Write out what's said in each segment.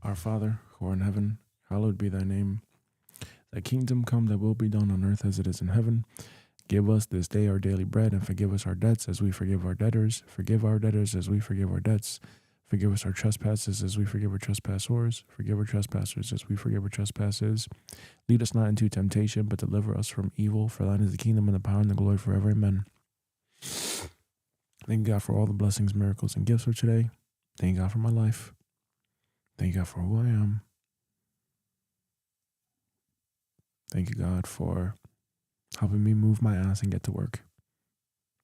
Our Father, who art in heaven, hallowed be thy name. Thy kingdom come, thy will be done on earth as it is in heaven. Give us this day our daily bread, and forgive us our debts as we forgive our debtors. Forgive our debtors as we forgive our debts. Forgive us our trespasses as we forgive our trespassors. Forgive our trespassers as we forgive our trespasses. Lead us not into temptation, but deliver us from evil. For thine is the kingdom and the power and the glory forever. Amen. Thank God for all the blessings, miracles, and gifts for today. Thank God for my life. Thank God for who I am. Thank you, God, for helping me move my ass and get to work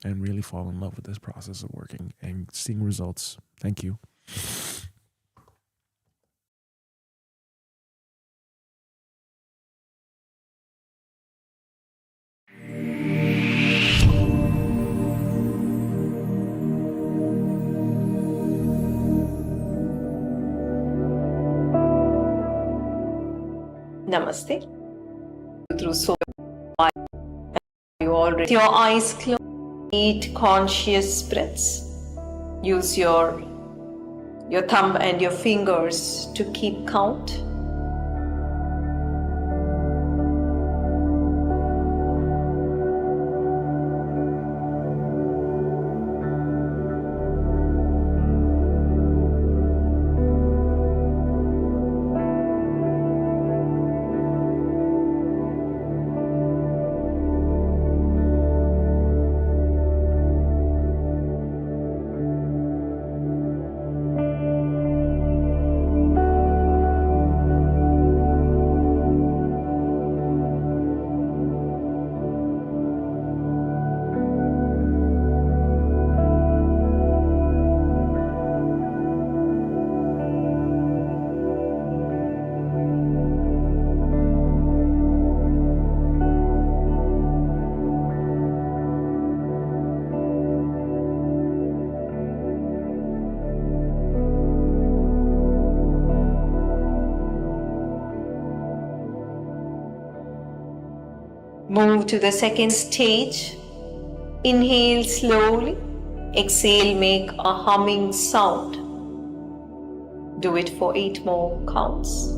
and really fall in love with this process of working and seeing results. Thank you. Namaste. Through so you already your eyes closed. 8 conscious breaths. Use your thumb and your fingers to keep count. Move to the second stage. Inhale slowly. Exhale, make a humming sound. Do it for 8 more counts.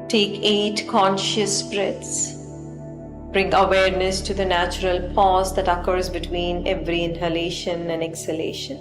Take 8 conscious breaths. Bring awareness to the natural pause that occurs between every inhalation and exhalation.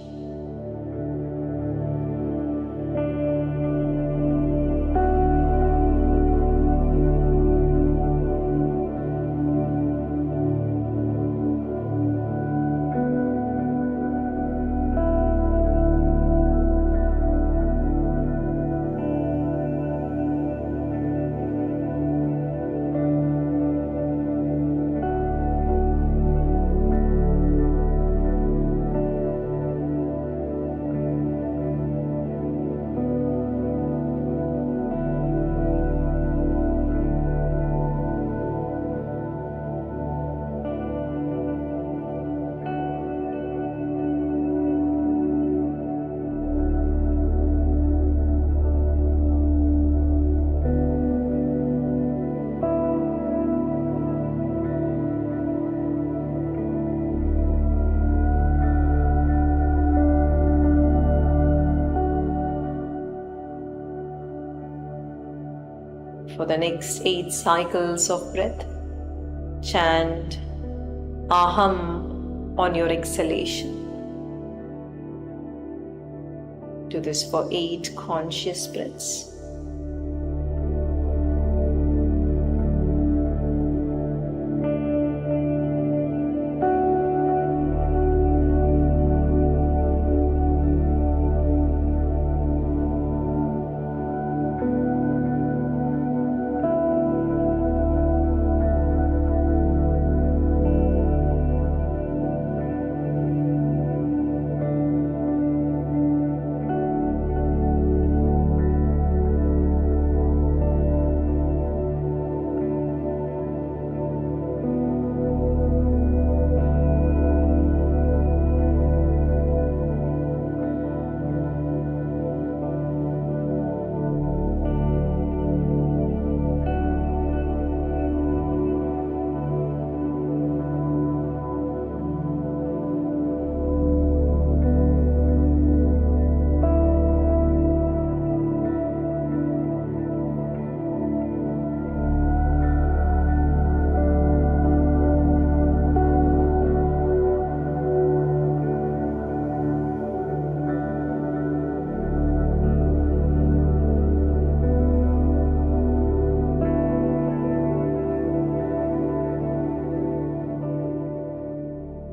For the next 8 cycles of breath, chant Aham on your exhalation. Do this for 8 conscious breaths.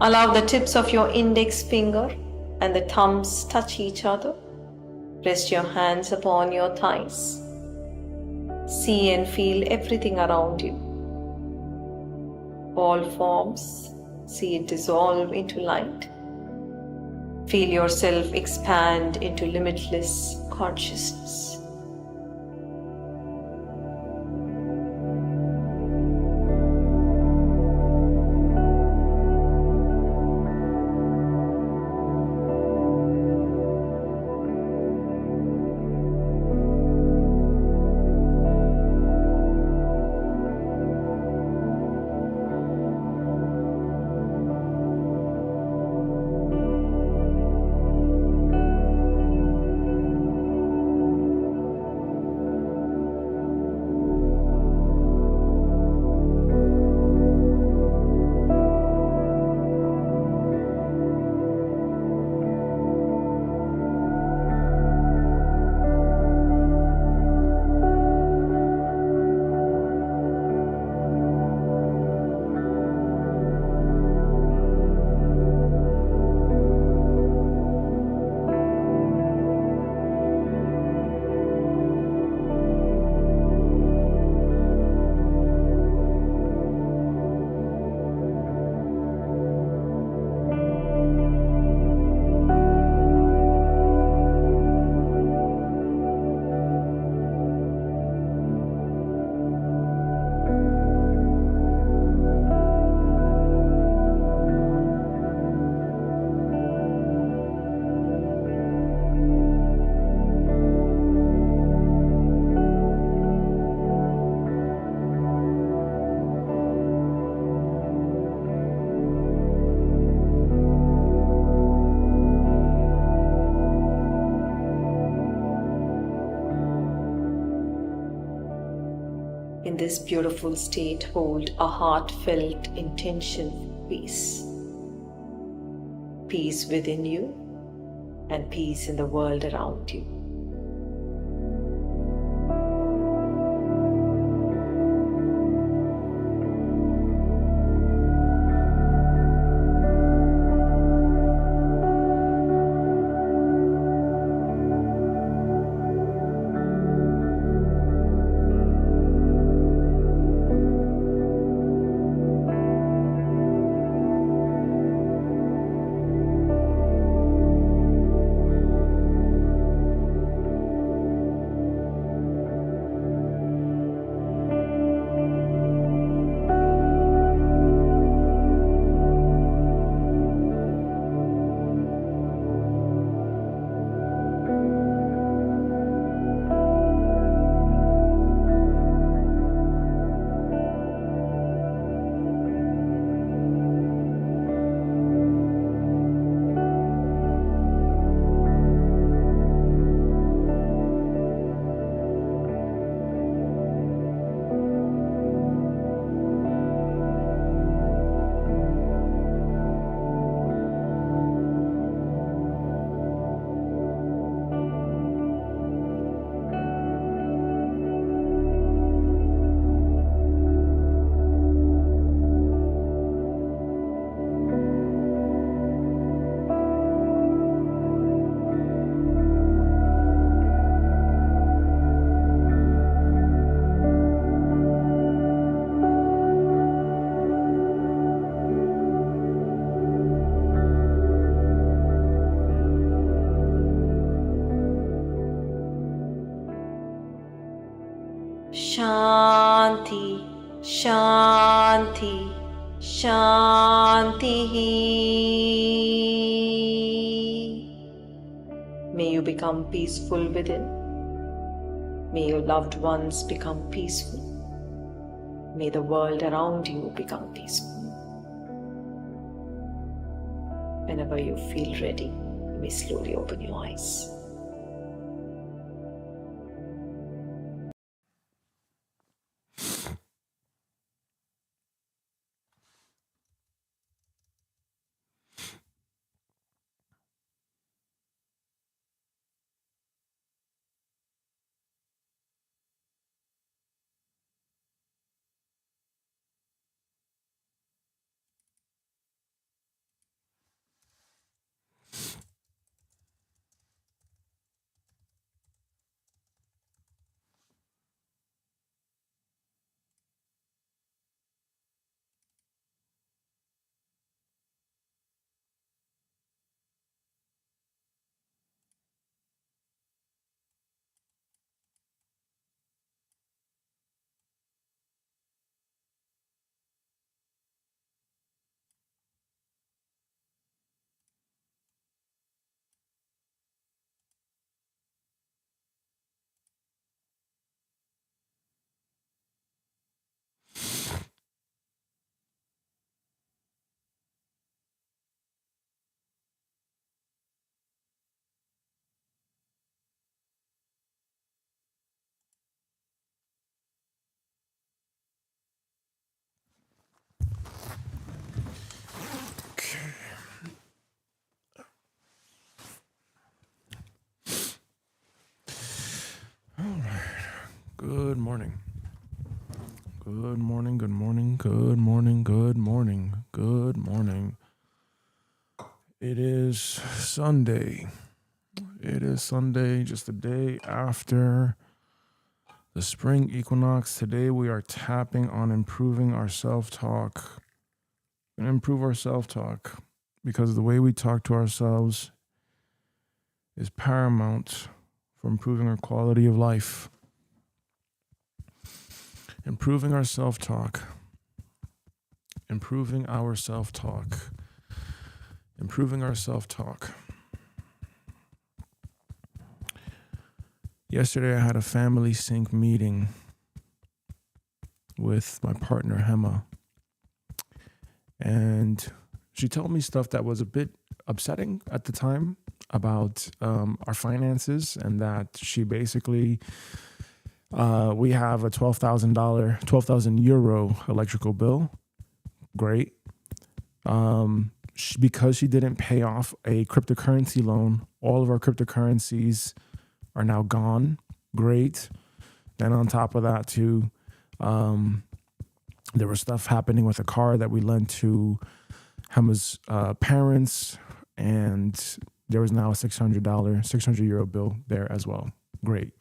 Allow the tips of your index finger and the thumbs touch each other. Rest your hands upon your thighs. See and feel everything around you. All forms, see it dissolve into light. Feel yourself expand into limitless consciousness. In this beautiful state, hold a heartfelt intention for peace. Peace within you and peace in the world around you. Shantihi. May you become peaceful within. May your loved ones become peaceful. May the world around you become peaceful. Whenever you feel ready, you may slowly open your eyes. Good morning. Good morning, good morning, good morning, good morning, good morning. It is Sunday. It is Sunday, just the day after the spring equinox. Today we are tapping on improving our self-talk. We're gonna improve our self-talk because the way we talk to ourselves is paramount for improving our quality of life. Improving our self-talk. Improving our self-talk. Improving our self-talk. Yesterday I had a family sync meeting with my partner, Hema. And she told me stuff that was a bit upsetting at the time about our finances, and that she basically, we have a $12,000 euro electrical bill. Great. Because she didn't pay off a cryptocurrency loan, all of our cryptocurrencies are now gone. Great. Then on top of that too, there was stuff happening with a car that we lent to Hema's parents, and there was now a $600 euro bill there as well. Great.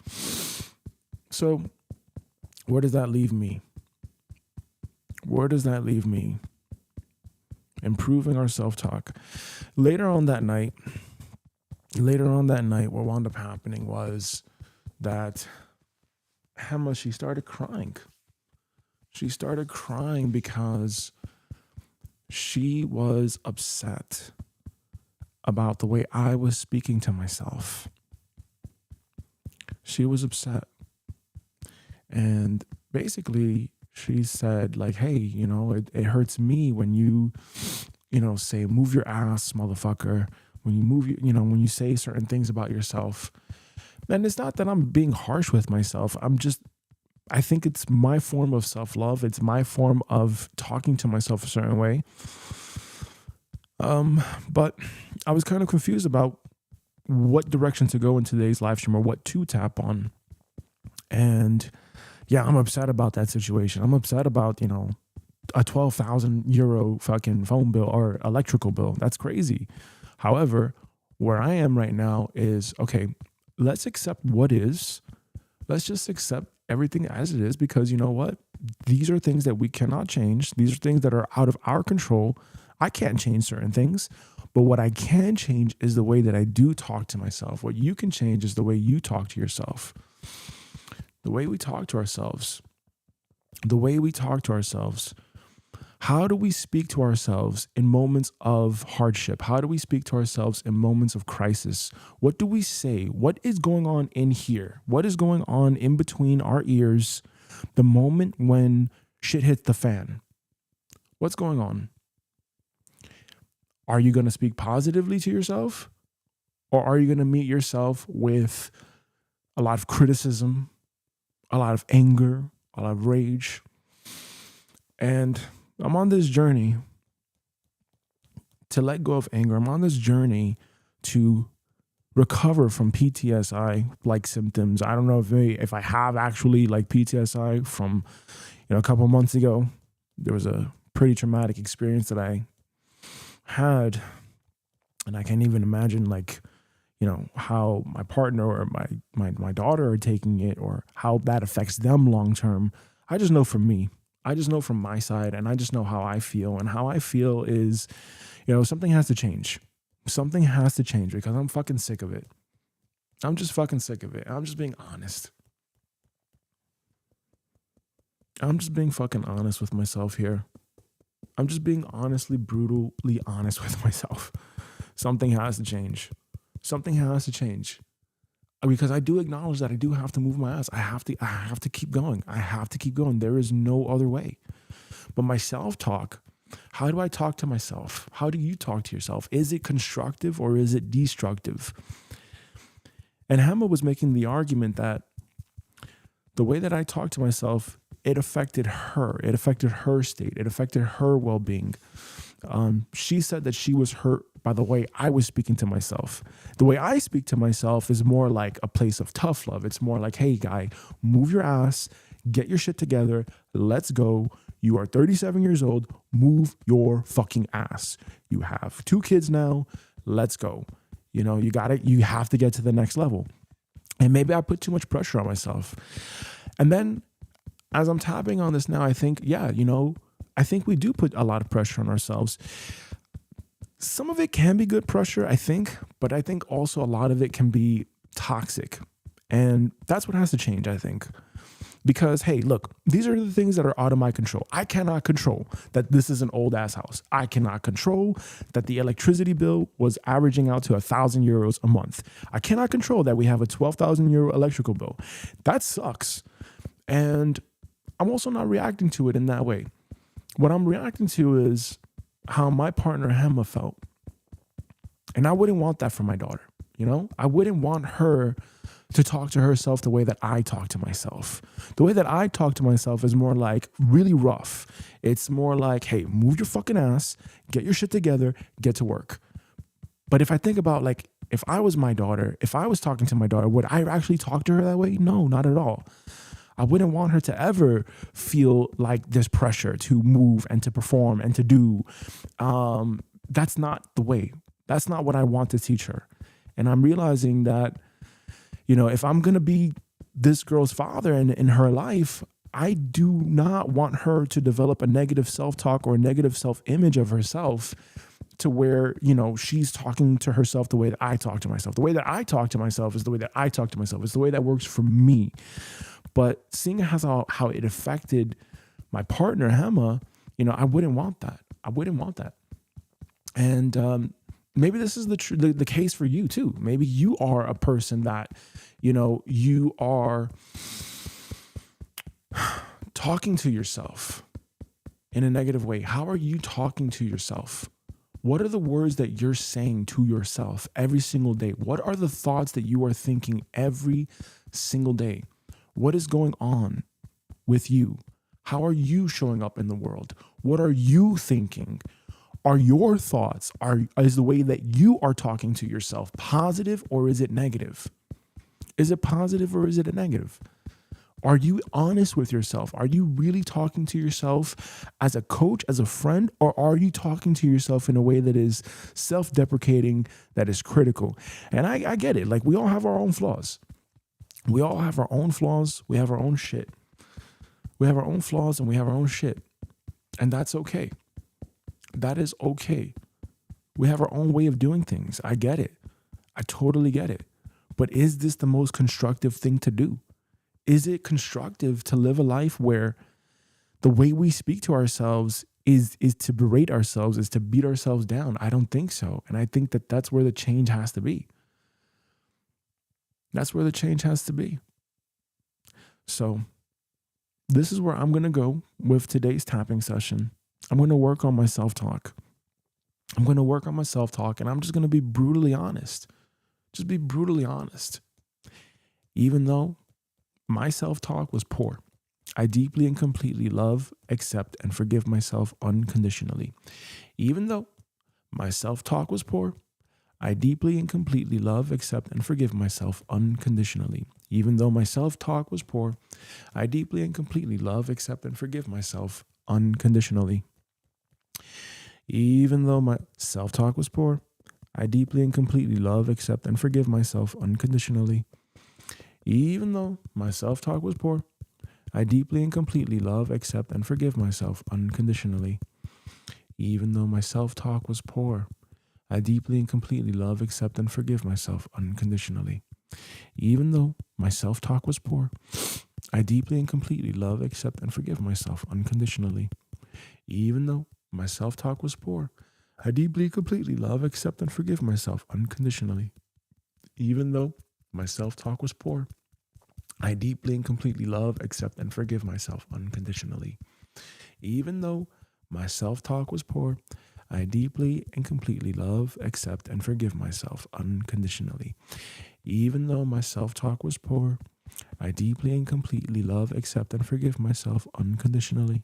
So where does that leave me? Where does that leave me? Improving our self-talk. Later on that night, what wound up happening was that Hema, she started crying. She started crying because she was upset about the way I was speaking to myself. She was upset. And basically, she said, like, hey, it hurts me when you say, move your ass, motherfucker. When you move, when you say certain things about yourself. And it's not that I'm being harsh with myself. I think it's my form of self-love. It's my form of talking to myself a certain way. But I was kind of confused about what direction to go in today's live stream or what to tap on. And yeah, I'm upset about that situation. I'm upset about, a 12,000 euro fucking phone bill or electrical bill. That's crazy. However, where I am right now is, okay, let's accept what is. Let's just accept everything as it is, because you know what? These are things that we cannot change. These are things that are out of our control. I can't change certain things, but what I can change is the way that I do talk to myself. What you can change is the way you talk to yourself. The way we talk to ourselves. How do we speak to ourselves in moments of hardship? How do we speak to ourselves in moments of crisis? What do we say? What is going on in here? What is going on in between our ears the moment when shit hits the fan? What's going on? Are you going to speak positively to yourself? Or are you going to meet yourself with a lot of criticism, a lot of anger, a lot of rage? And I'm on this journey to let go of anger. I'm on this journey to recover from PTSI-like symptoms. I don't know if I have actually like PTSI from, a couple of months ago. There was a pretty traumatic experience that I had, and I can't even imagine how my partner or my daughter are taking it, or how that affects them long term. I just know from me. I just know from my side, and I just know how I feel. And how I feel is, something has to change. Something has to change because I'm fucking sick of it. I'm just fucking sick of it. I'm just being honest. I'm just being fucking honest with myself here. I'm just being honestly, brutally honest with myself. Something has to change. Something has to change. Because I do acknowledge that I do have to move my ass. I have to keep going. I have to keep going. There is no other way. But my self-talk, how do I talk to myself? How do you talk to yourself? Is it constructive or is it destructive? And Hema was making the argument that the way that I talk to myself, it affected her. It affected her state. It affected her well-being. She said that she was hurt by the way I was speaking to myself. The way I speak to myself is more like a place of tough love. It's more like, hey, guy, move your ass, get your shit together, let's go. You are 37 years old, move your fucking ass. You have 2 kids now, let's go. You got it. You have to get to the next level. And maybe I put too much pressure on myself. And then as I'm tapping on this now, I think, I think we do put a lot of pressure on ourselves. Some of it can be good pressure, I think, but I think also a lot of it can be toxic. And that's what has to change, I think. Because, hey, look, these are the things that are out of my control. I cannot control that this is an old ass house. I cannot control that the electricity bill was averaging out to €1,000 a month. I cannot control that we have a €12,000 electrical bill. That sucks. And I'm also not reacting to it in that way. What I'm reacting to is how my partner Hema felt. And I wouldn't want that for my daughter. I wouldn't want her to talk to herself the way that I talk to myself. The way that I talk to myself is more like really rough. It's more like, hey, move your fucking ass, get your shit together, get to work. But if I think about if I was my daughter, if I was talking to my daughter, would I actually talk to her that way? No, not at all. I wouldn't want her to ever feel like there's pressure to move and to perform and to do. That's not the way. That's not what I want to teach her. And I'm realizing that, if I'm going to be this girl's father in her life, I do not want her to develop a negative self-talk or a negative self-image of herself to where, she's talking to herself the way that I talk to myself. The way that I talk to myself is the way that I talk to myself. It's the way that works for me. But seeing how it affected my partner, Hema, I wouldn't want that. I wouldn't want that. And maybe this is the case for you too. Maybe you are a person that, you are talking to yourself in a negative way. How are you talking to yourself? What are the words that you're saying to yourself every single day? What are the thoughts that you are thinking every single day? What is going on with you? How are you showing up in the world? What are you thinking? Are your thoughts, is the way that you are talking to yourself positive or is it negative? Is it positive or is it a negative? Are you honest with yourself? Are you really talking to yourself as a coach, as a friend, or are you talking to yourself in a way that is self-deprecating, that is critical? And I get it. We all have our own flaws. We all have our own flaws. We have our own shit. We have our own flaws and we have our own shit. And that's okay. That is okay. We have our own way of doing things. I get it. I totally get it. But is this the most constructive thing to do? Is it constructive to live a life where the way we speak to ourselves is to berate ourselves, is to beat ourselves down. I don't think so. And I think that that's where the change has to be. That's where the change has to be. So this is where I'm going to go with today's tapping session. I'm going to work on my self-talk. I'm going to work on my self-talk, and I'm just going to be brutally honest. Just be brutally honest. Even though my self-talk was poor, I deeply and completely love, accept, and forgive myself unconditionally. Even though my self-talk was poor, I deeply and completely love, accept, and forgive myself unconditionally. Even though my self-talk was poor, I deeply and completely love, accept, and forgive myself unconditionally. Even though my self-talk was poor, I deeply and completely love, accept, and forgive myself unconditionally. Even though my self-talk was poor, I deeply and completely love, accept, and forgive myself unconditionally. Even though my self-talk was poor, I deeply and completely love, accept, and forgive myself unconditionally. Even though my self-talk was poor, I deeply and completely love, accept, and forgive myself unconditionally. Even though my self-talk was poor, I deeply and completely love, accept, and forgive myself unconditionally. Even though my self-talk was poor, I deeply and completely love, accept, and forgive myself unconditionally. Even though my self-talk was poor, I deeply and completely love, accept, and forgive myself unconditionally. Even though my self-talk was poor, I deeply and completely love, accept, and forgive myself unconditionally.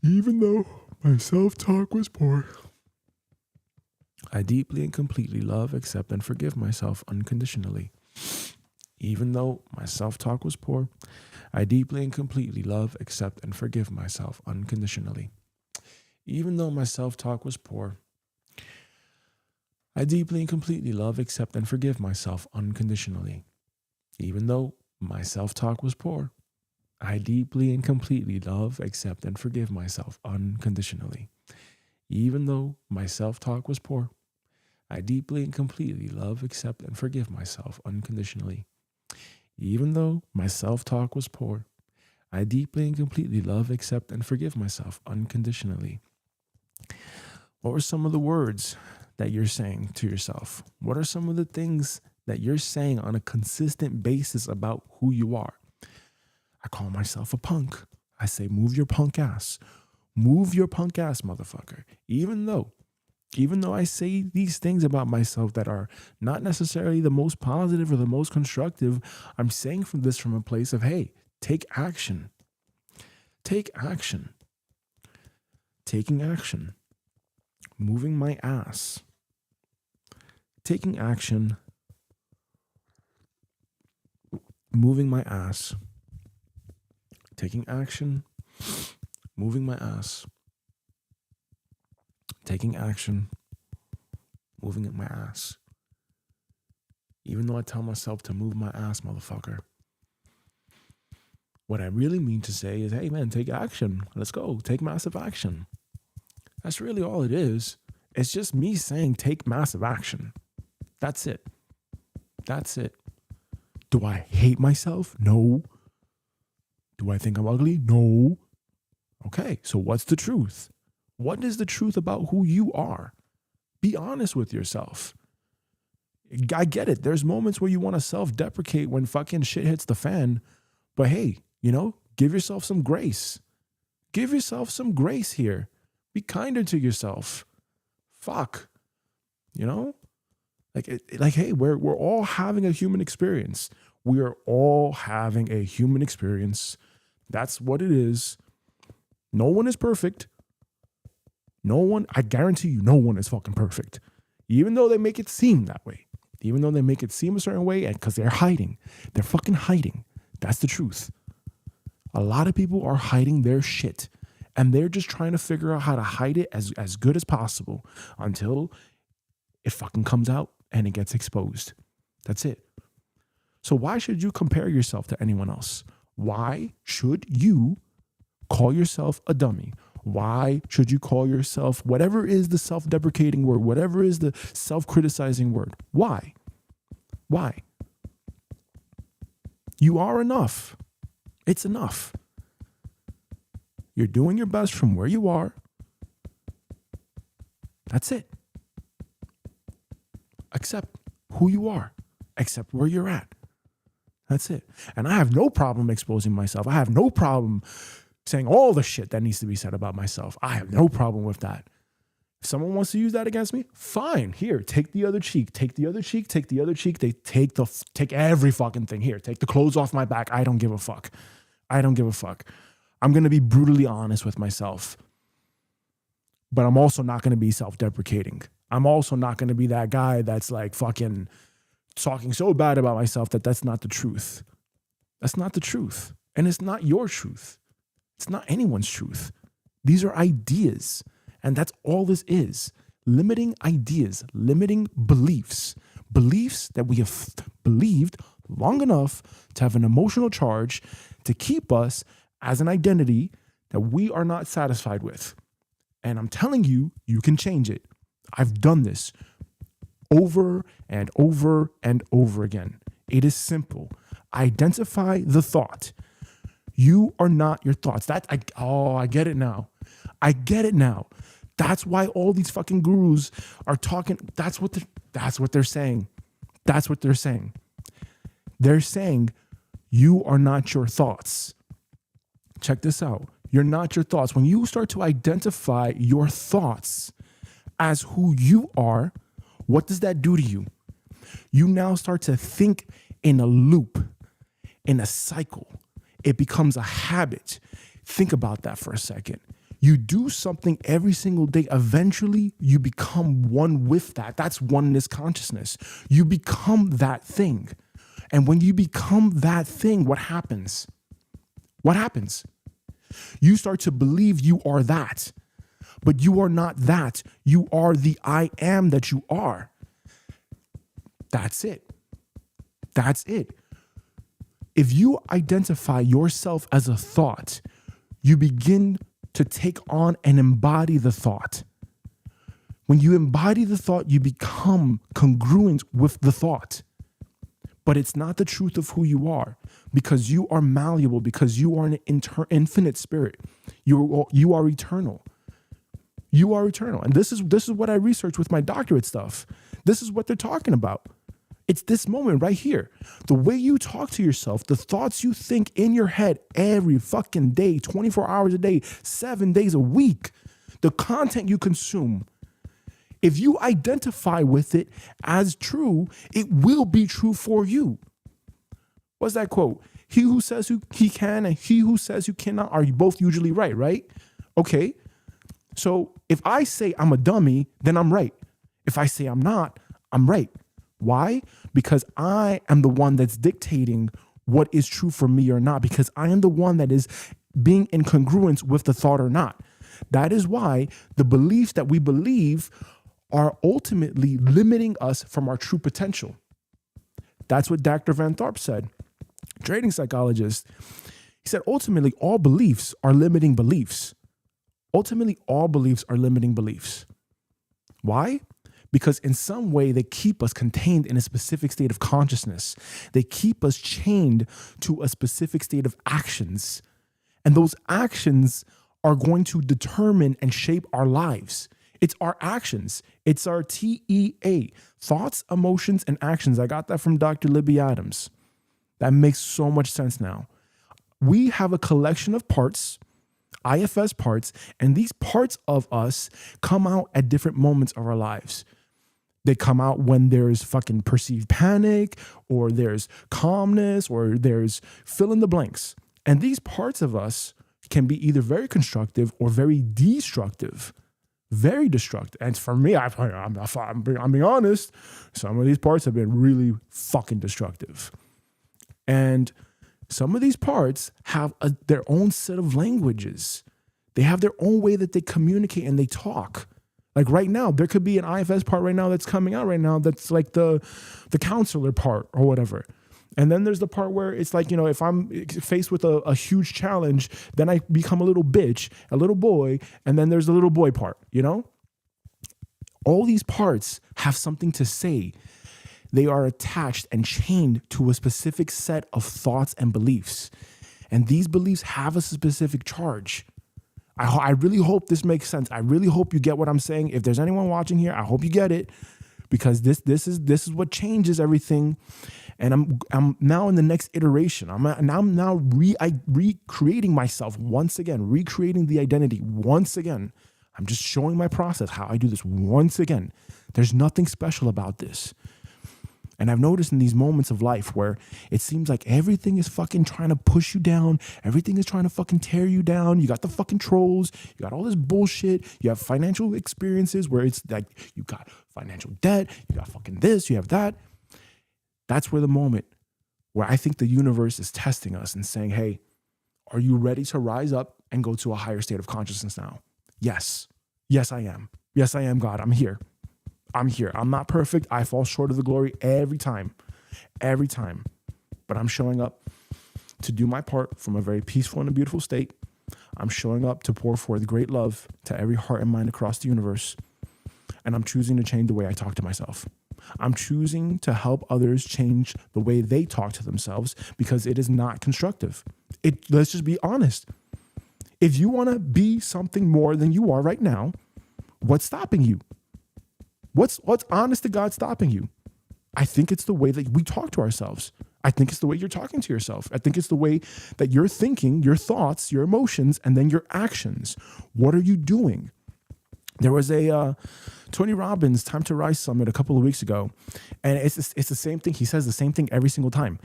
Even though my self-talk was poor, I deeply and completely love, accept, and forgive myself unconditionally. Even though my self-talk was poor, I deeply and completely love, accept, and forgive myself unconditionally. Even though my self-talk was poor, I deeply and completely love, accept, and forgive myself unconditionally. Even though my self-talk was poor, I deeply and completely love, accept, and forgive myself unconditionally. Even though my self-talk was poor, I deeply and completely love, accept, and forgive myself unconditionally. Even though my self-talk was poor, I deeply and completely love, accept, and forgive myself unconditionally. What were some of the words that you're saying to yourself? What are some of the things that you're saying on a consistent basis about who you are? I call myself a punk. I say, move your punk ass. Move your punk ass, motherfucker. Even though I say these things about myself that are not necessarily the most positive or the most constructive, I'm saying from a place of, hey, take action. Take action. Taking action. Moving my ass. Taking action. Moving my ass. Taking action. Moving my ass. Taking action. Moving my ass. Even though I tell myself to move my ass, motherfucker, what I really mean to say is, hey man, take action. Let's go. Take massive action. That's really all it is. It's just me saying take massive action. That's it. That's it. Do I hate myself? No. Do I think I'm ugly? No. Okay, so what's the truth? What is the truth about who you are? Be honest with yourself. I get it. There's moments where you want to self-deprecate when fucking shit hits the fan. But hey, give yourself some grace. Give yourself some grace here. Be kinder to yourself. Fuck. Hey, we're all having a human experience. We are all having a human experience. That's what it is. No one is perfect. I guarantee you, no one is fucking perfect. Even though they make it seem that way. Even though they make it seem a certain way, and because they're hiding. They're fucking hiding. That's the truth. A lot of people are hiding their shit. And they're just trying to figure out how to hide it as good as possible until it fucking comes out and it gets exposed. That's it. So why should you compare yourself to anyone else? Why should you call yourself a dummy? Why should you call yourself whatever is the self-deprecating word, whatever is the self-criticizing word? Why? Why? You are enough. It's enough. You're doing your best from where you are. That's it. Accept who you are. Accept where you're at. That's it. And I have no problem exposing myself. I have no problem saying all the shit that needs to be said about myself. I have no problem with that. If someone wants to use that against me, fine. Here, take the other cheek. Take the other cheek. Take the other cheek. They take every fucking thing. Here, take the clothes off my back. I don't give a fuck. I don't give a fuck. I'm going to be brutally honest with myself. But I'm also not going to be self-deprecating. I'm also not going to be that guy that's like fucking talking so bad about myself that that's not the truth. That's not the truth. And it's not your truth. It's not anyone's truth. These are ideas. And that's all this is. Limiting ideas, limiting beliefs. Beliefs that we have believed long enough to have an emotional charge to keep us as an identity that we are not satisfied with. And I'm telling you, you can change it. I've done this over and over and over again. It is simple. Identify the thought. You are not your thoughts. I get it now. I get it now. That's why all these fucking gurus are talking. That's what they're saying. That's what they're saying. They're saying you are not your thoughts. Check this out. You're not your thoughts. When you start to identify your thoughts as who you are, what does that do to you? You now start to think in a loop, in a cycle. It becomes a habit. Think about that for a second. You do something every single day. Eventually, you become one with that. That's oneness consciousness. You become that thing. And when you become that thing, what happens? What happens? You start to believe you are that. But you are not that. You are the I am that you are. That's it. That's it. If you identify yourself as a thought, you begin to take on and embody the thought. When you embody the thought, you become congruent with the thought. But it's not the truth of who you are, because you are malleable, because you are an infinite spirit. You are eternal. You are eternal. And this is what I researched with my doctorate stuff. This is what they're talking about. It's this moment right here. The way you talk to yourself, the thoughts you think in your head every fucking day, 24 hours a day, 7 days a week, the content you consume. If you identify with it as true, it will be true for you. What's that quote? He who says he can and he who says you cannot are both usually right? Okay. So if I say I'm a dummy, then I'm right. If I say I'm not, I'm right. Why? Because I am the one that's dictating what is true for me or not, because I am the one that is being in congruence with the thought or not. That is why the beliefs that we believe are ultimately limiting us from our true potential. That's what Dr. Van Tharp said, trading psychologist. He said, ultimately, all beliefs are limiting beliefs. Ultimately, all beliefs are limiting beliefs. Why? Because in some way, they keep us contained in a specific state of consciousness. They keep us chained to a specific state of actions. And those actions are going to determine and shape our lives. It's our actions. It's our TEA, thoughts, emotions, and actions. I got that from Dr. Libby Adams. That makes so much sense now. We have a collection of parts, IFS parts, and these parts of us come out at different moments of our lives. They come out when there's fucking perceived panic, or there's calmness, or there's fill in the blanks. And these parts of us can be either very constructive or very destructive, very destructive. And for me, I'm being honest, some of these parts have been really fucking destructive. And some of these parts have their own set of languages. They have their own way that they communicate and they talk. Like right now, there could be an IFS part right now that's coming out right now that's like the counselor part or whatever. And then there's the part where it's like, you know, if I'm faced with a huge challenge, then I become a little bitch, a little boy, and then there's the little boy part, you know? All these parts have something to say. They are attached and chained to a specific set of thoughts and beliefs. And these beliefs have a specific charge. I really hope this makes sense. I really hope you get what I'm saying. If there's anyone watching here, I hope you get it, because this is what changes everything. And I'm now in the next iteration. I'm now recreating myself once again, recreating the identity once again. I'm just showing my process, how I do this once again. There's nothing special about this. And I've noticed in these moments of life where it seems like everything is fucking trying to push you down. Everything is trying to fucking tear you down. You got the fucking trolls. You got all this bullshit. You have financial experiences where it's like you got financial debt. You got fucking this. You have that. That's where the moment where I think the universe is testing us and saying, hey, are you ready to rise up and go to a higher state of consciousness now? Yes. Yes, I am. Yes, I am, God. I'm here. I'm here. I'm not perfect. I fall short of the glory every time. But I'm showing up to do my part from a very peaceful and a beautiful state. I'm showing up to pour forth great love to every heart and mind across the universe. And I'm choosing to change the way I talk to myself. I'm choosing to help others change the way they talk to themselves, because it is not constructive. Let's just be honest. If you want to be something more than you are right now, what's stopping you? What's honest to God stopping you? I think it's the way that we talk to ourselves. I think it's the way you're talking to yourself. I think it's the way that you're thinking, your thoughts, your emotions, and then your actions. What are you doing? There was a Tony Robbins Time to Rise Summit a couple of weeks ago, and it's the same thing. He says the same thing every single time.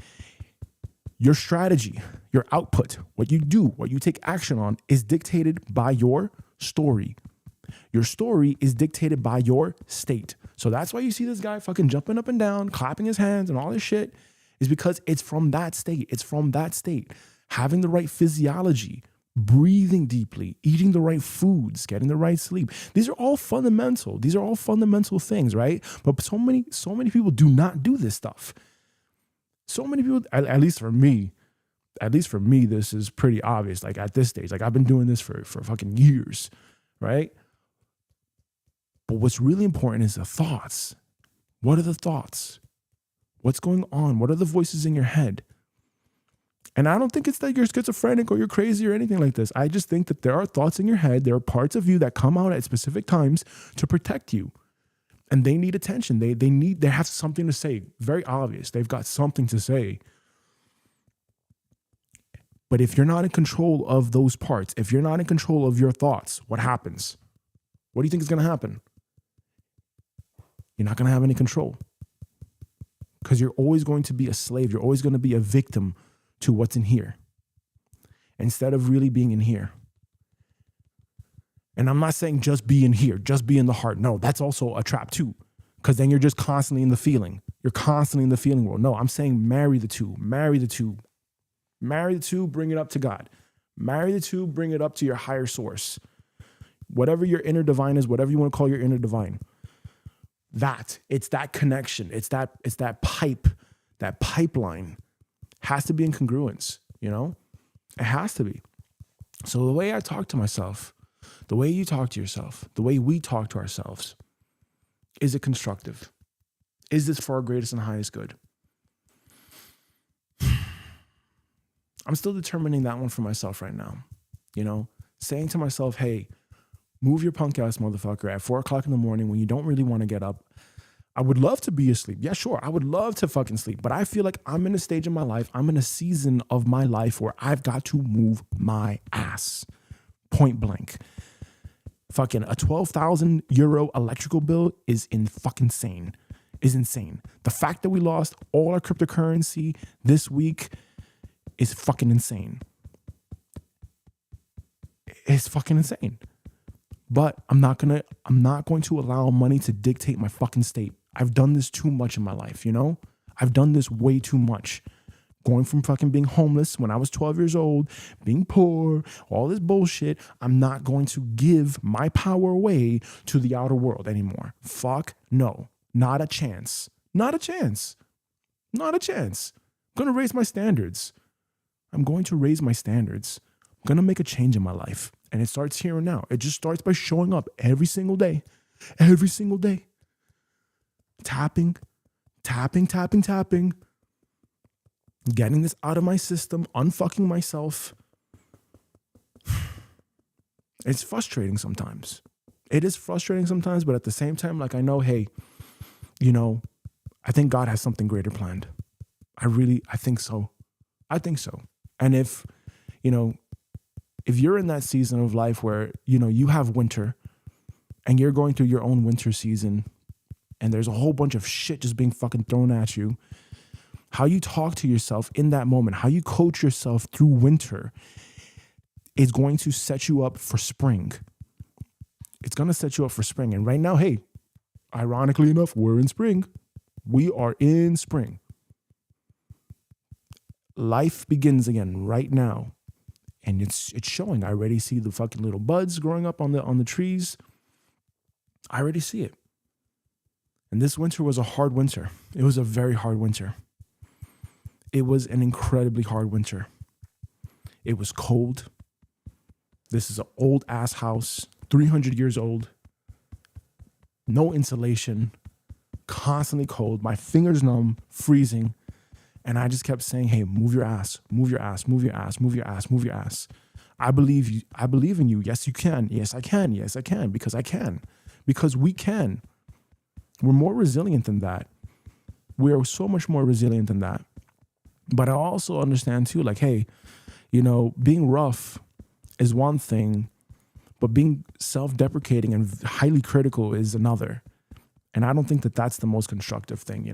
Your strategy, your output, what you do, what you take action on is dictated by your story. Your story is dictated by your state. So that's why you see this guy fucking jumping up and down, clapping his hands and all this shit, is because it's from that state. It's from that state. Having the right physiology, breathing deeply, eating the right foods, getting the right sleep. These are all fundamental. These are all fundamental things, right? But so many people do not do this stuff. So many people, at least for me, this is pretty obvious. Like at this stage, like I've been doing this for fucking years, right? But what's really important is the thoughts. What are the thoughts? What's going on? What are the voices in your head? And I don't think it's that you're schizophrenic or you're crazy or anything like this. I just think that there are thoughts in your head. There are parts of you that come out at specific times to protect you. And they need attention. They have something to say. Very obvious. They've got something to say. But if you're not in control of those parts, if you're not in control of your thoughts, what happens? What do you think is going to happen? You're not going to have any control, because you're always going to be a slave. You're always going to be a victim to what's in here instead of really being in here. And I'm not saying just be in here, just be in the heart. No, that's also a trap too, because then you're just constantly in the feeling. You're constantly in the feeling world. No, I'm saying marry the two. Marry the two. Marry the two, bring it up to God. Marry the two, bring it up to your higher source. Whatever your inner divine is, whatever you want to call your inner divine. It's that connection. It's that pipeline has to be in congruence, you know? It has to be. So the way I talk to myself, the way you talk to yourself, the way we talk to ourselves, is it constructive? Is this for our greatest and highest good? I'm still determining that one for myself right now. You know, saying to myself, hey, move your punk ass motherfucker at 4 o'clock in the morning when you don't really want to get up. I would love to be asleep. Yeah, sure. I would love to fucking sleep. But I feel like I'm in a stage of my life. I'm in a season of my life where I've got to move my ass. Point blank. Fucking a 12,000 euro electrical bill is insane. The fact that we lost all our cryptocurrency this week is fucking insane. It's fucking insane. But I'm not going to allow money to dictate my fucking state. I've done this too much in my life, you know? I've done this way too much. Going from fucking being homeless when I was 12 years old, being poor, all this bullshit. I'm not going to give my power away to the outer world anymore. Fuck no. Not a chance. Not a chance. Not a chance. I'm going to raise my standards. I'm going to raise my standards. I'm going to make a change in my life. And it starts here and now. It just starts by showing up every single day. Every single day. Tapping. Getting this out of my system. Unfucking myself. It's frustrating sometimes. It is frustrating sometimes, but at the same time, like I know, hey, I think God has something greater planned. I think so. I think so. And if you're in that season of life where, you have winter and you're going through your own winter season and there's a whole bunch of shit just being fucking thrown at you, how you talk to yourself in that moment, how you coach yourself through winter is going to set you up for spring. It's going to set you up for spring. And right now, hey, ironically enough, we're in spring. We are in spring. Life begins again right now. And it's showing. I already see the fucking little buds growing up on the trees. I already see it. And this winter was a hard winter. It was a very hard winter. It was an incredibly hard winter. It was cold. This is an old ass house, 300 years old. No insulation, constantly cold. My fingers numb, freezing. And I just kept saying, hey, move your ass, move your ass, move your ass, move your ass, move your ass. I believe you. I believe in you. Yes, you can. Yes, I can. Yes, I can. Because I can. Because we can. We're more resilient than that. We are so much more resilient than that. But I also understand too, like, hey, being rough is one thing, but being self-deprecating and highly critical is another. And I don't think that that's the most constructive thing,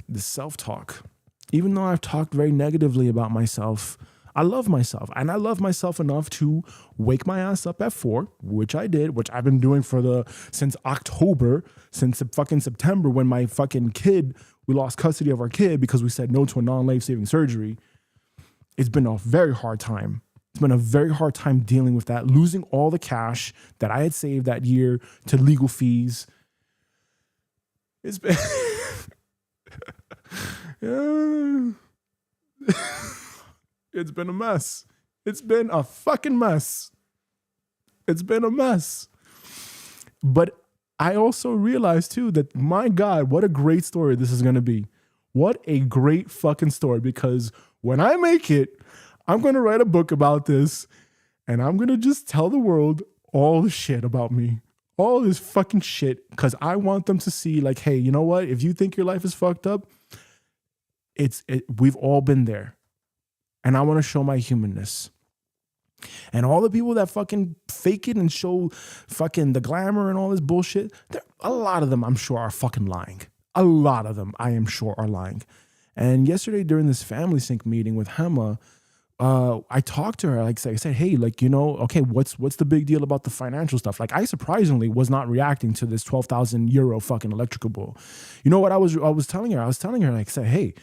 The self-talk. Even though I've talked very negatively about myself, I love myself. And I love myself enough to wake my ass up at 4, which I did, which I've been doing since October, since fucking September, when my fucking we lost custody of our kid because we said no to a non-life-saving surgery. It's been a very hard time. It's been a very hard time dealing with that, losing all the cash that I had saved that year to legal fees. It's been... It's been a mess. It's been a fucking mess. It's been a mess. But I also realized too that, my God, what a great story this is going to be. What a great fucking story, because when I make it, I'm going to write a book about this and I'm going to just tell the world all the shit about me. All this fucking shit, because I want them to see, like, hey, you know what? If you think your life is fucked up, we've all been there. And I want to show my humanness. And all the people that fucking fake it and show fucking the glamour and all this bullshit, a lot of them, I'm sure, are fucking lying. A lot of them, I am sure, are lying. And yesterday during this family sync meeting with Hema, I talked to her. Like I said, hey, like, okay, what's the big deal about the financial stuff? Like, I surprisingly was not reacting to this 12,000 euro fucking electrical bill. You know what I was telling her? I was telling her, like, I said, hey,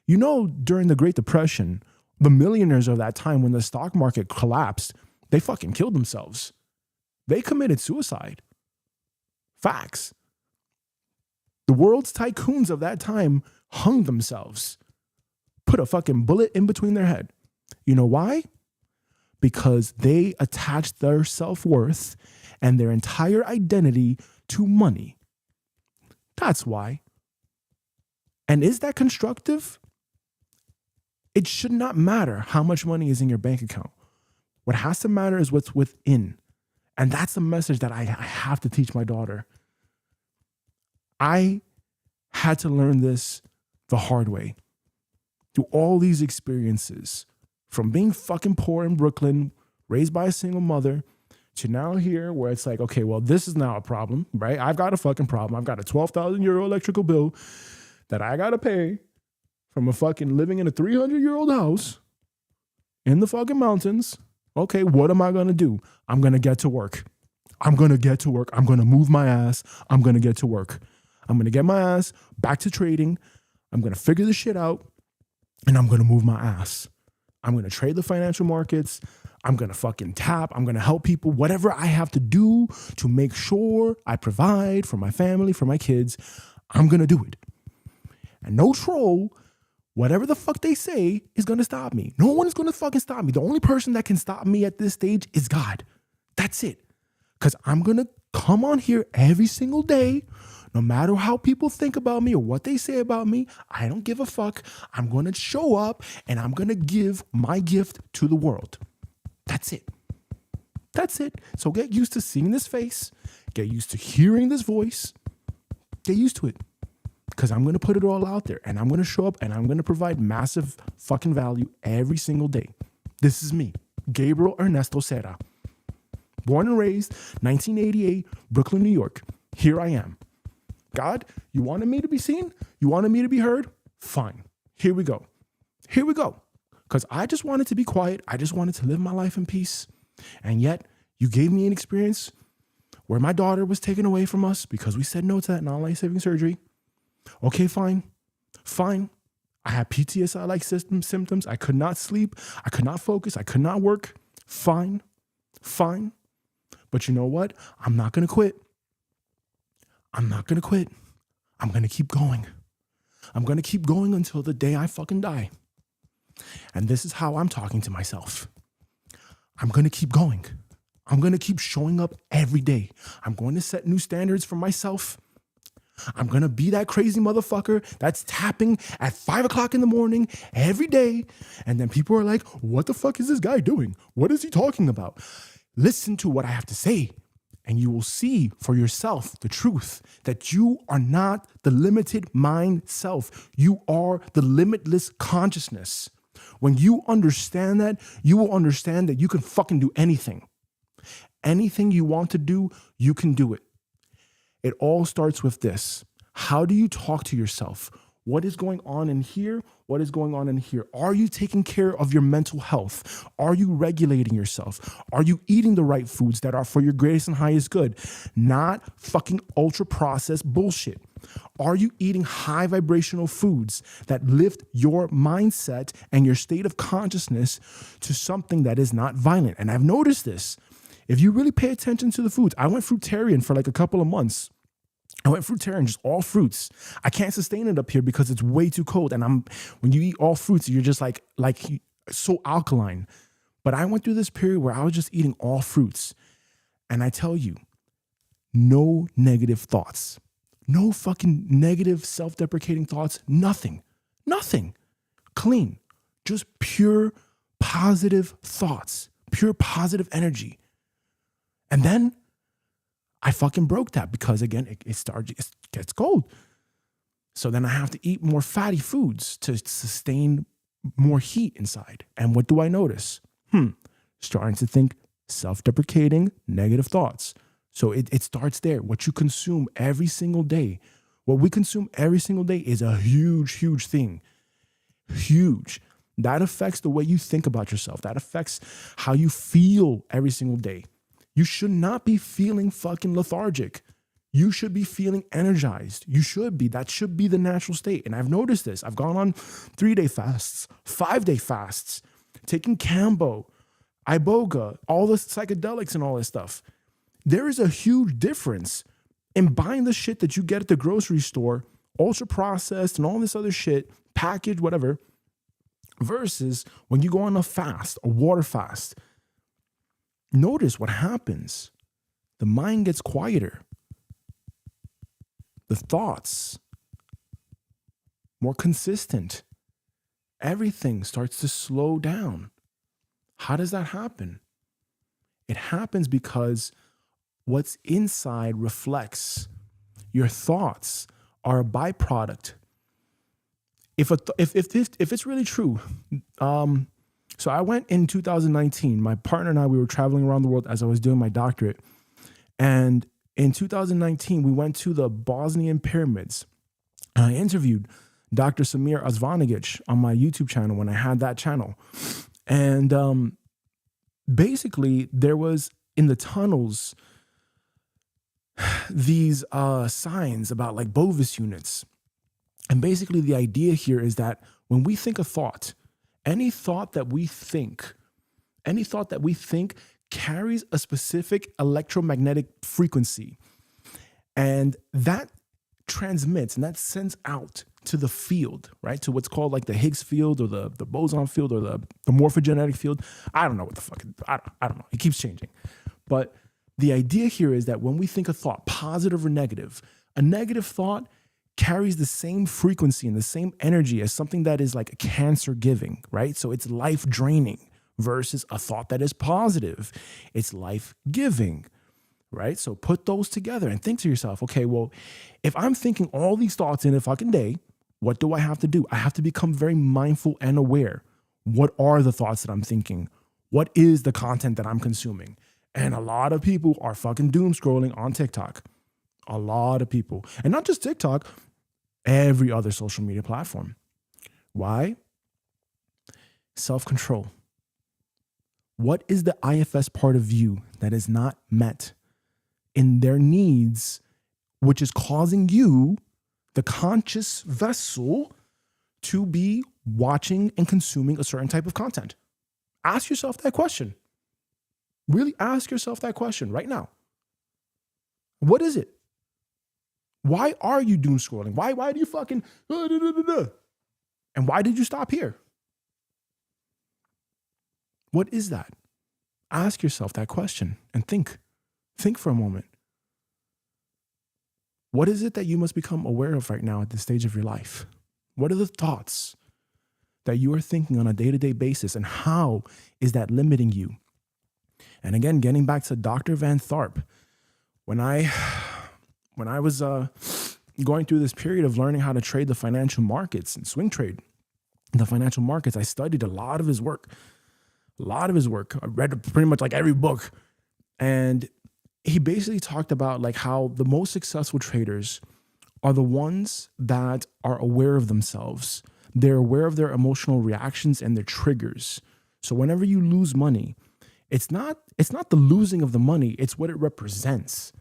during the Great Depression, the millionaires of that time, when the stock market collapsed, they fucking killed themselves. They committed suicide. Facts. The world's tycoons of that time hung themselves, put a fucking bullet in between their head. You know why? Because they attached their self-worth and their entire identity to money. That's why. And is that constructive? It should not matter how much money is in your bank account. What has to matter is what's within. And that's the message that I have to teach my daughter. I had to learn this the hard way. Through all these experiences, from being fucking poor in Brooklyn, raised by a single mother, to now here where it's like, okay, well, this is now a problem, right? I've got a fucking problem. I've got a 12,000 euro electrical bill that I got to pay from a fucking living in a 300-year-old house in the fucking mountains. Okay, what am I going to do? I'm going to get to work. I'm going to get to work. I'm going to move my ass. I'm going to get to work. I'm going to get my ass back to trading. I'm going to figure this shit out, and I'm going to move my ass. I'm going to trade the financial markets. I'm going to fucking tap. I'm going to help people. Whatever I have to do to make sure I provide for my family, for my kids, I'm going to do it. And no troll, whatever the fuck they say, is going to stop me. No one is going to fucking stop me. The only person that can stop me at this stage is God. That's it. Because I'm going to come on here every single day, no matter how people think about me or what they say about me. I don't give a fuck. I'm going to show up and I'm going to give my gift to the world. That's it. That's it. So get used to seeing this face. Get used to hearing this voice. Get used to it. Because I'm going to put it all out there and I'm going to show up and I'm going to provide massive fucking value every single day. This is me, Gabriel Ernesto Serra. Born and raised, 1988, Brooklyn, New York. Here I am. God, you wanted me to be seen? You wanted me to be heard? Fine. Here we go. Here we go. Because I just wanted to be quiet. I just wanted to live my life in peace. And yet, you gave me an experience where my daughter was taken away from us because we said no to that non-life-saving surgery. Okay, fine. Fine. I had PTSD-like symptoms. I could not sleep. I could not focus. I could not work. Fine. Fine. But you know what? I'm not going to quit. I'm not going to quit. I'm going to keep going. I'm going to keep going until the day I fucking die. And this is how I'm talking to myself. I'm going to keep going. I'm going to keep showing up every day. I'm going to set new standards for myself. I'm going to be that crazy motherfucker that's tapping at 5 o'clock in the morning every day. And then people are like, what the fuck is this guy doing? What is he talking about? Listen to what I have to say. And you will see for yourself the truth that you are not the limited mind self. You are the limitless consciousness. When you understand that, you will understand that you can fucking do anything. Anything you want to do, you can do it. It all starts with this. How do you talk to yourself? What is going on in here? What is going on in here? Are you taking care of your mental health? Are you regulating yourself? Are you eating the right foods that are for your greatest and highest good? Not fucking ultra processed bullshit. Are you eating high vibrational foods that lift your mindset and your state of consciousness to something that is not violent? And I've noticed this. If you really pay attention to the foods, I went fruitarian for like a couple of months. I went fruitarian, just all fruits. I can't sustain it up here because it's way too cold. And when you eat all fruits, you're just like so alkaline. But I went through this period where I was just eating all fruits. And I tell you, no negative thoughts, no fucking negative self-deprecating thoughts, nothing, clean, just pure positive thoughts, pure positive energy. And then I fucking broke that because again, it gets cold. So then I have to eat more fatty foods to sustain more heat inside. And what do I notice? Starting to think self-deprecating, negative thoughts. So it starts there. What you consume every single day, what we consume every single day is a huge, huge thing. Huge. That affects the way you think about yourself. That affects how you feel every single day. You should not be feeling fucking lethargic. You should be feeling energized. You should be. That should be the natural state. And I've noticed this. I've gone on 3-day fasts, 5-day fasts, taking Cambo, Iboga, all the psychedelics and all this stuff. There is a huge difference in buying the shit that you get at the grocery store, ultra processed and all this other shit, packaged, whatever, versus when you go on a fast, a water fast. Notice what happens. The mind gets quieter. The thoughts more consistent. Everything starts to slow down. How does that happen? It happens because what's inside reflects. Your thoughts are a byproduct. If it's really true, so I went in 2019. My partner and I, we were traveling around the world as I was doing my doctorate. And in 2019, we went to the Bosnian pyramids. And I interviewed Dr. Samir Azvanagic on my YouTube channel when I had that channel. And basically, there was in the tunnels these signs about like Bovis units. And basically, the idea here is that when we think a thought, any thought that we think carries a specific electromagnetic frequency. And that transmits and that sends out to the field, right? To what's called like the Higgs field or the boson field or the morphogenetic field. I don't know what the fuck, I don't know. It keeps changing. But the idea here is that when we think a thought, positive or negative, a negative thought carries the same frequency and the same energy as something that is like cancer giving, right? So it's life draining, versus a thought that is positive. It's life-giving, right? So put those together and think to yourself, okay, well, if I'm thinking all these thoughts in a fucking day, what do I have to do? I have to become very mindful and aware. What are the thoughts that I'm thinking? What is the content that I'm consuming? And a lot of people are fucking doom scrolling on TikTok. A lot of people. And not just TikTok, every other social media platform. Why? Self-control. What is the IFS part of you that is not met in their needs, which is causing you, the conscious vessel, to be watching and consuming a certain type of content? Ask yourself that question. Really ask yourself that question right now. What is it? Why are you doom scrolling? Why do you fucking and why did you stop here? What is that? Ask yourself that question and think. Think for a moment. What is it that you must become aware of right now at this stage of your life? What are the thoughts that you are thinking on a day-to-day basis, and how is that limiting you? And again, getting back to Dr. Van Tharp, when I was going through this period of learning how to trade the financial markets and swing trade the financial markets, I studied a lot of his work. I read pretty much like every book. And he basically talked about like how the most successful traders are the ones that are aware of themselves. They're aware of their emotional reactions and their triggers. So whenever you lose money, it's not the losing of the money, it's what it represents.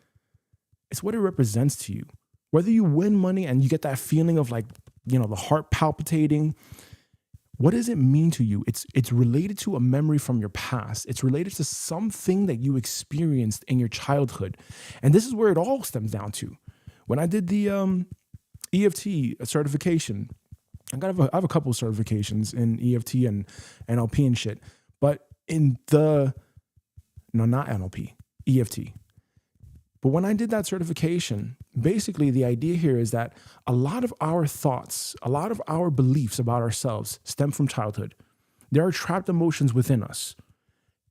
It's what it represents to you. Whether you win money and you get that feeling of like, the heart palpitating, what does it mean to you? It's related to a memory from your past. It's related to something that you experienced in your childhood. And this is where it all stems down to. When I did the EFT certification, I have a couple of certifications in EFT and NLP and shit. But not NLP, EFT. But when I did that certification, basically the idea here is that a lot of our thoughts, a lot of our beliefs about ourselves stem from childhood. There are trapped emotions within us.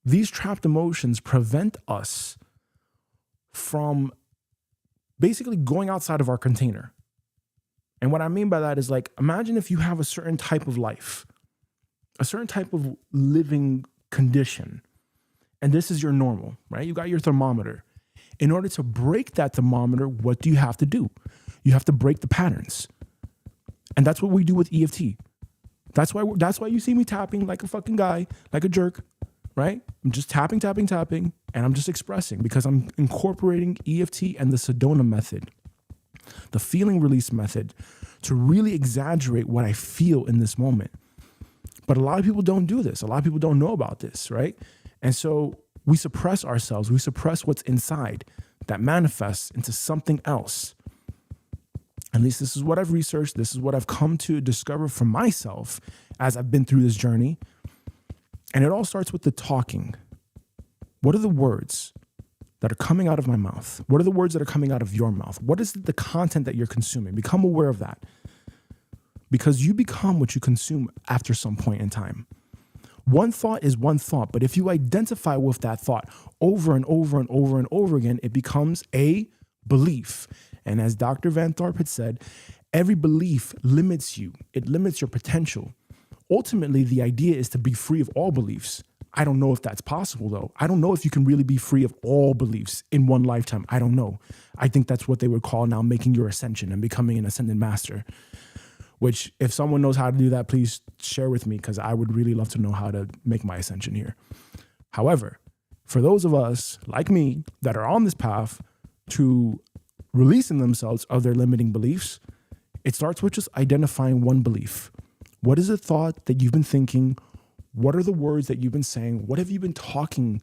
These trapped emotions prevent us from basically going outside of our container. And what I mean by that is like, imagine if you have a certain type of life, a certain type of living condition, and this is your normal, right? You got your thermometer. In order to break that thermometer, what do you have to do? You have to break the patterns. And that's what we do with EFT. That's why you see me tapping like a fucking guy, like a jerk, right? I'm just tapping, and I'm just expressing because I'm incorporating EFT and the Sedona method, the feeling release method, to really exaggerate what I feel in this moment. But a lot of people don't do this. A lot of people don't know about this, right? And so we suppress ourselves. We suppress what's inside that manifests into something else. At least this is what I've researched. This is what I've come to discover for myself as I've been through this journey. And it all starts with the talking. What are the words that are coming out of my mouth? What are the words that are coming out of your mouth? What is the content that you're consuming? Become aware of that. Because you become what you consume after some point in time. One thought is one thought, but if you identify with that thought over and over and over and over again, it becomes a belief. And as Dr. Van Tharp had said, every belief limits you. It limits your potential. Ultimately, the idea is to be free of all beliefs. I don't know if that's possible, though. I don't know if you can really be free of all beliefs in one lifetime. I don't know. I think that's what they would call now making your ascension and becoming an ascended master. Which, if someone knows how to do that, please share with me, because I would really love to know how to make my ascension here. However, for those of us like me that are on this path to releasing themselves of their limiting beliefs, it starts with just identifying one belief. What is a thought that you've been thinking? What are the words that you've been saying? What have you been talking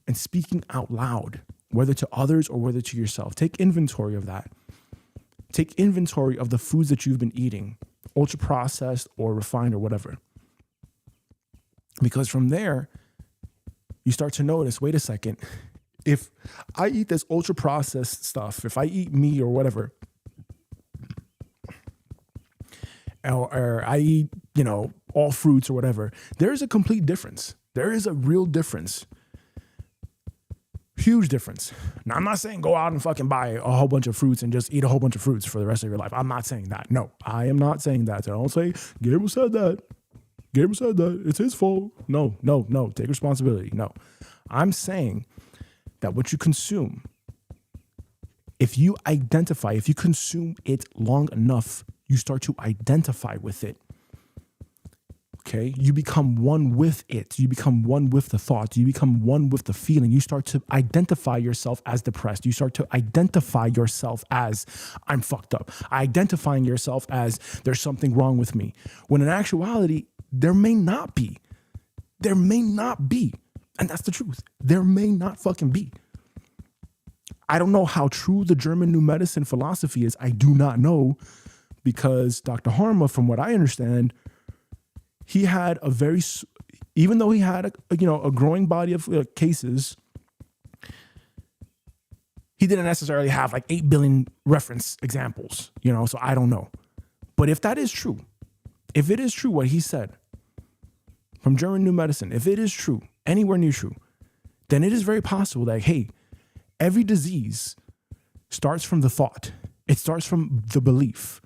and speaking out loud, whether to others or whether to yourself? Take inventory of that. Take inventory of the foods that you've been eating, ultra processed or refined or whatever. Because from there, you start to notice, wait a second, if I eat this ultra processed stuff, if I eat meat or whatever, or I eat, all fruits or whatever. There is a complete difference. There is a real difference. Huge difference. Now, I'm not saying go out and fucking buy a whole bunch of fruits and just eat a whole bunch of fruits for the rest of your life. I'm not saying that. No, I am not saying that. So don't say, Gabriel said that. Gabriel said that. It's his fault. No. Take responsibility. No. I'm saying that what you consume, if you consume it long enough, you start to identify with it. Okay, you become one with it. You become one with the thoughts. You become one with the feeling. You start to identify yourself as depressed. You start to identify yourself as I'm fucked up. Identifying yourself as there's something wrong with me. When in actuality, there may not be. There may not be. And that's the truth. There may not fucking be. I don't know how true the German New Medicine philosophy is. I do not know, because Dr. Harma, from what I understand, he had even though he had a growing body of cases, he didn't necessarily have like 8 billion reference examples, so I don't know. But if that is true, if it is true what he said from German New Medicine, if it is true, anywhere near true, then it is very possible that, hey, every disease starts from the thought. It starts from the belief.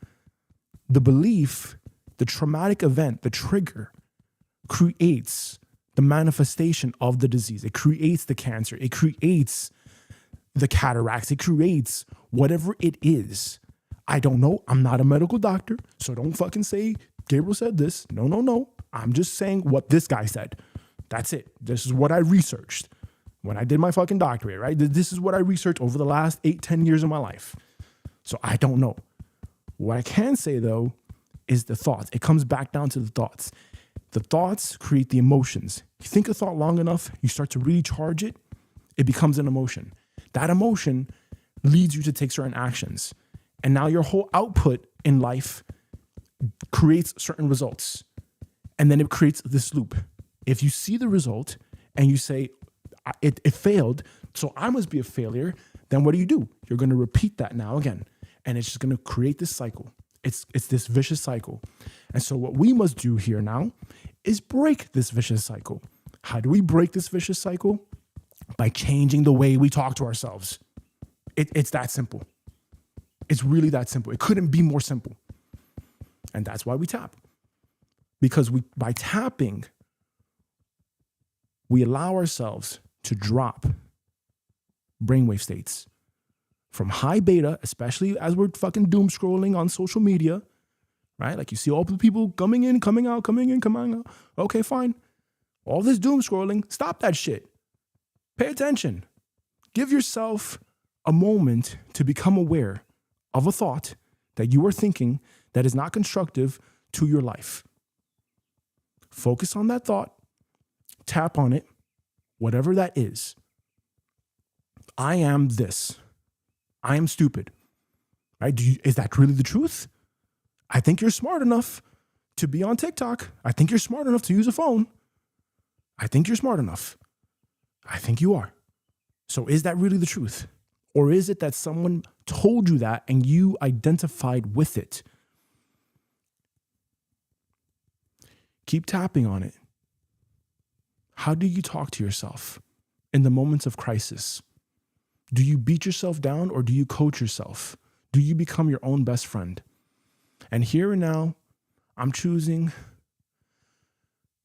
The belief, the traumatic event, the trigger, creates the manifestation of the disease. It creates the cancer. It creates the cataracts. It creates whatever it is. I don't know. I'm not a medical doctor, so don't fucking say Gabriel said this. No. I'm just saying what this guy said. That's it. This is what I researched when I did my fucking doctorate, right? This is what I researched over the last 8-10 years of my life. So I don't know. What I can say, though, is the thoughts. It comes back down to the thoughts. The thoughts create the emotions. You think a thought long enough, you start to recharge it, it becomes an emotion. That emotion leads you to take certain actions. And now your whole output in life creates certain results. And then it creates this loop. If you see the result and you say, it failed, so I must be a failure, then what do? You're going to repeat that now again. And it's just going to create this cycle. It's this vicious cycle. And so what we must do here now is break this vicious cycle. How do we break this vicious cycle? By changing the way we talk to ourselves. It's that simple. It's really that simple. It couldn't be more simple. And that's why we tap. Because by tapping, we allow ourselves to drop brainwave states from high beta, especially as we're fucking doom scrolling on social media, right? Like you see all the people coming in, coming out, coming in, coming out. Okay, fine. All this doom scrolling, stop that shit. Pay attention. Give yourself a moment to become aware of a thought that you are thinking that is not constructive to your life. Focus on that thought. Tap on it, whatever that is. I am this. I am stupid. Right? Is that really the truth? I think you're smart enough to be on TikTok. I think you're smart enough to use a phone. I think you're smart enough. I think you are. So is that really the truth? Or is it that someone told you that and you identified with it? Keep tapping on it. How do you talk to yourself in the moments of crisis? Do you beat yourself down or do you coach yourself? Do you become your own best friend? And here and now, I'm choosing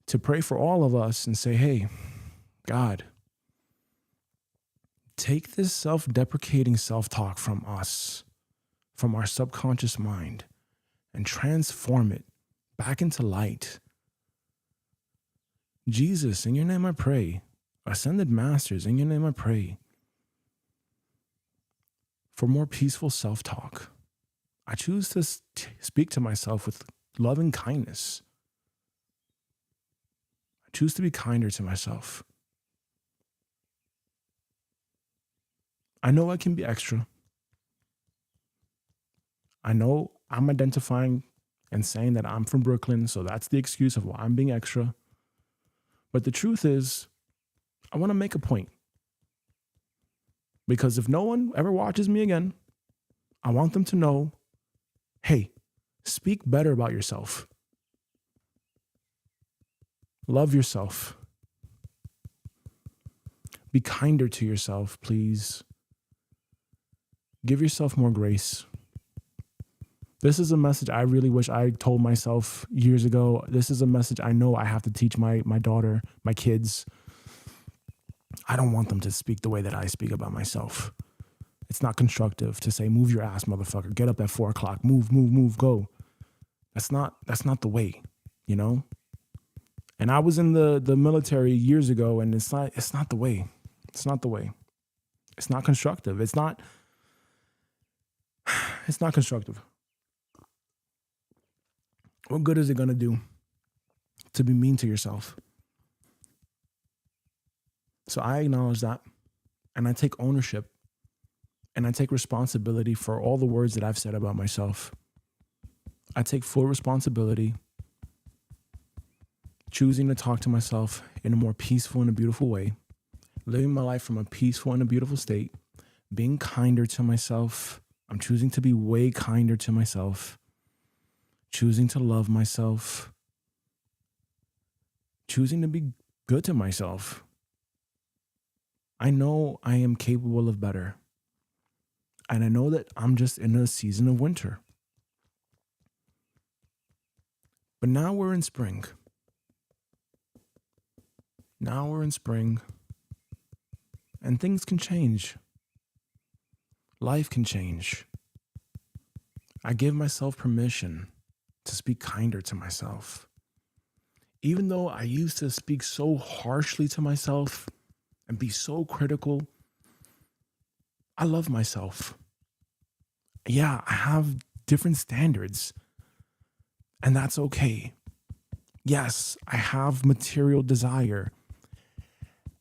to pray for all of us and say, hey, God, take this self-deprecating self-talk from us, from our subconscious mind, and transform it back into light. Jesus, in your name I pray. Ascended Masters, in your name I pray. For more peaceful self-talk. I choose to speak to myself with loving kindness. I choose to be kinder to myself. I know I can be extra. I know I'm identifying and saying that I'm from Brooklyn, so that's the excuse of why I'm being extra. But the truth is, I want to make a point. Because if no one ever watches me again, I want them to know, hey, speak better about yourself. Love yourself. Be kinder to yourself, please. Give yourself more grace. This is a message I really wish I told myself years ago. This is a message I know I have to teach my daughter, my kids. I don't want them to speak the way that I speak about myself. It's not constructive to say, move your ass, motherfucker. Get up at 4 o'clock. Move, go. That's not the way, you know? And I was in the military years ago, and it's not the way. It's not the way. It's not constructive. It's not constructive. What good is it going to do to be mean to yourself? So I acknowledge that, and I take ownership, and I take responsibility for all the words that I've said about myself. I take full responsibility, choosing to talk to myself in a more peaceful and a beautiful way, living my life from a peaceful and a beautiful state, being kinder to myself. I'm choosing to be way kinder to myself, choosing to love myself, choosing to be good to myself. I know I am capable of better. And I know that I'm just in a season of winter. But now we're in spring. And things can change. Life can change. I give myself permission to speak kinder to myself. Even though I used to speak so harshly to myself and be so critical, I love myself. Yeah, I have different standards, and that's okay. Yes, I have material desire,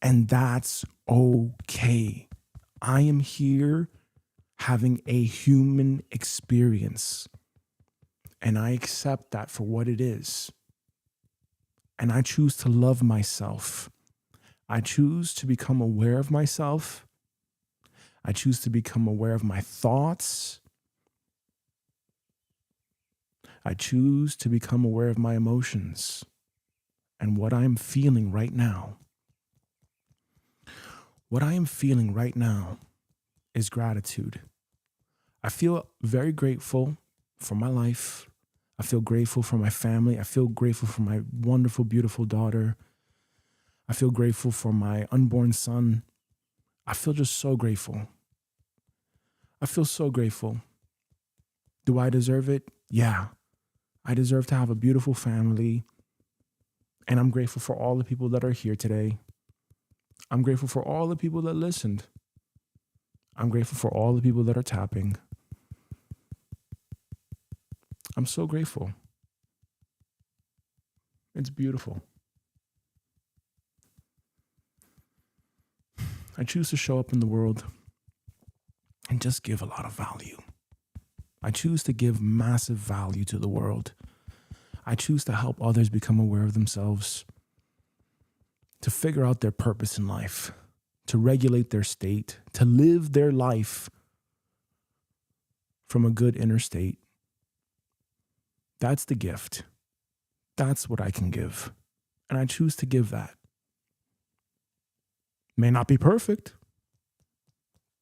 and that's okay. I am here having a human experience, and I accept that for what it is. And I choose to love myself. I choose to become aware of myself. I choose to become aware of my thoughts. I choose to become aware of my emotions and what I am feeling right now. What I am feeling right now is gratitude. I feel very grateful for my life. I feel grateful for my family. I feel grateful for my wonderful, beautiful daughter. I feel grateful for my unborn son. I feel just so grateful. I feel so grateful. Do I deserve it? Yeah. I deserve to have a beautiful family. And I'm grateful for all the people that are here today. I'm grateful for all the people that listened. I'm grateful for all the people that are tapping. I'm so grateful. It's beautiful. I choose to show up in the world and just give a lot of value. I choose to give massive value to the world. I choose to help others become aware of themselves, to figure out their purpose in life, to regulate their state, to live their life from a good inner state. That's the gift. That's what I can give. And I choose to give that. May not be perfect.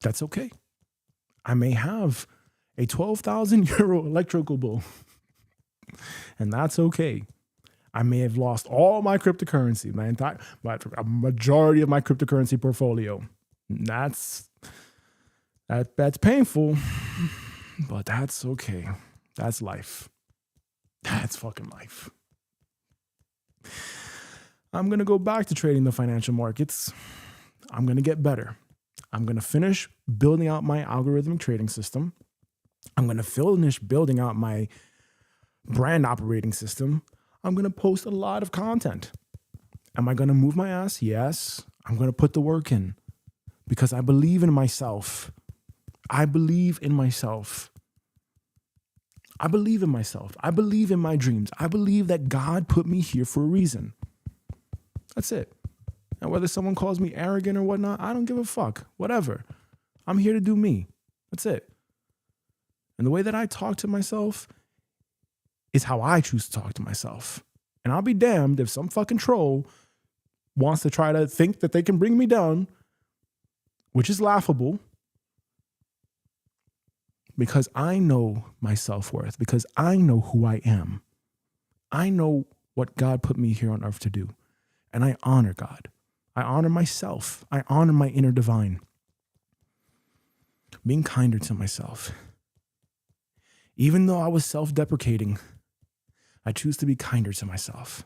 That's okay. I may have a 12,000 euro electrical bill. And that's okay. I may have lost all my cryptocurrency, a majority of my cryptocurrency portfolio. That's painful, but that's okay. That's life. That's fucking life. I'm going to go back to trading the financial markets. I'm going to get better. I'm going to finish building out my algorithmic trading system. I'm going to finish building out my brand operating system. I'm going to post a lot of content. Am I going to move my ass? Yes. I'm going to put the work in because I believe in myself. I believe in myself. I believe in myself. I believe in my dreams. I believe that God put me here for a reason. That's it. And whether someone calls me arrogant or whatnot, I don't give a fuck. Whatever. I'm here to do me. That's it. And the way that I talk to myself is how I choose to talk to myself. And I'll be damned if some fucking troll wants to try to think that they can bring me down, which is laughable, because I know my self-worth, because I know who I am. I know what God put me here on earth to do. And I honor God. I honor myself. I honor my inner divine. Being kinder to myself. Even though I was self-deprecating, I choose to be kinder to myself.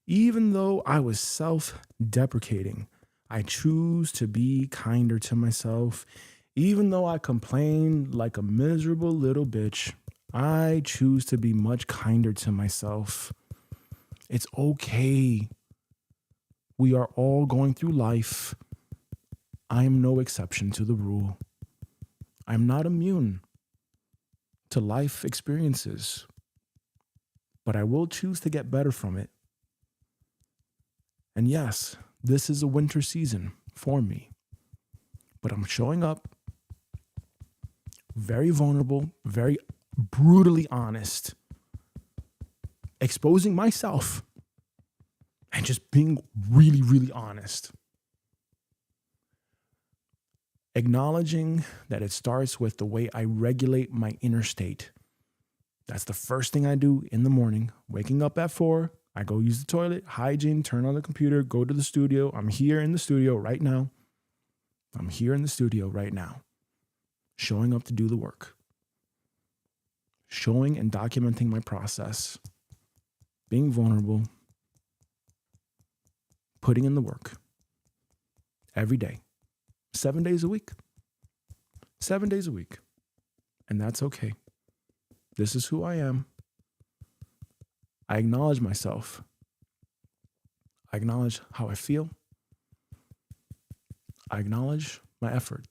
Even though I was self-deprecating, I choose to be kinder to myself. Even though I complain like a miserable little bitch, I choose to be much kinder to myself. It's okay. We are all going through life. I am no exception to the rule. I'm not immune to life experiences, but I will choose to get better from it. And yes, this is a winter season for me, but I'm showing up very vulnerable, very brutally honest, exposing myself and just being really, really honest. Acknowledging that it starts with the way I regulate my inner state. That's the first thing I do in the morning. Waking up at 4, I go use the toilet, hygiene, turn on the computer, go to the studio. I'm here in the studio right now. Showing up to do the work. Showing and documenting my process. Being vulnerable. Putting in the work. Every day. 7 days a week. 7 days a week. And that's okay. This is who I am. I acknowledge myself. I acknowledge how I feel. I acknowledge my effort.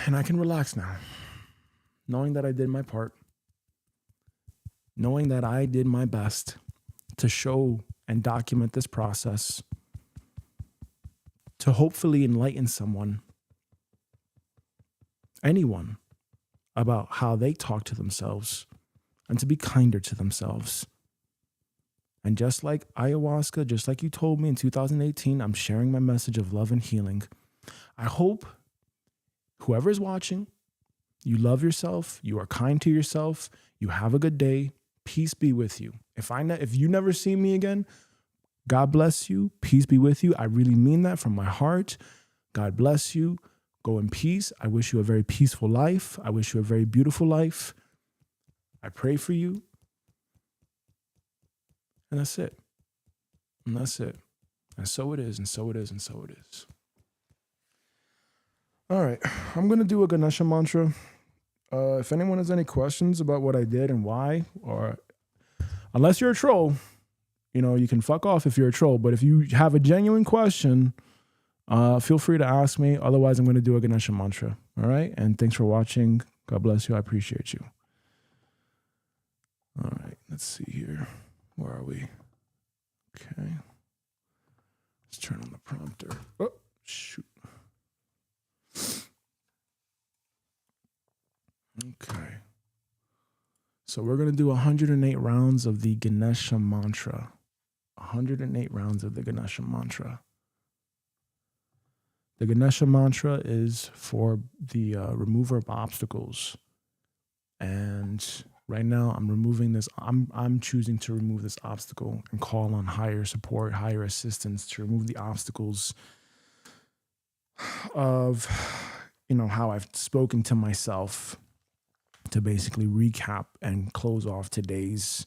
And I can relax now, knowing that I did my part, knowing that I did my best to show and document this process, to hopefully enlighten someone, anyone, about how they talk to themselves and to be kinder to themselves. And just like ayahuasca, just like you told me in 2018, I'm sharing my message of love and healing. I hope whoever's watching, you love yourself, you are kind to yourself, you have a good day, peace be with you. If you never see me again, God bless you, peace be with you. I really mean that from my heart. God bless you. Go in peace. I wish you a very peaceful life. I wish you a very beautiful life. I pray for you. And that's it. And that's it. And so it is, and so it is, and so it is. All right. I'm going to do a Ganesha mantra. If anyone has any questions about what I did and why, or unless you're a troll, you can fuck off if you're a troll. But if you have a genuine question, feel free to ask me. Otherwise, I'm going to do a Ganesha mantra. All right. And thanks for watching. God bless you. I appreciate you. All right. Let's see here. Where are we? Okay. Let's turn on the prompter. Oh, shoot. Okay. So we're going to do 108 rounds of the Ganesha mantra. 108 rounds of the Ganesha mantra. The Ganesha mantra is for the remover of obstacles. And right now I'm removing this. I'm choosing to remove this obstacle and call on higher support, higher assistance to remove the obstacles of, how I've spoken to myself, to basically recap and close off today's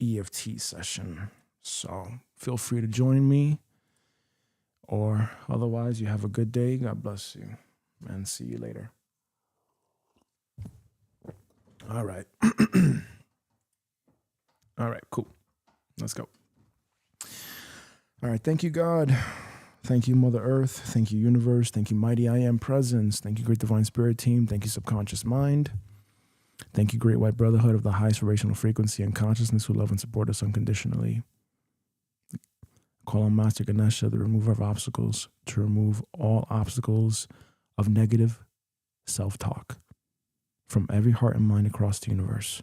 EFT session. So feel free to join me, or otherwise you have a good day. God bless you, and see you later. All right. All right, cool. Let's go. All right. Thank you, God. Thank you, Mother Earth. Thank you, Universe. Thank you, Mighty I Am Presence. Thank you, Great Divine Spirit Team. Thank you, Subconscious Mind. Thank you, Great White Brotherhood of the highest vibrational frequency and consciousness who love and support us unconditionally. Call on Master Ganesha, the remover of obstacles, to remove all obstacles of negative self-talk from every heart and mind across the universe.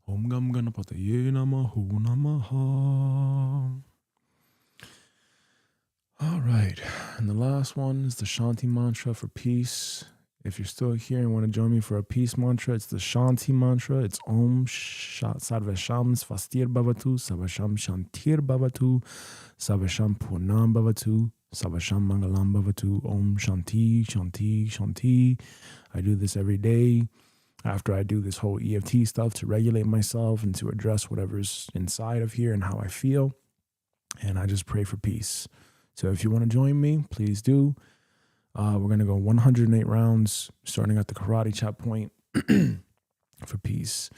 Om Gam Ganapataye Namaho Namaha. All right, and the last one is the Shanti mantra for peace. If you're still here and want to join me for a peace mantra, it's the Shanti mantra. It's Om Sarvesham Svastir Bhavatu, Sarvesham Shantir Bhavatu, Sarvesham Purnam Bhavatu, Sarvesham Mangalam Bhavatu, Om Shanti, Shanti, Shanti. I do this every day after I do this whole EFT stuff to regulate myself and to address whatever's inside of here and how I feel. And I just pray for peace. So if you want to join me, please do. We're going to go 108 rounds, starting at the karate chop point for peace.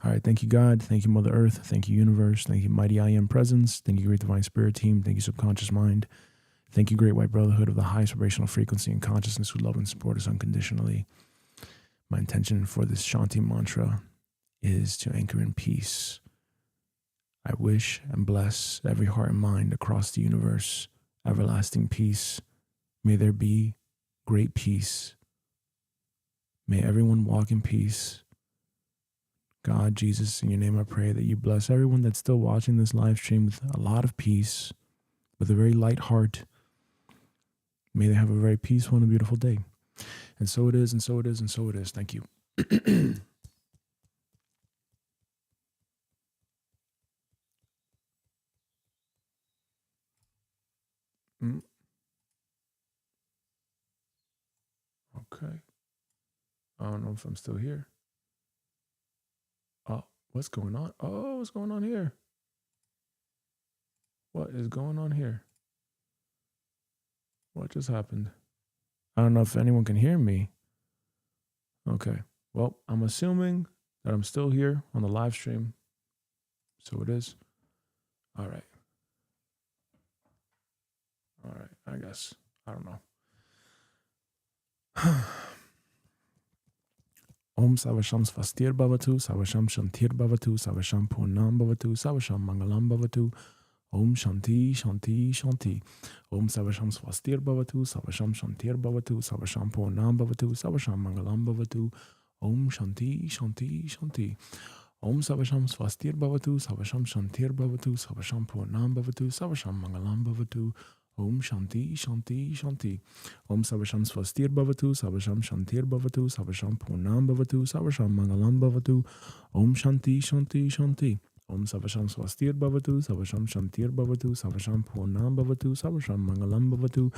All right. Thank you, God. Thank you, Mother Earth. Thank you, Universe. Thank you, Mighty I Am Presence. Thank you, Great Divine Spirit Team. Thank you, Subconscious Mind. Thank you, Great White Brotherhood of the highest vibrational frequency and consciousness who love and support us unconditionally. My intention for this Shanti mantra is to anchor in peace. I wish and bless every heart and mind across the universe everlasting peace. May there be great peace. May everyone walk in peace. God, Jesus, in your name I pray that you bless everyone that's still watching this live stream with a lot of peace, with a very light heart. May they have a very peaceful and a beautiful day. And so it is, and so it is, and so it is. Thank you. Okay. I don't know if I'm still here. Oh, what's going on? Oh, what's going on here? What is going on here? What just happened? I don't know if anyone can hear me. Okay. Well, I'm assuming that I'm still here on the live stream. So it is. All right. All right. I guess. I don't know. Om Savasham Svastir Bhavatu, Savasham Shantir Bhavatu, Savasham Purnam Bhavatu, Savasham Mangalam Bhavatu, Om Shanti, Shanti, Shanti. Om Savasham Svastir Bhavatu, Savasham Shantir Bhavatu, Savasham Purnam Bhavatu, Savasham Mangalam Bhavatu, Om Shanti, Shanti, Shanti. Om Savasham Svastir Bhavatu, Savasham Shantir Bhavatu, Savasham Purnam Bhavatu, Savasham Mangalam Bhavatu, Om Shanti, Shanti, Shanti. Om Savasham Svastir Bhavatu, Savasham Shantir Bhavatu, Savasham Purnam Bhavatu, Savasham Mangalam Bhavatu, Om Shanti, Shanti, Shanti. Om Savasham Svastir Bhavatu, Savasham Shantir Bhavatu, Savasham Purnam Bhavatu, Savasham Mangalam Bhavatu,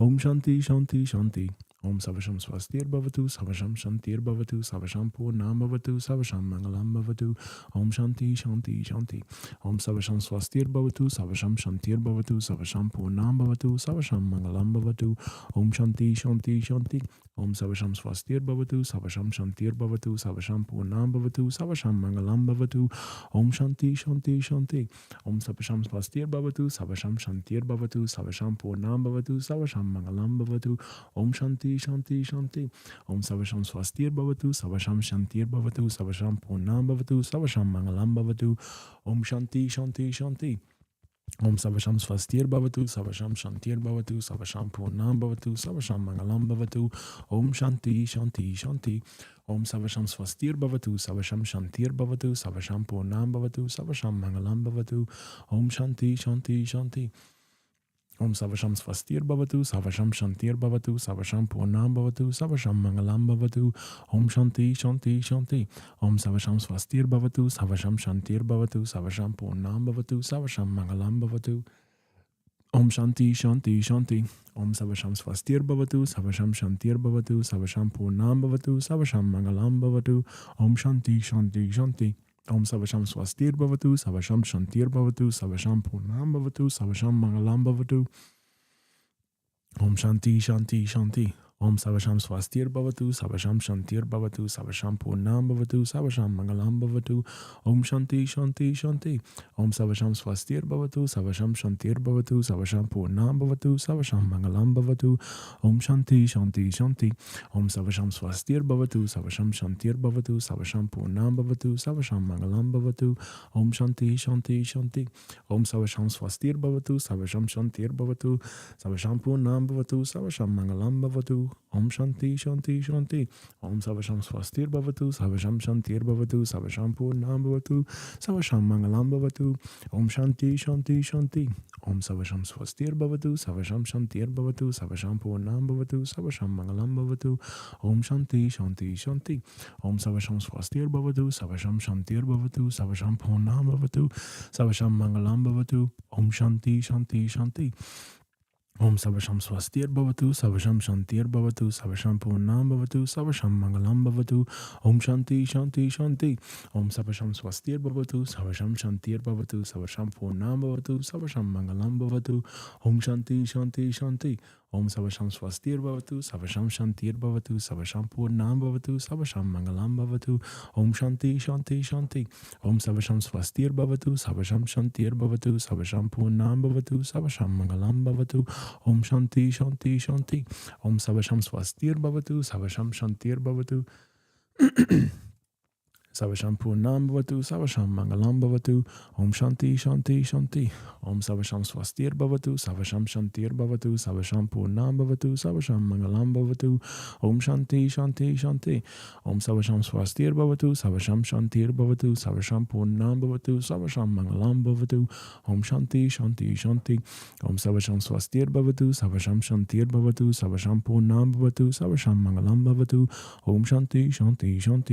Om Shanti, Shanti, Shanti. Om Savasham Svastir Bhavatu, Savasham Shantir Bhavatu, Savasham Purnam Bhavatu, Savasham Mangalam Bhavatu, Om Shanti, Shanti, Shanti. Om Savasham Svastir Bhavatu, Savasham Shantir Bhavatu, Savasham Purnam Bhavatu, Savasham Mangalam Bhavatu, Om Shanti, Shanti, Shanti. Om Savasham Svastir Bhavatu, Savasham Shantir Bhavatu, Savasham Purnam Bhavatu, Savasham Mangalam Bhavatu, Om Shanti, Shanti, Shanti. Om Savasham Svastir Bhavatu, Savasham Shantir Bhavatu, Savasham Purnam Bhavatu, Savasham Mangalam Bhavatu, Om Shanti, Shanti, Shanti. Om Savasham Svastir Bhavatu, Savasham Shantir Bhavatu, Savasham Purnam Bhavatu, Savasham Mangalam Bhavatu, Om Shanti, Shanti, Shanti. Om Savasham Svastir Bhavatu, Savasham Shantir Bhavatu, Savasham Purnam Bhavatu, Savasham Mangalam Bhavatu, Om Shanti, Shanti, Shanti. Om Savasham Svastir Bhavatu, Savasham Shantir Bhavatu, Savasham Purnam Bhavatu, Savasham Mangalam Bhavatu, Om Shanti, Shanti, Shanti. Om Savasham Svastir Bhavatu, Savasham Shantir Bhavatu, Savasham Purnam Bhavatu, Savasham Mangalam Bhavatu, Om Shanti, Shanti, Shanti. Om Savasham Svastir Bhavatu, Savasham Shantir Bhavatu, Savasham Purnam Bhavatu, Savasham Mangalam Bhavatu, Om Shanti, Shanti, Shanti. Om Savasham Svastir Bhavatu, Savasham Shantir Bhavatu, Savasham Purnam Bhavatu, Savasham Mangalam Bhavatu, Om Shanti, Shanti, Shanti. Om Savasham Svastir Bhavatu, Savasham Shantir Bhavatu, Savasham Purnam Bhavatu, Savasham Mangalam Bhavatu, Om Shanti, Shanti, Shanti. Om Savasham Svastir Bhavatu, Savasham Shantir Bhavatu, Savasham Purnam Bhavatu, Savasham Mangalam Bhavatu, Om Shanti, Shanti, Shanti. Om Savasham Svastir Bhavatu, Savasham Shantir Bhavatu, Savasham Purnam Bhavatu, Savasham Mangalam Bhavatu, Om Shanti, Shanti, Shanti. Om Savasham Svastir Bhavatu, Savasham Shantir Bhavatu, Savasham Purnam Bhavatu, Savasham Mangalam Bhavatu, Om Shanti, Shanti, Shanti. Om Savasham Svastir Bhavatu, Savasham Shantir Bhavatu, Savasham Purnam Bhavatu, Savasham Mangalam Bhavatu, Om Shanti Shanti Shanti. Om Savasham Swastir Bhavatu, Savasham Shantir Bhavatu, Savasham Purnam Bhavatu, Savasham Mangalam Bhavatu, Om Shanti Shanti Shanti. Om Savasham Swastir Bhavatu, Savasham Shantir Bhavatu, Savasham Purnam Bhavatu, Savasham Mangalam Bhavatu, Om Shanti Shanti Shanti. Om Savasham Swastir Bhavatu, Savasham Shantir Bhavatu, Savasham Purnam Bhavatu, Savasham Mangalam Bhavatu, Om Shanti Shanti Shanti. Om Savasham Swastir Bhavatu, Savasham Shantir Bhavatu, Savasham Purnam Bhavatu, Savasham Mangalam Bhavatu, Om Shanti Shanti Shanti. Om Savasham Swastir Bhavatu, Savasham Shantir Bhavatu, Savasham Purnam Bhavatu, Savasham Mangalam Bhavatu, Om Shanti Shanti Shanti. Om Savasham Swastir Bhavatu, Savasham Shantir Bhavatu, Savasham Purnam Bhavatu, Savasham Mangalam Bhavatu, Om Shanti Shanti Shanti. Om Savasham Swastir Bhavatu, Savasham Shantir Bhavatu, Savasham Purnam Bhavatu, Savasham Mangalam Bhavatu, Om Shanti Shanti Shanti. Om Savasham Swastir Bhavatu, Savasham Shantir Bhavatu, Savasham Purnam Bhavatu, Savasham Mangalam Bhavatu, Om Shanti Shanti Shanti. Om Savasham Swastir Bhavatu, Savasham Shantir Bhavatu, Savasham Purnam Bhavatu, Savasham Mangalam Bhavatu, Om Shanti Shanti Shanti. Om Savasham Swastir Bhavatu, Savasham Shantir Bhavatu, Savasham Purnam Bhavatu, Savasham Mangalam Bhavatu, Om Shanti Shanti Shanti. Om Savasham Swastir Bhavatu, Savasham Shantir Bhavatu, Savasham Purnam Bhavatu, Savasham Mangalam Bhavatu, Om Shanti Shanti Shanti. Om Savasham Swastir Bhavatu, Savasham Shantir Bhavatu, Savasham Purnam Bhavatu, Savasham Mangalam Bhavatu, Om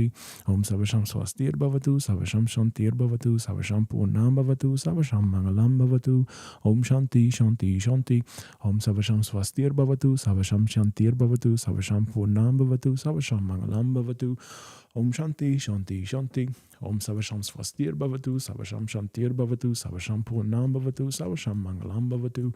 Shanti Shanti Shanti. Om Savasham Swastir Bhavatu, Savasham Shantir Bhavatu, Savasham Purnam Bhavatu, Savasham Mangalam Bhavatu, Om Shanti Shanti Shanti. Om Savasham Swastir Bhavatu, Savasham Shantir Bhavatu, Savasham Purnam Bhavatu, Savasham Mangalam Bhavatu, Om Shanti Shanti Shanti. Om Savasham Swastir Bhavatu, Savasham Shantir Bhavatu, Savasham Purnam Bhavatu, Savasham Mangalam Bhavatu,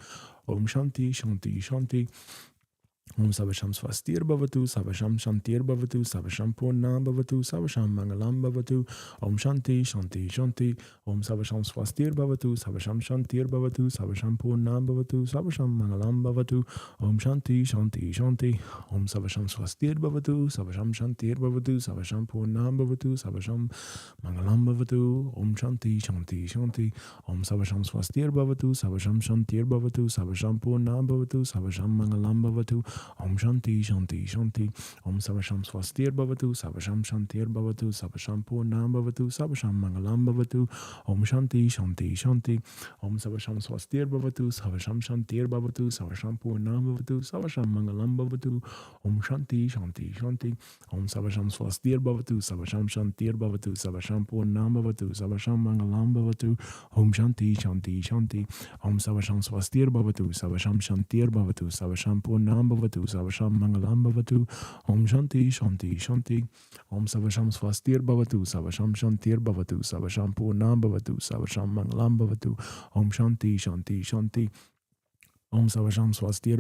Om Shanti Shanti Shanti. Om Savasham Swastir Bhavatu, Savasham Shantir Bhavatu, Savasham Purnam Bhavatu, Savasham Mangalam Bhavatu, Om Shanti Shanti Shanti. Om Savasham Swastir Bhavatu, Savasham Shantir Bhavatu, Savasham Purnam Bhavatu, Savasham Mangalam Bhavatu, Om Shanti Shanti Shanti. Om Savasham Swastir Bhavatu, Savasham Shantir Bhavatu, Savasham Purnam Bhavatu, Savasham Mangalam Bhavatu, Om Shanti Shanti Shanti. Om Savasham Swastir Bhavatu, Savasham Shantir Bhavatu, Savasham Purnam Bhavatu, Savasham Mangalam Bhavatu, Om Shanti Shanti Shanti. Om Savasham Swastir Bhavatu, Savasham Shantir Bhavatu, Savasham Purnam Bhavatu, Savasham Mangalam Bhavatu, Om Shanti Shanti Shanti. Om Savasham Swastir Bhavatu, Savasham Shantir Bhavatu, Savasham Purnam Bhavatu, Savasham Mangalam Bhavatu, Om Shanti Shanti Shanti. Om Savasham Swastir Bhavatu, Savasham Shantir Bhavatu, Savasham Purnam Bhavatu, Savasham Mangalam Bhavatu, Om Shanti Shanti Shanti. Om Savasham Swastir Bhavatu, Savasham Shantir Bhavatu, Savasham Purnam Bhavatu, Savasham Mangalam Bhavatu, Om Shanti Shanti Shanti. Om Savasham Swastir Bhavatu, Savasham Shantir Bhavatu, Savasham Purnam Bhavatu, Savasham Mangalam Bhavatu, Om Shanti Shanti Shanti. Om Savasham Swastir Bhavatu,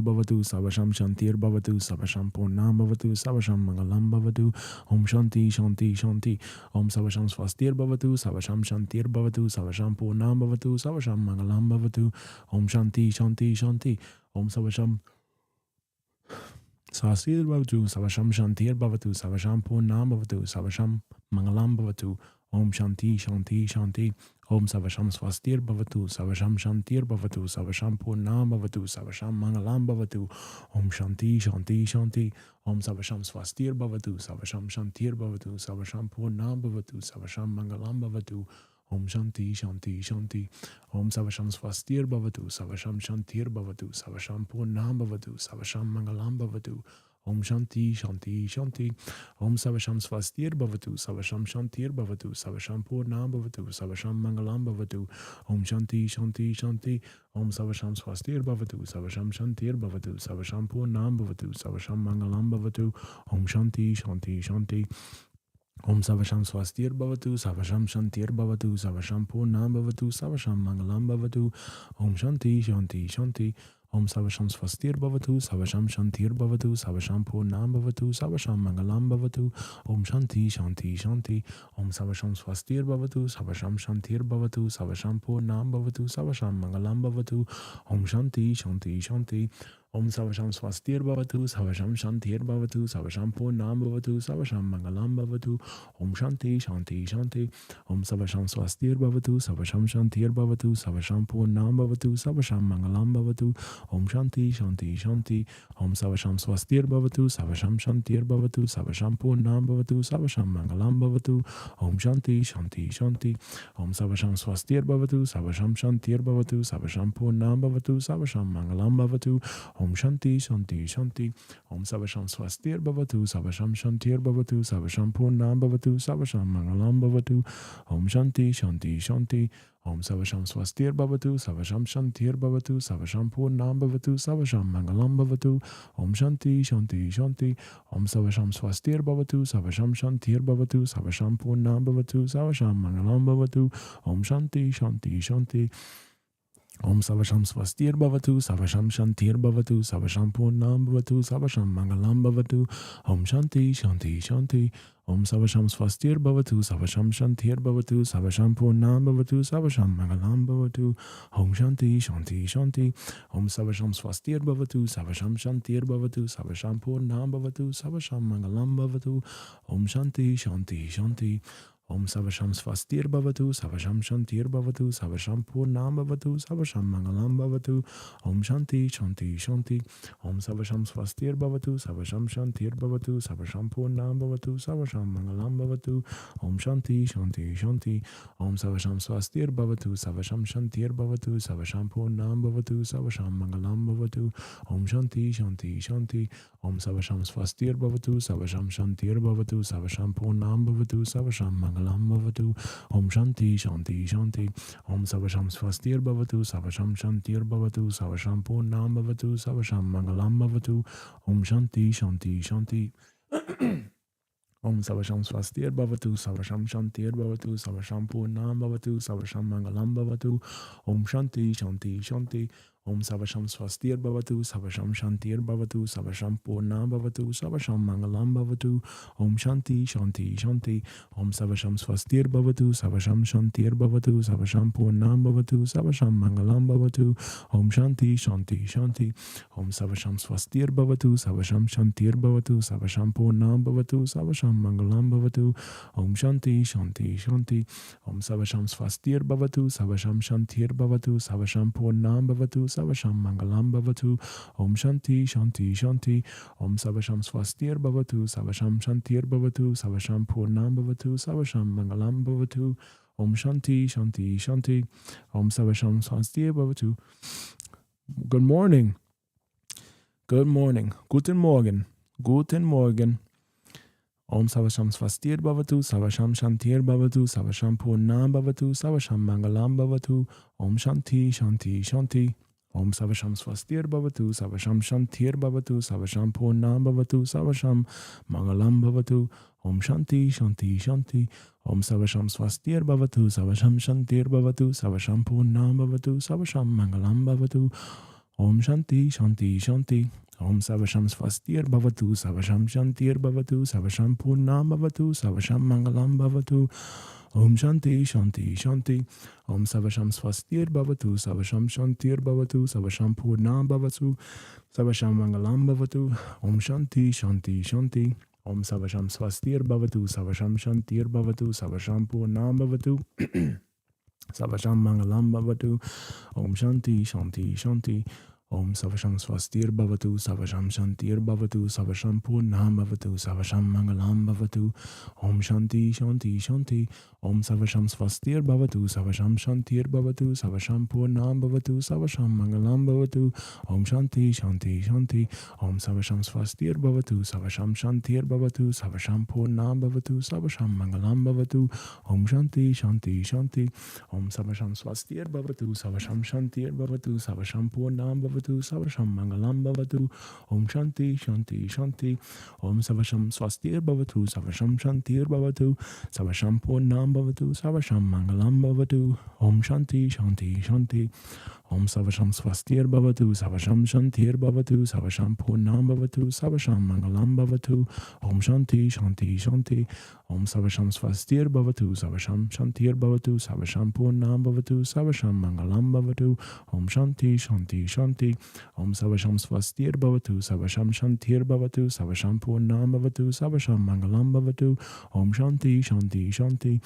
Savasham Shantir Bhavatu, Savasham Purnam Bhavatu, Savasham Mangalam Bhavatu, Om Shanti Shanti Shanti. Om Savasham Swastir Bhavatu, Savasham Shantir Bhavatu, Savasham Purnam Bhavatu, Savasham Mangalam Bhavatu, Om Shanti Shanti Shanti. Om Savasham Swastir Bhavatu, Savasham Shantir Bhavatu, Savasham Purnam Bhavatu, Savasham Mangalam Bhavatu, Om Shanti Shanti Shanti. Om Savasham Swastir Bhavatu, Savasham Shantir Bhavatu, Savasham Purnam Bhavatu, Savasham Mangalam Bhavatu, Om Shanti Shanti Shanti. Om Savasham Swastir Bhavatu, Savasham Shantir Bhavatu, Savasham Purnam Bhavatu, Savasham Mangalam Bhavatu, Om Shanti Shanti Shanti. Om Savasham Swastir Bhavatu, Savasham Shantir Bhavatu, Savasham Purnam Bhavatu, Savasham Mangalam Bhavatu, Om Shanti Shanti Shanti. Om Savasham Swastir Bhavatu, Savasham Shantir Bhavatu, Savasham Purnam Bhavatu, Savasham Mangalam Bhavatu, Om Shanti Shanti Shanti. Om Savasham Swastir Bhavatu, Savasham Shantir Bhavatu, Savasham Purnam Bhavatu, Savasham Mangalam Bhavatu, Om Shanti Shanti Shanti. Om Savasham Swastir Bhavatu, Savasham Shantir Bhavatu, Savasham Purnam Bhavatu, Savasham Mangalam Bhavatu, Om Shanti Shanti Shanti. Om Savasham Swastir Bhavatu, Savasham Shantir Bhavatu, Savasham Purnam Bhavatu, Savasham Mangalam Bhavatu, Om Shanti Shanti Shanti. Om Savasham Swastir Bhavatu, Savasham Shantir Bhavatu, Savasham Purnam Bhavatu, Savasham Mangalam Bhavatu, Om Shanti Shanti Shanti, Om Savasham Swastir Bhavatu, Savasham Shantir Bhavatu, Savasham Purnam Bhavatu, Savasham Mangalam Bhavatu, Om Shanti Shanti Shanti, Om Savasham Swastir Bhavatu, Savasham Shantir Bhavatu, Savasham Purnam Bhavatu, Savasham Mangalam Bhavatu, Om Shanti Shanti Shanti, Om Savasham Swastir Bhavatu, Savasham Shantir Bhavatu, Savasham Purnam Bhavatu, Savasham Mangalam Bhavatu, Om Shanti Shanti Shanti, Om Savasham Swastir Bhavatu, Savasham Shantir Bhavatu, Savasham Purnam Bhavatu, Savasham Mangalam Bhavatu, Om Shanti Shanti Shanti, Om Savasham Swastir Bhavatu, Savasham Shantir Bhavatu, Savasham Purnam Bhavatu, Savasham Mangalam Bhavatu, Om Shanti Shanti Shanti, Om Savasham Swastir Bhavatu, Savasham Shantir Bhavatu, Savasham Purnam Bhavatu, Savasham Mangalam Bhavatu, Om Shanti Shanti Shanti, Om Savasham Swastir Bhavatu, Savasham Shantir Bhavatu, Savasham Purnam Bhavatu, Savasham Mangalam Bhavatu, Om Shanti Shanti Shanti, Om Savasham Swastir Bhavatu, Savasham Shantir Bhavatu, Savasham Purnam Bhavatu, Savasham Mangalam Bhavatu, Om Shanti Shanti Shanti, Om Savasham Swastir Bhavatu, Savasham Shantir Bhavatu, Savasham Purnam Bhavatu, Savasham Mangalam Bhavatu, Om Shanti Shanti Shanti, Om Savasham Swastir Bhavatu, Savasham Shantir Bhavatu, Savasham Purnam Bhavatu, Savasham Mangalam Bhavatu, Om Shanti Shanti Shanti, Om Savasham Swastir Bhavatu, Savasham Shantir Bhavatu, Savasham Purnam Bhavatu, Savasham Mangalam Bhavatu, Om Shanti Shanti Shanti, Om Savasham Swastir Bhavatu, Savasham Shantir Bhavatu, Savasham Purnam Bhavatu, Savasham Mangalam Bhavatu, Om Shanti Shanti Shanti, Om Savasham Swastir Bhavatu, Savasham Shantir Bhavatu, Savasham Purnam Bhavatu, Savasham Mangalam Bhavatu, Om Shanti Shanti Shanti, Om Savasham Swastir Bhavatu, Savasham Shantir Bhavatu, Savasham Purnam Bhavatu, Savasham Mangalam Bhavatu, Om Shanti Shanti Shanti. Om Savasham Swastir Bhavatu, Savasham Shantir Bhavatu, Savasham Purnam Bhavatu, Savasham Mangalam Bhavatu, Om Shanti Shanti Shanti, Om Savasham Swastir Bhavatu, Savasham Shantir Bhavatu, Savasham Purnam Bhavatu, Savasham Mangalam Bhavatu, Om Shanti Shanti Shanti, Om Savasham Swastir Bhavatu, Savasham Shantir Bhavatu, Savasham Purnam Bhavatu, Savasham Mangalam Bhavatu, Om Shanti Shanti Shanti, Om Savasham Swastir Bhavatu, Savasham Shantir Bhavatu, Savasham Purnam Bhavatu, Savasham Mangalam Bhavatu, Om Shanti Shanti Shanti, Om Savasham Swastir Bhavatu, Savasham Shantir Bhavatu, Savasham Purnam Bhavatu, Savasham Mangalam Bhavatu, Om Shanti Shanti Shanti, Om Savasham Swastir Bhavatu, Savasham Shantir Bhavatu, Savasham Purnam Bhavatu, Savasham Mangalam Bhavatu, Om Shanti Shanti Shanti, Om Savasham Swastir Bhavatu. Good morning. Good morning. Guten Morgen. Guten Morgen. Om Savasham Swastir Bhavatu, Savasham Shantir Bhavatu, Savasham Purnam Bhavatu, Savasham Mangalam Bhavatu, Om Shanti Shanti Shanti, Om Savasham Swastir Bhavatu, Savasham Shantir Bhavatu, Savasham Purnam Bhavatu, Savasham Mangalam Bhavatu, Om Shanti Shanti Shanti, Om Savasham Swastir Bhavatu, Savasham Shantir Bhavatu, Savasham Purnam Bhavatu, Savasham Mangalam Bhavatu, Om Shanti Shanti Shanti, Om Savasham Swastir Bhavatu, Savasham Shantir Bhavatu, Savasham Purnam Bhavatu, Savasham Mangalam Bhavatu, Om Shanti Shanti Shanti, Om Savasham Swastir Bhavatu, Savasham Shantir Bhavatu, Savasham Purnam Bhavatu, Savasham Mangalam Bhavatu, Om Shanti Shanti Shanti, Om Savasham Swastir Bhavatu, Savasham Shantir Bhavatu, Savasham Purnam Bhavatu, Savasham Mangalam Bhavatu, Om Shanti Shanti Shanti, Om Savasham Swastir Bhavatu, Savasham Shantir Bhavatu, Savasham Purnam Bhavatu, Savasham Mangalam Bhavatu, Om Shanti Shanti Shanti, Om Savasham Swastir Bhavatu, Savasham Shantir Bhavatu, Savasham Purnam Bhavatu, Savasham Mangalam Bhavatu, Om Shanti Shanti Shanti, Om Savasham Swastir Bhavatu, Savasham Shantir Bhavatu, Savasham Purnam Bhavatu, Savasham Mangalam Bhavatu, Om Shanti Shanti Shanti, Om Savasham Swastir Bhavatu, Savasham Shantir Bhavatu, Savasham Purnam Bhavatu, Savasham Mangalam Bhavatu, Om Shanti Shanti Shanti, Om Savasham Swastir Bhavatu, Savasham Shantir Bhavatu, Savasham Purnam Bhavatu, Savasham Mangalam Bhavatu, Om Shanti Shanti Shanti, Om Savasham Swastir Bhavatu, Savasham Shantir Bhavatu, Savasham Purnam Bhavatu, Savasham Mangalam Bhavatu, Om Shanti, Shanti, Shanti, Om Savasham Swastir Bhavatu, Savasham Shantir Bhavatu, Savasham Purnam Bhavatu, Savasham Mangalam Bhavatu, Om Shanti, Shanti, Shanti, Om Savasham Swastir Bhavatu, Savasham Shantir Bhavatu, Savasham Purnam Bhavatu, Savasham Mangalam Bhavatu, Om Shanti, Shanti, Shanti,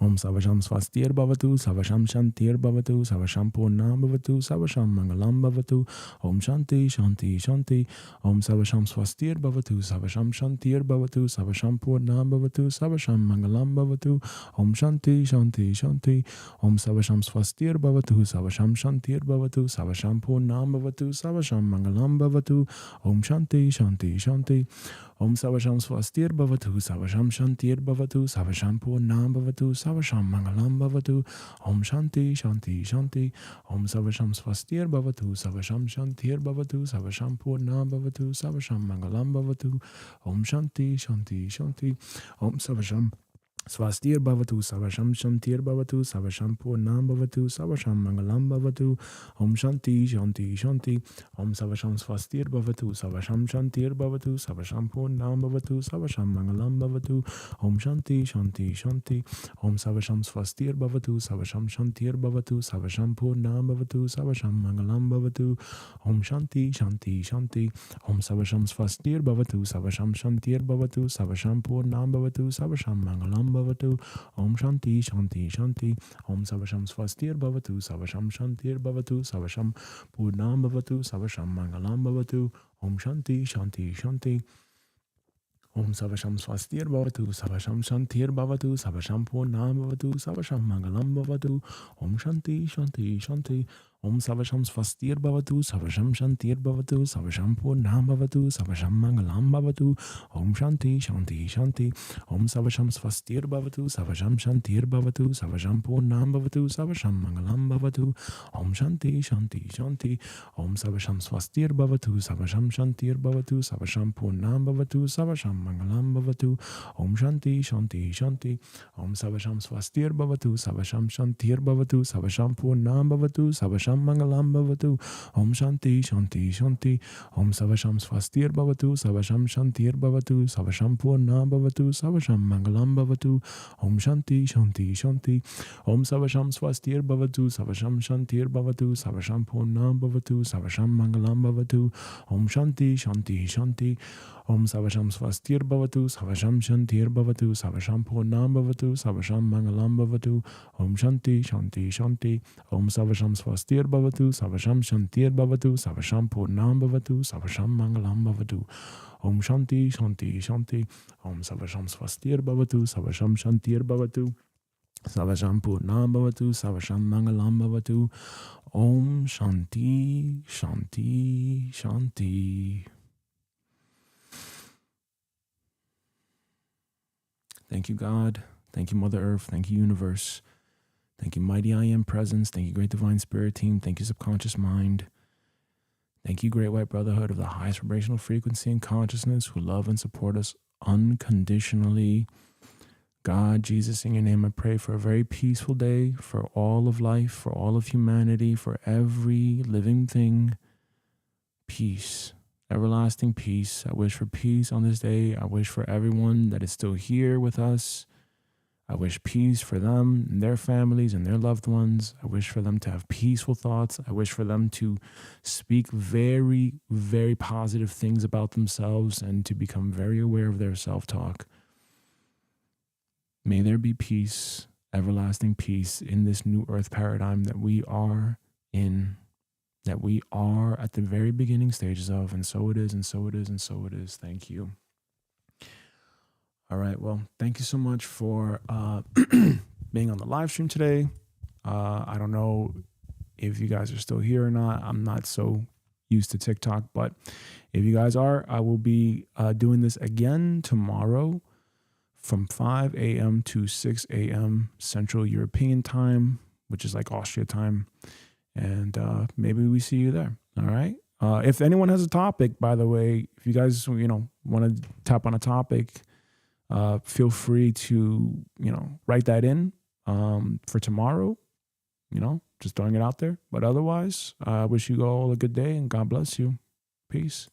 Om Savasham Swastir Bhavatu, Savasham Shantir Bhavatu, Savasham Purnam Bhavatu, Savasham Mangalam Bhavatu, Om Shanti, Shanti, Shanti, Om Savasham Swastir Bhavatu, Savasham Shantir Bhavatu, Savasham Purnam Bhavatu, Savasham Mangalam Bhavatu, Om Shanti, Shanti, Shanti, Om Savasham Swastir Bhavatu, Savasham Shantir Bhavatu, Savasham Purnam Bhavatu, Savasham Mangalam Bhavatu, Om Shanti, Shanti, Shanti, Om Savasham Swastir Bhavatu, Savasham Shantir Bhavatu, Savasham Purnam Bhavatu, Savasham Mangalam Bhavatu, Om Shanti, Shanti, Shanti, Om Savasham Swastir Bhavatu, Savasham Shantir Bhavatu, Savasham Purnam Bhavatu, Savasham Mangalam Bhavatu, Om Shanti, Shanti, Shanti, Om Savasham Swastir Bhavatu, Savasham Shantir Bhavatu, Savasham Purnam Bhavatu, Savasham Mangalam Bhavatu, Om Shanti, Shanti, Shanti, Om Savasham Swastir Bhavatu, Savasham Shantir Bhavatu, Savasham Purnam Bhavatu, Savasham Mangalam Bhavatu, Om Shanti, Shanti, Shanti, Om Savasham Swastir Bhavatu, Savasham Shantir Bhavatu, Savasham Purnam Bhavatu, Savasham Mangalam Bhavatu, Om Shanti, Shanti, Shanti, Om Savasham Swastir Bhavatu, Savasham Shantir Bhavatu, Savasham Purnam Bhavatu, Savasham Mangalam Bhavatu, Om Shanti, Shanti, Shanti, Om Savasham Swastir Bhavatu, Savasham Shantir Bhavatu, Savasham Purnam Bhavatu, Savasham Mangalam Bhavatu, Om Shanti, Shanti, Shanti, Om Savasham Swastir Bhavatu, Savasham Shantir Bhavatu, Savasham Purnam Bhavatu, Savasham Mangalam Bhavatu, Om Shanti, Shanti, Shanti, Om Savasham Swastir Bhavatu, Savasham Shantir Bhavatu, Savasham Purnam Bhavatu, Savasham Mangalam Bhavatu, Om Shanti, Shanti, Shanti, Om Savasham Swastir Bhavatu, Savasham Shantir Bhavatu, Savasham Purnam Bhavatu, Savasham Mangalam Bhavatu, Om Shanti, Shanti, Shanti, Om Savasham Swastir Bhavatu, Savasham Shantir Bhavatu, Savasham Purnam Bhavatu, Savasham Mangalam Bhavatu, Om Shanti, Shanti, Shanti, Om Savasham Swastir Bhavatu, Savasham Shantir Bhavatu, Savasham Purnam Bhavatu, Savasham Mangalam Bhavatu, Om Shanti, Shanti, Shanti, Om Savasham Swastir Bhavatu, Savasham Shantir Bhavatu, Savasham Purnam Bhavatu, Savasham Mangalam Bhavatu, Om Shanti, Shanti, Shanti, Om Savasham Swastir Bhavatu, Savasham Shantir Bhavatu, Savasham Purnam Bhavatu, Savasham Mangalam Bhavatu, Om Shanti, Shanti, Shanti, Om Savasham Swastir Bhavatu, Savasham Shantir Bhavatu, Savasham Purnam Bhavatu, Savasham Mangalam Bhavatu, Om Shanti, Shanti, Shanti, Om Savasham Swastir Bhavatu, Savasham Shantir Bhavatu, Savasham Purnam Bhavatu, Savasham Mangalam Bhavatu, Om Shanti, Shanti, Shanti, Om Savasham Swastir Bhavatu, Savasham Shantir Bhavatu, Savasham Purnam Bhavatu, Savasham Mangalam Bhavatu, Om Shanti, Shanti, Shanti. Thank you, God. Thank you, Mother Earth. Thank you, Universe. Thank you, Mighty I Am Presence. Thank you, Great Divine Spirit Team. Thank you, Subconscious Mind. Thank you, Great White Brotherhood of the highest vibrational frequency and consciousness who love and support us unconditionally. God, Jesus, in your name, I pray for a very peaceful day for all of life, for all of humanity, for every living thing. Peace. Everlasting peace. I wish for peace on this day. I wish for everyone that is still here with us. I wish peace for them and their families and their loved ones. I wish for them to have peaceful thoughts. I wish for them to speak very, very positive things about themselves and to become very aware of their self-talk. May there be peace, everlasting peace in this new earth paradigm that we are in, that we are at the very beginning stages of, and so it is, and so it is, and so it is. Thank you. All right, well, thank you so much for being on the live stream today. I don't know if you guys are still here or not. I'm not so used to TikTok, but if you guys are, I will be doing this again tomorrow from 5 a.m. to 6 a.m. Central European time, which is like Austria time. And maybe we see you there. All right. If anyone has a topic, by the way, if you guys, want to tap on a topic, feel free to, write that in for tomorrow, Just throwing it out there. But otherwise, I wish you all a good day and God bless you. Peace.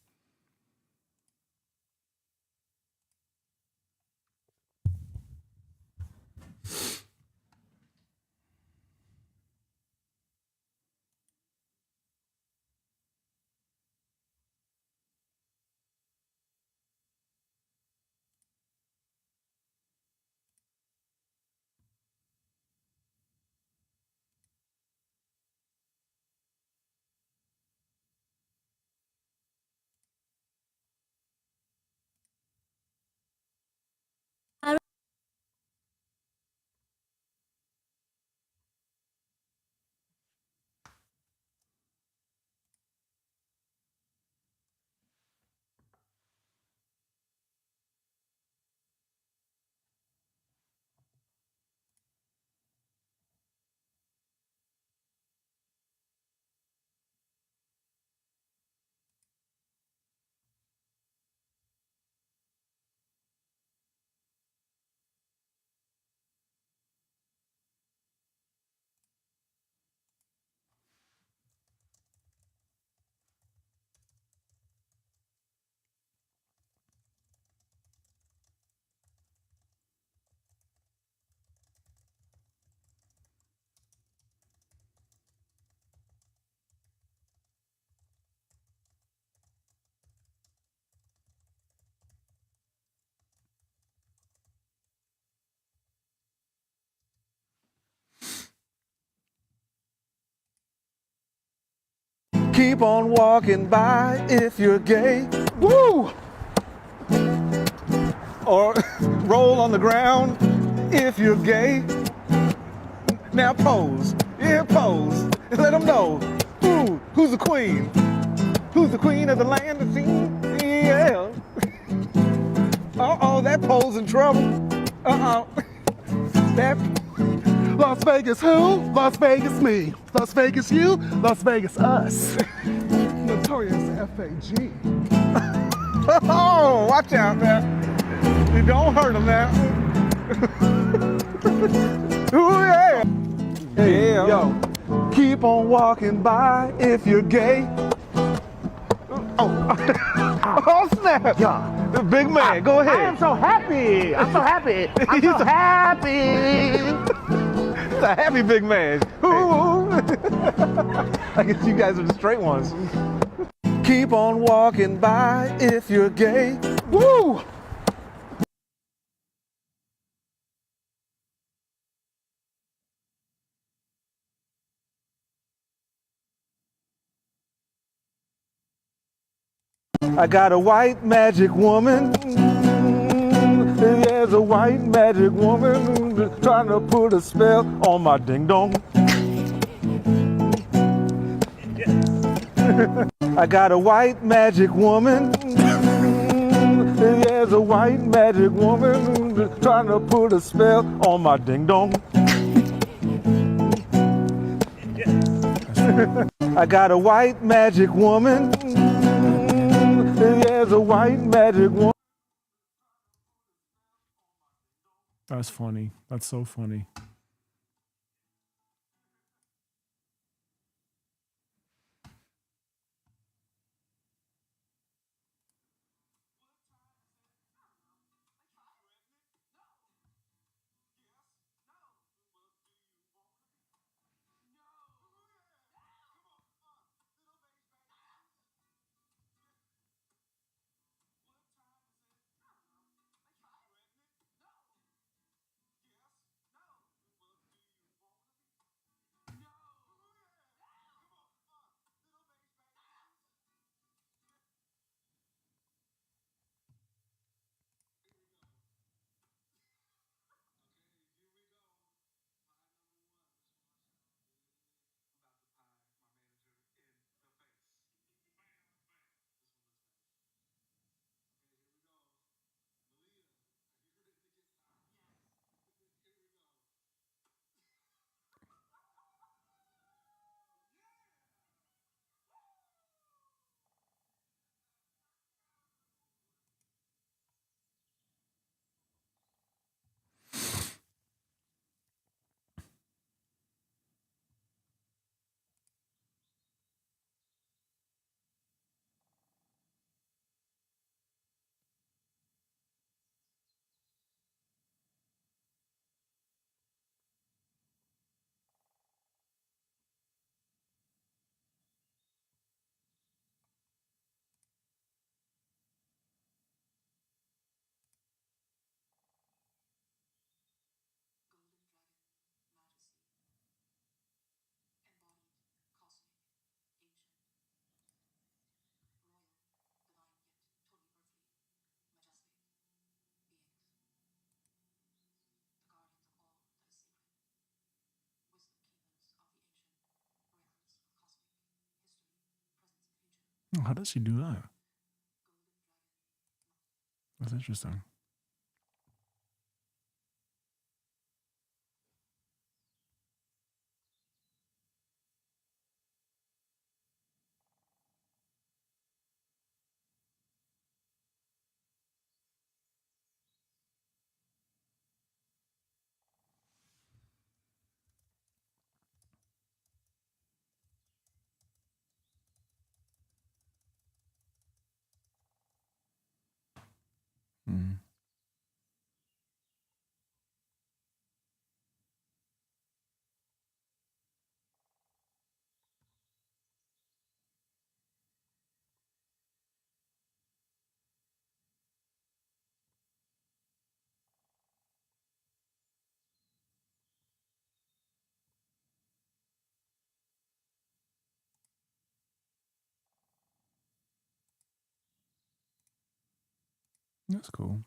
Keep on walking by if you're gay. Woo! Or roll on the ground if you're gay. Now pose, yeah, pose. Let them know who's the queen. Who's the queen of the land of sea? Yeah. Uh-oh, that pose in trouble. Uh-oh. That Las Vegas who? Las Vegas me. Las Vegas you? Las Vegas us. Notorious F.A.G. Oh, watch out now. You don't hurt him now. Ooh, yeah. Hey, Yeah. yo, keep on walking by if you're gay. Oh, snap. Yeah. The big man, go I ahead. am so happy. I'm so happy. I'm so happy. He's a happy big man. Ooh. I guess you guys are the straight ones. Keep on walking by if you're gay. Woo! I got a white magic woman. There's a white magic woman trying to put a spell on my ding dong. I got a white magic woman. There's a white magic woman trying to put a spell on my ding dong. I got a white magic woman. There's a white magic woman. That's funny. That's so funny. Oh, how does she do that? That's interesting. Mm. That's cool.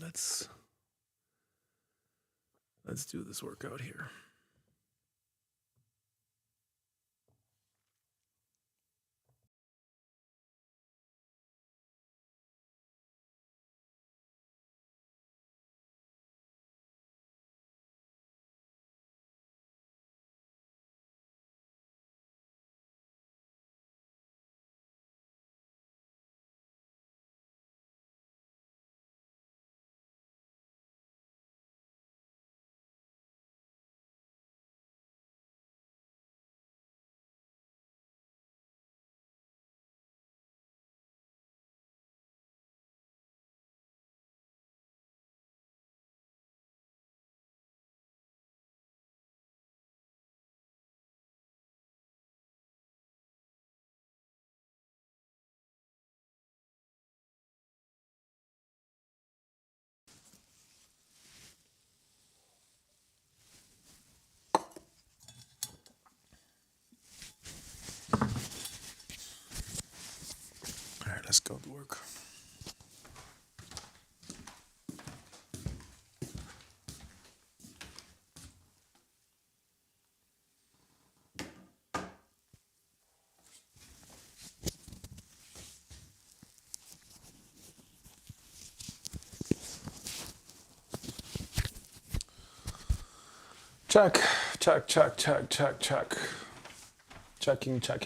let's do this workout here. All right, let's go to work. Check. Checking. Check.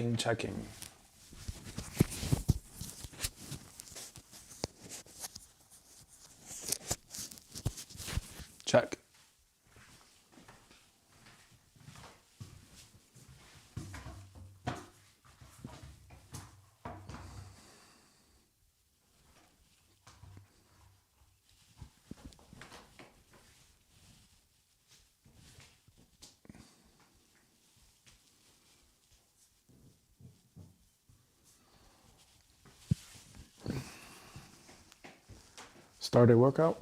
Start a workout.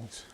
Thanks.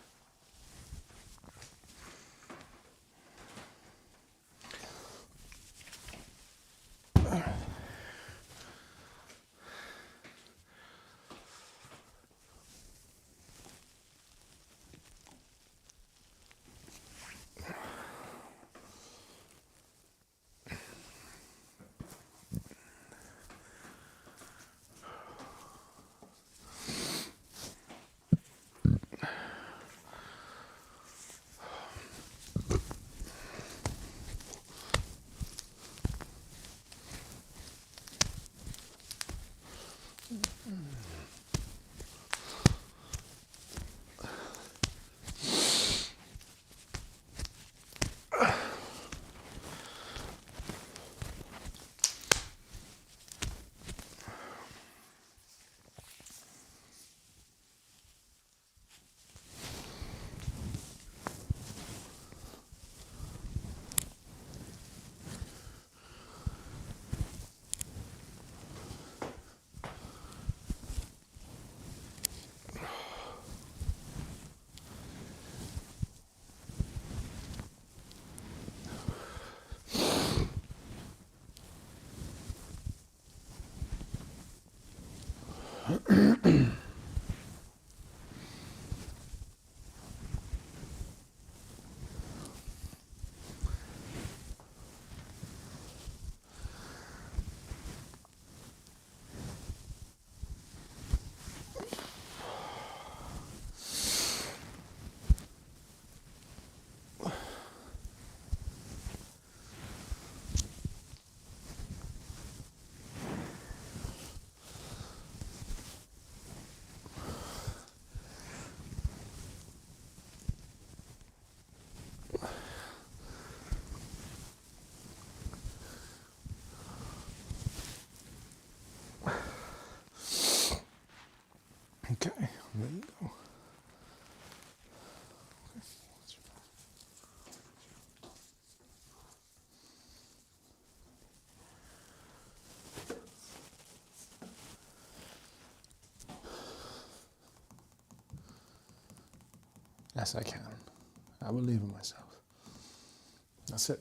Yes, I can. I believe in myself. That's it.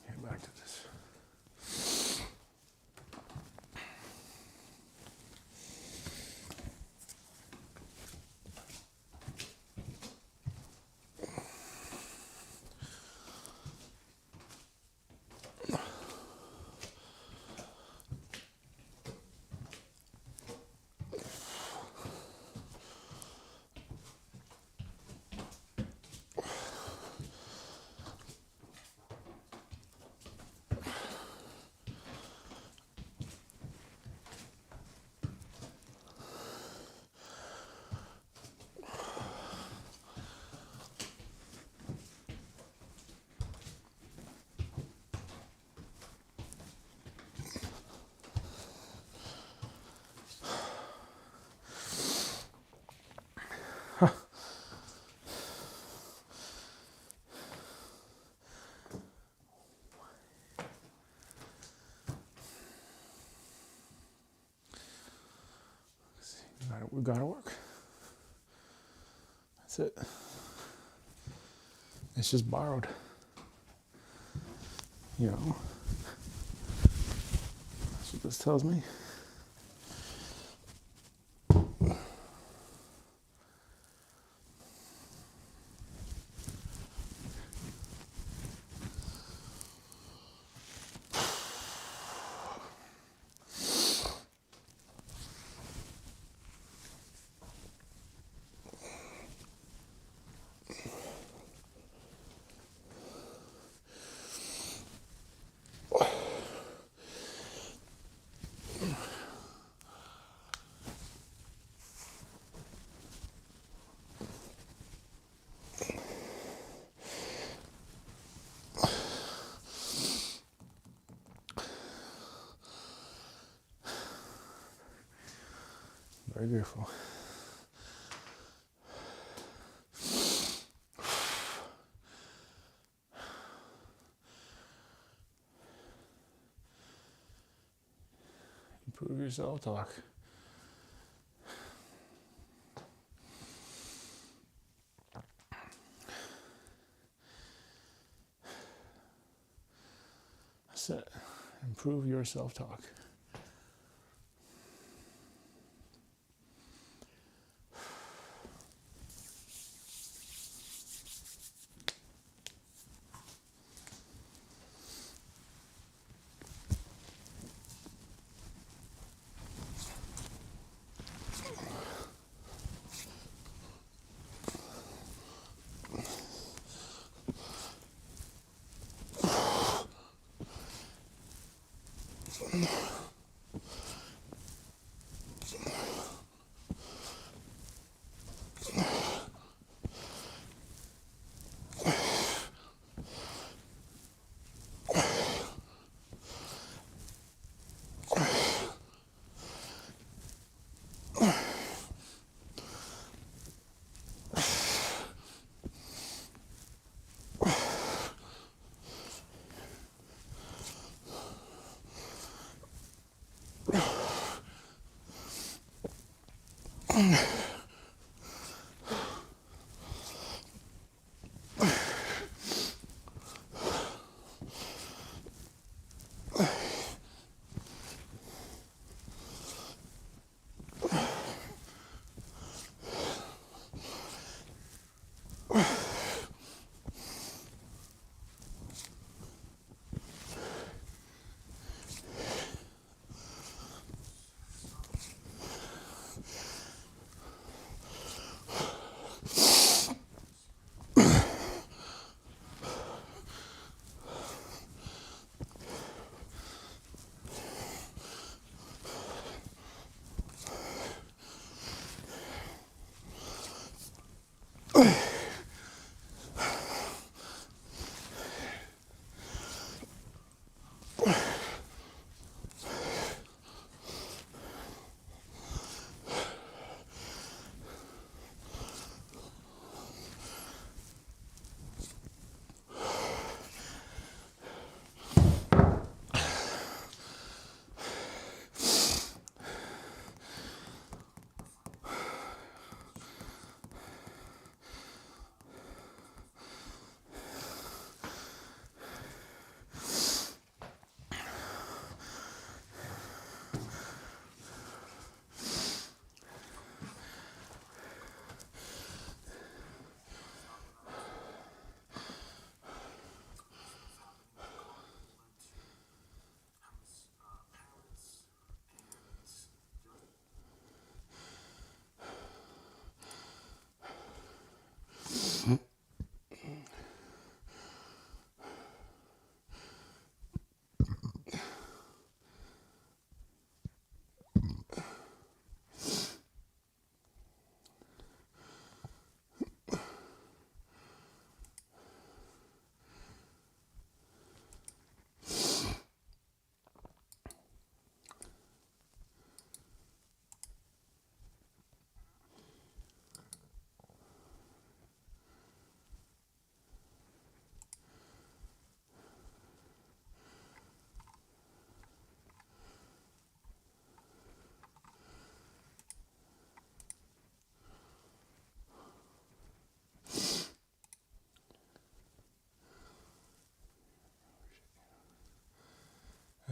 Get back to this. We gotta work. That's it. It's just borrowed. You know. That's what this tells me. Very grateful. Improve your self-talk. That's it. Improve your self-talk.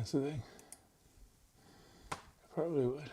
That's the thing. I probably would.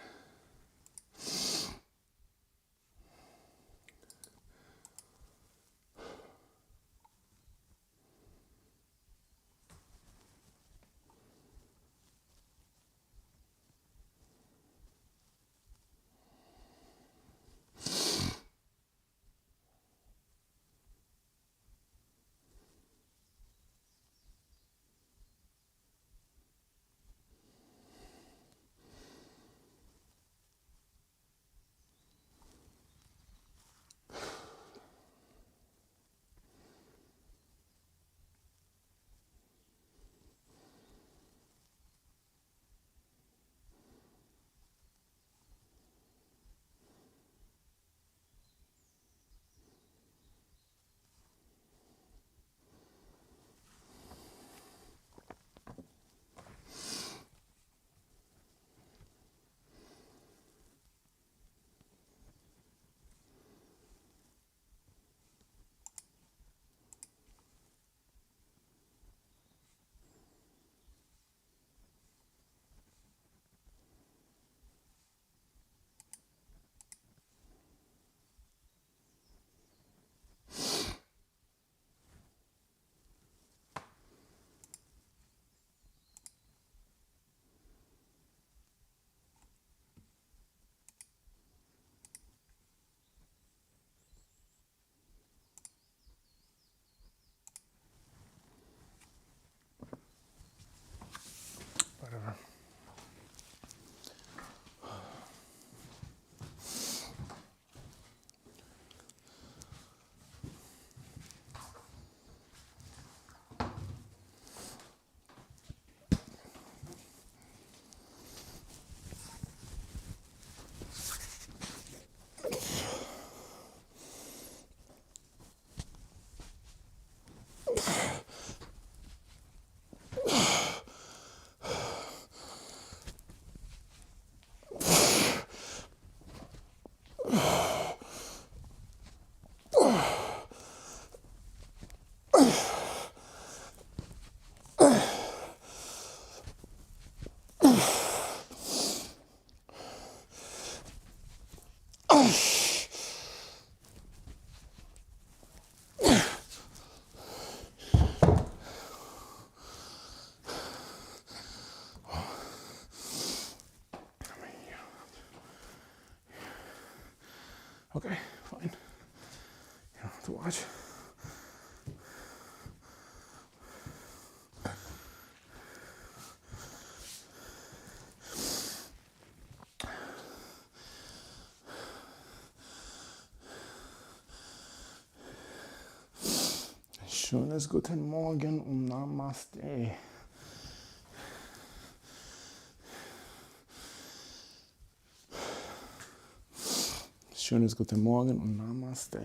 Whatever. Okay, fine. You don't have to watch. Schönes guten Morgen und Namaste. Schönes guten Morgen und Namaste.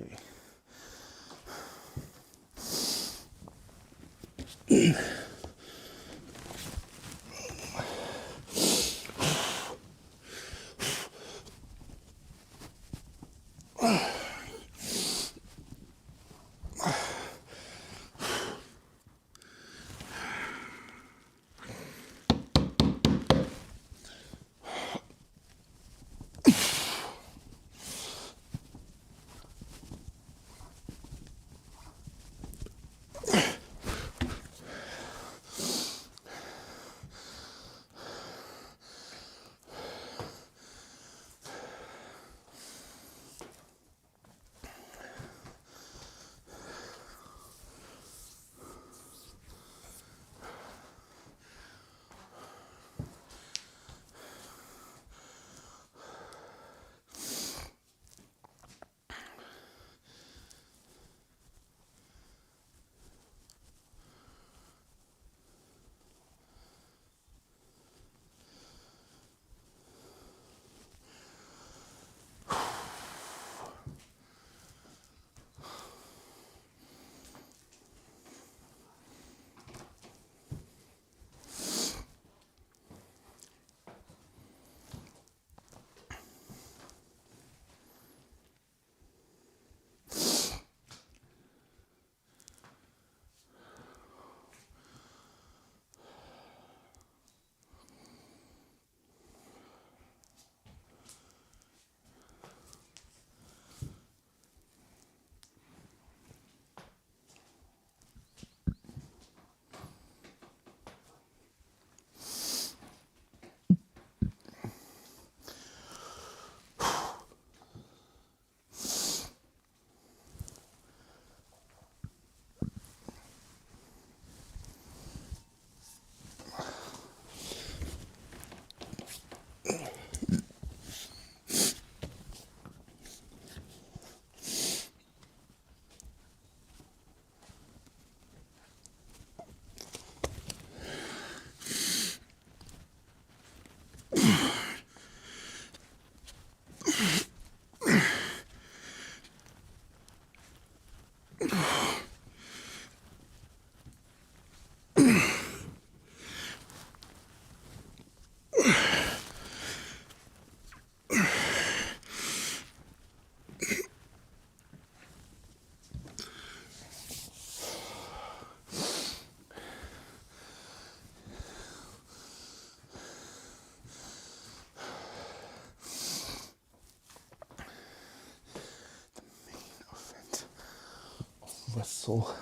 Whistle.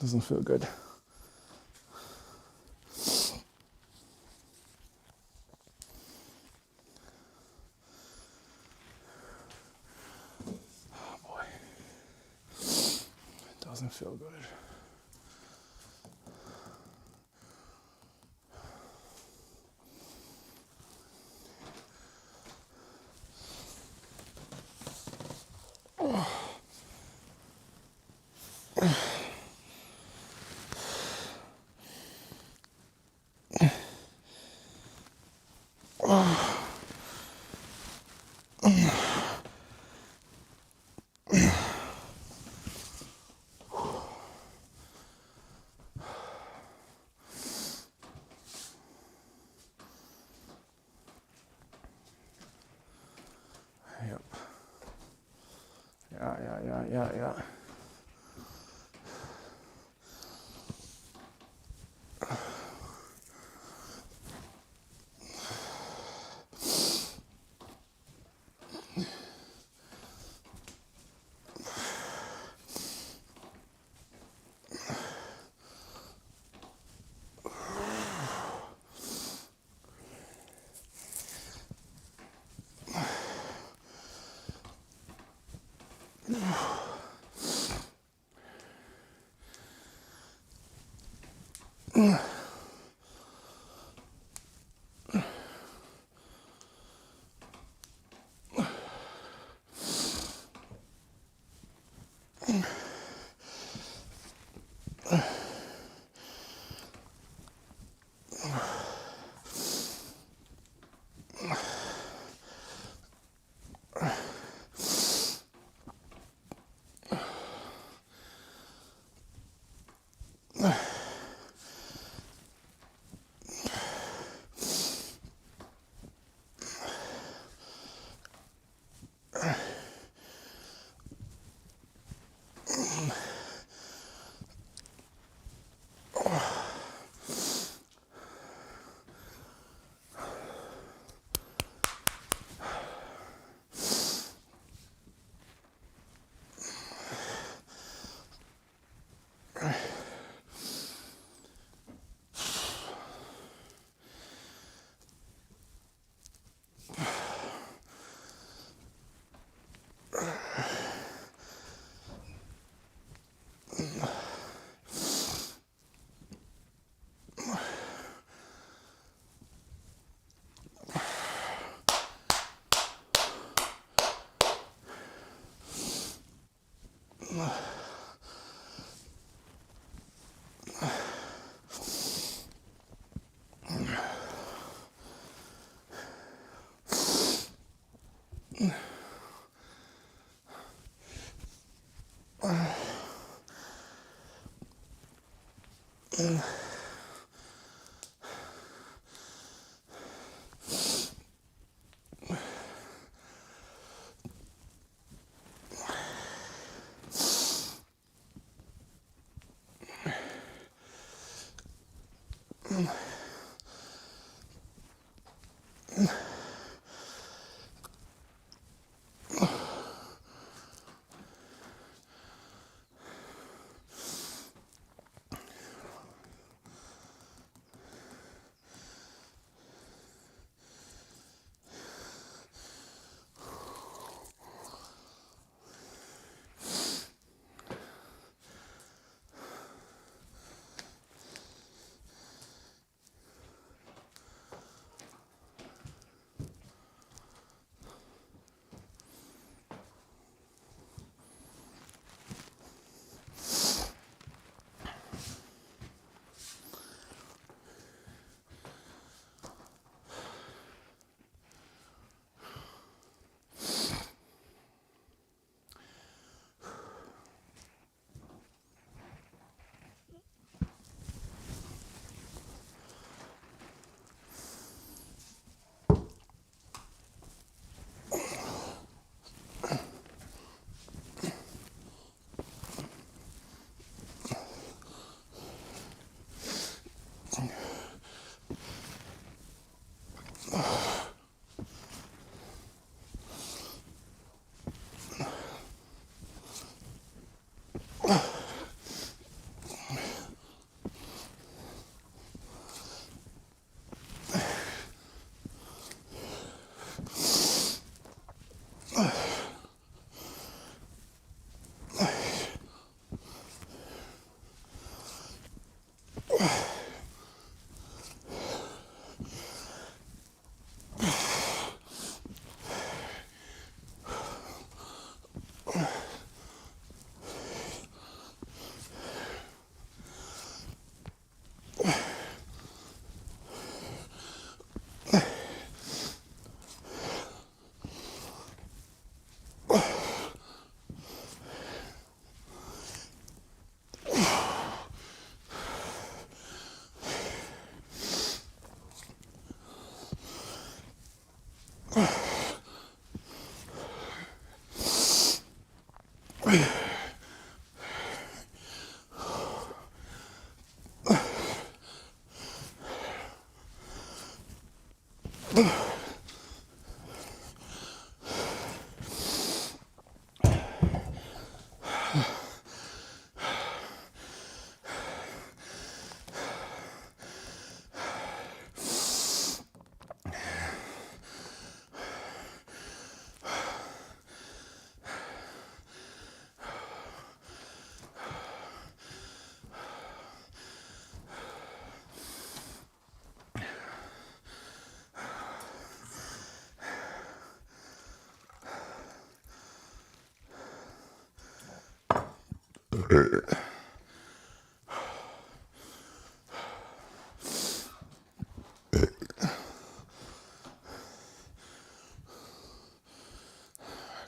Doesn't feel good. Oh boy. It doesn't feel good. Yep. Yeah.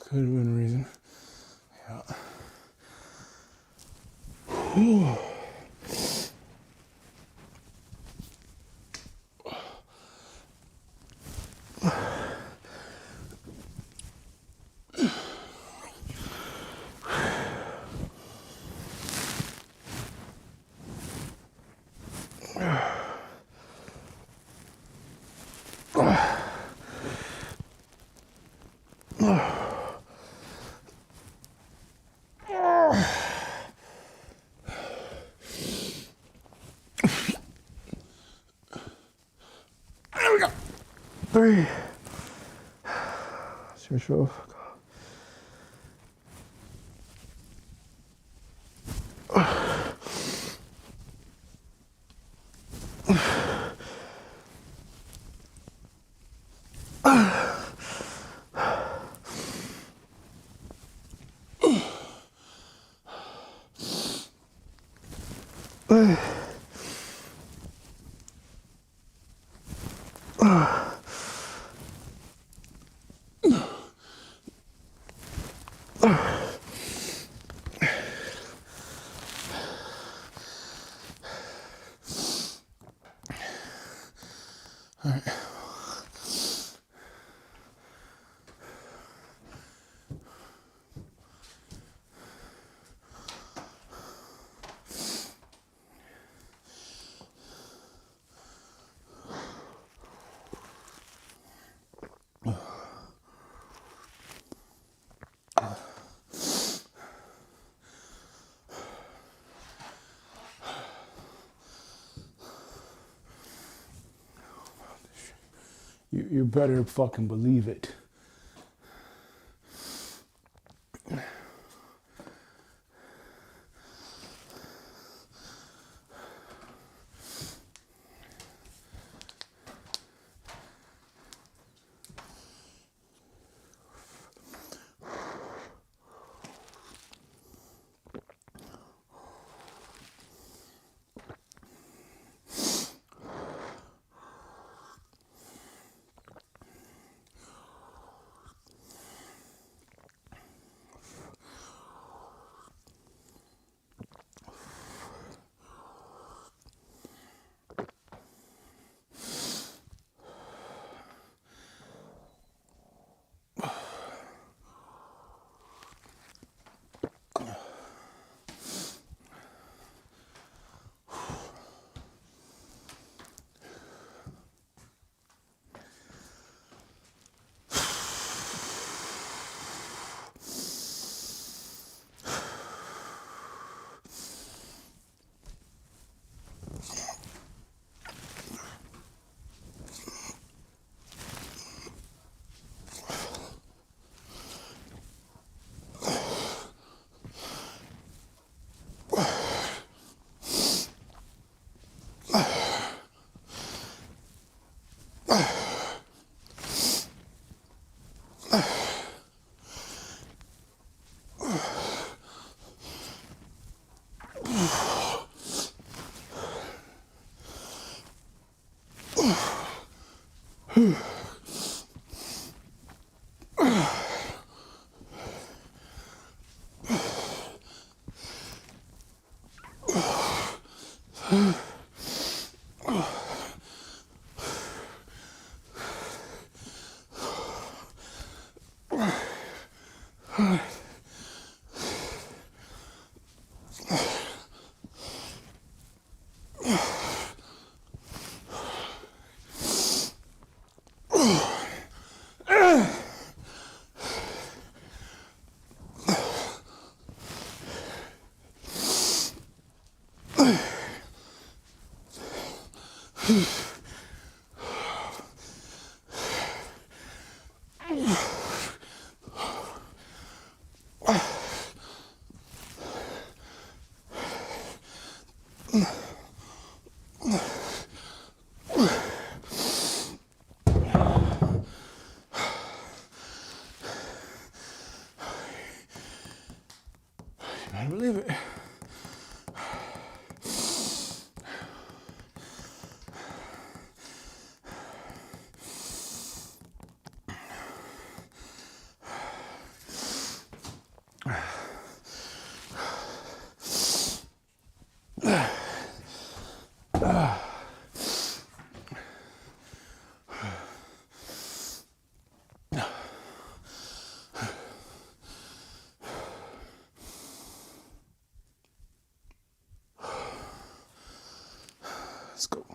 Could have been a reason. Yeah. There we go. 3. Switch off. All right. You better fucking believe it. I believe it. Let's go.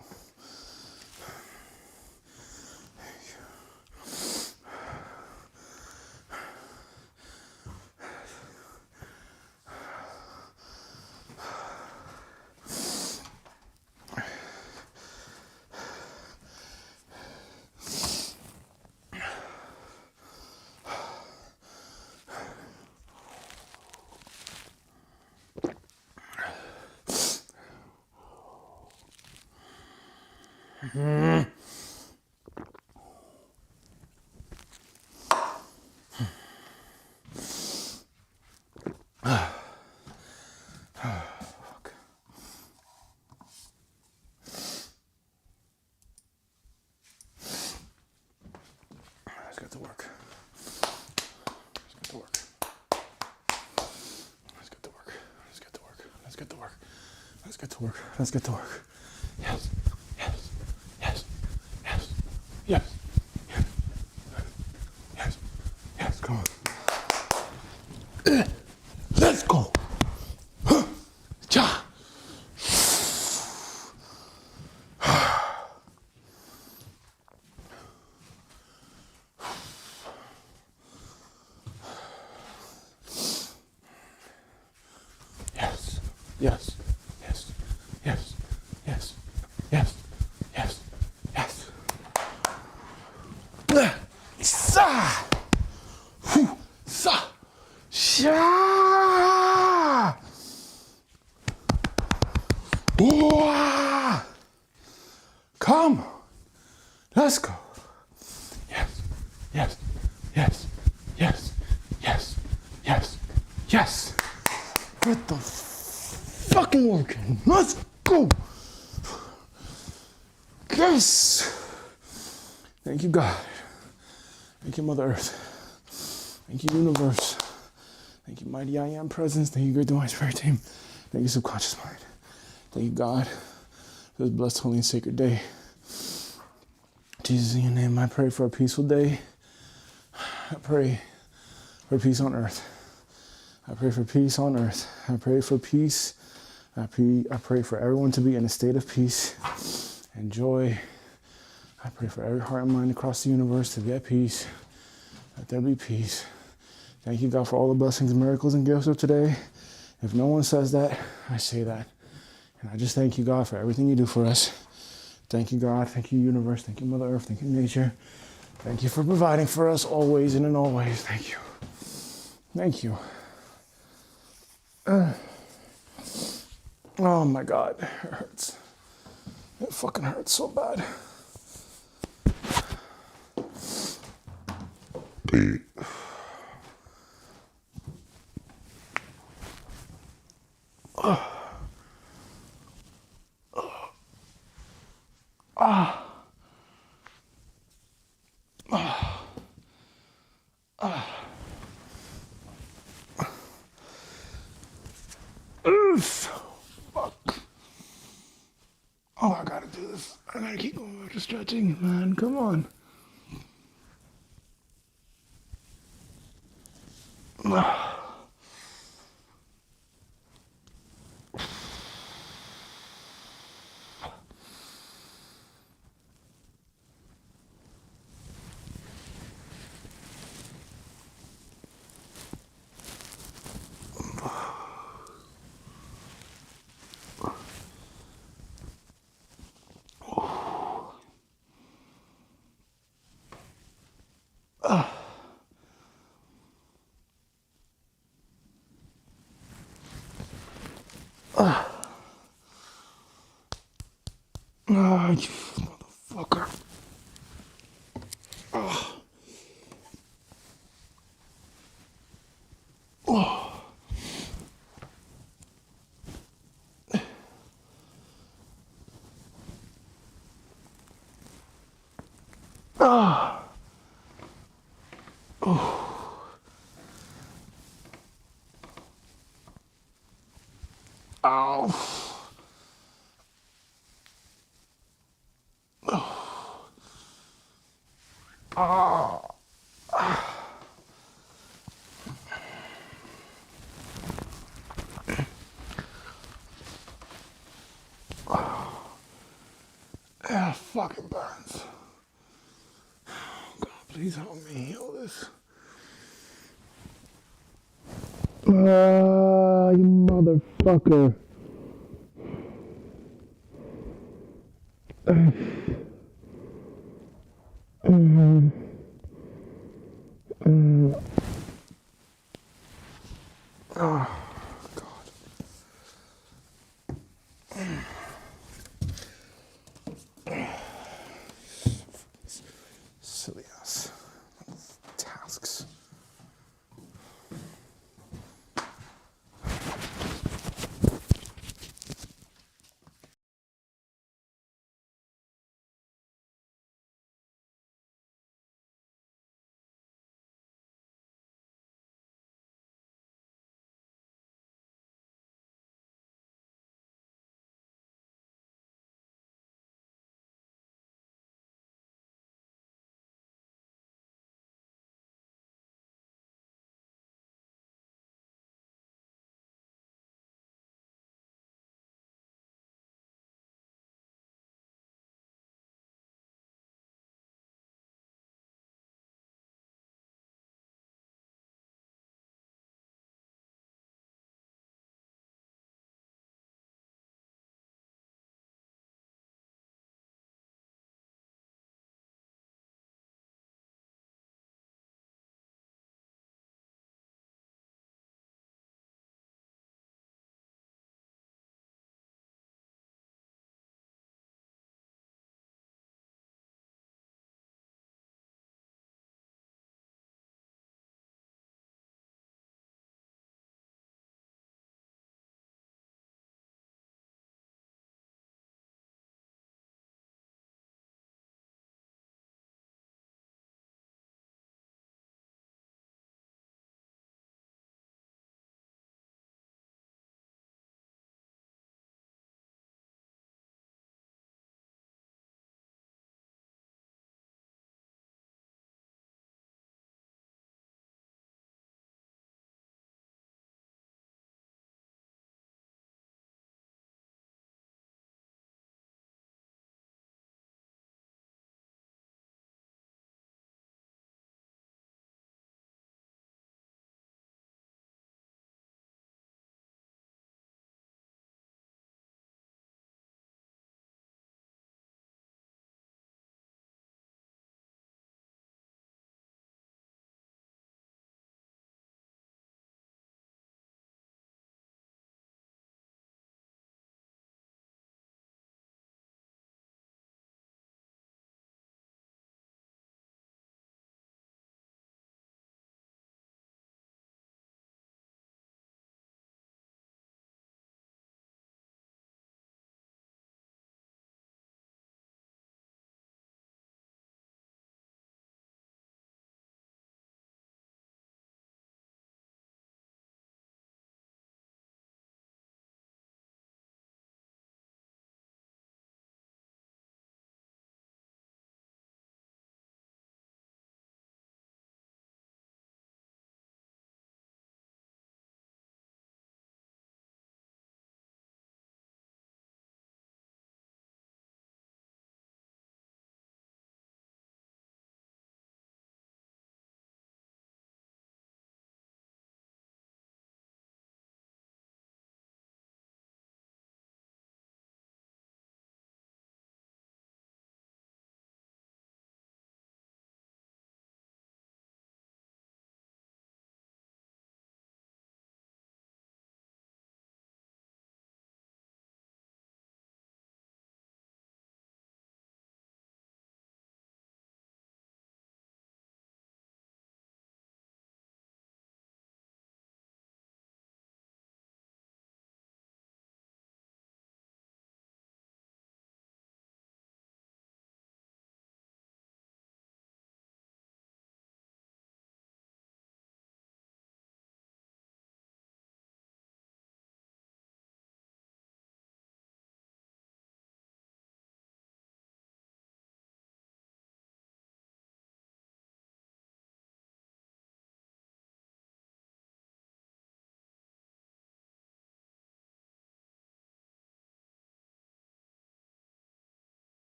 Let's get to work. Let's get to work. Let's get to work. Let's get to work. Let's get to work. Let's get to work. Let's get to work. Yes. Yes. Yes. Yes. Yes. Yes. Yes. Yes. Come on. Let's go. Ja. Yes, yes, yes, yes, yes, yes, yes. Sa, hu, sa, sha. Wah. Come, let's go. Yes, yes, yes, yes, yes, yes, yes. What the fucking working. Let's go. Yes. Thank you, God. Thank you, Mother Earth. Thank you, Universe. Thank you, Mighty I Am Presence. Thank you, Great Divine Spirit Team. Thank you, Subconscious Mind. Thank you, God, for this blessed, holy, and sacred day. Jesus, in your name, I pray for a peaceful day. I pray for peace on earth. I pray for peace on earth. I pray for peace. I pray for everyone to be in a state of peace and joy. I pray for every heart and mind across the universe to be at peace. Let there be peace. Thank you, God, for all the blessings, miracles, and gifts of today. If no one says that, I say that. And I just thank you, God, for everything you do for us. Thank you, God. Thank you, universe. Thank you, Mother Earth. Thank you, nature. Thank you for providing for us always and in all ways. Thank you. Thank you. Oh my God, it hurts. It fucking hurts so bad. be. Fuck. Oh, I gotta do this. I gotta keep going back to stretching, man. Come on. Ah, you motherfucker. Oh. Oh. Ah. Oh. Ow. Ah. Ah, fucking burns. God, please help me heal this. Ah, you motherfucker. Oh, God. Silly ass tasks.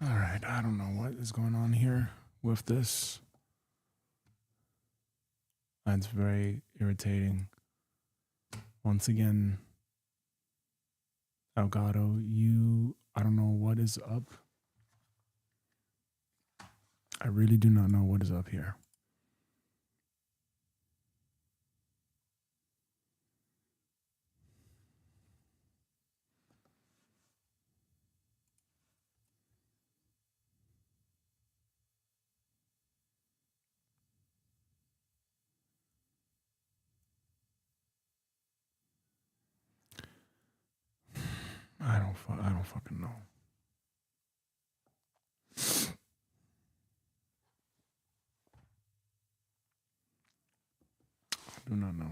All right, I don't know what is going on here with this. That's very irritating. Once again, Elgato, I don't know what is up. I really do not know what is up here. I don't fucking know. I do not know.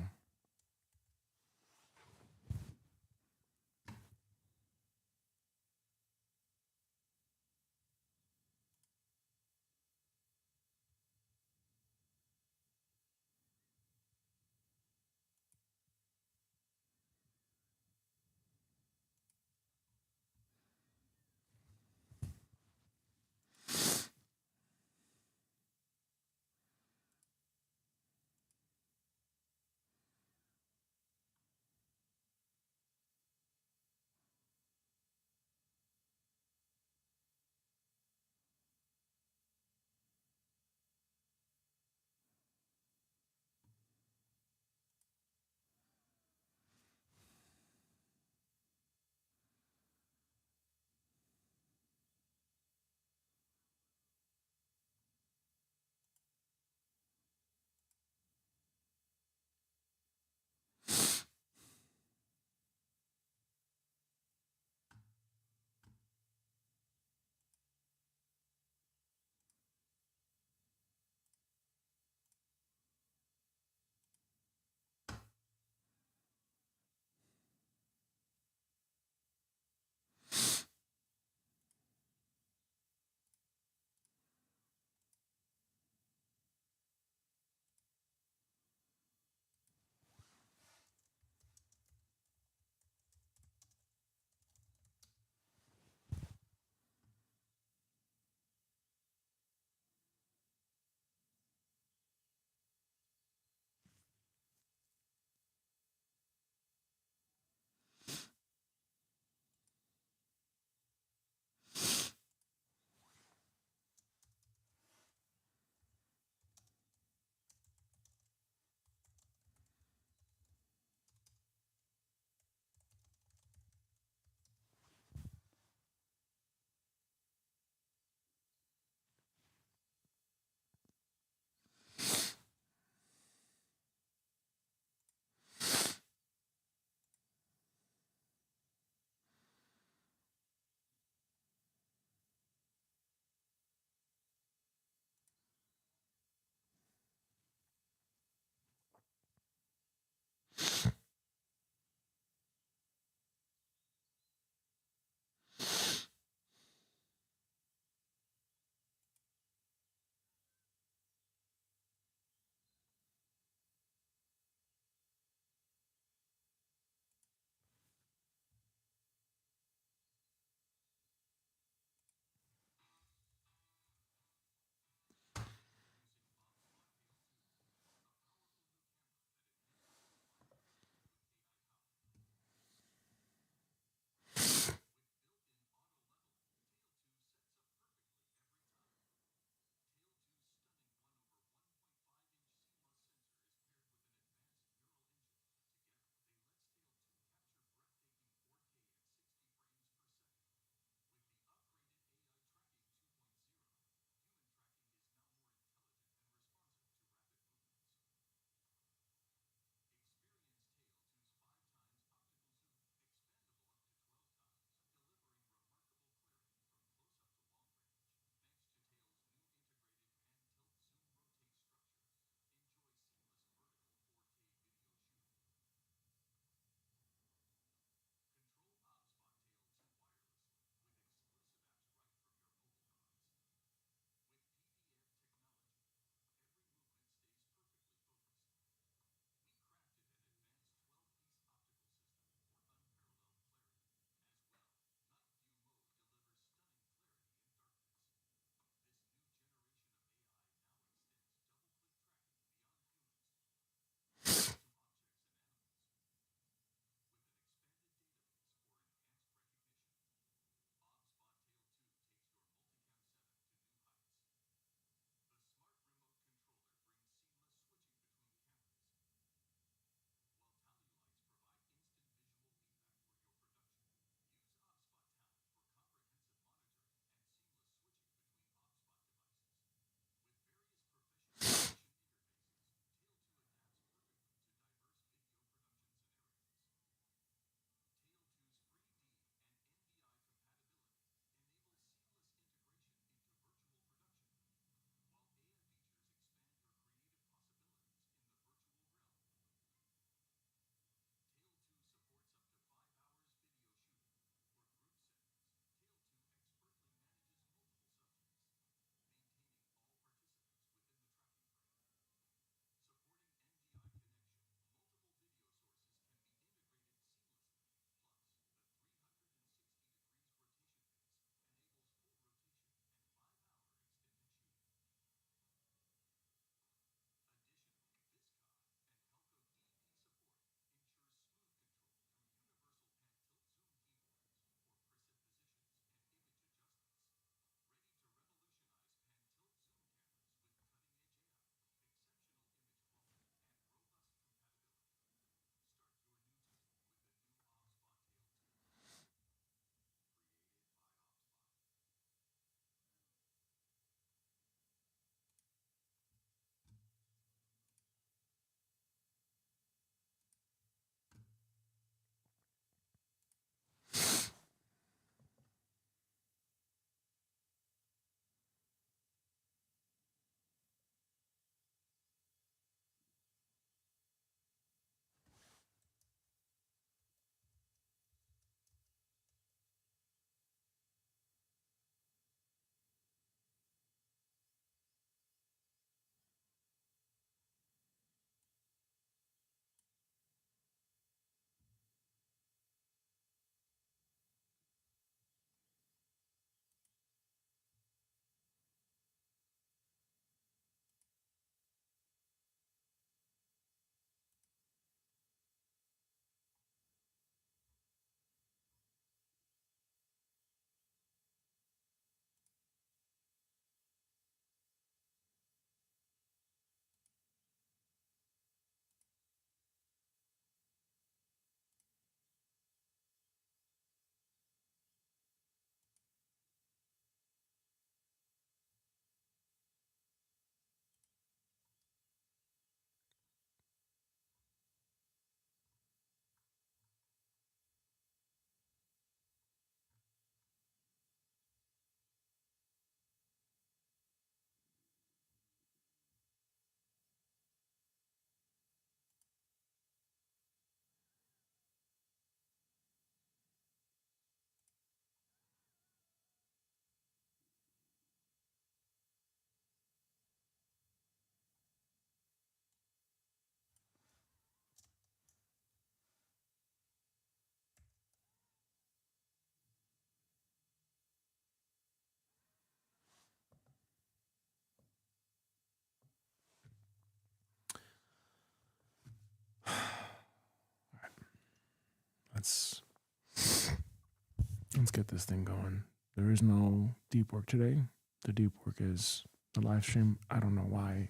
Let's get this thing going. There is no deep work today. The deep work is the live stream. I don't know why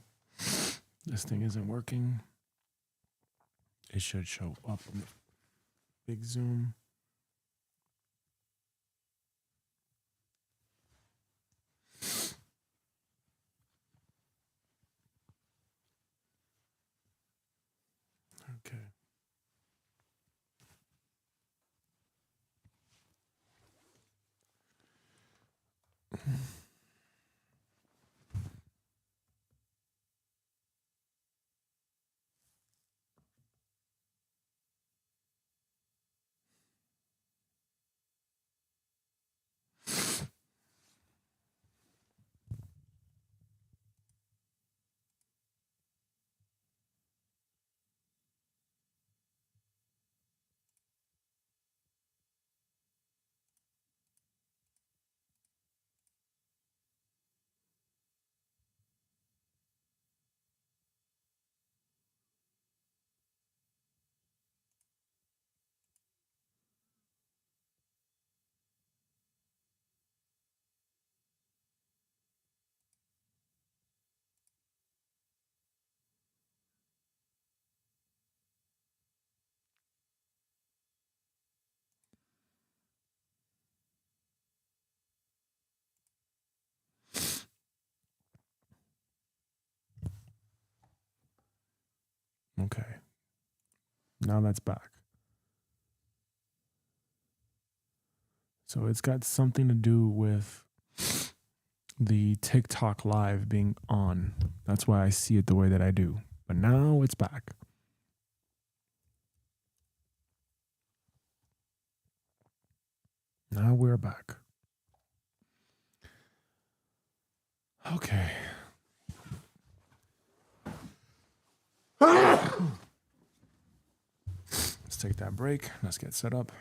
this thing isn't working. It should show up on the big zoom. Okay. Okay. Now that's back. So it's got something to do with the TikTok live being on. That's why I see it the way that I do. But now it's back. Now we're back. Okay. Let's take that break. Let's get set up.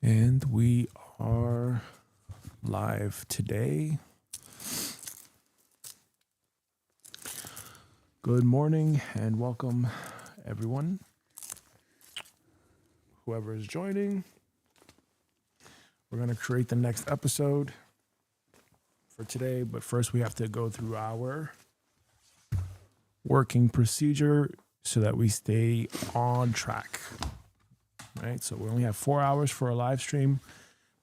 And we are live today. Good morning and welcome, everyone. Whoever is joining, we're going to create the next episode for today. But first, we have to go through our working procedure so that we stay on track. Right? So we only have 4 hours for a live stream,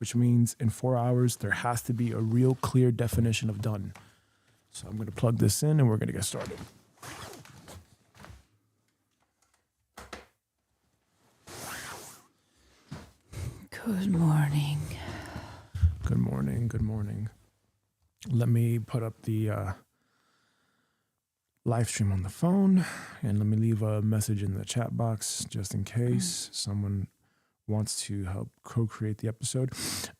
which means in 4 hours, there has to be a real clear definition of done. So I'm going to plug this in and we're going to get started. Good morning. Good morning. Good morning. Let me put up the live stream on the phone and let me leave a message in the chat box just in case someone wants to help co-create the episode.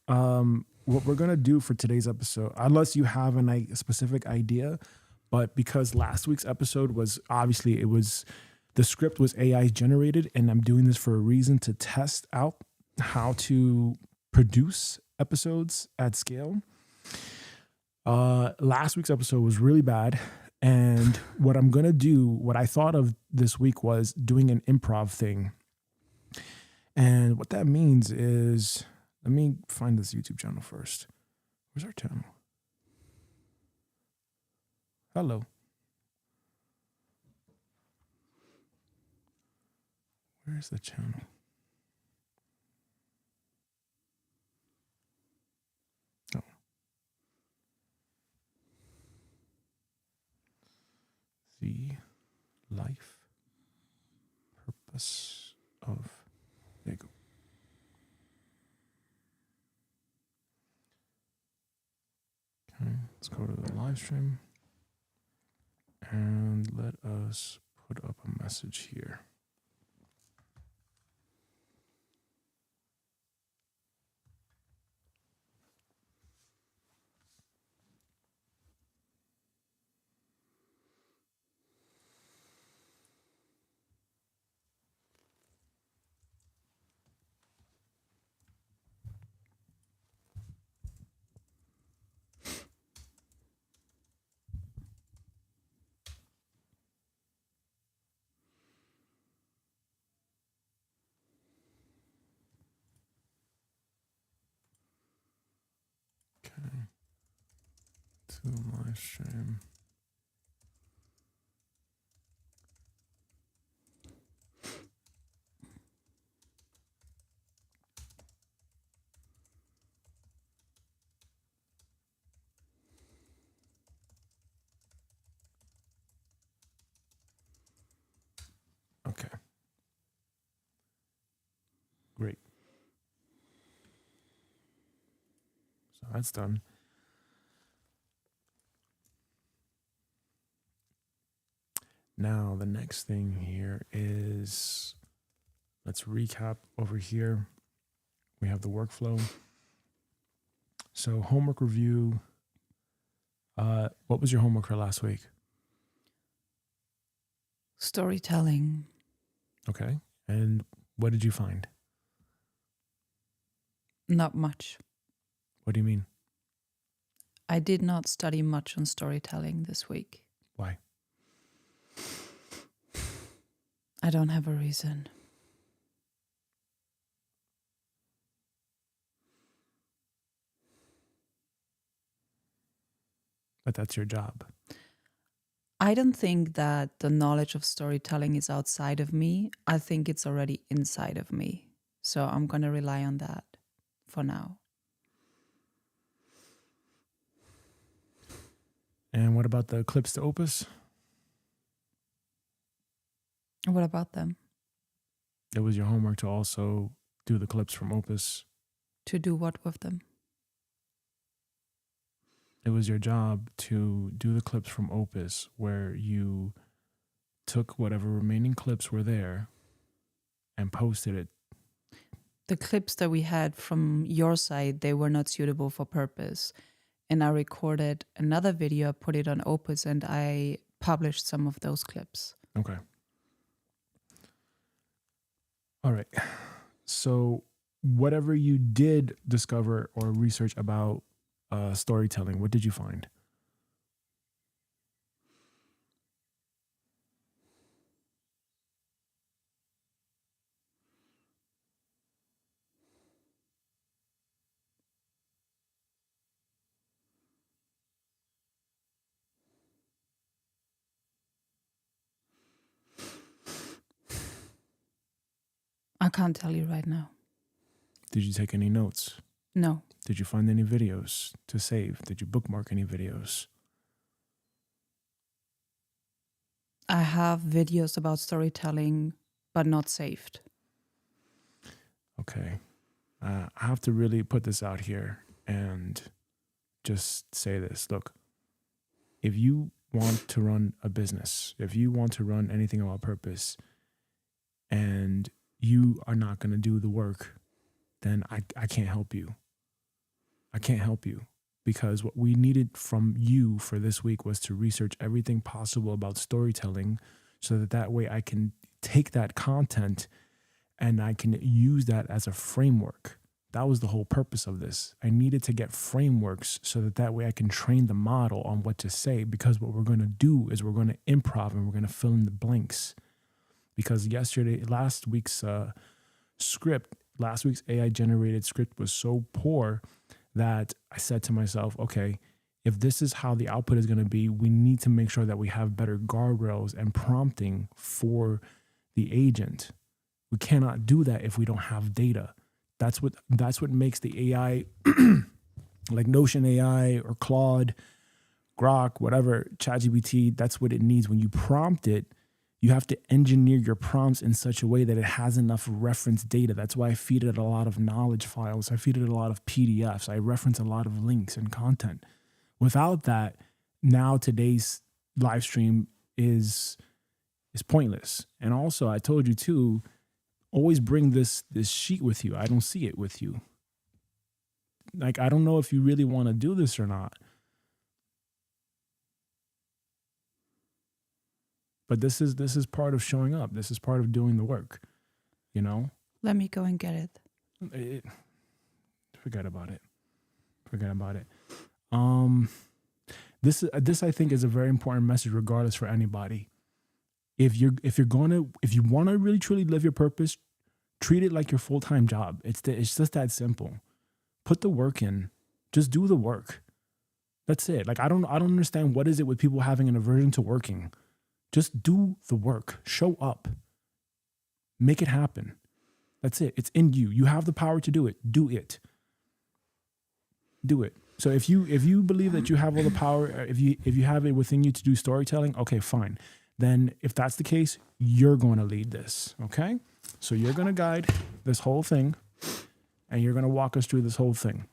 What we're going to do for today's episode, unless you have a specific idea, but because last week's episode was obviously the script was AI generated, and I'm doing this for a reason to test out how to produce episodes at scale. Last week's episode was really bad. And what I'm going to do, what I thought of this week was doing an improv thing. And what that means is, let me find this YouTube channel first. Where's our channel? Hello. Where's the channel? Oh. The life purpose of Lego. Okay, let's go to the live stream and let us put up a message here. Okay, to live stream. Okay. Great. So that's done. Now, the next thing here is, let's recap over here. We have the workflow. So homework review. What was your homework for last week? Storytelling. Okay. And what did you find? Not much. What do you mean? I did not study much on storytelling this week. Why? I don't have a reason. But that's your job. I don't think that the knowledge of storytelling is outside of me. I think it's already inside of me. So I'm going to rely on that for now. And what about the clips to Opus? What about them? It was your homework to also do the clips from Opus. To do what with them? It was your job to do the clips from Opus, where you took whatever remaining clips were there and posted it. The clips that we had from your side, they were not suitable for purpose. And I recorded another video, put it on Opus, and I published some of those clips. Okay. All right. So whatever you did discover or research about storytelling, what did you find? I can't tell you right now. Did you take any notes? No. Did you find any videos to save? Did you bookmark any videos? I have videos about storytelling, but not saved. Okay. I have to really put this out here and just say this. Look, if you want to run a business, if you want to run anything about purpose, and you are not going to do the work, then I can't help you. I can't help you, because what we needed from you for this week was to research everything possible about storytelling, so that way I can take that content and I can use that as a framework. That was the whole purpose of this. I needed to get frameworks so that way I can train the model on what to say, because what we're going to do is we're going to improv and we're going to fill in the blanks. Because last week's AI generated script was so poor that I said to myself, okay, if this is how the output is going to be, we need to make sure that we have better guardrails and prompting for the agent. We cannot do that if we don't have data. That's what makes the AI, like Notion AI or Claude, Grok, whatever, ChatGPT, that's what it needs. When you prompt it, you have to engineer your prompts in such a way that it has enough reference data. That's why I feed it a lot of knowledge files. I feed it a lot of PDFs. I reference a lot of links and content. Without that, now today's live stream is pointless. And also, I told you too, always bring this sheet with you. I don't see it with you. Like, I don't know if you really want to do this or not. But this is part of showing up. This is part of doing the work, you know? Let me go and get it. Forget about it. Forget about it. This I think is a very important message, regardless, for anybody. If you want to really truly live your purpose, treat it like your full-time job. It's just that simple. Put the work in. Just do the work. That's it. Like, I don't understand what is it with people having an aversion to working. Just do the work. Show up. Make it happen. That's it. It's in you. You have the power to do it. Do it. Do it. So if you believe that you have all the power, if you have it within you to do storytelling, okay, fine. Then if that's the case, you're going to lead this, okay? So you're going to guide this whole thing, and you're going to walk us through this whole thing.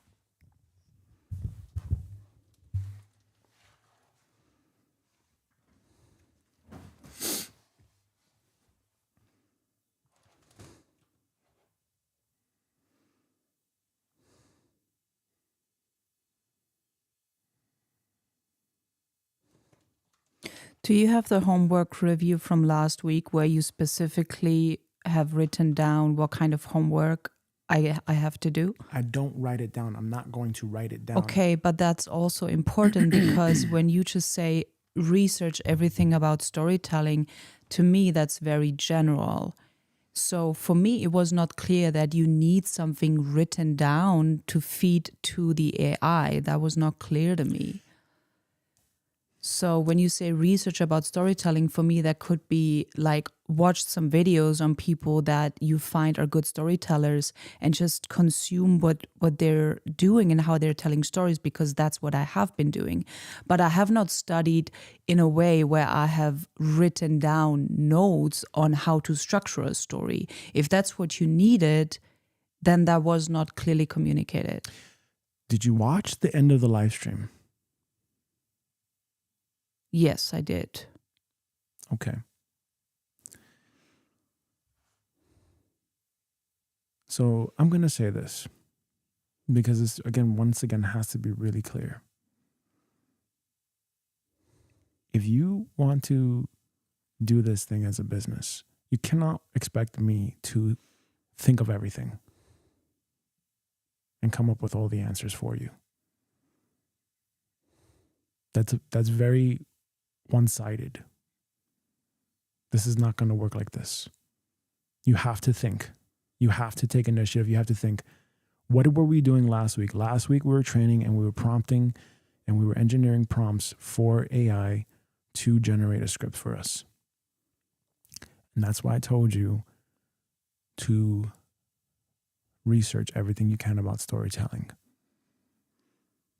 Do you have the homework review from last week where you specifically have written down what kind of homework I have to do? I don't write it down. I'm not going to write it down. Okay, but that's also important because when you just say research everything about storytelling, to me, that's very general. So for me, it was not clear that you need something written down to feed to the AI. That was not clear to me. So when you say research about storytelling, for me, that could be like watch some videos on people that you find are good storytellers and just consume what they're doing and how they're telling stories, because that's what I have been doing. But I have not studied in a way where I have written down notes on how to structure a story. If that's what you needed, then that was not clearly communicated. Did you watch the end of the live stream? Yes, I did. Okay. So I'm going to say this because it's, once again, has to be really clear. If you want to do this thing as a business, you cannot expect me to think of everything. and come up with all the answers for you. That's very one-sided. This is not going to work like this. You have to think. You have to take initiative. You have to think, what were we doing last week? Last week we were training and we were prompting and we were engineering prompts for AI to generate a script for us. And that's why I told you to research everything you can about storytelling.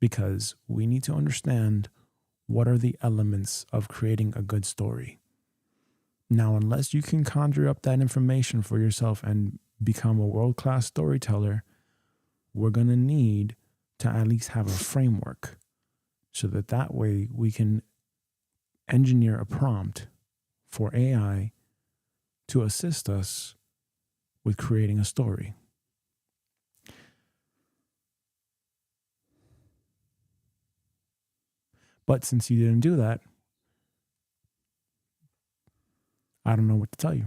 Because we need to understand what are the elements of creating a good story. Now, unless you can conjure up that information for yourself and become a world-class storyteller, we're going to need to at least have a framework so that way we can engineer a prompt for AI to assist us with creating a story. But since you didn't do that, I don't know what to tell you.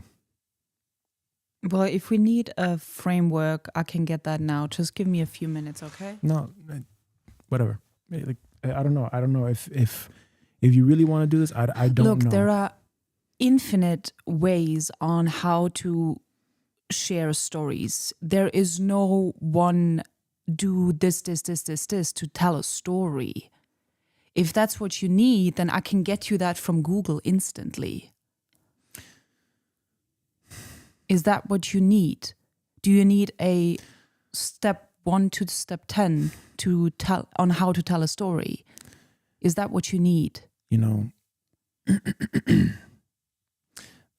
Well, if we need a framework, I can get that now. Just give me a few minutes, okay? No, whatever. Like, I don't know. I don't know if you really want to do this. I don't know. Look, there are infinite ways on how to share stories. There is no one do this to tell a story. If that's what you need, then I can get you that from Google instantly. Is that what you need? Do you need a step 1 to step 10 to tell on how to tell a story? Is that what you need? You know,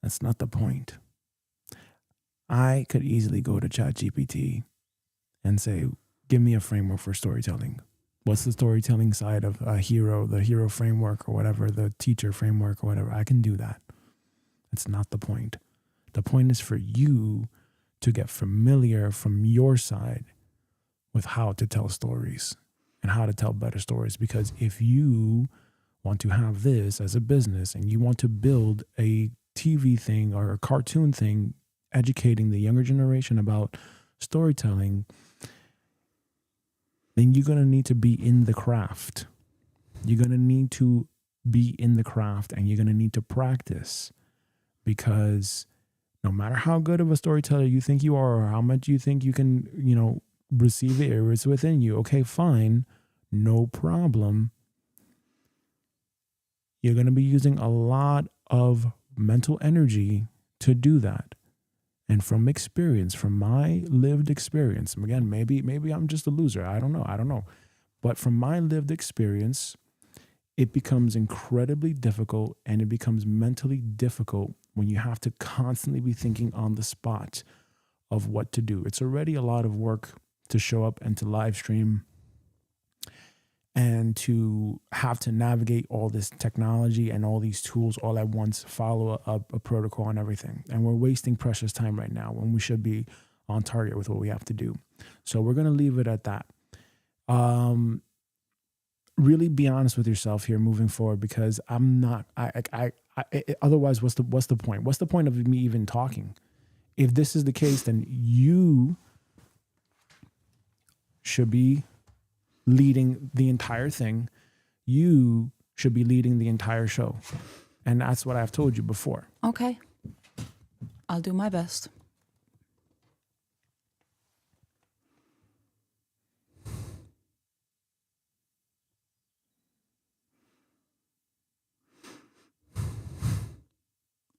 that's not the point. I could easily go to ChatGPT and say, give me a framework for storytelling. What's the storytelling side of a hero, the hero framework or whatever, the teacher framework or whatever? I can do that. That's not the point. The point is for you to get familiar from your side with how to tell stories and how to tell better stories. Because if you want to have this as a business and you want to build a TV thing or a cartoon thing, educating the younger generation about storytelling, then you're going to need to be in the craft. You're going to need to be in the craft and you're going to need to practice, because no matter how good of a storyteller you think you are or how much you think you can, receive it or it's within you, okay, fine, no problem. You're going to be using a lot of mental energy to do that. And from experience, from my lived experience, again, maybe I'm just a loser. I don't know. But from my lived experience, it becomes incredibly difficult and it becomes mentally difficult when you have to constantly be thinking on the spot of what to do. It's already a lot of work to show up and to live stream and to have to navigate all this technology and all these tools all at once, follow a protocol and everything. And we're wasting precious time right now when we should be on target with what we have to do. So we're going to leave it at that. Really be honest with yourself here moving forward, because I'm not, otherwise what's the point? What's the point of me even talking? If this is the case, then you should be leading the entire thing. You should be leading the entire show. And that's what I've told you before. Okay. I'll do my best.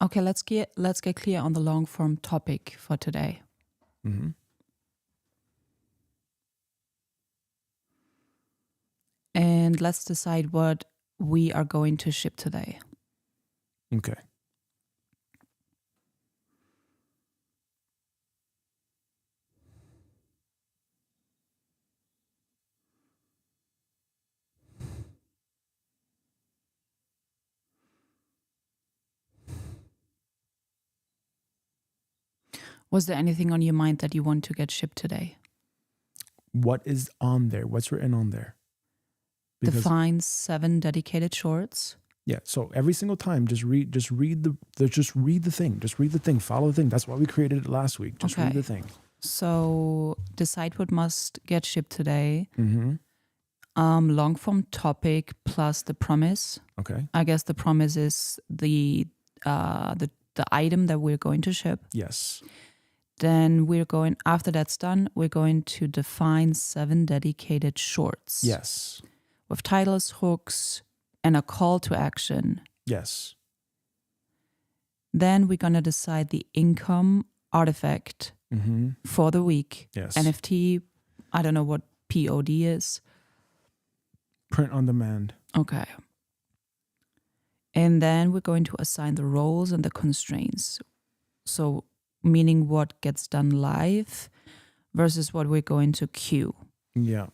Okay, let's get clear on the long form topic for today. Mm-hmm. And let's decide what we are going to ship today. Okay. Was there anything on your mind that you want to get shipped today? What is on there? What's written on there? Define 7 dedicated shorts. Yeah. So every single time, just read the thing. Just read the thing. Follow the thing. That's why we created it last week. Just read the thing. So decide what must get shipped today. Mm-hmm. Long form topic plus the promise. Okay. I guess the promise is the item that we're going to ship. Yes. Then after that's done, we're going to define 7 dedicated shorts. Yes. With titles, hooks, and a call to action. Yes. Then we're going to decide the income artifact for the week. Yes. NFT, I don't know what POD is. Print on demand. Okay. And then we're going to assign the roles and the constraints. So meaning what gets done live versus what we're going to queue. Yeah.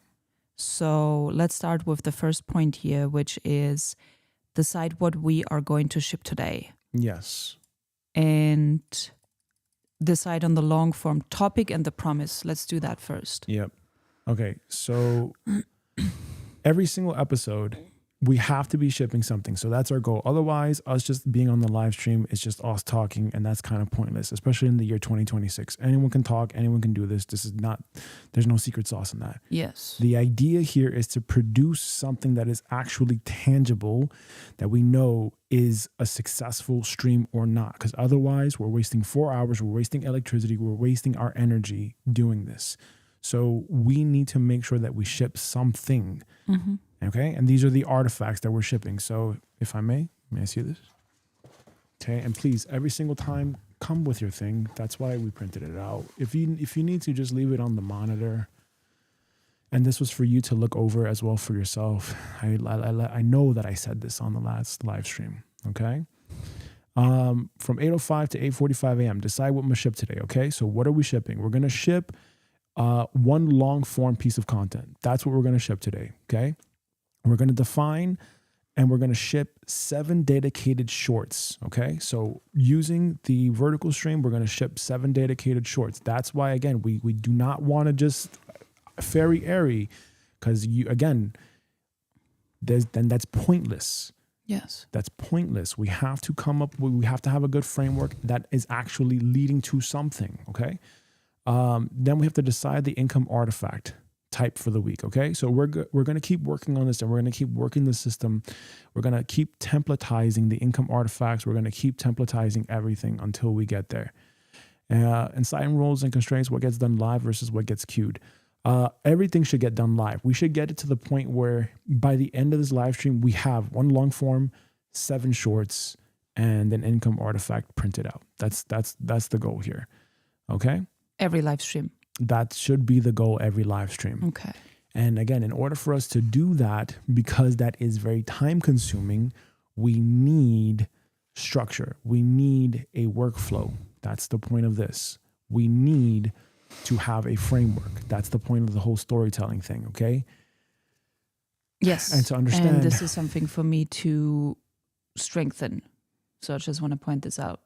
So let's start with the first point here, which is decide what we are going to ship today. Yes. And decide on the long form topic and the promise. Let's do that first. Yep. Okay. So every single episode, we have to be shipping something. So that's our goal. Otherwise, us just being on the live stream is just us talking, and that's kind of pointless, especially in the year 2026. Anyone can talk, anyone can do this. There's no secret sauce in that. Yes. The idea here is to produce something that is actually tangible, that we know is a successful stream or not. Because otherwise, we're wasting 4 hours, we're wasting electricity, we're wasting our energy doing this. So we need to make sure that we ship something. Mm-hmm. Okay, and these are the artifacts that we're shipping. So if I may I see this? Okay, and please, every single time, come with your thing. That's why we printed it out. If you need to, just leave it on the monitor. And this was for you to look over as well for yourself. I know that I said this on the last live stream. Okay, from 8:05 to 8:45 a.m. Decide what must ship today. Okay, so what are we shipping? We're gonna ship one long form piece of content. That's what we're gonna ship today. Okay. We're going to define and we're going to ship 7 dedicated shorts. Okay. So using the vertical stream, we're going to ship 7 dedicated shorts. That's why, again, we do not want to just fairy airy, because that's pointless. Yes. That's pointless. We have to we have to have a good framework that is actually leading to something. Okay. Then we have to decide the income artifact type for the week. Okay. So we're going to keep working on this, and we're going to keep working the system. We're going to keep templatizing the income artifacts. We're going to keep templatizing everything until we get there. And sign rules and constraints, what gets done live versus what gets queued. Everything should get done live. We should get it to the point where by the end of this live stream, we have 1 long form, 7 shorts, and an income artifact printed out. That's the goal here. Okay. Every live stream. That should be the goal every live stream. Okay. And again, in order for us to do that, because that is very time consuming, we need structure. We need a workflow. That's the point of this. We need to have a framework. That's the point of the whole storytelling thing. Okay. Yes. And to understand. And this is something for me to strengthen. So I just want to point this out.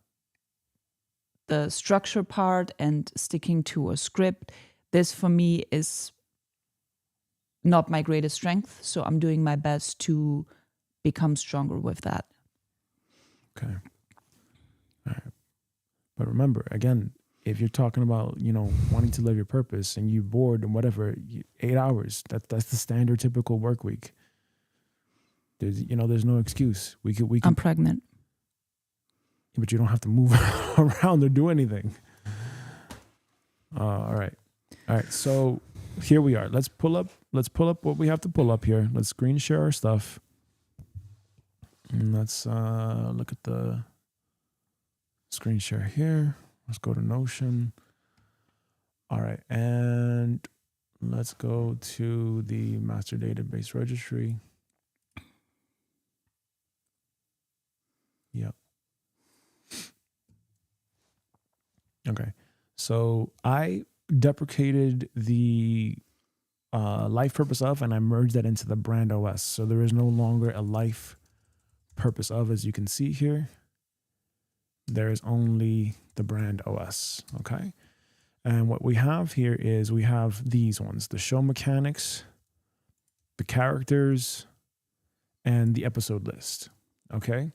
The structure part and sticking to a script, this for me is not my greatest strength. So I'm doing my best to become stronger with that. Okay. All right. But remember, again, if you're talking about, wanting to live your purpose and you're bored and whatever, 8 hours, that's the standard typical work week. There's no excuse. We can. I'm pregnant. But you don't have to move around or do anything. All right. So here we are. Let's pull up what we have to pull up here. Let's screen share our stuff. And let's look at the screen share here. Let's go to Notion. All right. And let's go to the master database registry. Yep. Okay, so I deprecated the life purpose of, and I merged that into the brand OS. So there is no longer a life purpose of, as you can see here. There is only the brand OS, okay? And what we have here is we have these ones, the show mechanics, the characters, and the episode list, okay?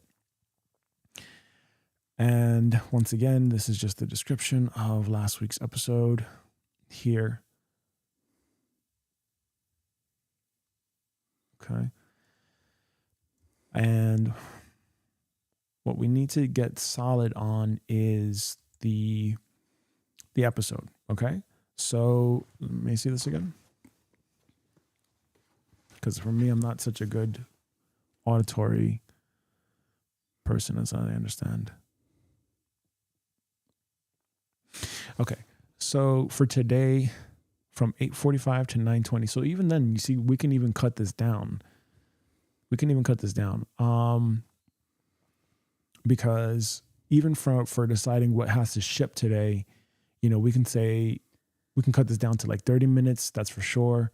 And once again, this is just the description of last week's episode. here. Okay. And what we need to get solid on is the episode. Okay. So let me see this again. Because for me, I'm not such a good auditory person as I understand. Okay. So for today, from 8:45 to 9:20. So even then, you see, we can even cut this down. Because even for deciding what has to ship today, we can cut this down to like 30 minutes. That's for sure.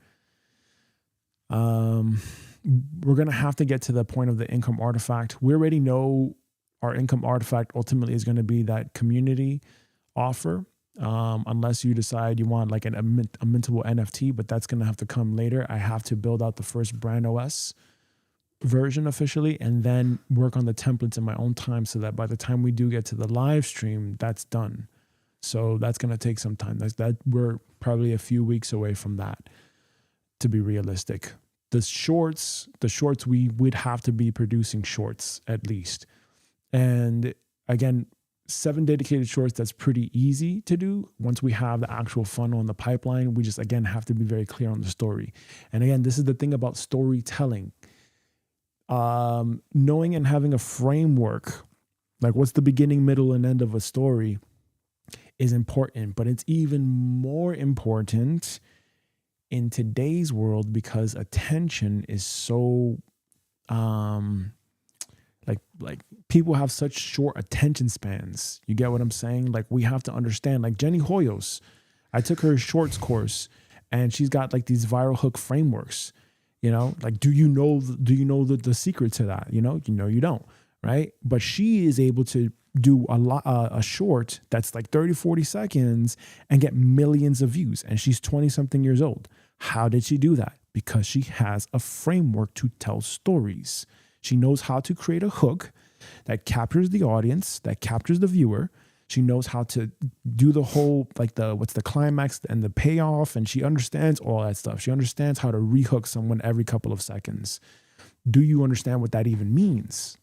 We're going to have to get to the point of the income artifact. We already know our income artifact ultimately is going to be that community offer. Unless you decide you want like a mintable NFT, but that's going to have to come later. I have to build out the first brand OS version officially and then work on the templates in my own time so that by the time we do get to the live stream, that's done. So that's going to take some time. We're probably a few weeks away from that, to be realistic. The shorts, we would have to be producing shorts at least. And again, 7 dedicated shorts, that's pretty easy to do. Once we have the actual funnel in the pipeline, we just, again, have to be very clear on the story. And again, this is the thing about storytelling. Knowing and having a framework, like what's the beginning, middle, and end of a story is important, but it's even more important in today's world because attention is so, like people have such short attention spans. You get what I'm saying? Like we have to understand, like Jenny Hoyos, I took her shorts course and she's got like these viral hook frameworks, like, do you know the secret to that? You don't, right? But she is able to do a short that's like 30, 40 seconds and get millions of views. And she's 20 something years old. How did she do that? Because she has a framework to tell stories. She knows how to create a hook that captures the audience, that captures the viewer. She knows how to do the whole, like what's the climax and the payoff. And she understands all that stuff. She understands how to rehook someone every couple of seconds. Do you understand what that even means?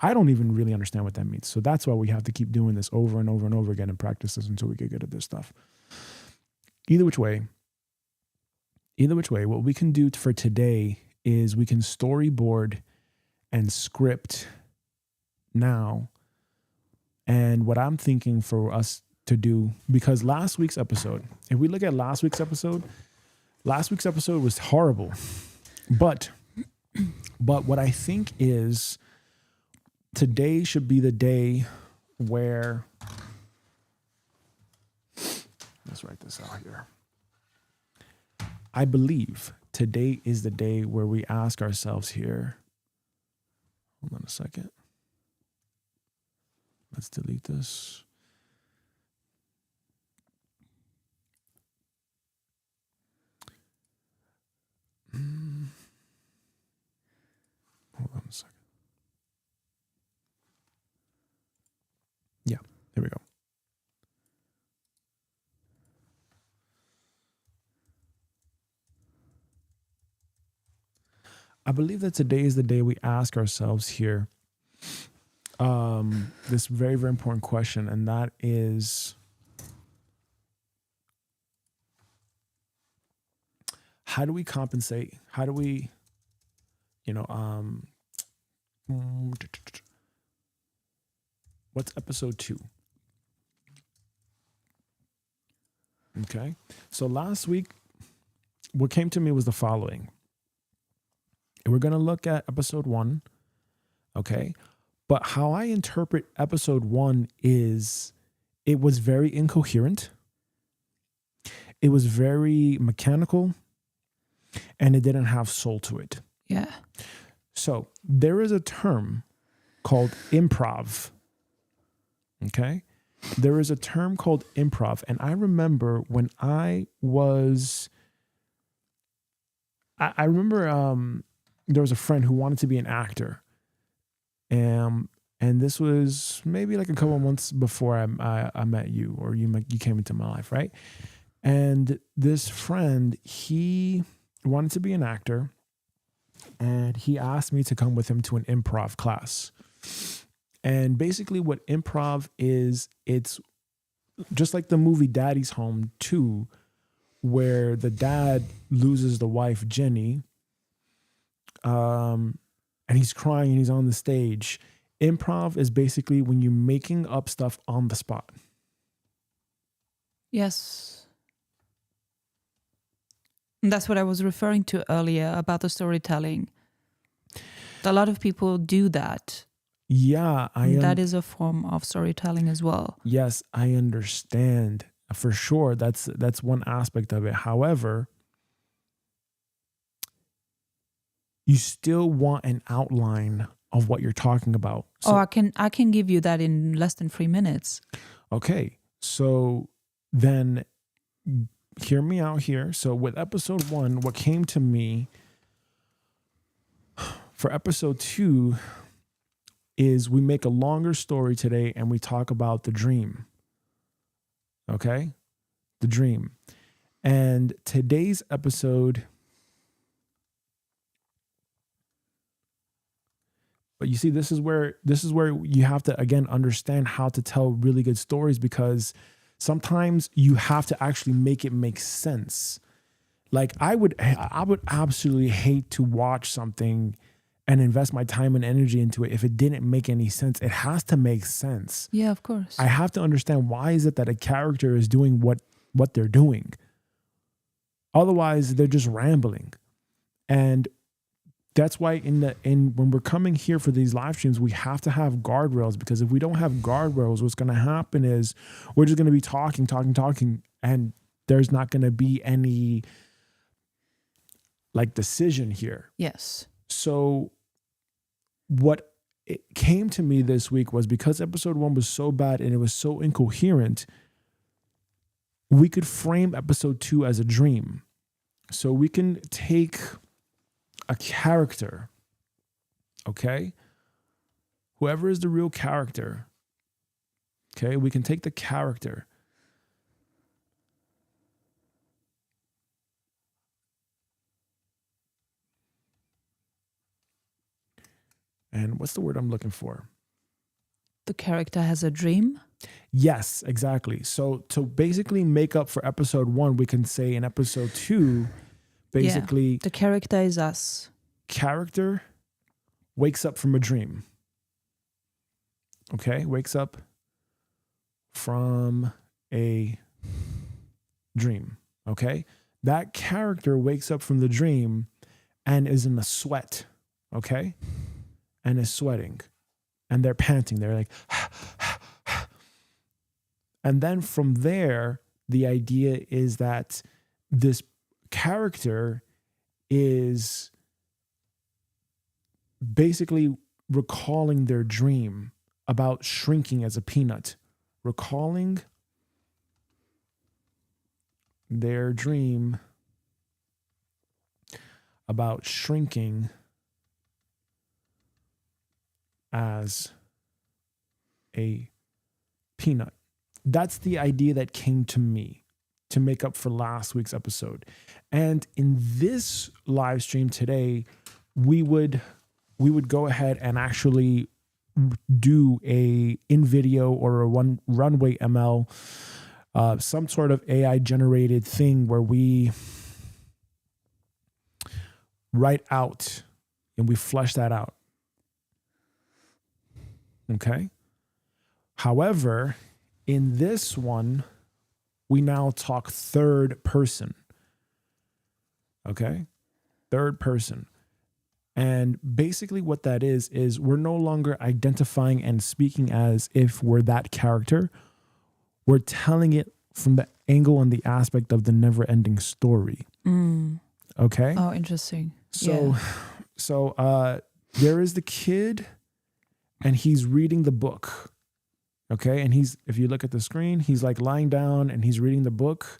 I don't even really understand what that means. So that's why we have to keep doing this over and over and over again and practice this until we get good at this stuff. Either which way, what we can do for today is we can storyboard and script now. And what I'm thinking for us to do, because last week's episode, if we look at last week's episode was horrible. But what I think is today should be the day where, let's write this out here. I believe today is the day where we ask ourselves here. Hold on a second. Let's delete this. Hold on a second. Yeah, there we go. I believe that today is the day we ask ourselves here this very, very important question, and that is, how do we compensate? How do we, what's episode 2? Okay. So last week, what came to me was the following. We're going to look at episode 1. Okay. But how I interpret episode 1 is it was very incoherent. It was very mechanical and it didn't have soul to it. Yeah. So there is a term called improv. Okay. There is a term called improv. And I remember when I was, I remember there was a friend who wanted to be an actor. And this was maybe like a couple of months before I met you, or you came into my life, right? And this friend, he wanted to be an actor, and he asked me to come with him to an improv class. And basically what improv is, it's just like the movie Daddy's Home 2, where the dad loses the wife, Jenny, and he's crying and he's on the stage. Improv is basically when you're making up stuff on the spot. Yes. And that's what I was referring to earlier about the storytelling. A lot of people do that. Yeah, That is a form of storytelling as well. Yes, I understand. For sure, that's one aspect of it. However, you still want an outline of what you're talking about. So, I can give you that in less than 3 minutes. okay, so then hear me out here. So with episode 1, what came to me for episode 2 is we make a longer story today and we talk about the dream. Okay? The dream. And today's episode, but you see, this is where you have to, again, understand how to tell really good stories, because sometimes you have to actually make it make sense. Like I would absolutely hate to watch something and invest my time and energy into it if it didn't make any sense. It has to make sense. Yeah, of course. I have to understand, why is it that a character is doing what they're doing? Otherwise, they're just rambling. And that's why when we're coming here for these live streams, we have to have guardrails, because if we don't have guardrails, what's going to happen is we're just going to be talking, and there's not going to be any like decision here. Yes. So what it came to me this week was, because episode 1 was so bad and it was so incoherent, we could frame episode 2 as a dream. So we can take a character, okay? Whoever is the real character, okay? We can take the character and what's the word I'm looking for? The character has a dream? Yes, exactly. So to basically make up for episode 1, we can say in episode 2, basically, yeah, the character is us. Character wakes up from a dream. Okay, wakes up from a dream. Okay, that character wakes up from the dream and is in a sweat. Okay, and is sweating, and they're panting. They're like, and then from there, the idea is that this character is basically recalling their dream about shrinking as a peanut, recalling their dream about shrinking as a peanut. That's the idea that came to me to make up for last week's episode. And in this live stream today, we would go ahead and actually do a in video or a runway ML, some sort of AI generated thing where we write out and we flesh that out. Okay. However, in this one, we now talk third person. Okay. Third person. And basically what that is we're no longer identifying and speaking as if we're that character. We're telling it from the angle and the aspect of the never ending story. Mm. Okay. Oh, interesting. So there is the kid and he's reading the book. Okay. And if you look at the screen, he's like lying down and he's reading the book.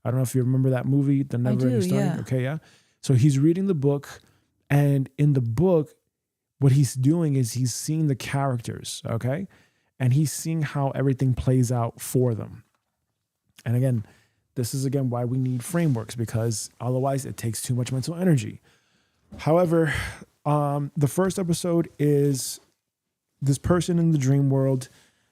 I don't know if you remember that movie, The Never Ending Story. Yeah. Okay. Yeah. So he's reading the book, and in the book, what he's doing is he's seeing the characters. Okay. And he's seeing how everything plays out for them. And again, This is, again, why we need frameworks, because otherwise it takes too much mental energy. However, the first episode is this person in the dream world.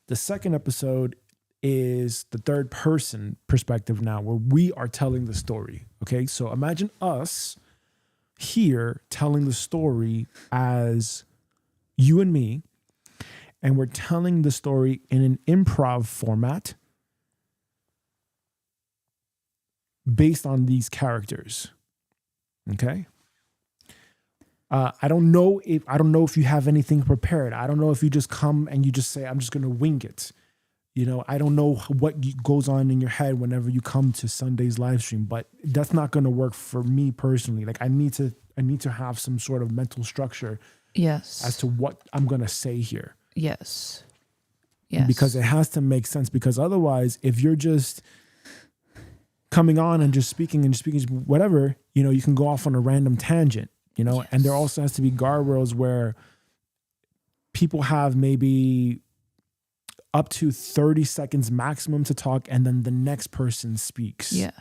The second episode is the third person perspective now, where we are telling the story. Okay, so imagine us here telling the story as you and me, and we're telling the story in an improv format based on these characters. Okay. I don't know if you have anything prepared. I don't know if you just come and you just say, I'm just going to wing it. You know, I don't know what goes on in your head whenever you come to Sunday's live stream, but that's not going to work for me personally. Like I need to have some sort of mental structure. Yes. As to what I'm going to say here. Yes. Yes. Because it has to make sense, because otherwise, if you're just coming on and just speaking whatever, you know, you can go off on a random tangent, you know. Yes. And there also has to be guardrails where people have maybe up to 30 seconds maximum to talk, and then the next person speaks. Yeah.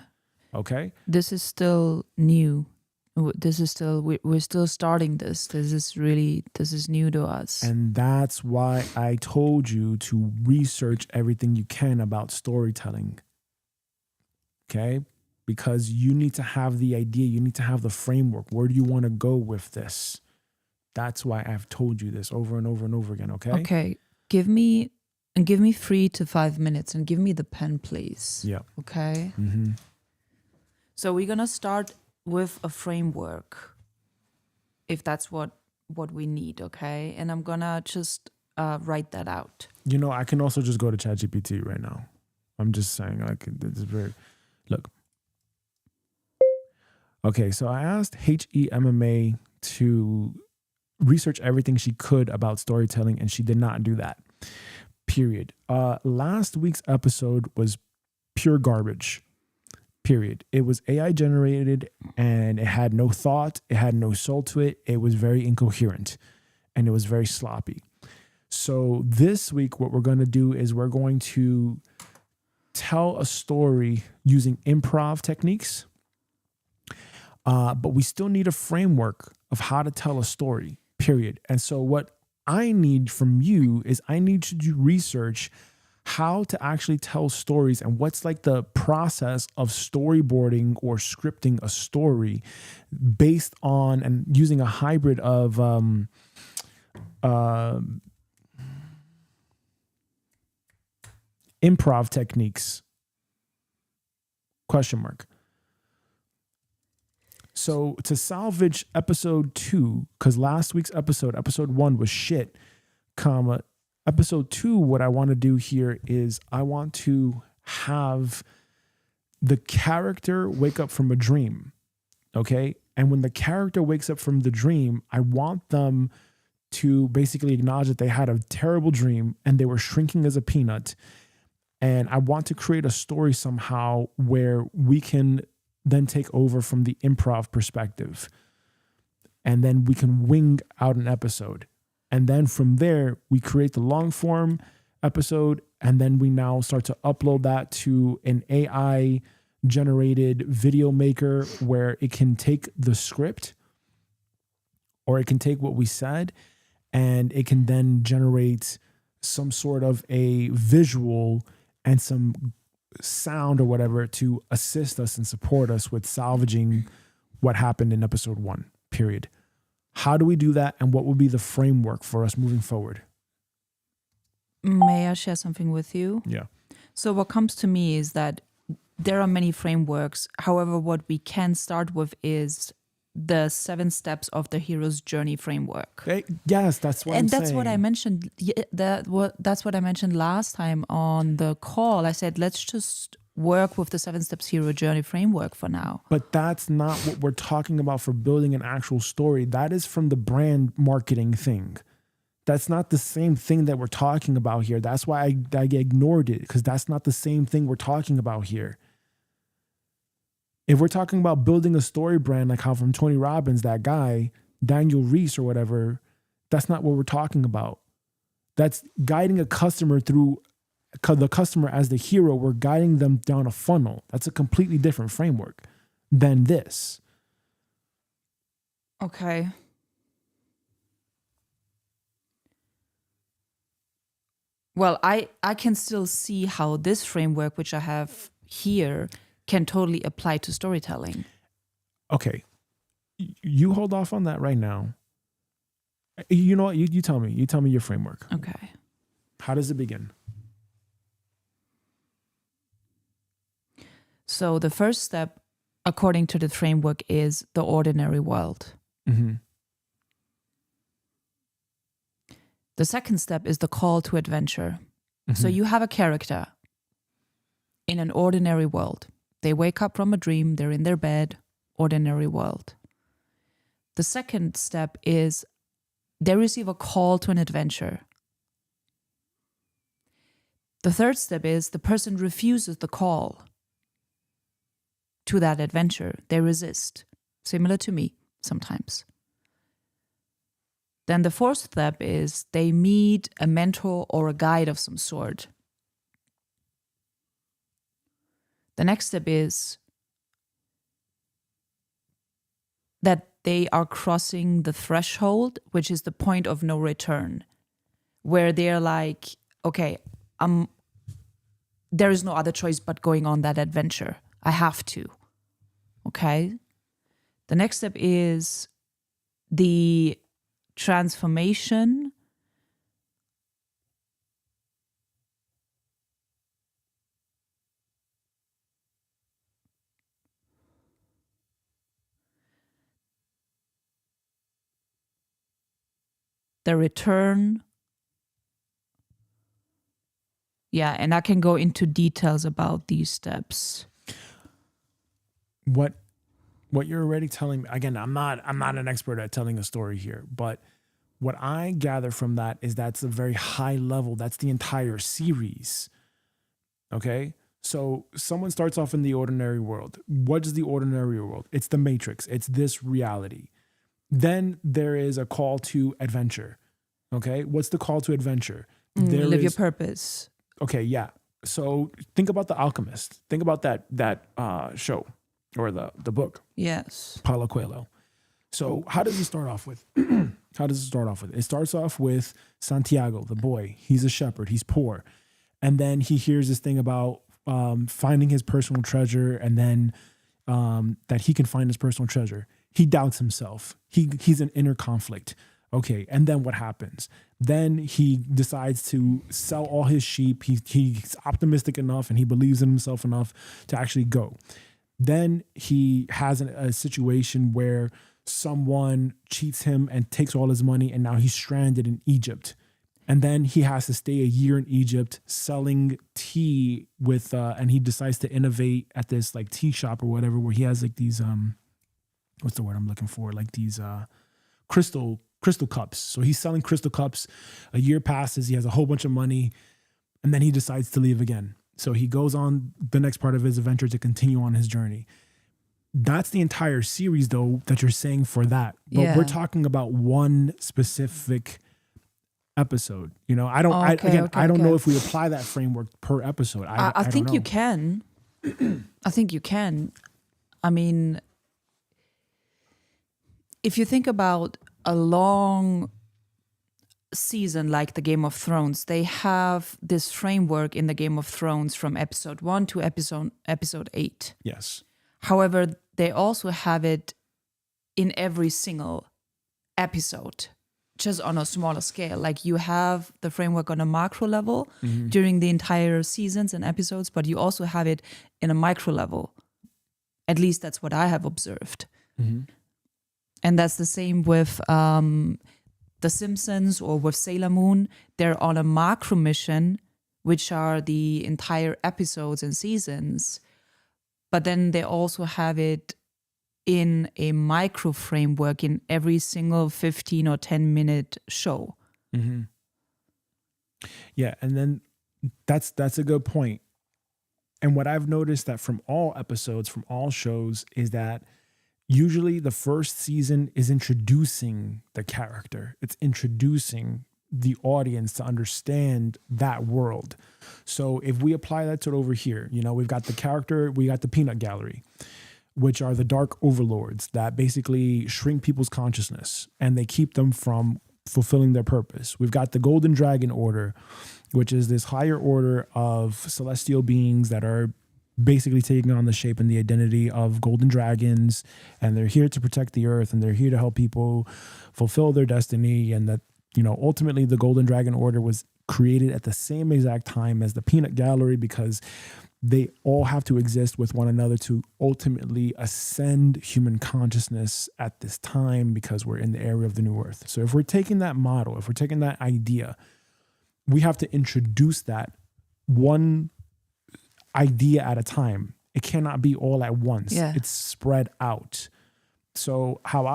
Okay. This is still new. This is still, we're still starting this. This is new to us. And that's why I told you to research everything you can about storytelling. Okay? Because you need to have the idea, you need to have the framework. Where do you want to go with this? That's why I've told you this over and over and over again, okay? Okay. Give me 3 to 5 minutes and give me the pen, please. Yeah. Okay? Mm-hmm. So we're going to start with a framework, if that's what we need, okay? And I'm going to just write that out. You know, I can also just go to ChatGPT right now. I'm just saying, like, it's very... Look. Okay, so I asked HEMMA to research everything she could about storytelling, and she did not do that. Period. Last week's episode was pure garbage. Period. It was AI generated, and it had no thought. It had no soul to it. It was very incoherent, and it was very sloppy. So this week, what we're going to do is we're going to tell a story using improv techniques. But we still need a framework of how to tell a story, period. And so what I need from you is I need you to research how to actually tell stories and what's like the process of storyboarding or scripting a story based on and using a hybrid of improv techniques. ? So to salvage episode 2, because last week's episode 1 was shit, episode 2, what I want to do here is I want to have the character wake up from a dream. Okay. And when the character wakes up from the dream, I want them to basically acknowledge that they had a terrible dream and they were shrinking as a peanut. And I want to create a story somehow where we can then take over from the improv perspective. And then we can wing out an episode. And then from there, we create the long form episode. And then we now start to upload that to an AI generated video maker where it can take the script or it can take what we said and it can then generate some sort of a visual and some sound or whatever to assist us and support us with salvaging what happened in episode 1, period. How do we do that, and what will be the framework for us moving forward? May I share something with you? Yeah. So what comes to me is that there are many frameworks. However, what we can start with is the 7 steps of the hero's journey framework. Yes, that's what I'm saying. And that's what I mentioned. That's what I mentioned last time on the call. I said, let's just work with the 7 steps hero journey framework for now. But that's not what we're talking about for building an actual story. That is from the brand marketing thing. That's not the same thing that we're talking about here. That's why I ignored it, because that's not the same thing we're talking about here. If we're talking about building a story brand, like how from Tony Robbins, that guy, Daniel Reese or whatever, that's not what we're talking about. That's guiding a customer through the customer as the hero, we're guiding them down a funnel. That's a completely different framework than this. Okay. Well, I can still see how this framework, which I have here, can totally apply to storytelling. Okay. You hold off on that right now. You know what? You tell me. You tell me your framework. Okay. How does it begin? So the first step, according to the framework, is the ordinary world. Mm-hmm. The second step is the call to adventure. Mm-hmm. So you have a character in an ordinary world. They wake up from a dream, they're in their bed, ordinary world. The second step is they receive a call to an adventure. The third step is the person refuses the call to that adventure. They resist, similar to me sometimes. Then the fourth step is they meet a mentor or a guide of some sort. The next step is that they are crossing the threshold, which is the point of no return, where they're like, okay, there is no other choice but going on that adventure. I have to. Okay. The next step is the transformation. The return. Yeah, and I can go into details about these steps. What you're already telling me, again, I'm not an expert at telling a story here, but what I gather from that is that's a very high level. That's the entire series. Okay? So someone starts off in the ordinary world. What is the ordinary world? It's the Matrix. It's this reality. Then there is a call to adventure. Okay? What's the call to adventure? Live your purpose. Okay, yeah. So think about The Alchemist. Think about that show or the book. Yes. Paulo Coelho. So how does it start off with? It starts off with Santiago, the boy. He's a shepherd. He's poor. And then he hears this thing about finding his personal treasure, and then that he can find his personal treasure. He doubts himself. He's in inner conflict. Okay, and then what happens? Then he decides to sell all his sheep. He's optimistic enough and he believes in himself enough to actually go. Then he has a situation where someone cheats him and takes all his money, and now he's stranded in Egypt. And then he has to stay a year in Egypt selling tea with, and he decides to innovate at this like tea shop or whatever, where he has like these, what's the word I'm looking for? Like these crystal cups. So he's selling crystal cups. A year passes. He has a whole bunch of money, and then he decides to leave again. So he goes on the next part of his adventure to continue on his journey. That's the entire series, though, that you're saying for that. But we're talking about one specific episode. You know, I don't. I don't know if we apply that framework per episode. I think don't know. you can. I think you can. I mean, if you think about a long season like the Game of Thrones, they have this framework in the Game of Thrones from episode 1 to episode 8. Yes. However, they also have it in every single episode, just on a smaller scale. Like you have the framework on a macro level during the entire seasons and episodes, but you also have it in a micro level. At least that's what I have observed. Mm-hmm. And that's the same with The Simpsons or with Sailor Moon. They're on a macro mission, which are the entire episodes and seasons. But then they also have it in a micro framework in every single 15 or 10-minute show. Mm-hmm. Yeah, and then that's a good point. And what I've noticed that from all episodes, from all shows, is that usually the first season is introducing the character. It's introducing the audience to understand that world. So if we apply that to it over here, you know, we've got the character, we got the peanut gallery, which are the dark overlords that basically shrink people's consciousness and they keep them from fulfilling their purpose. We've got the golden dragon order, which is this higher order of celestial beings that are basically taking on the shape and the identity of golden dragons, and they're here to protect the earth, and they're here to help people fulfill their destiny. And that, you know, ultimately the golden dragon order was created at the same exact time as the peanut gallery, because they all have to exist with one another to ultimately ascend human consciousness at this time, because we're in the era of the new earth. So if we're taking that model, if we're taking that idea, we have to introduce that one idea at a time. It cannot be all at once. Yeah. It's spread out. So how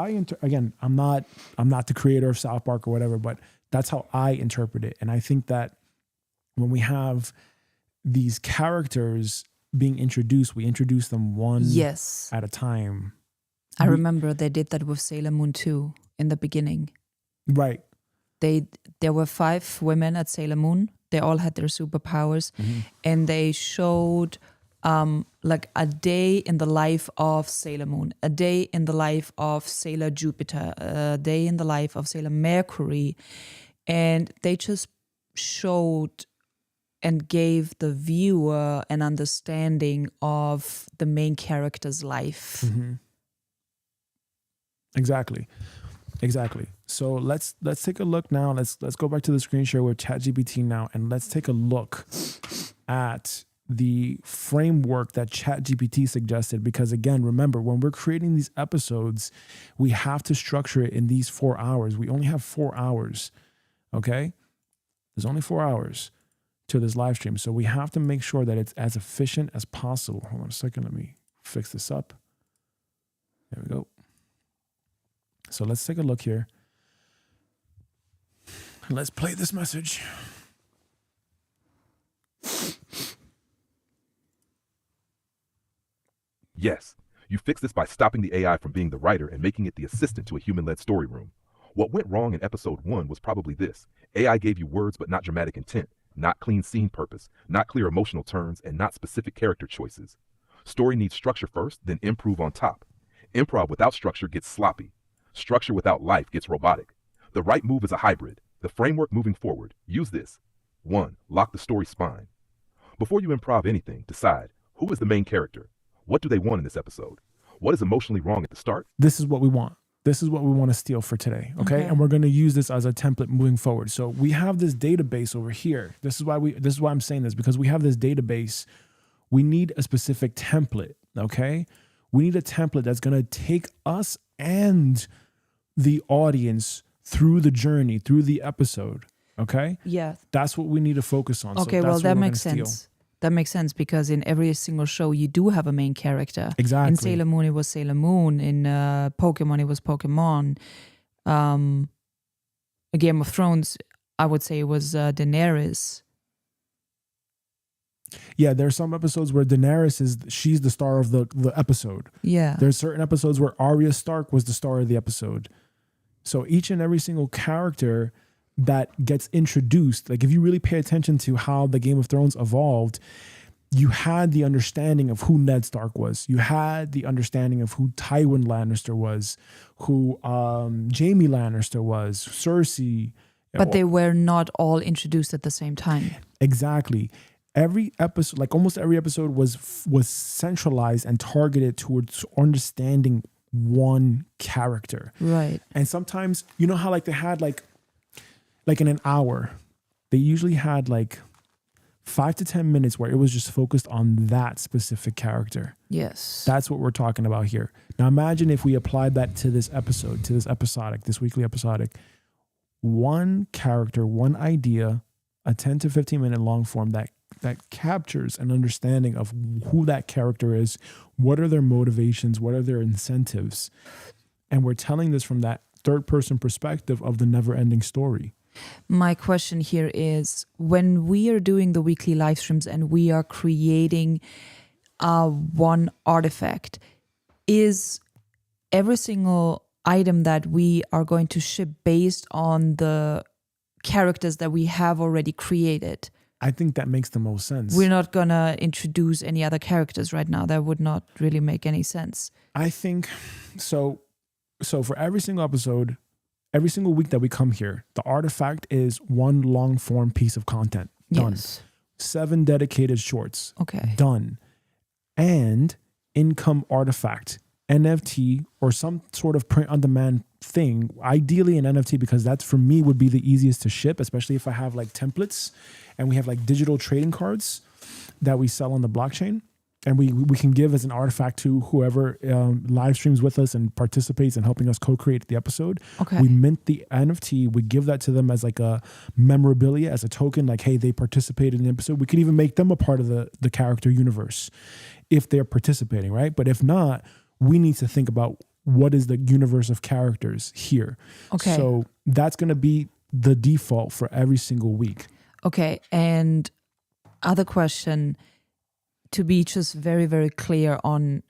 again, I'm not the creator of South Park or whatever, but that's how I interpret it. And I think that when we have these characters being introduced, we introduce them one at a time. I remember they did that with Sailor Moon too in the beginning. Right. There were 5 women at Sailor Moon. They all had their superpowers, and they showed like a day in the life of Sailor Moon, a day in the life of Sailor Jupiter, a day in the life of Sailor Mercury, and they just showed and gave the viewer an understanding of the main character's life. Exactly. So let's take a look now. Let's go back to the screen share with ChatGPT now, and let's take a look at the framework that ChatGPT suggested. Because again, remember, when we're creating these episodes, we have to structure it in these 4 hours. We only have 4 hours. Okay? There's only 4 hours to this live stream. So we have to make sure that it's as efficient as possible. Hold on a second. Let me fix this up. There we go. So let's take a look here. Let's play this message. Yes, you fix this by stopping the AI from being the writer and making it the assistant to a human-led story room. What went wrong in episode 1 was probably this. AI gave you words but not dramatic intent, not clean scene purpose, not clear emotional turns, and not specific character choices. Story needs structure first, then improve on top. Improv without structure gets sloppy. Structure without life gets robotic. The right move is a hybrid. The framework moving forward. Use this. 1. Lock the story spine. Before you improv anything, decide, who is the main character? What do they want in this episode? What is emotionally wrong at the start? This is what we want. This is what we want to steal for today, okay? And we're going to use this as a template moving forward. So we have this database over here. This is why I'm saying this, because we have this database. We need a specific template, okay? We need a template that's going to take us and the audience through the journey, through the episode, okay? Yeah. That's what we need to focus on. Okay, so well, that's that what makes sense. That makes sense, because in every single show, you do have a main character. Exactly. In Sailor Moon, it was Sailor Moon. In Pokemon, it was Pokemon. Game of Thrones, I would say it was Daenerys. Yeah, there are some episodes where Daenerys she's the star of the episode. Yeah. There's certain episodes where Arya Stark was the star of the episode. So each and every single character that gets introduced, like if you really pay attention to how the Game of Thrones evolved, you had the understanding of who Ned Stark was. You had the understanding of who Tywin Lannister was, who Jaime Lannister was, Cersei. But they were not all introduced at the same time. Exactly. Every episode, like almost every episode was centralized and targeted towards understanding one character. Right. And sometimes, you know how like they had like in an hour, they usually had like 5 to 10 minutes where it was just focused on that specific character. Yes. That's what we're talking about here. Now imagine if we applied that to this episode, to this weekly episodic. One character, one idea, a 10 to 15 minute long form that captures an understanding of who that character is, what are their motivations, what are their incentives. And we're telling this from that third person perspective of the never ending story. My question here is, when we are doing the weekly live streams and we are creating one artifact, is every single item that we are going to ship based on the characters that we have already created. I think that makes the most sense. We're not gonna introduce any other characters right now. That would not really make any sense. I think so. So for every single episode, every single week that we come here, the artifact is one long form piece of content. Done. Yes. 7 dedicated shorts. Okay. Done. And income artifact, NFT, or some sort of print on demand thing. Ideally an NFT, because that's for me would be the easiest to ship, especially if I have like templates and we have like digital trading cards that we sell on the blockchain. And we can give as an artifact to whoever live streams with us and participates in helping us co-create the episode. Okay. We mint the NFT. We give that to them as like a memorabilia, as a token, like, hey, they participated in the episode. We could even make them a part of the character universe if they're participating, right? But if not, we need to think about what is the universe of characters here. Okay. So that's going to be the default for every single week. Okay. And other question, to be just very, very clear on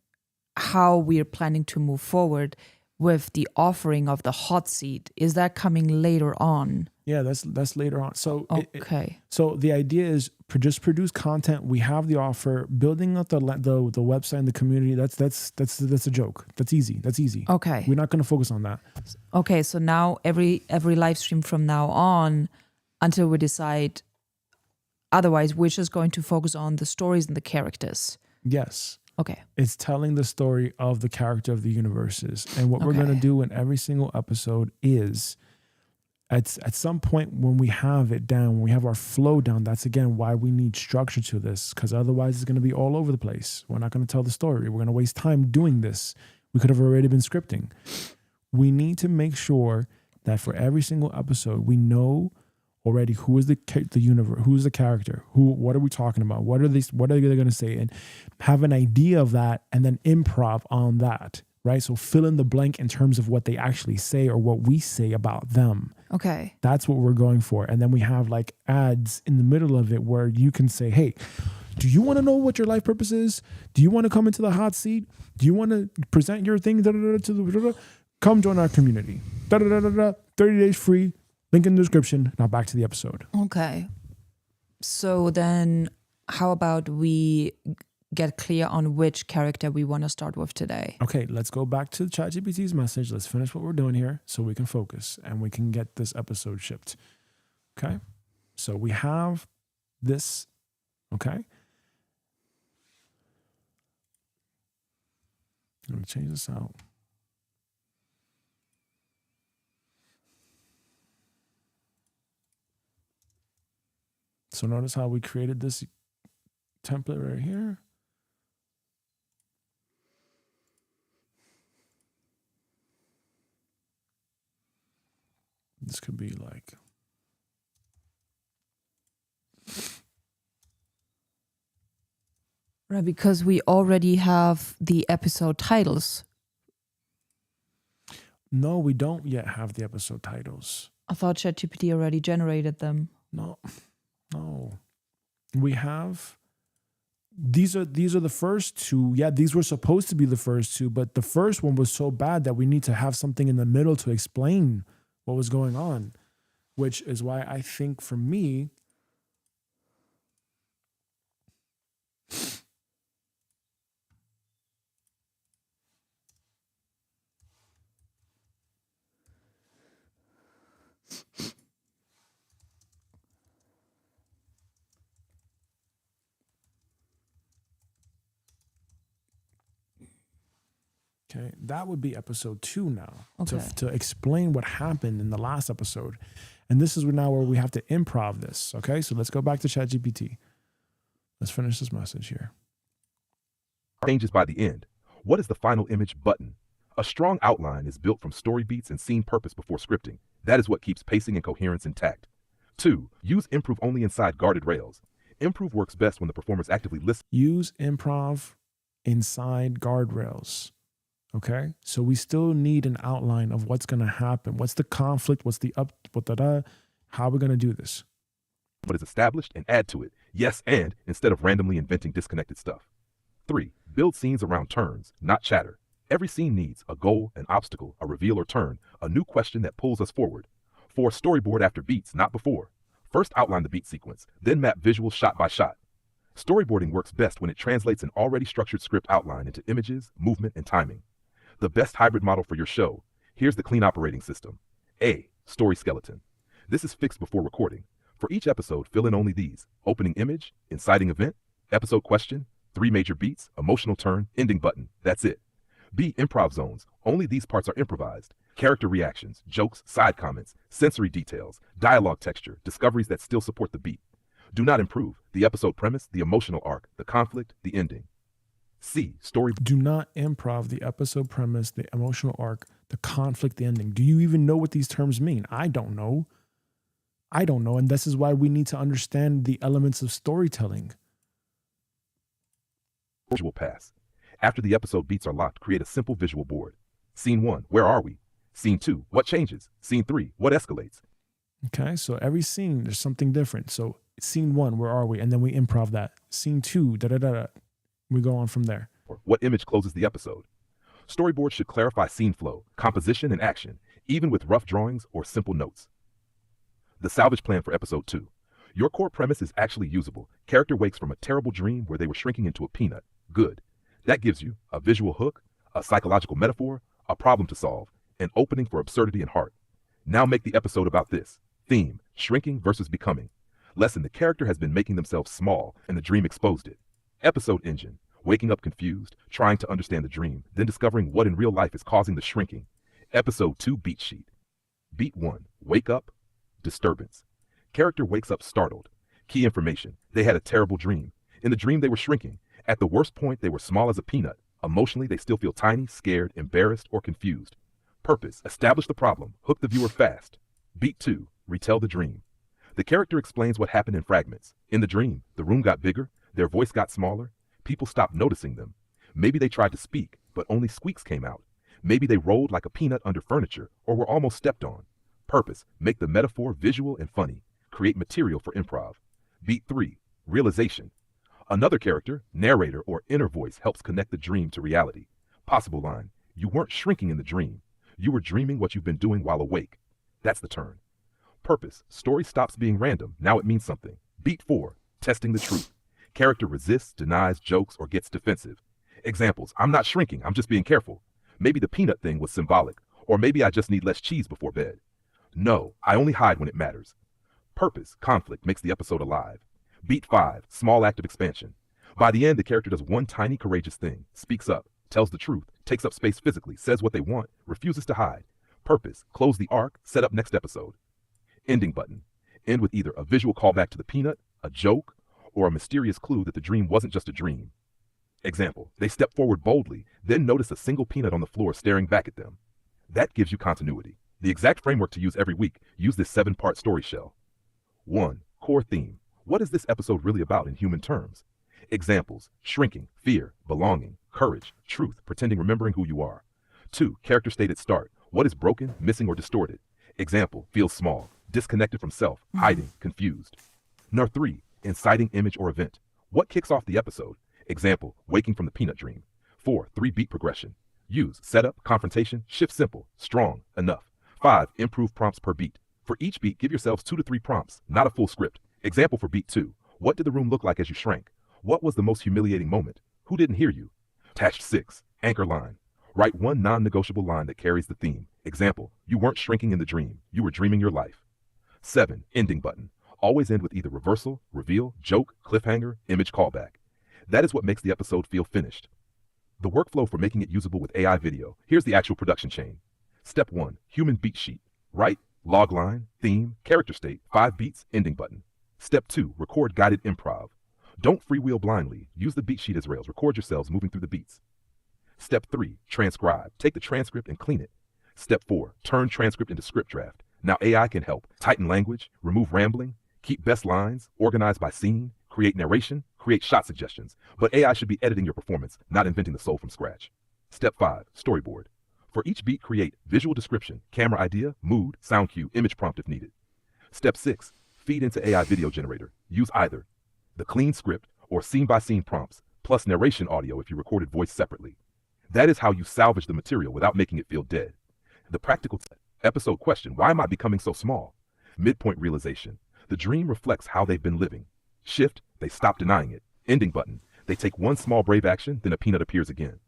how we're planning to move forward with the offering of the hot seat. Is that coming later on? Yeah, that's later on. So okay. So the idea is just produce content. We have the offer, building up the website and the community. That's a joke. That's easy. Okay. We're not going to focus on that. Okay. So now every live stream from now on, until we decide otherwise, we're just going to focus on the stories and the characters. Yes. Okay. It's telling the story of the character of the universes. And what we're going to do in every single episode is at some point when we have it down, when we have our flow down, that's again why we need structure to this, because otherwise it's going to be all over the place. We're not going to tell the story. We're going to waste time doing this. We could have already been scripting. We need to make sure that for every single episode, we know already who is the universe, who's the character, what are we talking about, what are they going to say, and have an idea of that, and then improv on that, right? So fill in the blank in terms of what they actually say or what we say about them. Okay. That's what we're going for. And then we have like ads in the middle of it where you can say, hey, do you want to know what your life purpose is? Do you want to come into the hot seat? Do you want to present your thing? Come join our community. 30 days free. Link in the description. Now back to the episode. Okay. So then how about we get clear on which character we want to start with today? Okay, let's go back to ChatGPT's message. Let's finish what we're doing here so we can focus and we can get this episode shipped. Okay? So we have this. Okay? I'm going to change this out. So notice how we created this template right here. This could be like, Right, because we already have the episode titles. no, we don't yet have the episode titles. I thought ChatGPT already generated them. No. We have, these are the first two. Yeah, these were supposed to be the first two, but the first one was so bad that we need to have something in the middle to explain what was going on, which is why I think for me, okay, that would be episode 2 now. Okay. To explain what happened in the last episode. And this is now where we have to improv this. Okay, so let's go back to ChatGPT. Let's finish this message here. Changes by the end. What is the final image button? A strong outline is built from story beats and scene purpose before scripting. That is what keeps pacing and coherence intact. 2. Use improv only inside guarded rails. Improv works best when the performers actively listen. Use improv inside guardrails. Okay, so we still need an outline of what's going to happen. What's the conflict? What's the how are we going to do this? What is established and add to it. Yes, and instead of randomly inventing disconnected stuff. 3. Build scenes around turns, not chatter. Every scene needs a goal, an obstacle, a reveal or turn, a new question that pulls us forward. 4. Storyboard after beats, not before. First outline the beat sequence, then map visuals shot by shot. Storyboarding works best when it translates an already structured script outline into images, movement, and timing. The best hybrid model for your show. Here's the clean operating system. A. Story skeleton. This is fixed before recording. For each episode, fill in only these: opening image, inciting event, episode question, 3 major beats, emotional turn, ending button. That's it. B. Improv zones. Only these parts are improvised. Character reactions, jokes, side comments, sensory details, dialogue texture, discoveries that still support the beat. Do not improve the episode premise, the emotional arc, the conflict, the ending. C. Story. Do not improv the episode premise, the emotional arc, the conflict, the ending. Do you even know what these terms mean? I don't know. And this is why we need to understand the elements of storytelling. Visual pass. After the episode beats are locked, create a simple visual board. Scene 1, where are we? Scene 2, what changes? Scene 3, what escalates? Okay, so every scene, there's something different. So scene 1, where are we? And then we improv that. Scene 2, da-da-da-da. We go on from there. What image closes the episode? Storyboards should clarify scene flow, composition, and action, even with rough drawings or simple notes. The salvage plan for episode 2. Your core premise is actually usable. Character wakes from a terrible dream where they were shrinking into a peanut. Good. That gives you a visual hook, a psychological metaphor, a problem to solve, an opening for absurdity and heart. Now make the episode about this. Theme: shrinking versus becoming. Lesson: the character has been making themselves small and the dream exposed it. Episode engine: waking up confused, trying to understand the dream, then discovering what in real life is causing the shrinking. Episode 2 beat sheet. Beat 1, wake up, disturbance. Character wakes up startled. Key information: they had a terrible dream. In the dream they were shrinking. At the worst point they were small as a peanut. Emotionally they still feel tiny, scared, embarrassed, or confused. Purpose: establish the problem, hook the viewer fast. Beat 2, retell the dream. The character explains what happened in fragments. In the dream, the room got bigger, their voice got smaller, people stopped noticing them. Maybe they tried to speak, but only squeaks came out. Maybe they rolled like a peanut under furniture, or were almost stepped on. Purpose: make the metaphor visual and funny. Create material for improv. Beat 3, realization. Another character, narrator, or inner voice helps connect the dream to reality. Possible line: you weren't shrinking in the dream. You were dreaming what you've been doing while awake. That's the turn. Purpose: story stops being random. Now it means something. Beat 4, testing the truth. Character resists, denies, jokes, or gets defensive. Examples: I'm not shrinking, I'm just being careful. Maybe the peanut thing was symbolic, or maybe I just need less cheese before bed. No, I only hide when it matters. Purpose: conflict makes the episode alive. Beat 5, small act of expansion. By the end, the character does one tiny courageous thing: speaks up, tells the truth, takes up space physically, says what they want, refuses to hide. Purpose: close the arc, set up next episode. Ending button. End with either a visual callback to the peanut, a joke, or a mysterious clue that the dream wasn't just a dream. Example: they step forward boldly, then notice a single peanut on the floor staring back at them. That gives you continuity. The exact framework to use every week. Use this 7-part story shell. 1. Core theme. What is this episode really about in human terms? Examples: shrinking, fear, belonging, courage, truth, pretending remembering who you are. 2. Character state at start. What is broken, missing, or distorted? Example: feels small, disconnected from self, hiding, confused. 3. Inciting image or event. What kicks off the episode? Example: waking from the peanut dream. 4. 3-beat progression. Use setup, confrontation, shift simple, strong, enough. 5. Improve prompts per beat. For each beat, give yourselves 2 to 3 prompts, not a full script. Example for beat 2. What did the room look like as you shrank? What was the most humiliating moment? Who didn't hear you? Attached 6. Anchor line. Write one non-negotiable line that carries the theme. Example: you weren't shrinking in the dream, you were dreaming your life. 7. Ending button. Always end with either reversal, reveal, joke, cliffhanger, image callback. That is what makes the episode feel finished. The workflow for making it usable with AI video. Here's the actual production chain. Step 1. Human beat sheet. Write, log line, theme, character state, 5 beats, ending button. Step 2. Record guided improv. Don't freewheel blindly. Use the beat sheet as rails. Record yourselves moving through the beats. Step 3. Transcribe. Take the transcript and clean it. Step 4. Turn transcript into script draft. Now AI can help. Tighten language, remove rambling, keep best lines, organize by scene, create narration, create shot suggestions. But AI should be editing your performance, not inventing the soul from scratch. Step 5. Storyboard. For each beat, create visual description, camera idea, mood, sound cue, image prompt if needed. Step 6. Feed into AI video generator. Use either the clean script or scene-by-scene prompts, plus narration audio if you recorded voice separately. That is how you salvage the material without making it feel dead. The practical Episode question, why am I becoming so small? Midpoint realization, the dream reflects how they've been living. Shift, they stop denying it. Ending button, they take one small brave action, then a peanut appears again.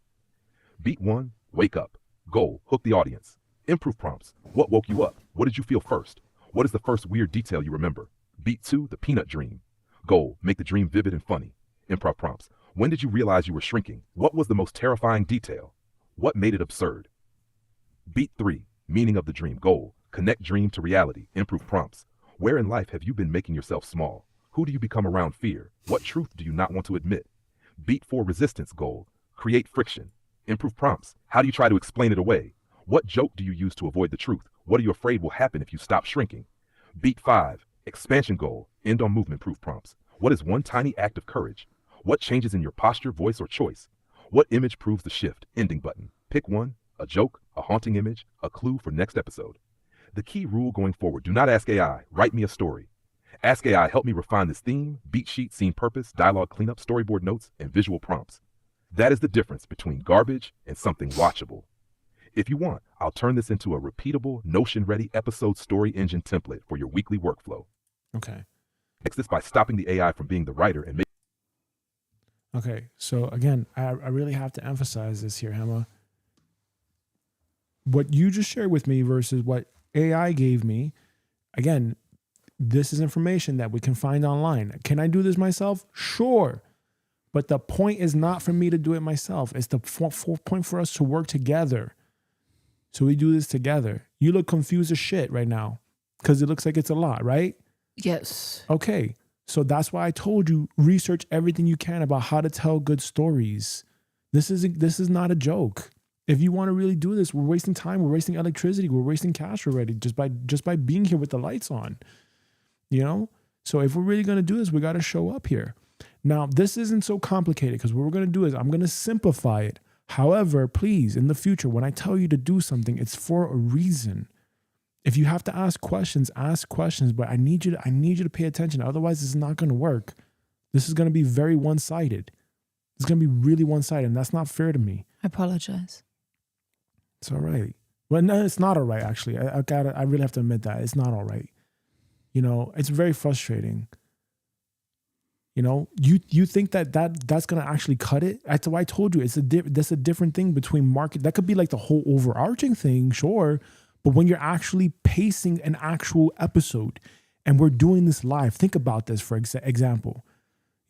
Beat 1, wake up. Goal, hook the audience. Improve prompts, what woke you up? What did you feel first? What is the first weird detail you remember? Beat 2, the peanut dream. Goal, make the dream vivid and funny. Improv prompts, when did you realize you were shrinking? What was the most terrifying detail? What made it absurd? Beat 3, meaning of the dream. Goal, connect dream to reality. Improve prompts, where in life have you been making yourself small? Who do you become around fear? What truth do you not want to admit? Beat 4, resistance. Goal, create friction. Improve prompts, how do you try to explain it away? What joke do you use to avoid the truth? What are you afraid will happen if you stop shrinking? Beat 5, expansion. Goal, end on movement. Improve prompts, what is one tiny act of courage? What changes in your posture, voice, or choice? What image proves the shift? Ending button, pick one, a joke, a haunting image, a clue for next episode. The key rule going forward, do not ask AI, write me a story. Ask AI, help me refine this theme, beat sheet, scene purpose, dialogue cleanup, storyboard notes, and visual prompts. That is the difference between garbage and something watchable. If you want, I'll turn this into a repeatable, Notion-ready episode story engine template for your weekly workflow. Okay. Fix this by stopping the AI from being the writer and make. Okay. So again, I really have to emphasize this here, Emma. What you just shared with me versus what AI gave me, again, this is information that we can find online. Can I do this myself? Sure. But the point is not for me to do it myself. It's the point for us to work together. So we do this together. You look confused as shit right now because it looks like it's a lot, right? Yes. Okay. So that's why I told you, research everything you can about how to tell good stories. This is not a joke. If you want to really do this, we're wasting time. We're wasting electricity. We're wasting cash already just by being here with the lights on, you know? So if we're really going to do this, we got to show up here. Now, this isn't so complicated because what we're going to do is I'm going to simplify it. However, please, in the future, when I tell you to do something, it's for a reason. If you have to ask questions, but I need you to pay attention. Otherwise, this is not going to work. This is going to be very one-sided. It's going to be really one-sided, and that's not fair to me. I apologize. It's all right. Well, no, it's not all right, actually. I really have to admit that. It's not all right. You know, it's very frustrating. You know, you think that's going to actually cut it? That's why I told you that's a different thing between market. That could be like the whole overarching thing, sure. But when you're actually pacing an actual episode and we're doing this live, think about this, for example.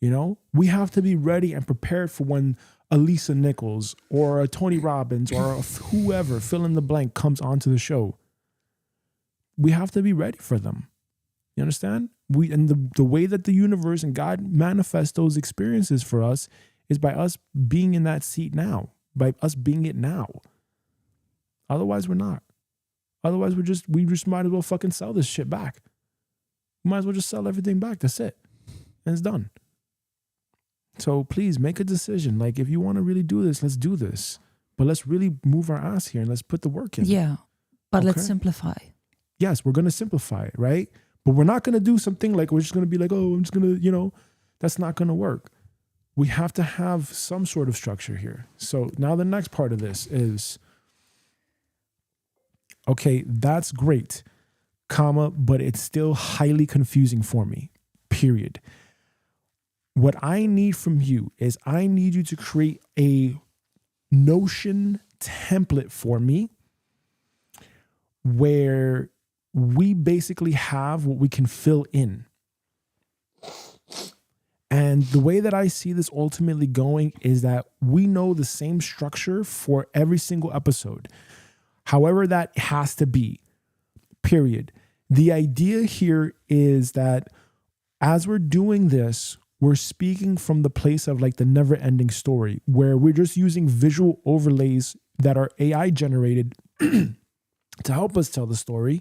You know, we have to be ready and prepared for when a Lisa Nichols or a Tony Robbins or whoever, fill in the blank, comes onto the show. We have to be ready for them. You understand? And the way that the universe and God manifest those experiences for us is by us being in that seat now, by us being it now. Otherwise, we're not. Otherwise, we just might as well fucking sell this shit back. We might as well just sell everything back. That's it. And it's done. So please make a decision. Like, if you want to really do this, let's do this. But let's really move our ass here and let's put the work in. Yeah. But Okay. let's simplify. Yes, we're going to simplify it, right? But we're not going to do something like we're just going to be like, oh, I'm just going to, that's not going to work. We have to have some sort of structure here. So now the next part of this is, okay, that's great, comma, but it's still highly confusing for me, period. What I need from you is I need you to create a Notion template for me where we basically have what we can fill in. And the way that I see this ultimately going is that we know the same structure for every single episode. However that has to be, period. The idea here is that as we're doing this, we're speaking from the place of like the never-ending story, where we're just using visual overlays that are AI generated to help us tell the story.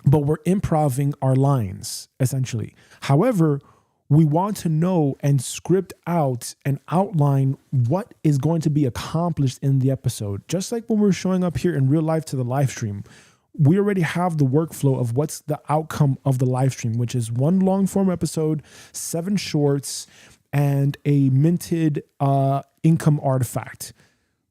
But we're improving our lines, essentially. However, we want to know and script out and outline what is going to be accomplished in the episode. Just like when we're showing up here in real life to the live stream, we already have the workflow of what's the outcome of the live stream, which is one long form episode, 7 shorts, and a minted income artifact.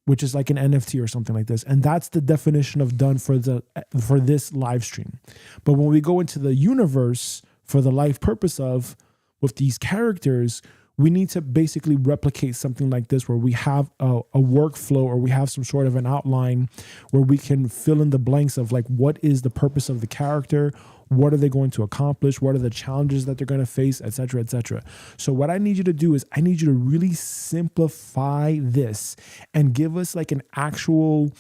which is like an NFT or something like this. And that's the definition of done for this live stream. But when we go into the universe for the life purpose of with these characters, we need to basically replicate something like this where we have a workflow, or we have some sort of an outline where we can fill in the blanks of like, what is the purpose of the character? What are they going to accomplish? What are the challenges that they're going to face, et cetera, et cetera. So what I need you to do is I need you to really simplify this and give us like an actual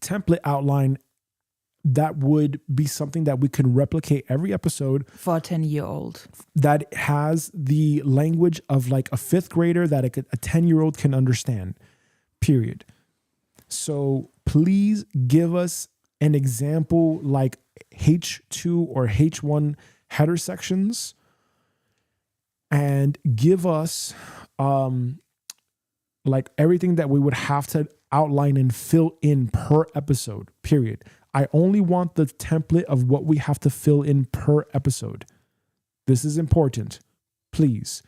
template outline that would be something that we can replicate every episode For a 10-year-old. that has the language of like a fifth grader that a 10-year-old can understand, period. So please give us an example like H2 or H1 header sections, and give us like everything that we would have to outline and fill in per episode, period. I only want the template of what we have to fill in per episode. This is important. Please.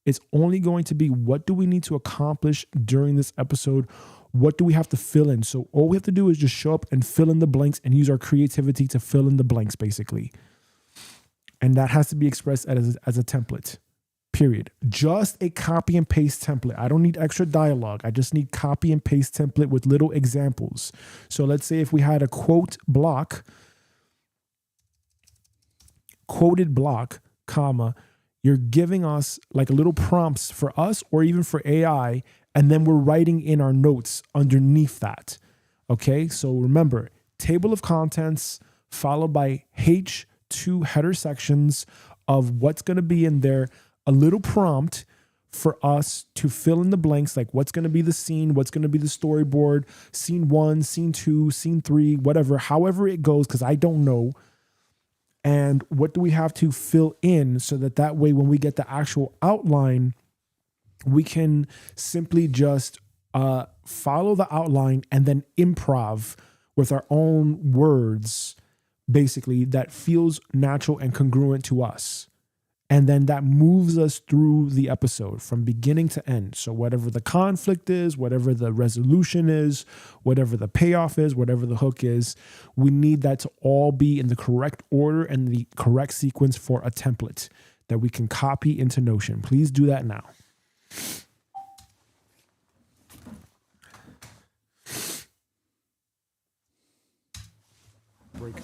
It's only going to be, what do we need to accomplish during this episode? What do we have to fill in? So all we have to do is just show up and fill in the blanks and use our creativity to fill in the blanks, basically. And that has to be expressed as a template. Period. Just a copy and paste template. I don't need extra dialogue. I just need copy and paste template with little examples. So let's say if we had a quoted block, comma, you're giving us like little prompts for us or even for AI, and then we're writing in our notes underneath that. Okay, so remember, table of contents followed by H2 header sections of what's going to be in there, a little prompt for us to fill in the blanks, like what's going to be the scene, what's going to be the storyboard, scene 1, scene 2, scene 3, whatever, however it goes, because I don't know. And what do we have to fill in so that way when we get the actual outline, we can simply just follow the outline and then improv with our own words, basically, that feels natural and congruent to us. And then that moves us through the episode from beginning to end. So whatever the conflict is, whatever the resolution is, whatever the payoff is, whatever the hook is, we need that to all be in the correct order and the correct sequence for a template that we can copy into Notion. Please do that now. Break.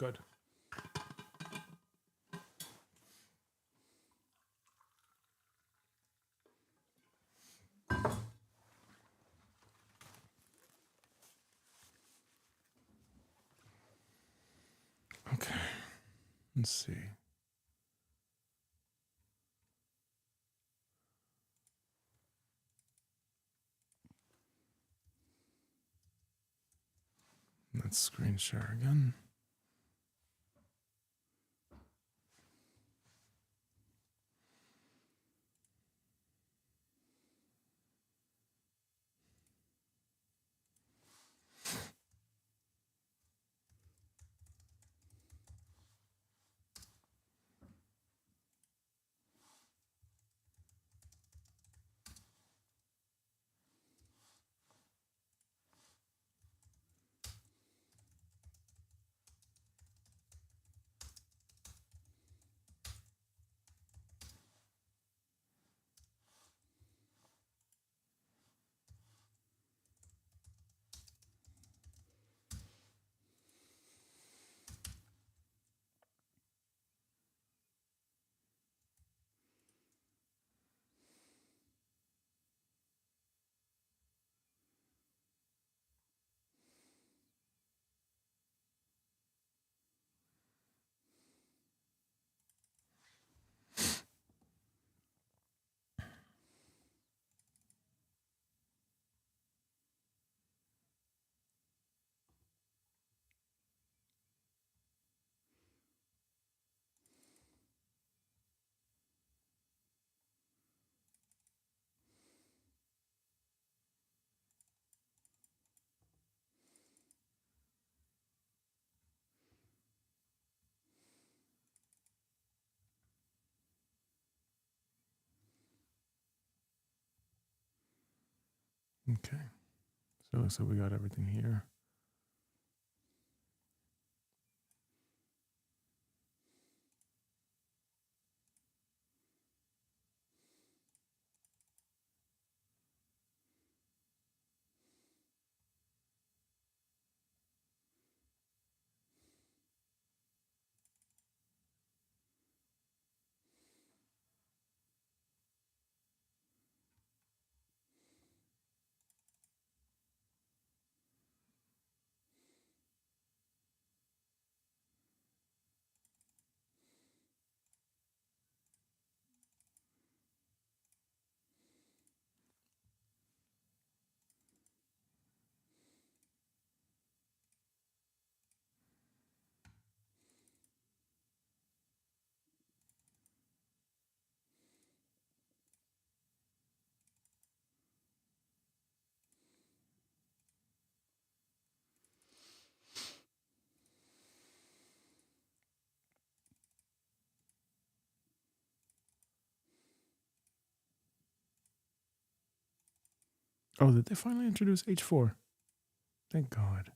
good. Okay, let's see. Let's screen share again. Okay, so it looks like we got everything here. Oh, did they finally introduce H4? Thank God.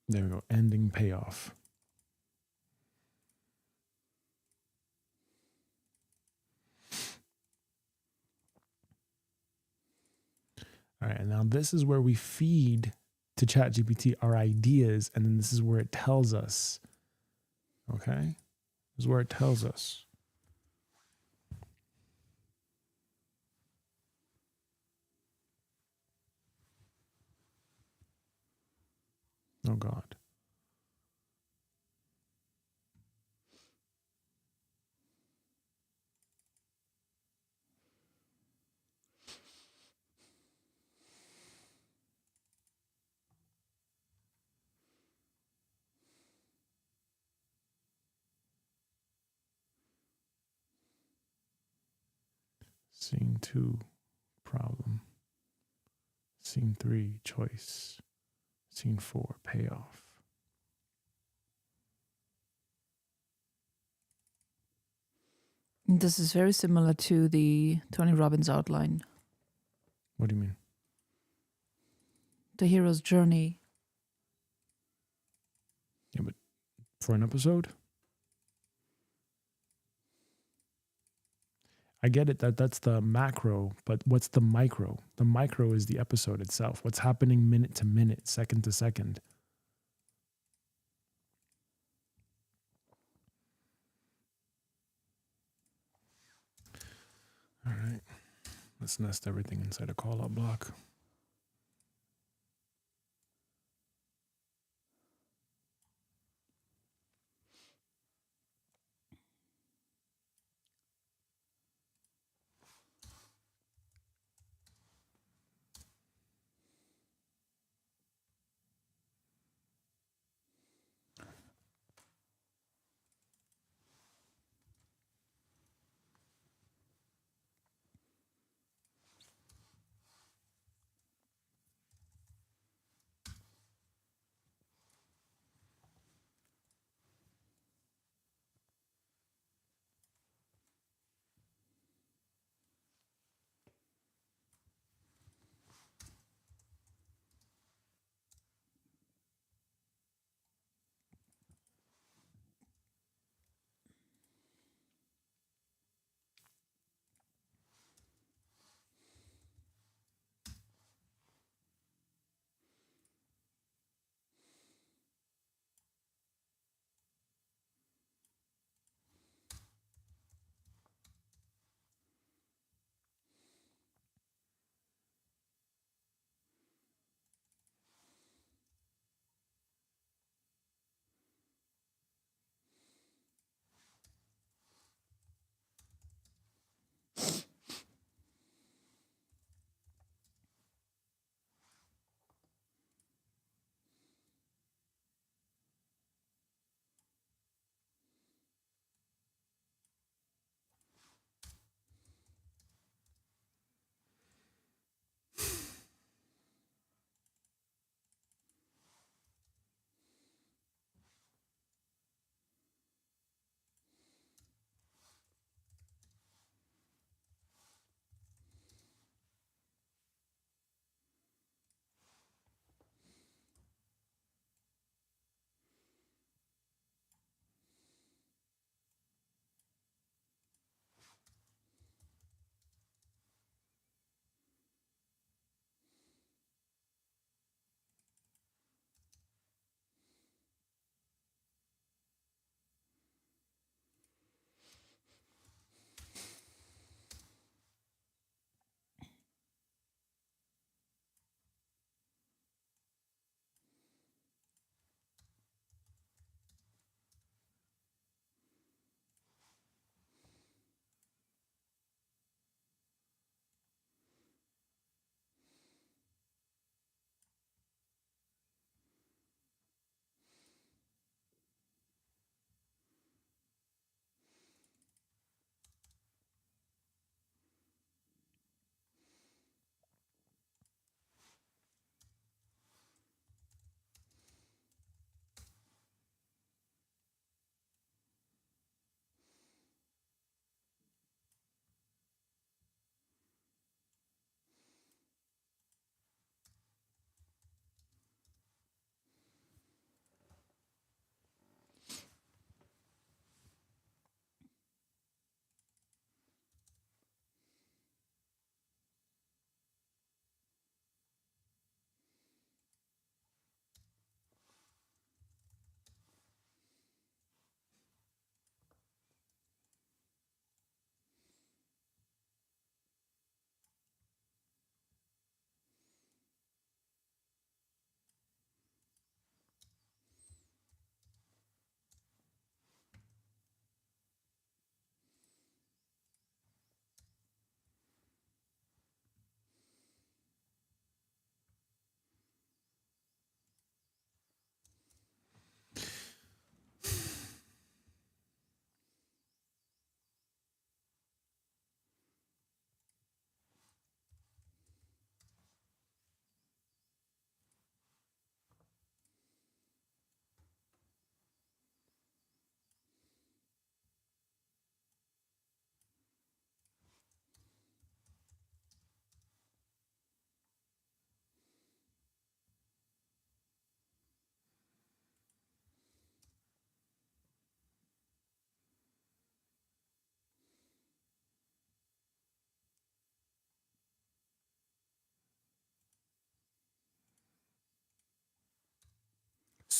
There we go. Ending payoff. All right, and now this is where we feed to ChatGPT our ideas, and then this is where it tells us. Okay? This is where it tells us. Oh, God. Scene 2, problem. Scene 3, choice. Scene 4, payoff. This is very similar to the Tony Robbins outline, What do you mean? the hero's journey. Yeah, but for an episode? I get it that that's the macro, but what's the micro? The micro is the episode itself. What's happening minute to minute, second to second. All right. Let's nest everything inside a call out block.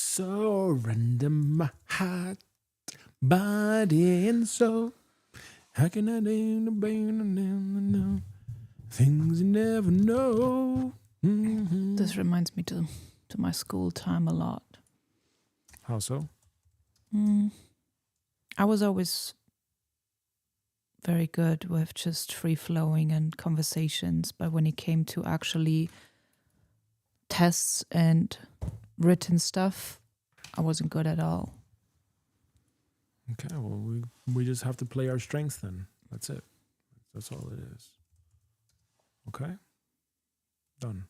surrender my heart, body, and soul. How can I know things you never know? Mm-hmm. This reminds me to my school time a lot. How so? I was always very good with just free flowing and conversations, but when it came to actually tests and written stuff, I wasn't good at all. Okay, well, we just have to play our strengths then. That's it. That's all it is. Okay? Done.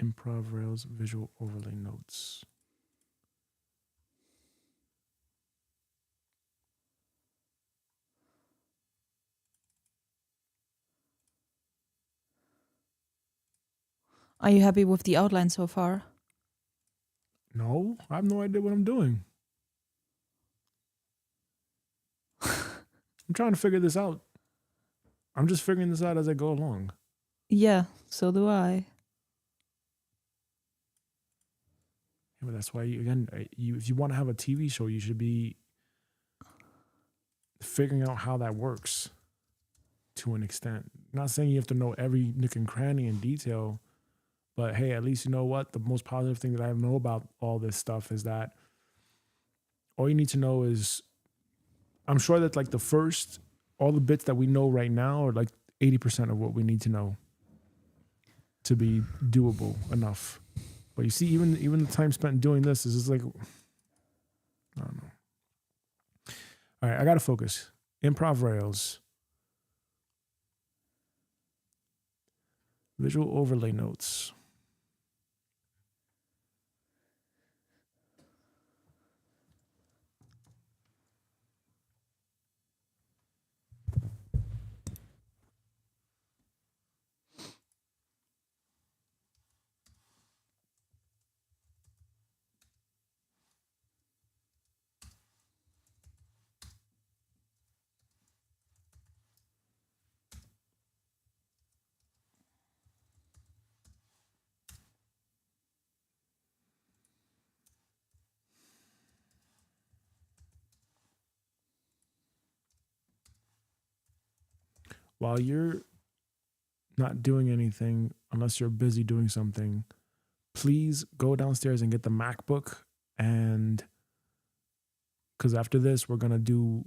Improv Rails visual overlay notes. Are you happy with the outline so far? No, I have no idea what I'm doing. I'm trying to figure this out. I'm just figuring this out as I go along. Yeah, so do I. Yeah, but that's why, if you want to have a TV show, you should be figuring out how that works to an extent. Not saying you have to know every nook and cranny in detail, but hey, at least you know what? The most positive thing that I know about all this stuff is that all you need to know is, I'm sure that like all the bits that we know right now are like 80% of what we need to know to be doable enough. But you see, even the time spent doing this is just like, I don't know. All right, I got to focus. Improv Rails. Visual overlay notes. While you're not doing anything, unless you're busy doing something, please go downstairs and get the MacBook. And because after this, we're going to do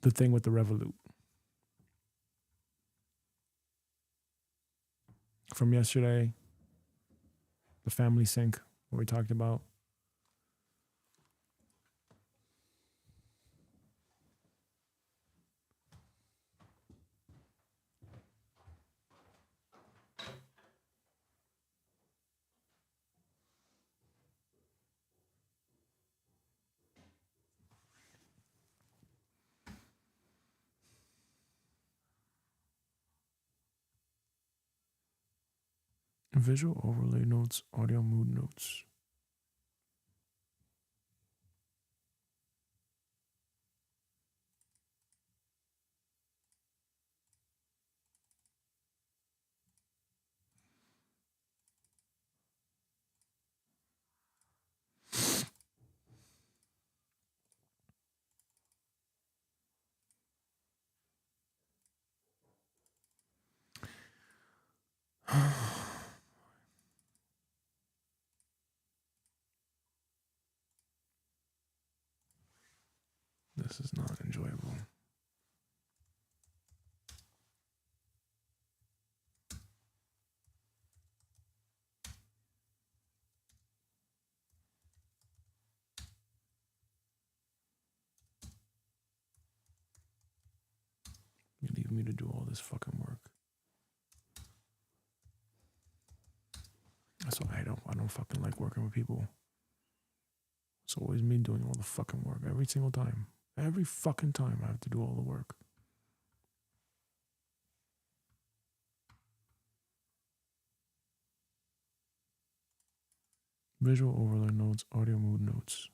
the thing with the Revolut. From yesterday, the family sync, what we talked about. Visual overlay notes, audio mood notes. This is not enjoyable. You leave me to do all this fucking work. That's why I don't fucking like working with people. It's always me doing all the fucking work every single time. Every fucking time I have to do all the work. Visual overlay notes, audio mood notes.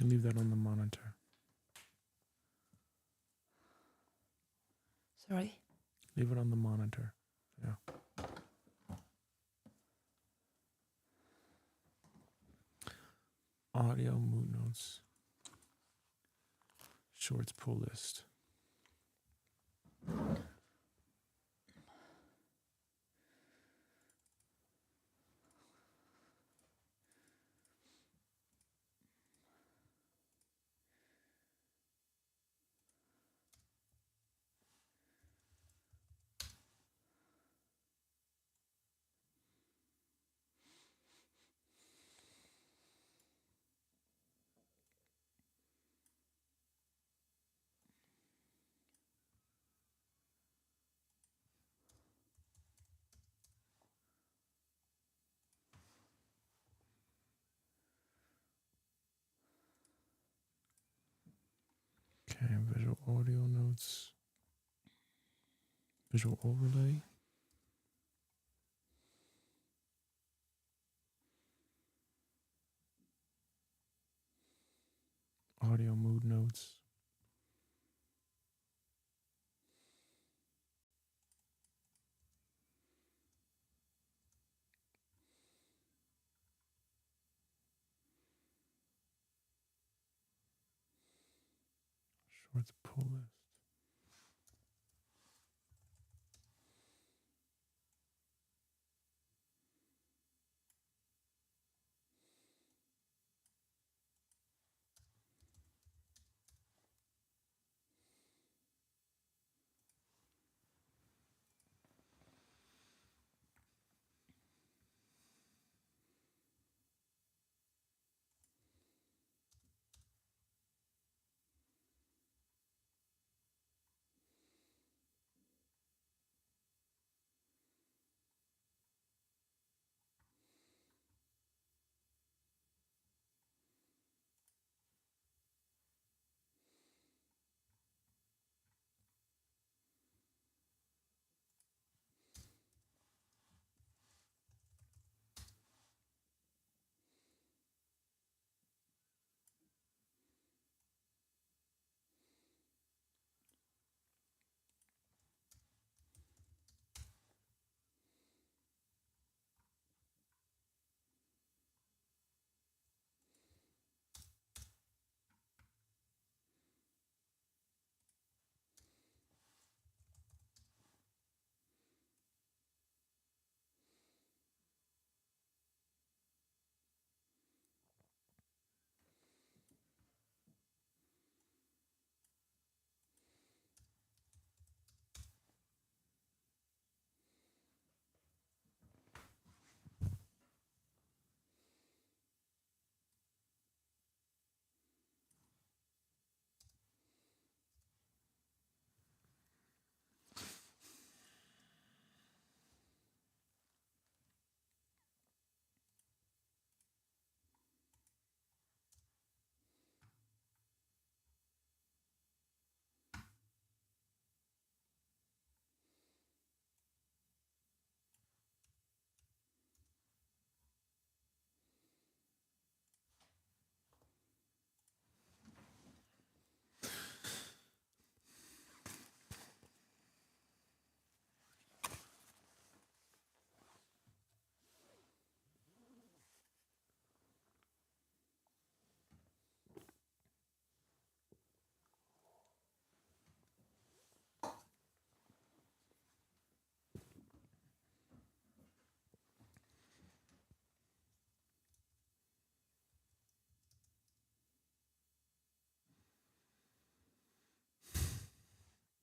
can leave that on the monitor. Sorry. Leave it on the monitor. Yeah. Audio mood notes. Shorts pull list. Okay, visual audio notes. Visual overlay. Audio mood notes. Shorts pull list.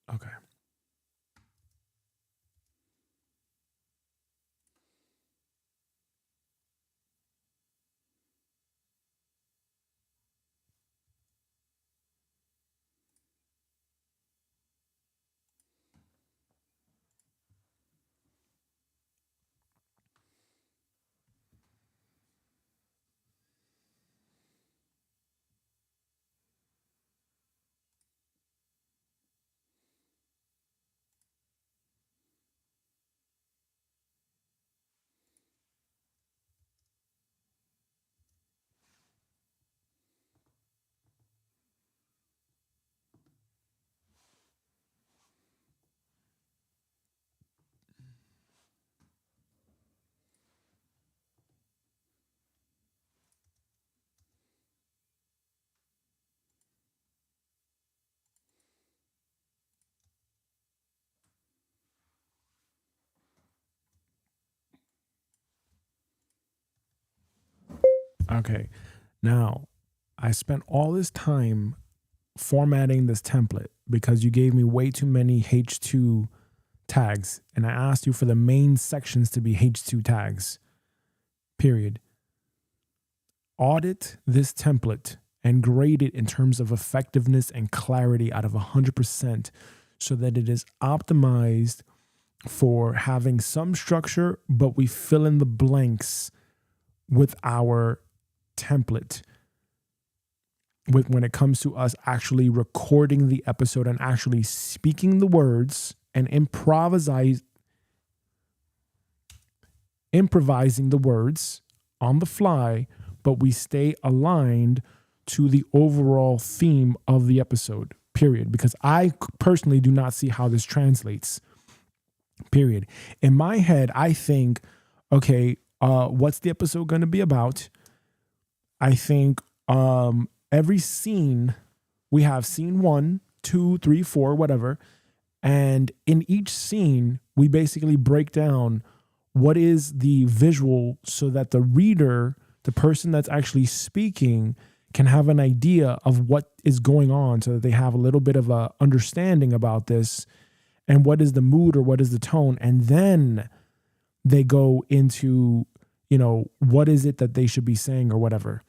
Okay. Okay. Now, I spent all this time formatting this template because you gave me way too many H2 tags, and I asked you for the main sections to be H2 tags. Period. Audit this template and grade it in terms of effectiveness and clarity out of 100% so that it is optimized for having some structure, but we fill in the blanks with our template when it comes to us actually recording the episode and actually speaking the words and improvising the words on the fly, but we stay aligned to the overall theme of the episode, period. Because I personally do not see how this translates, period. In my head, I think, okay, what's the episode going to be about? I think every scene, we have scene 1, 2, 3, 4, whatever. And in each scene, we basically break down what is the visual so that the reader, the person that's actually speaking, can have an idea of what is going on so that they have a little bit of a understanding about this and what is the mood or what is the tone. And then they go into, what is it that they should be saying or whatever.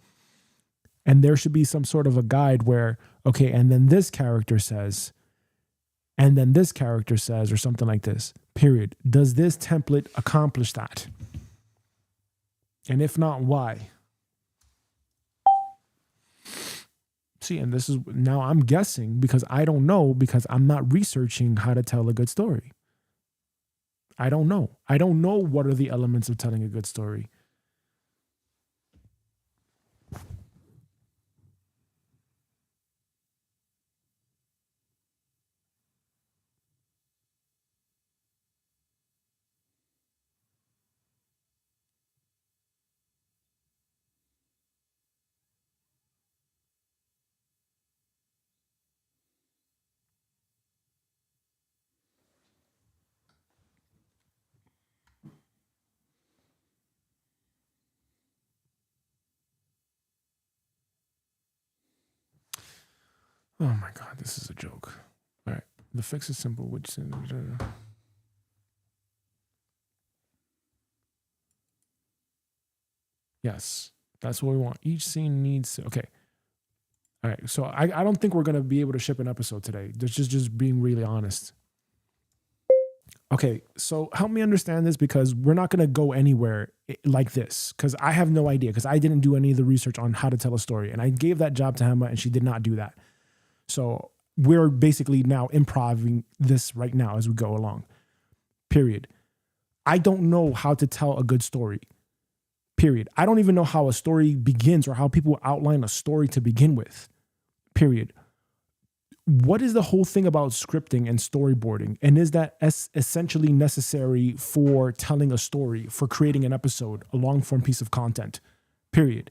And there should be some sort of a guide where, okay, and then this character says, and then this character says, or something like this, period. Does this template accomplish that? And if not, why? See, and this is, now I'm guessing because I don't know, because I'm not researching how to tell a good story. I don't know. I don't know what are the elements of telling a good story. Oh my God, this is a joke. All right. The fix is simple, which is... Yes, that's what we want. Each scene needs... Okay. All right. So I don't think we're going to be able to ship an episode today. That's just being really honest. Okay. So help me understand this, because we're not going to go anywhere like this, because I have no idea, because I didn't do any of the research on how to tell a story. And I gave that job to Emma and she did not do that. So we're basically now improvising this right now as we go along, period. I don't know how to tell a good story, period. I don't even know how a story begins or how people outline a story to begin with, period. What is the whole thing about scripting and storyboarding? And is that essentially necessary for telling a story, for creating an episode, a long form piece of content, period?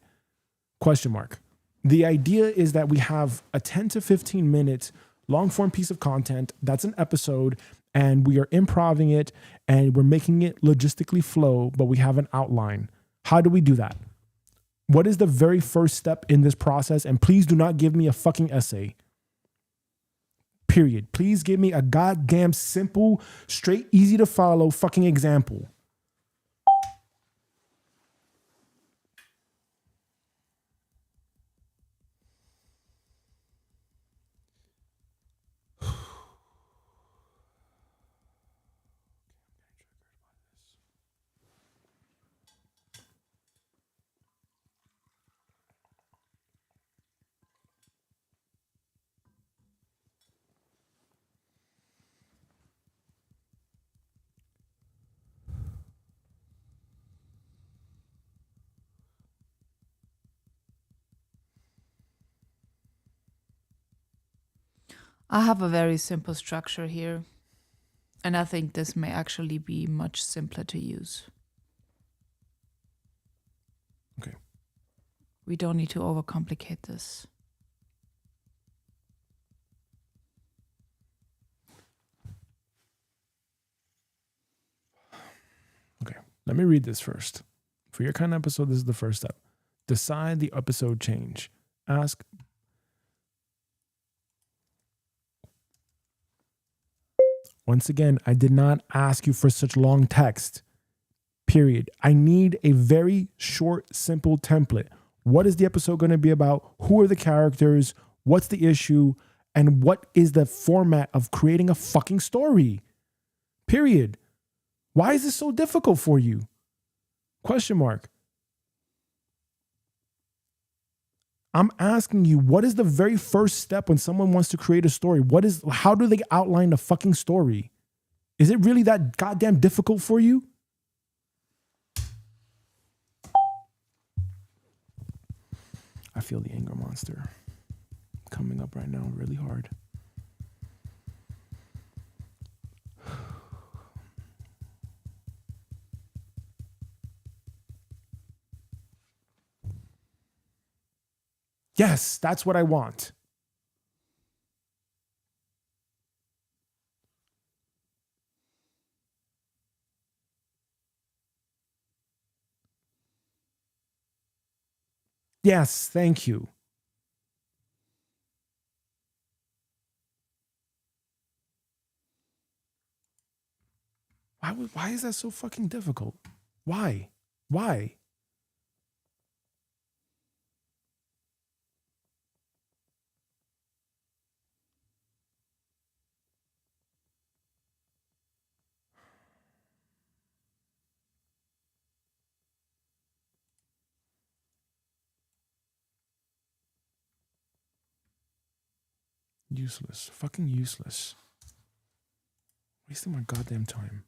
Question mark. The idea is that we have a 10 to 15 minute long form piece of content. That's an episode, and we are improvising it and we're making it logistically flow, but we have an outline. How do we do that? What is the very first step in this process? And please do not give me a fucking essay. Period. Please give me a goddamn simple, straight, easy to follow fucking example. I have a very simple structure here, and I think this may actually be much simpler to use. Okay. We don't need to overcomplicate this. Okay. Let me read this first. For your kind of episode, this is the first step. Decide the episode change. Ask. Once again, I did not ask you for such long text. Period. I need a very short, simple template. What is the episode going to be about? Who are the characters? What's the issue? And what is the format of creating a fucking story? Period. Why is this so difficult for you? Question mark. I'm asking you, what is the very first step when someone wants to create a story? How do they outline the fucking story? Is it really that goddamn difficult for you? I feel the anger monster coming up right now really hard. Yes, that's what I want. Yes, thank you. Why is that so fucking difficult? Why? Why? Useless. Fucking useless. Wasting my goddamn time.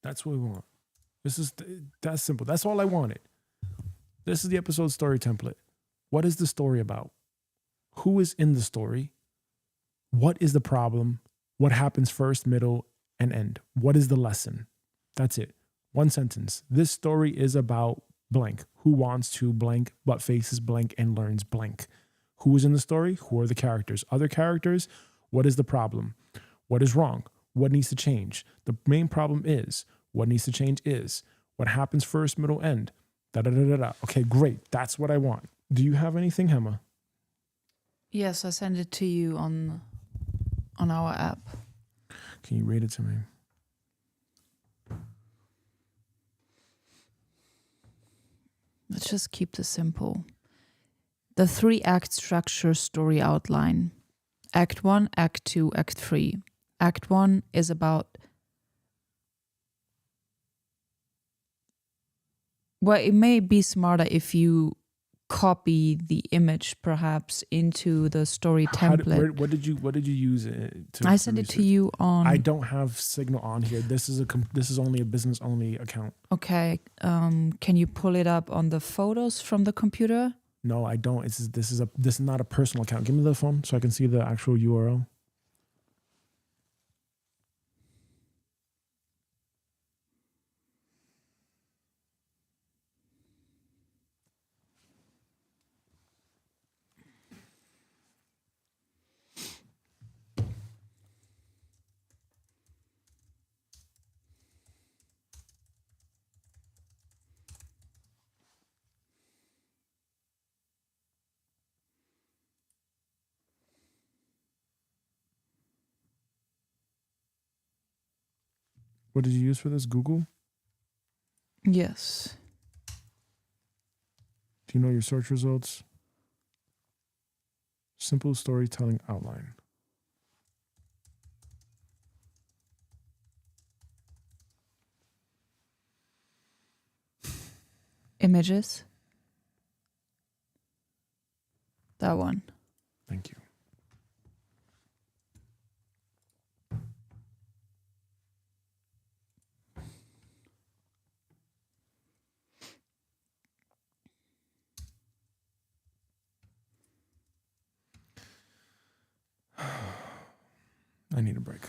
That's what we want. That's simple. That's all I wanted. This is the episode story template. What is the story about? Who is in the story? What is the problem? What happens first, middle, and end? What is the lesson? That's it. One sentence. This story is about blank. Who wants to blank, but faces blank and learns blank? Who is in the story? Who are the characters? Other characters? What is the problem? What is wrong? What needs to change? The main problem is what needs to change is what happens first, middle, end. Da da da da da. Okay, great. That's what I want. Do you have anything, Hema? Yes, I sent it to you on our app. Can you read it to me? Let's just keep this simple. The 3-act structure story outline. Act 1, Act 2, Act 3. Act 1 is about... Well, it may be smarter if you copy the image perhaps into the story template. What did you use to? I sent it to you on... I don't have Signal on here. This is only a business only account. Okay. Can you pull it up on the photos from the computer? No, I don't. This is not a personal account. Give me the phone so I can see the actual URL. What did you use for this? Google? Yes. Do you know your search results? Simple storytelling outline. Images. That one. Thank you. I need a break.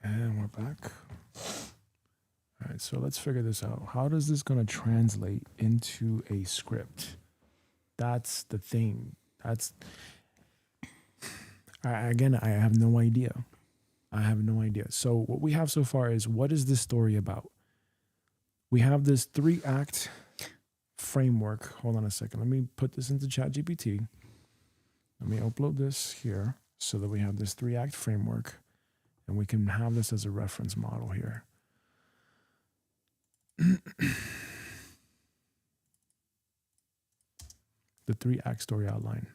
And we're back. All right, so let's figure this out. How does this going to translate into a script? That's the thing. Again, I have no idea. I have no idea. So what we have so far is, what is this story about? We have this 3-act framework. Hold on a second. Let me put this into ChatGPT. Let me upload this here so that we have this 3-act framework and we can have this as a reference model here. The 3-act story outline.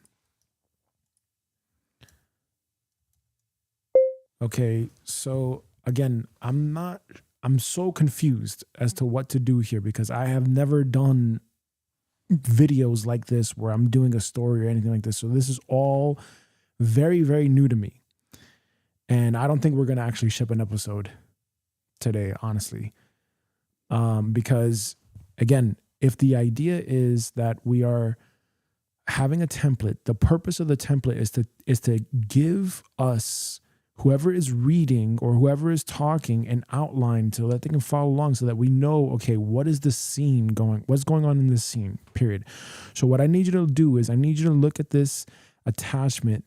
Okay, so again, I'm so confused as to what to do here because I have never done videos like this where I'm doing a story or anything like this. So this is all very, very new to me. And I don't think we're going to actually ship an episode today, honestly. Because again, if the idea is that we are having a template, the purpose of the template is to give us, whoever is reading or whoever is talking, an outline so that they can follow along, so that we know, okay, what's going on in this scene, period. So what I need you to do is I need you to look at this attachment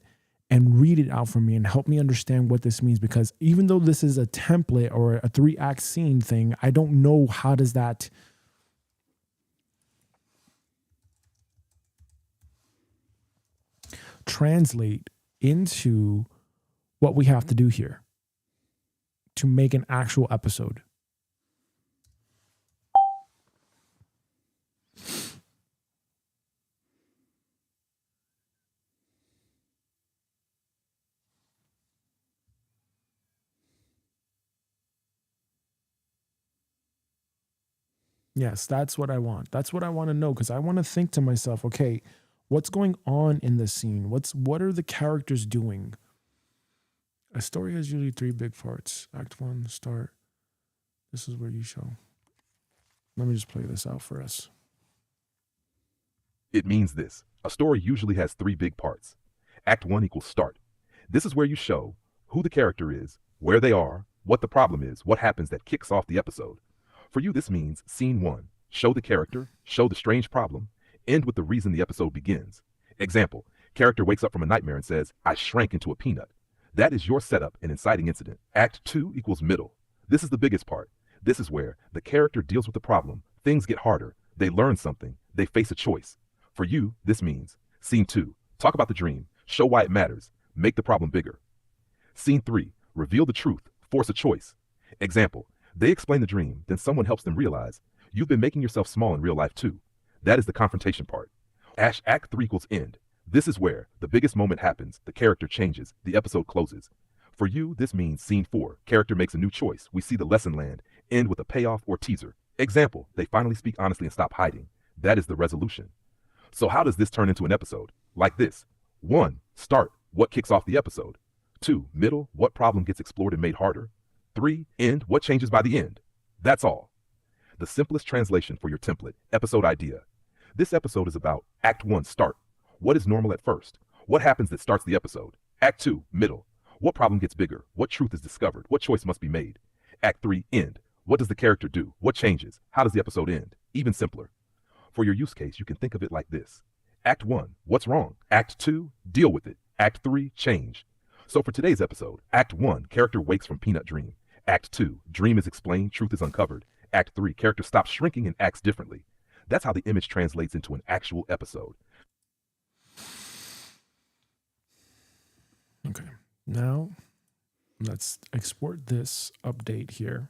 and read it out for me and help me understand what this means, because even though this is a template or a 3-act scene thing, I don't know how does that translate into what we have to do here to make an actual episode. Yes, that's what I want. That's what I want to know, because I want to think to myself, okay, what's going on in the scene? What are the characters doing? A story has usually 3 big parts. Act 1, start. This is where you show. Let me just play this out for us. It means this. A story usually has 3 big parts. Act 1 equals start. This is where you show who the character is, where they are, what the problem is, what happens that kicks off the episode. For you, this means scene 1. Show the character, show the strange problem, end with the reason the episode begins. Example, character wakes up from a nightmare and says, I shrank into a peanut. That is your setup and inciting incident. Act 2 equals middle. This is the biggest part. This is where the character deals with the problem, things get harder, they learn something, they face a choice. For you, this means scene 2. Talk about the dream, show why it matters, make the problem bigger. Scene 3. Reveal the truth, force a choice. Example, they explain the dream, then someone helps them realize you've been making yourself small in real life too. That is the confrontation part. Act 3 equals end. This is where the biggest moment happens, the character changes, the episode closes. For you, this means scene 4. Character makes a new choice, we see the lesson land, end with a payoff or teaser. Example, they finally speak honestly and stop hiding. That is the resolution. So how does this turn into an episode? Like this. 1. Start. What kicks off the episode? 2. Middle. What problem gets explored and made harder? 3. End. What changes by the end? That's all. The simplest translation for your template, episode idea. This episode is about Act 1, start. What is normal at first? What happens that starts the episode? Act 2, middle. What problem gets bigger? What truth is discovered? What choice must be made? Act 3, end. What does the character do? What changes? How does the episode end? Even simpler. For your use case, you can think of it like this. Act 1, what's wrong? Act 2, deal with it. Act 3, change. So for today's episode, Act 1, character wakes from peanut dream. Act 2, dream is explained, truth is uncovered. Act 3, character stops shrinking and acts differently. That's how the image translates into an actual episode. Okay, now let's export this update here.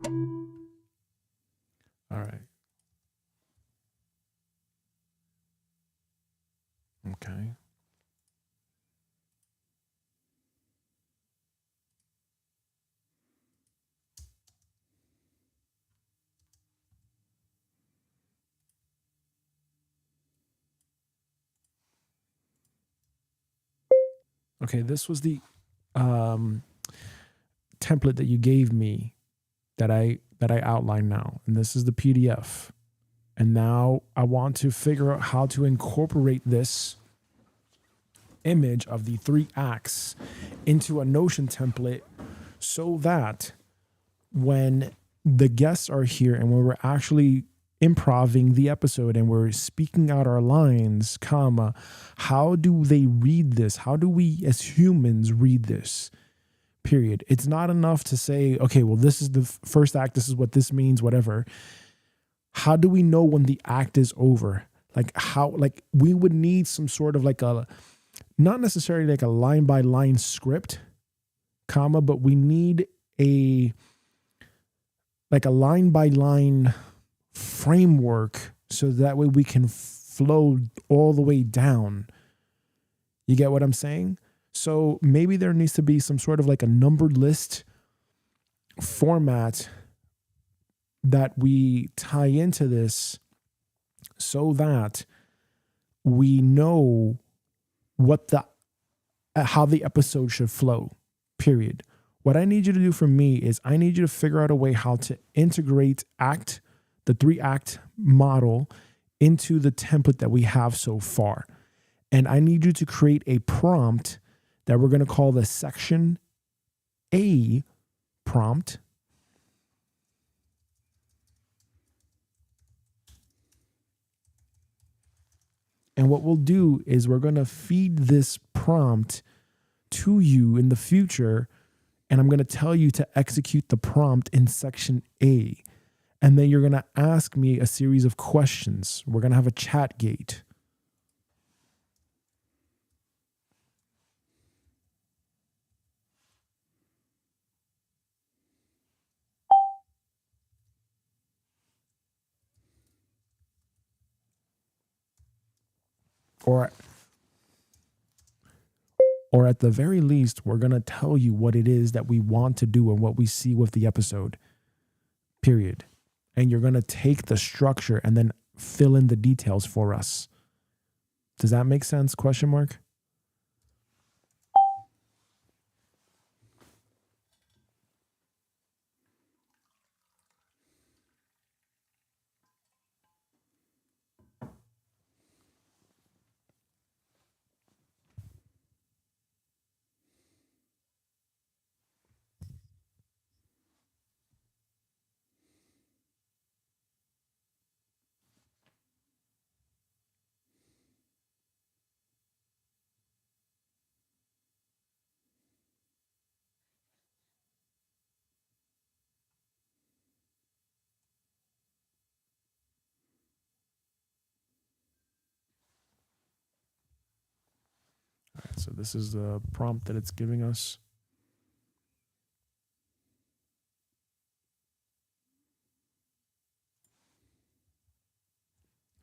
All right. Okay. Okay, this was the template that you gave me that I outlined now, and this is the PDF. And now I want to figure out how to incorporate this image of the 3 acts into a Notion template so that when the guests are here and when we're actually improving the episode and we're speaking out our lines, comma, how do they read this? How do we as humans read this? Period. It's not enough to say, okay, well, this is the first act. This is what this means, whatever. How do we know when the act is over? Like we would need some sort of like a, not necessarily like a line by line script, comma, but we need a line by line framework so that way we can flow all the way down. You get what I'm saying? So maybe there needs to be some sort of like a numbered list format that we tie into this so that we know what how the episode should flow, period. What I need you to do for me is I need you to figure out a way how to integrate the 3-act model into the template that we have so far. And I need you to create a prompt that we're going to call the section A prompt. And what we'll do is we're going to feed this prompt to you in the future. And I'm going to tell you to execute the prompt in section A. And then you're going to ask me a series of questions. We're going to have a chat gate. Or at the very least, we're going to tell you what it is that we want to do and what we see with the episode, period. And you're going to take the structure and then fill in the details for us. Does that make sense? Question mark? All right, so this is the prompt that it's giving us.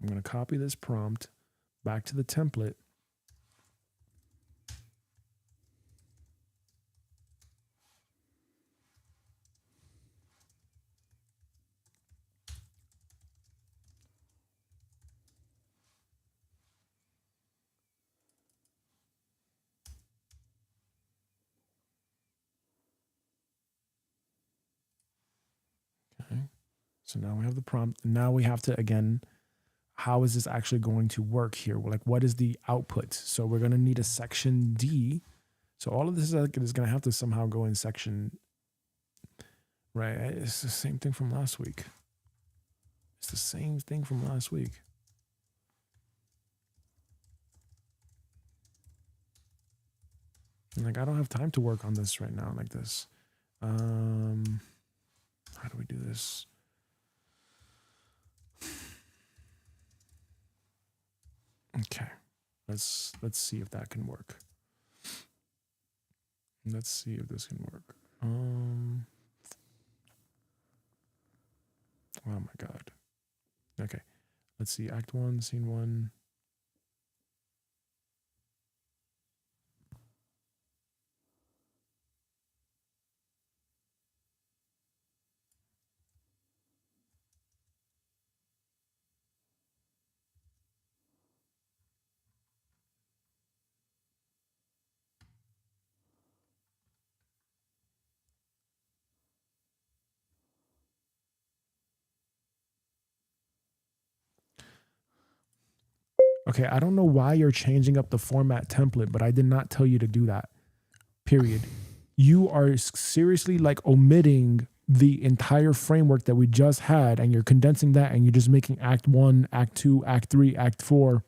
I'm going to copy this prompt back to the template. Okay. So now we have the prompt. Now we have to, again, how is this actually going to work here? Like, what is the output? So we're going to need a section D. So all of this is going to have to somehow go in section, right? It's the same thing from last week. It's the same thing from last week. And like, I don't have time to work on this right now like this. How do we do this? Okay. Let's see if that can work. Let's see if this can work. Oh my God. Okay. Let's see. Act 1, Scene 1. Okay, I don't know why you're changing up the format template, but I did not tell you to do that. Period. You are seriously like omitting the entire framework that we just had, and you're condensing that, and you're just making Act 1, Act 2, Act 3, Act 4,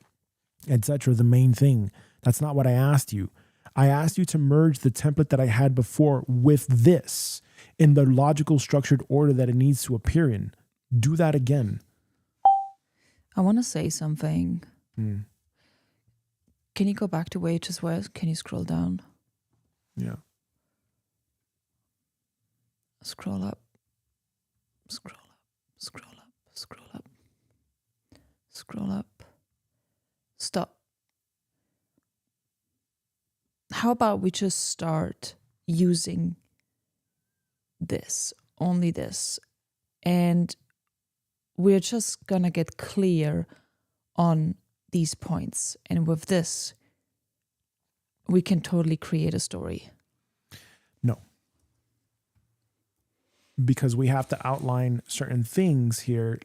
etc. the main thing. That's not what I asked you. I asked you to merge the template that I had before with this in the logical structured order that it needs to appear in. Do that again. I want to say something. Mm, Can you go back to where it just was? Can you scroll down? yeah. Scroll up. Scroll up. Scroll up. Scroll up. Scroll up. Stop. How about we just start using this, only this, and we're just gonna get clear on these points. And with this, we can totally create a story. No. Because we have to outline certain things here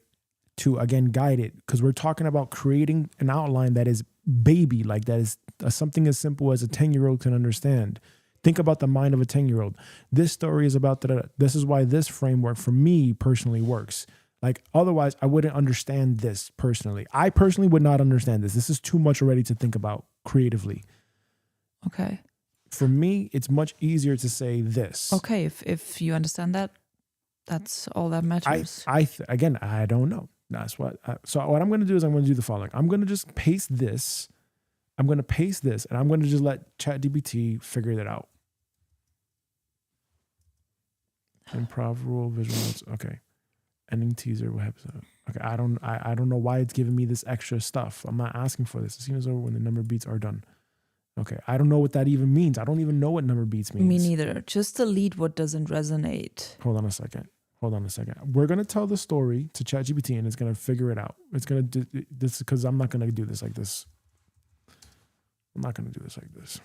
to, again, guide it. Because we're talking about creating an outline that is baby, like that is something as simple as a 10-year-old can understand. Think about the mind of a 10-year-old. This story is about that. This is why this framework for me personally works. Like otherwise, I wouldn't understand this personally. I personally would not understand this. This is too much already to think about creatively. Okay. For me, it's much easier to say this. Okay, if you understand that, that's all that matters. Again, I don't know. That's what. So what I'm going to do is I'm going to do the following. I'm going to just paste this. I'm going to paste this, and I'm going to just let ChatGPT figure that out. Improv rule, visual notes. Okay. Ending teaser. What happens? Okay. I don't know why it's giving me this extra stuff. I'm not asking for this. The scene is over when the number beats are done. Okay. I don't know what that even means. I don't even know what number beats means. Me neither. Just delete what doesn't resonate. Hold on a second. We're going to tell the story to ChatGPT and it's going to figure it out. It's going to do this because I'm not going to do this like this. I'm not going to do this like this.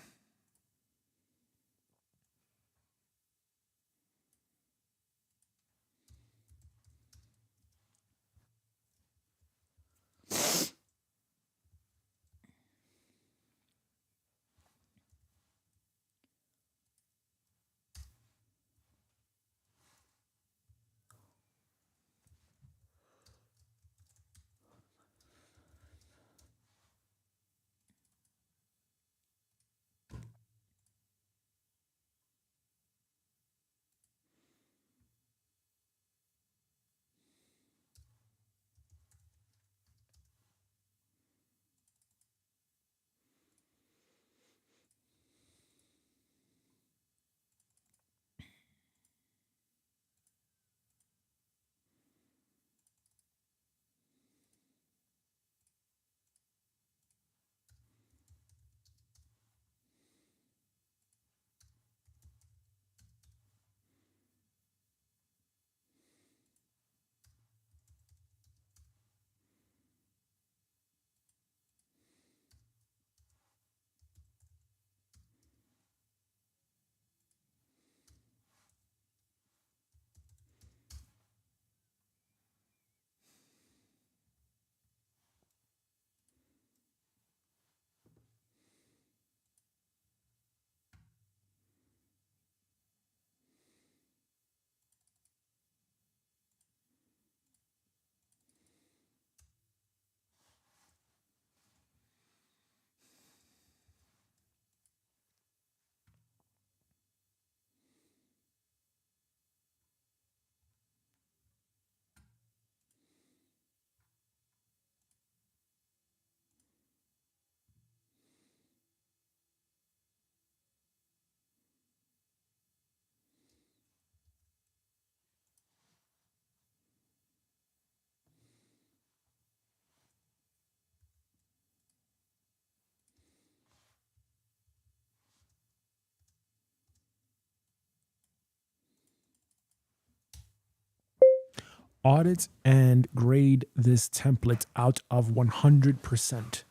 audit and grade this template out of 100%.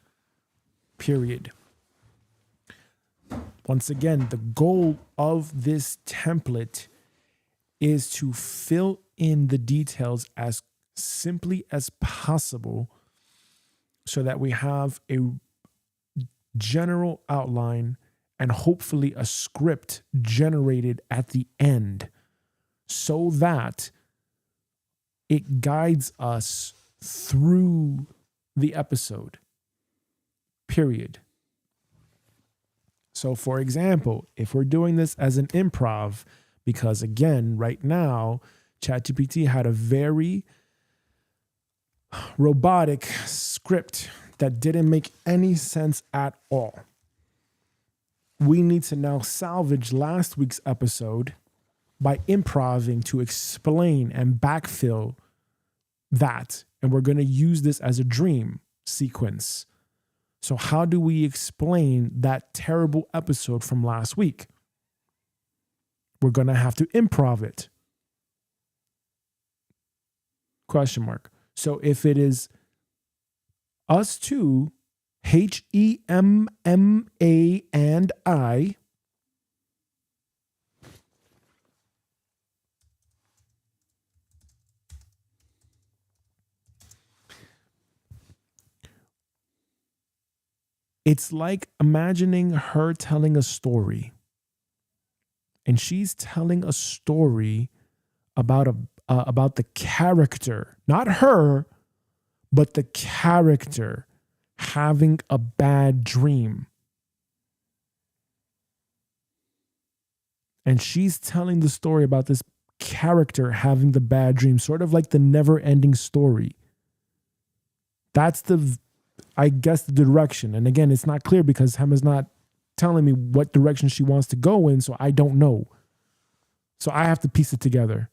Period. Once again, the goal of this template is to fill in the details as simply as possible so that we have a general outline and hopefully a script generated at the end so that it guides us through the episode. Period. So, for example, if we're doing this as an improv, because again, right now, ChatGPT had a very robotic script that didn't make any sense at all. We need to now salvage last week's episode by improving to explain and backfill that. And we're going to use this as a dream sequence. So how do we explain that terrible episode from last week? We're going to have to improv it. Question mark. So if it is us two, HEMMA and I, it's like imagining her telling a story. And she's telling a story about the character, not her, but the character having a bad dream. And she's telling the story about this character having the bad dream, sort of like the never-ending story. That's I guess the direction. And again, it's not clear because Hema's not telling me what direction she wants to go in, so I don't know. So I have to piece it together.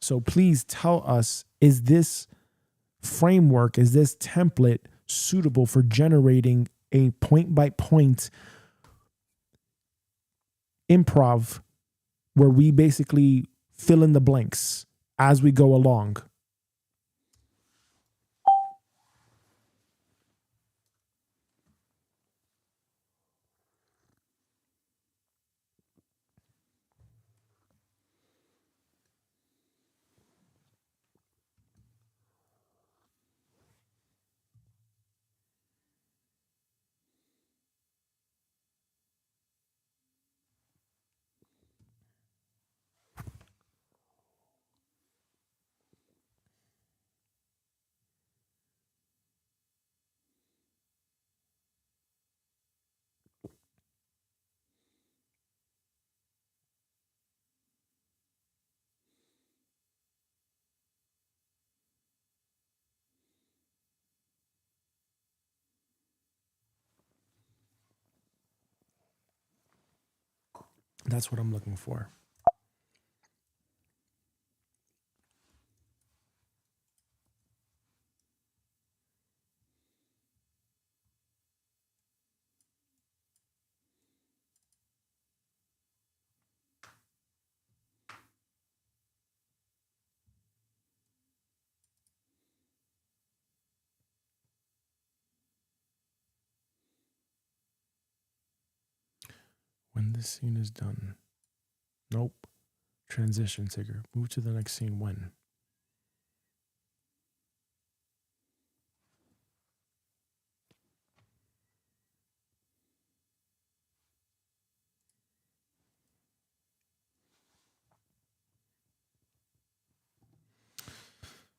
So please tell us, is this framework, is this template suitable for generating a point-by-point improv where we basically fill in the blanks as we go along? That's what I'm looking for. When this scene is done. Nope. Transition trigger. Move to the next scene when.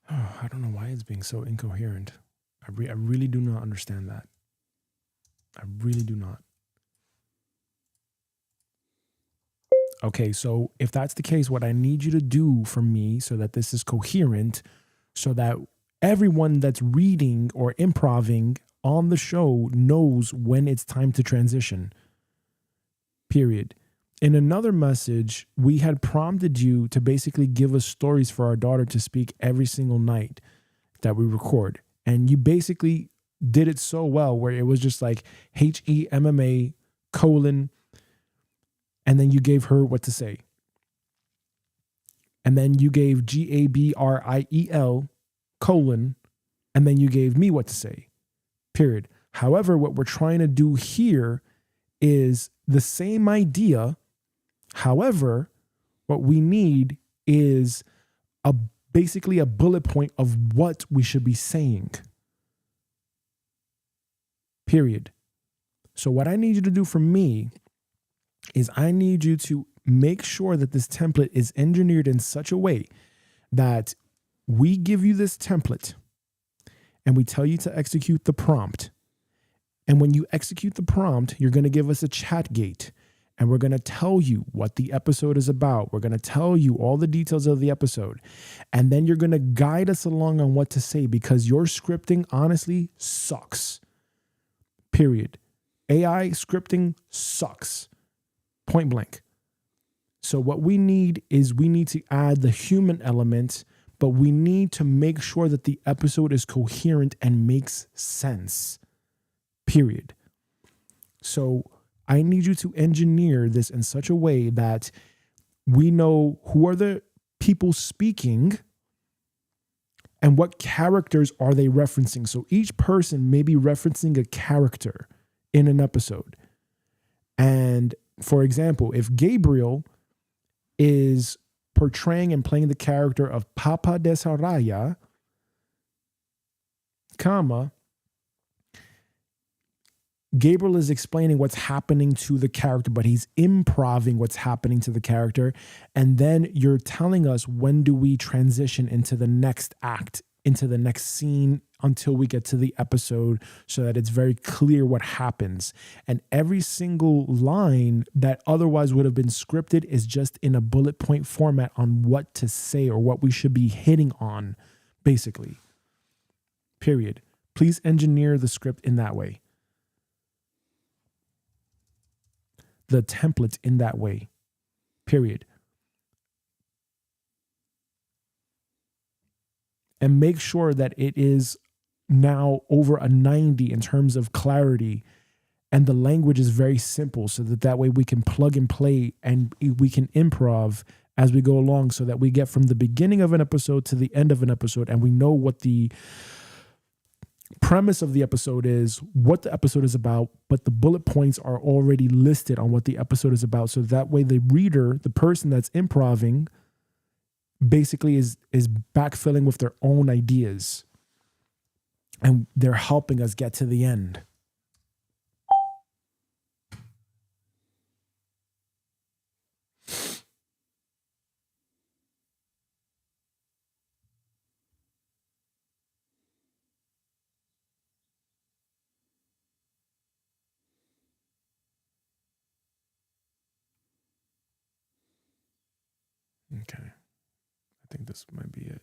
Oh, I don't know why it's being so incoherent. I really do not understand that. I really do not. Okay, so if that's the case, what I need you to do for me so that this is coherent, so that everyone that's reading or improving on the show knows when it's time to transition. Period. In another message, we had prompted you to basically give us stories for our daughter to speak every single night that we record. And you basically did it so well where it was just like HEMMA : and then you gave her what to say. and then you gave Gabriel colon, and then you gave me what to say, period. However, what we're trying to do here is the same idea. However, what we need is basically a bullet point of what we should be saying, period. So what I need you to do for me is I need you to make sure that this template is engineered in such a way that we give you this template and we tell you to execute the prompt. And when you execute the prompt, you're going to give us a chat gate and we're going to tell you what the episode is about. We're going to tell you all the details of the episode. And then you're going to guide us along on what to say, because your scripting honestly sucks. Period. AI scripting sucks. Point blank. So what we need is we need to add the human element, but we need to make sure that the episode is coherent and makes sense. Period. So I need you to engineer this in such a way that we know who are the people speaking and what characters are they referencing. So each person may be referencing a character in an episode. And for example, if Gabriel is portraying and playing the character of Papa de Saraya, Gabriel is explaining what's happening to the character, but he's improving what's happening to the character. And then you're telling us, when do we transition into the next act, into the next scene, until we get to the episode, so that it's very clear what happens. And every single line that otherwise would have been scripted is just in a bullet point format on what to say or what we should be hitting on, basically. Period. Please engineer the script in that way. The template in that way, period. And make sure that it is now over a 90 in terms of clarity, and the language is very simple, so that way we can plug and play and we can improv as we go along, so that we get from the beginning of an episode to the end of an episode and we know what the premise of the episode is, what the episode is about, but the bullet points are already listed on what the episode is about. So that way the reader, the person that's improving, basically is backfilling with their own ideas, and they're helping us get to the end. Okay. I think this might be it.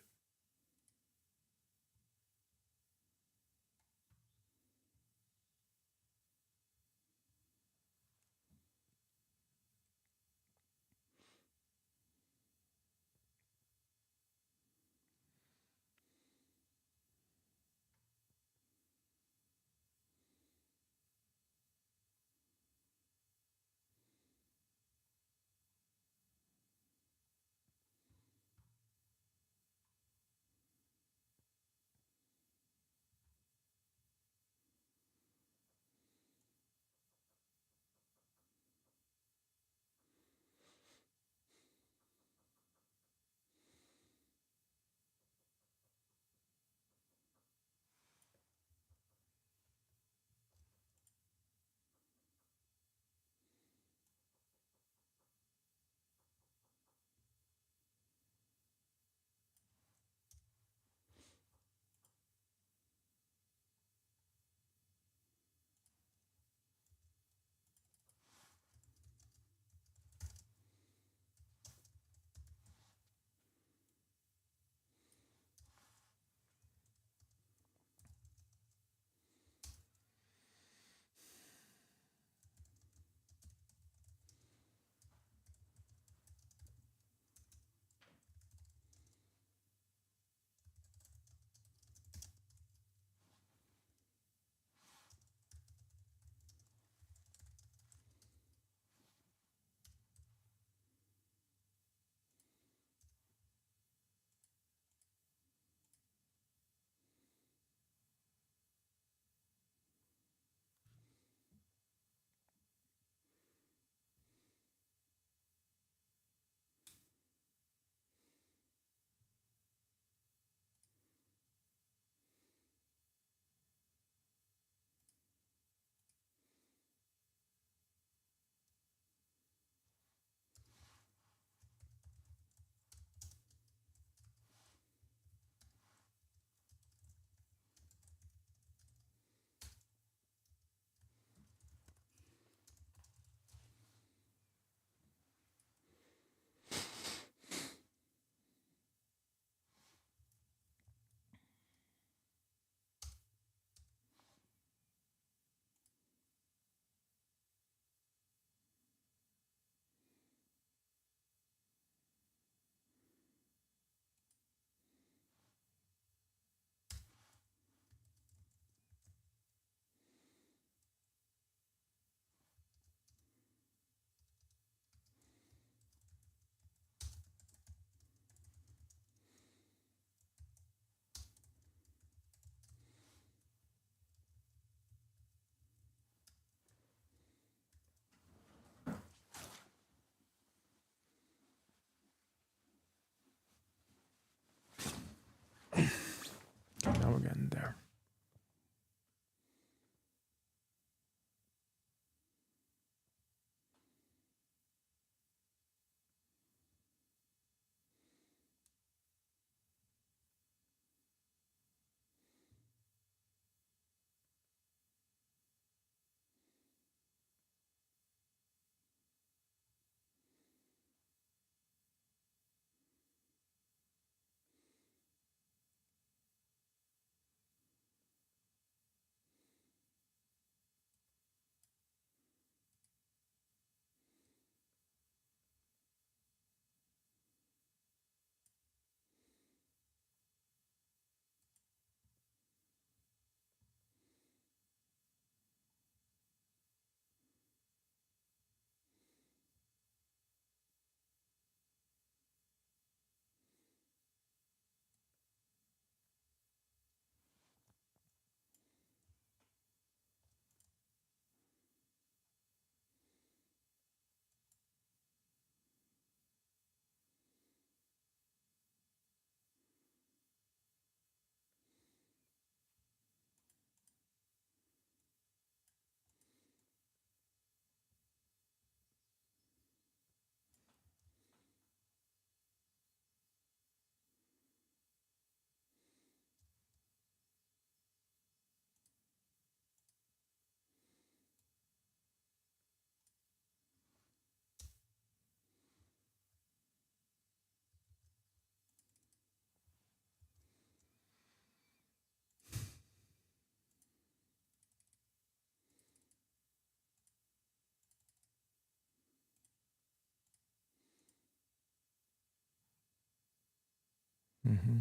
Mm-hmm.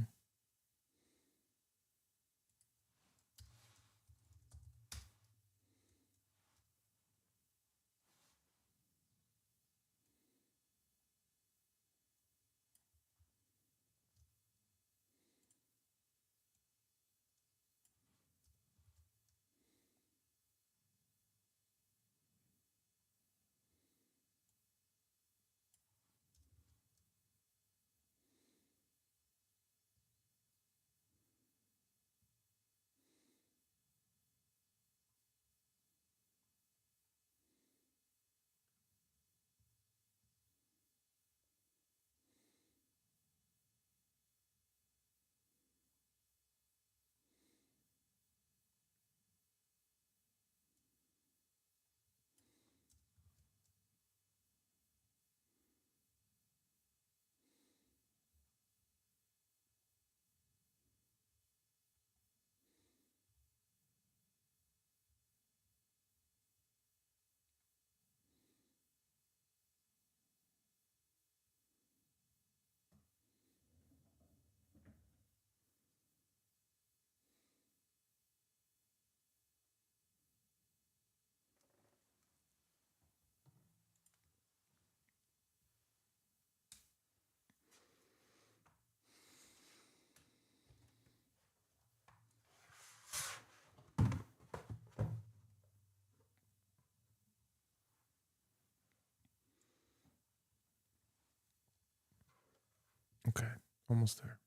Okay, almost there.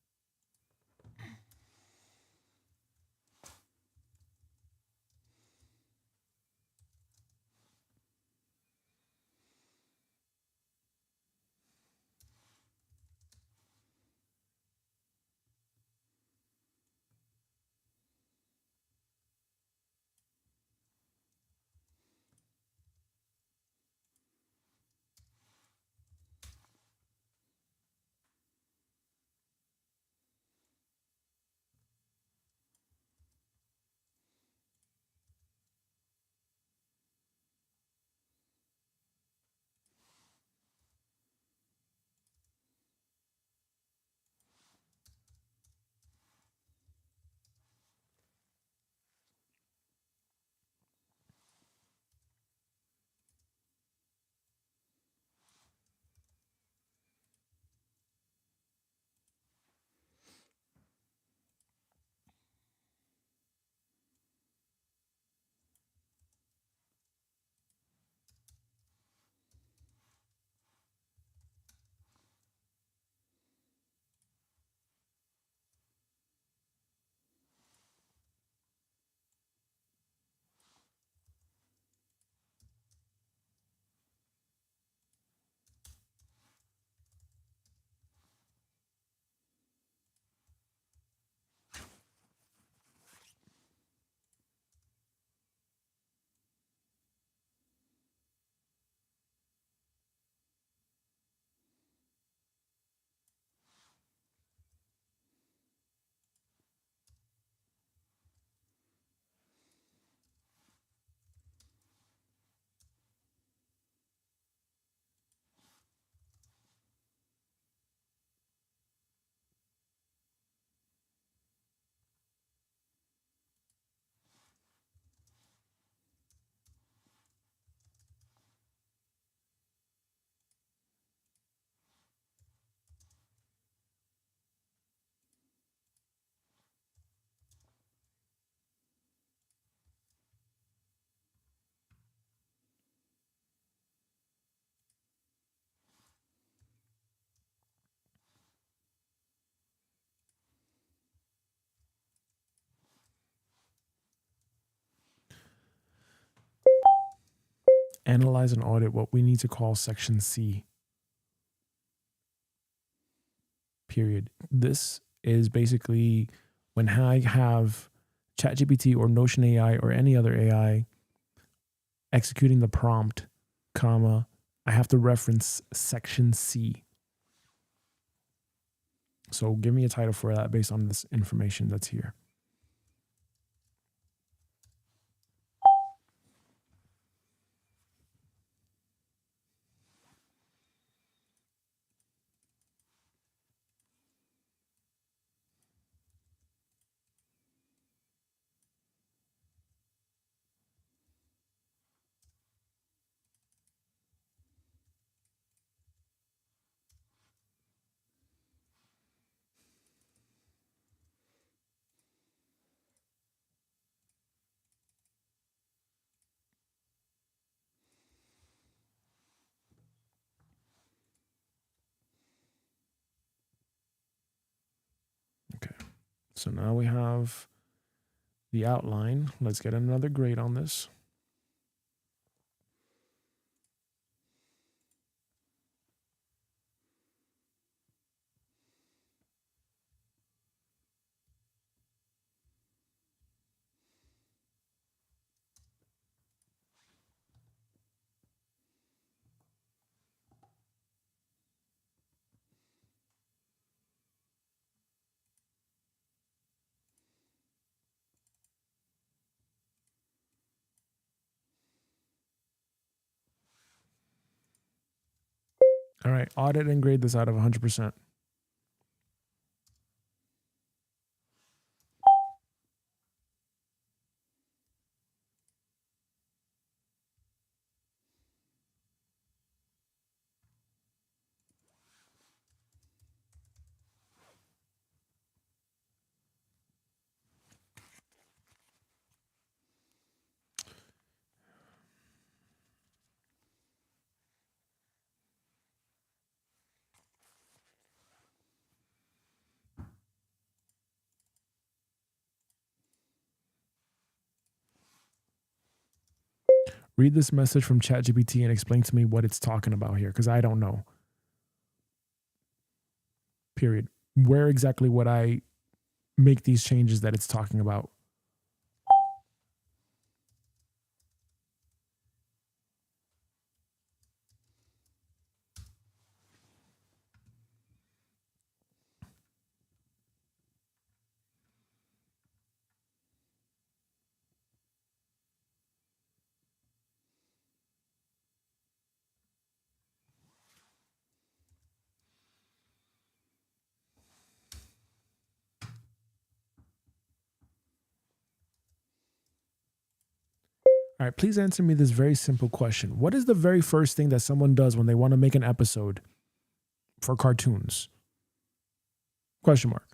Analyze and audit what we need to call section C. Period. This is basically when I have ChatGPT or Notion AI or any other AI executing the prompt, comma, I have to reference section C. So give me a title for that based on this information that's here. So now we have the outline. Let's get another grade on this. All right, audit and grade this out of 100%. Read this message from ChatGPT and explain to me what it's talking about here, because I don't know. Period. Where exactly would I make these changes that it's talking about? All right, please answer me this very simple question. What is the very first thing that someone does when they want to make an episode for cartoons? Question mark.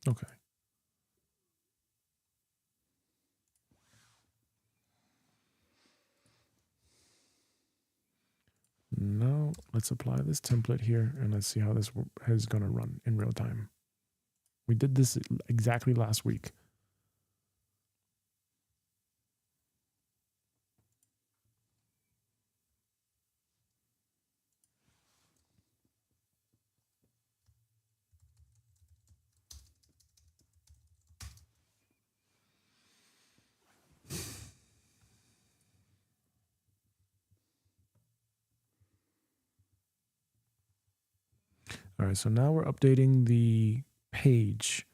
Okay. Now let's apply this template here and let's see how this is going to run in real time. We did this exactly last week. All right, so now we're updating the page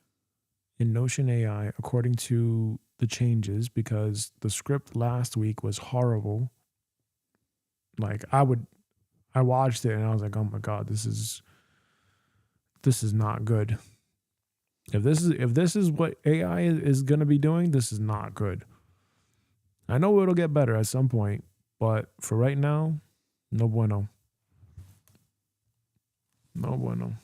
in Notion AI according to the changes because the script last week was horrible. Like I watched it and I was like, oh my God, this is not good. If this is what AI is going to be doing, this is not good. I know it'll get better at some point, but for right now, no bueno. No bueno.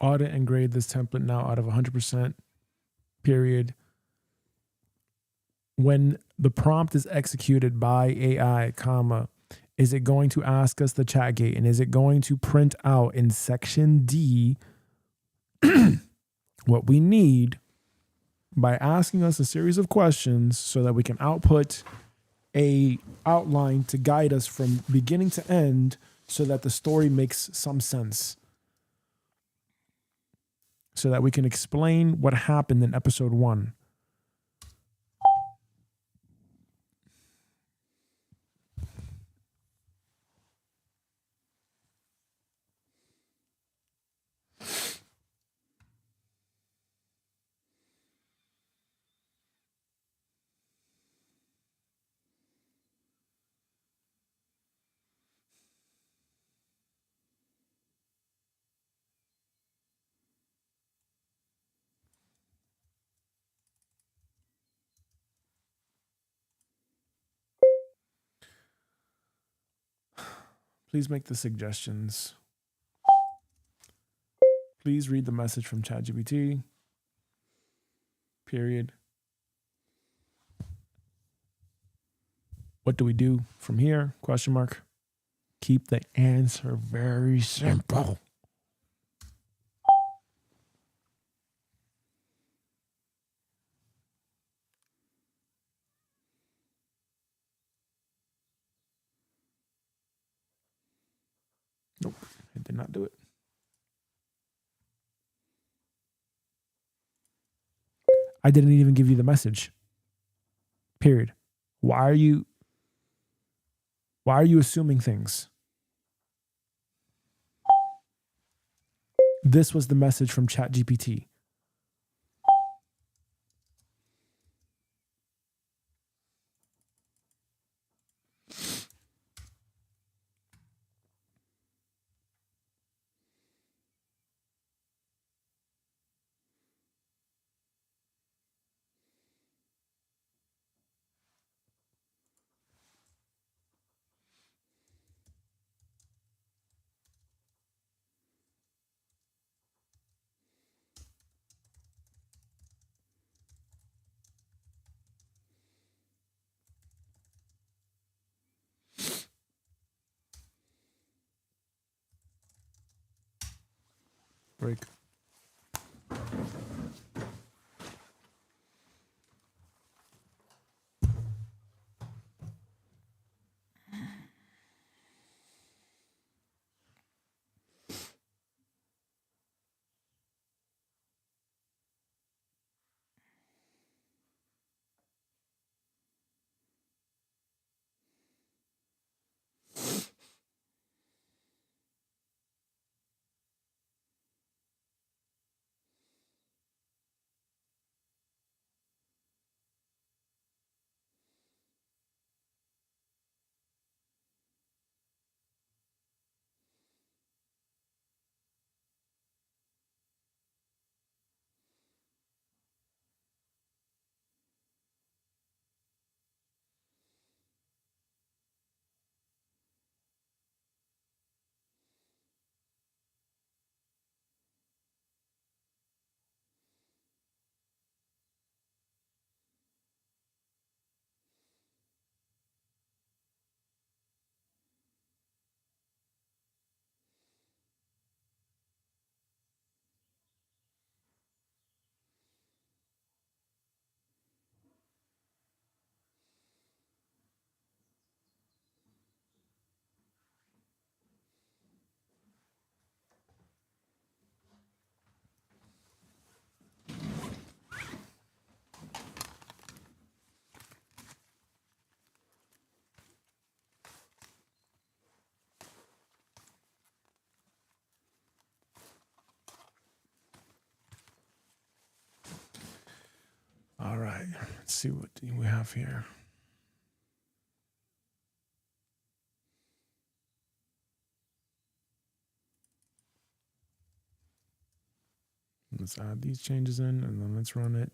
Audit and grade this template now out of 100%, period. When the prompt is executed by AI, comma, is it going to ask us the chat gate? And is it going to print out in section D what we need by asking us a series of questions so that we can output a outline to guide us from beginning to end so that the story makes some sense, so that we can explain what happened in episode 1. Please make the suggestions. Please read the message from ChatGPT. Period. What do we do from here? Question mark. Keep the answer very simple. Nope, it did not do it. I didn't even give you the message. Period. Why are you assuming things? This was the message from ChatGPT. Break. All right, let's see what we have here. Let's add these changes in and then let's run it.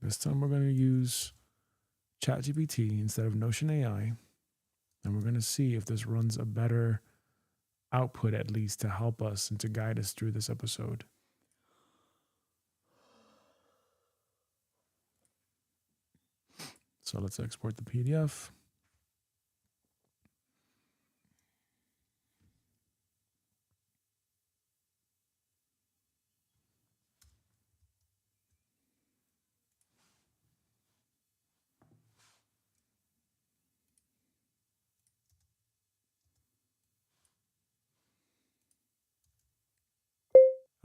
This time we're going to use ChatGPT instead of Notion AI. And we're going to see if this runs a better output, at least, to help us and to guide us through this episode. So let's export the PDF.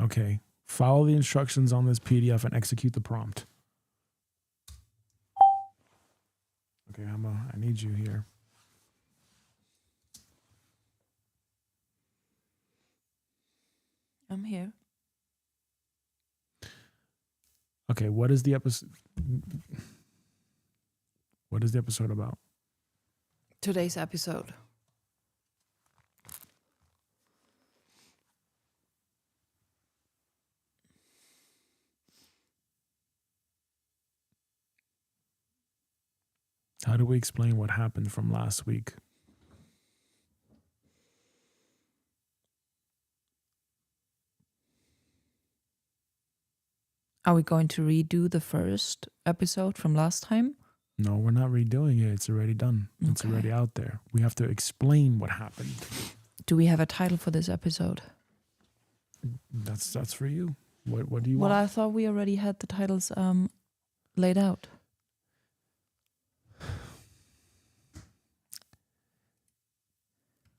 Okay, follow the instructions on this PDF and execute the prompt. Okay, Emma, I need you here. I'm here. Okay, what is the episode? What is the episode about? Today's episode. How do we explain what happened from last week? Are we going to redo the first episode from last time? No, we're not redoing it. It's already done. It's Okay. already out there. We have to explain what happened. Do we have a title for this episode? That's for you. What do you Well, want? I thought we already had the titles laid out.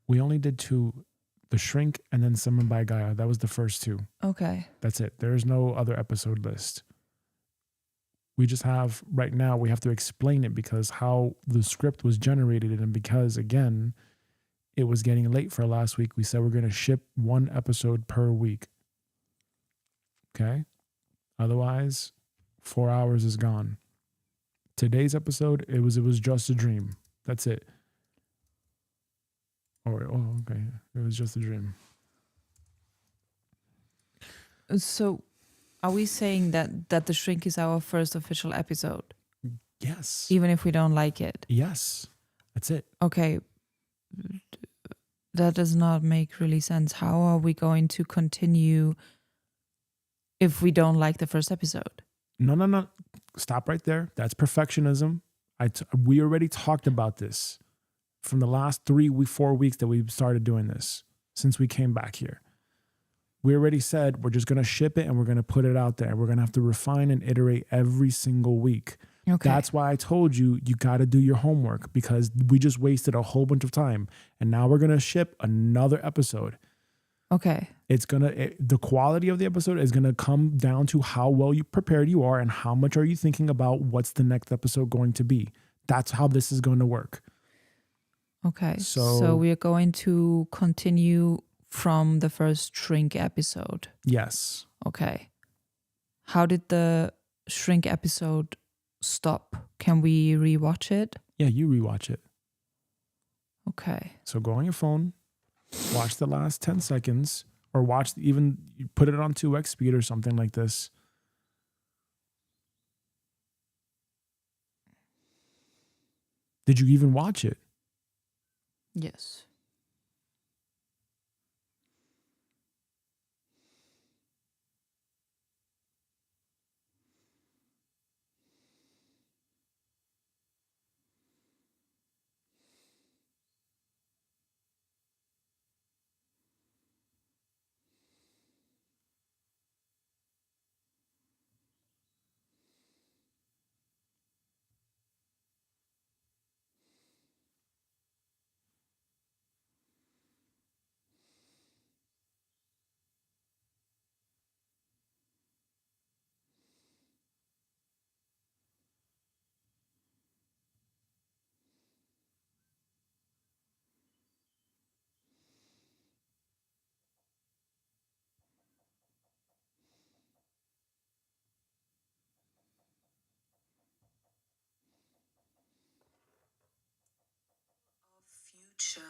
We only did two, The Shrink and then Summoned by Gaia. That was the first two. Okay. That's it. There is no other episode list. We just have, right now, we have to explain it because how the script was generated and because, again, it was getting late for last week. We said we're going to ship one episode per week. Okay? Otherwise, 4 hours is gone. Today's episode, it was just a dream. That's it. Okay. It was just a dream. So, are we saying that The Shrink is our first official episode, Yes. even if we don't like it? Yes. That's it. Okay. That does not make really sense. How are we going to continue if we don't like the first episode? No. Stop right there. That's perfectionism. We already talked about this from the last 4 weeks that we've started doing this since we came back here. We already said we're just going to ship it and we're going to put it out there. We're going to have to refine and iterate every single week. Okay. That's why I told you got to do your homework because we just wasted a whole bunch of time. And now we're going to ship another episode. Okay. The quality of the episode is going to come down to how well prepared you are and how much are you thinking about what's the next episode going to be. That's how this is going to work. Okay. So So we are going to continue from the first Shrink episode. Yes. Okay. How did the Shrink episode stop? Can we rewatch it? Yeah, you rewatch it. Okay. So go on your phone, watch the last 10 seconds, or put it on 2x speed or something like this. Did you even watch it? Yes. Future.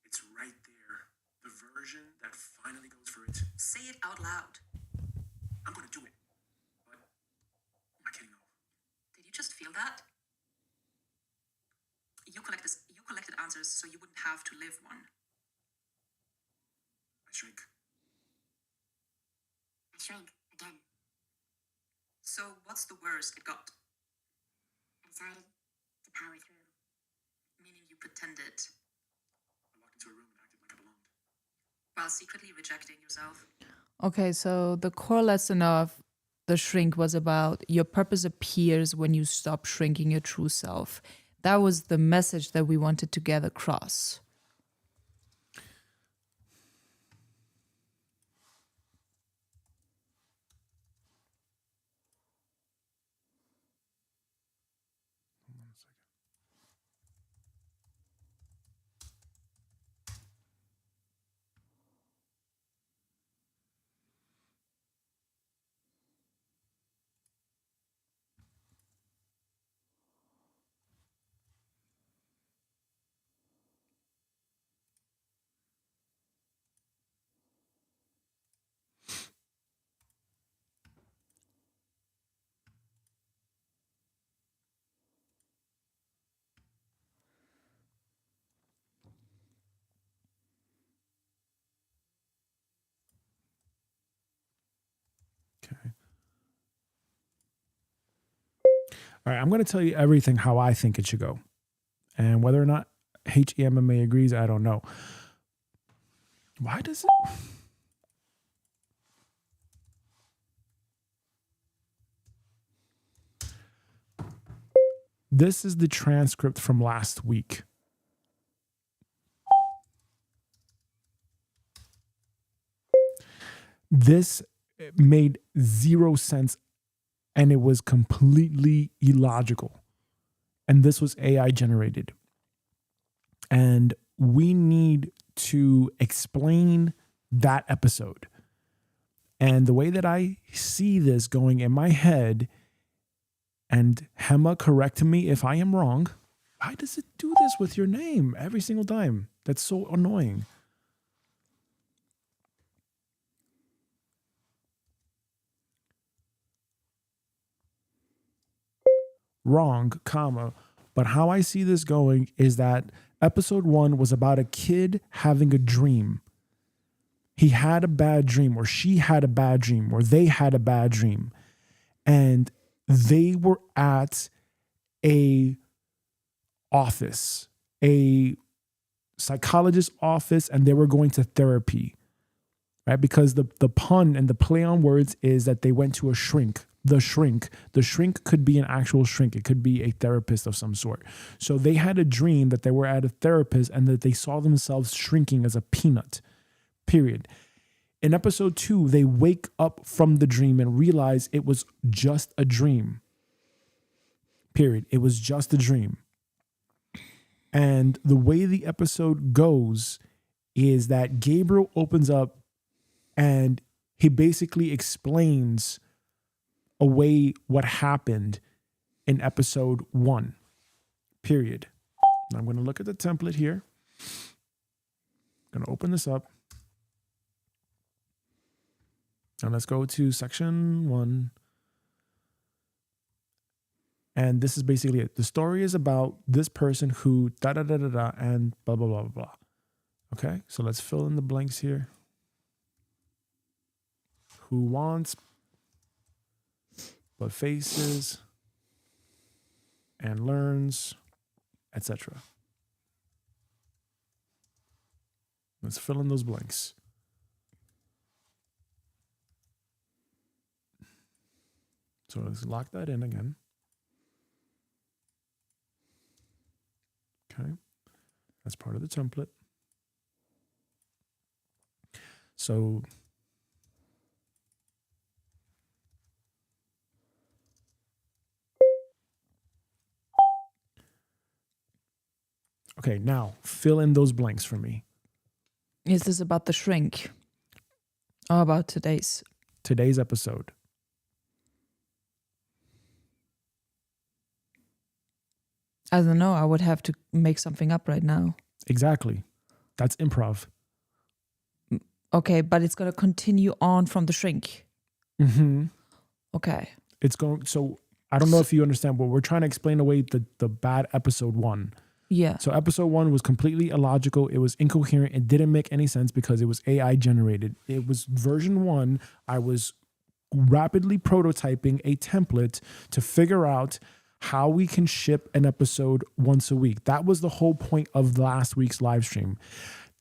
It's right there. The version that finally goes for it. Say it out loud. I'm going to do it. But that? You collected answers so you wouldn't have to live one. I shrink. I shrank again. So what's the worst it got? I decided to power through. Meaning you pretended, I walked into a room and acted like I belonged. while secretly rejecting yourself. Okay, so the core lesson of the shrink was about your purpose appears when you stop shrinking your true self. That was the message that we wanted to get across. Okay. All right, I'm going to tell you everything how I think it should go. And whether or not HEMMA agrees, I don't know. Why does it? This is the transcript from last week. This made zero sense and it was completely illogical. And this was AI generated. And we need to explain that episode. And the way that I see this going in my head, and Hema, correct me if I am wrong, why does it do this with your name every single time? That's so annoying. Wrong, comma. But how I see this going is that episode 1 was about a kid having a dream. He had a bad dream, or she had a bad dream, or they had a bad dream. And they were at a office, a psychologist's office, and they were going to therapy, right? Because the pun and the play on words is that they went to a shrink. The shrink could be an actual shrink. It could be a therapist of some sort. So they had a dream that they were at a therapist and that they saw themselves shrinking as a peanut, period. In episode 2, they wake up from the dream and realize it was just a dream, period. It was just a dream. And the way the episode goes is that Gabriel opens up and he basically explains away what happened in episode 1, period. Now I'm going to look at the template here. I'm going to open this up. And let's go to section 1. And this is basically it. The story is about this person who da-da-da-da-da and blah, blah, blah, blah, blah. Okay, so let's fill in the blanks here. Who wants, but faces, and learns, etc. Let's fill in those blanks. So let's lock that in again. Okay, that's part of the template. So okay, now fill in those blanks for me. Is this about the shrink? Or about today's episode? I don't know. I would have to make something up right now. Exactly. That's improv. Okay, but it's going to continue on from the shrink. Mm-hmm. Okay. It's going, so I don't know if you understand, but we're trying to explain away the bad episode 1. Yeah. So episode 1 was completely illogical. It was incoherent. It didn't make any sense because it was AI generated. It was version 1. I was rapidly prototyping a template to figure out how we can ship an episode once a week. That was the whole point of last week's live stream.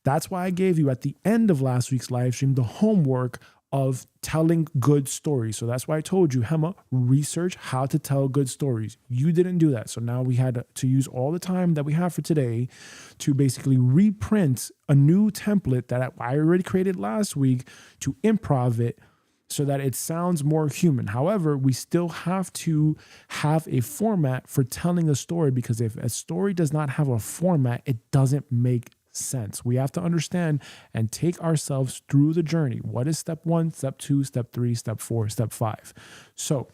That's why I gave you at the end of last week's live stream the homework of telling good stories. So that's why I told you, Hema, research how to tell good stories. You didn't do that. So now we had to use all the time that we have for today to basically reprint a new template that I already created last week to improv it so that it sounds more human. However, we still have to have a format for telling a story, because if a story does not have a format, it doesn't make sense. We have to understand and take ourselves through the journey. What is step 1, step 2, step 3, step 4, step 5? So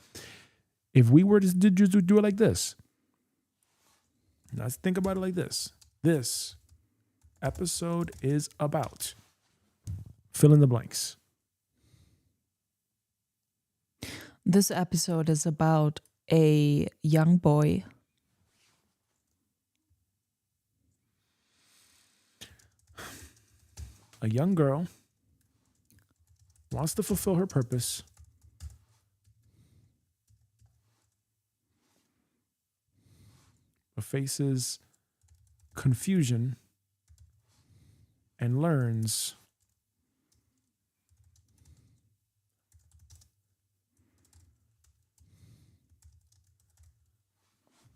if we were to do it like this, let's think about it like this. This episode is about fill in the blanks. This episode is about a young boy. A young girl wants to fulfill her purpose, but faces confusion and learns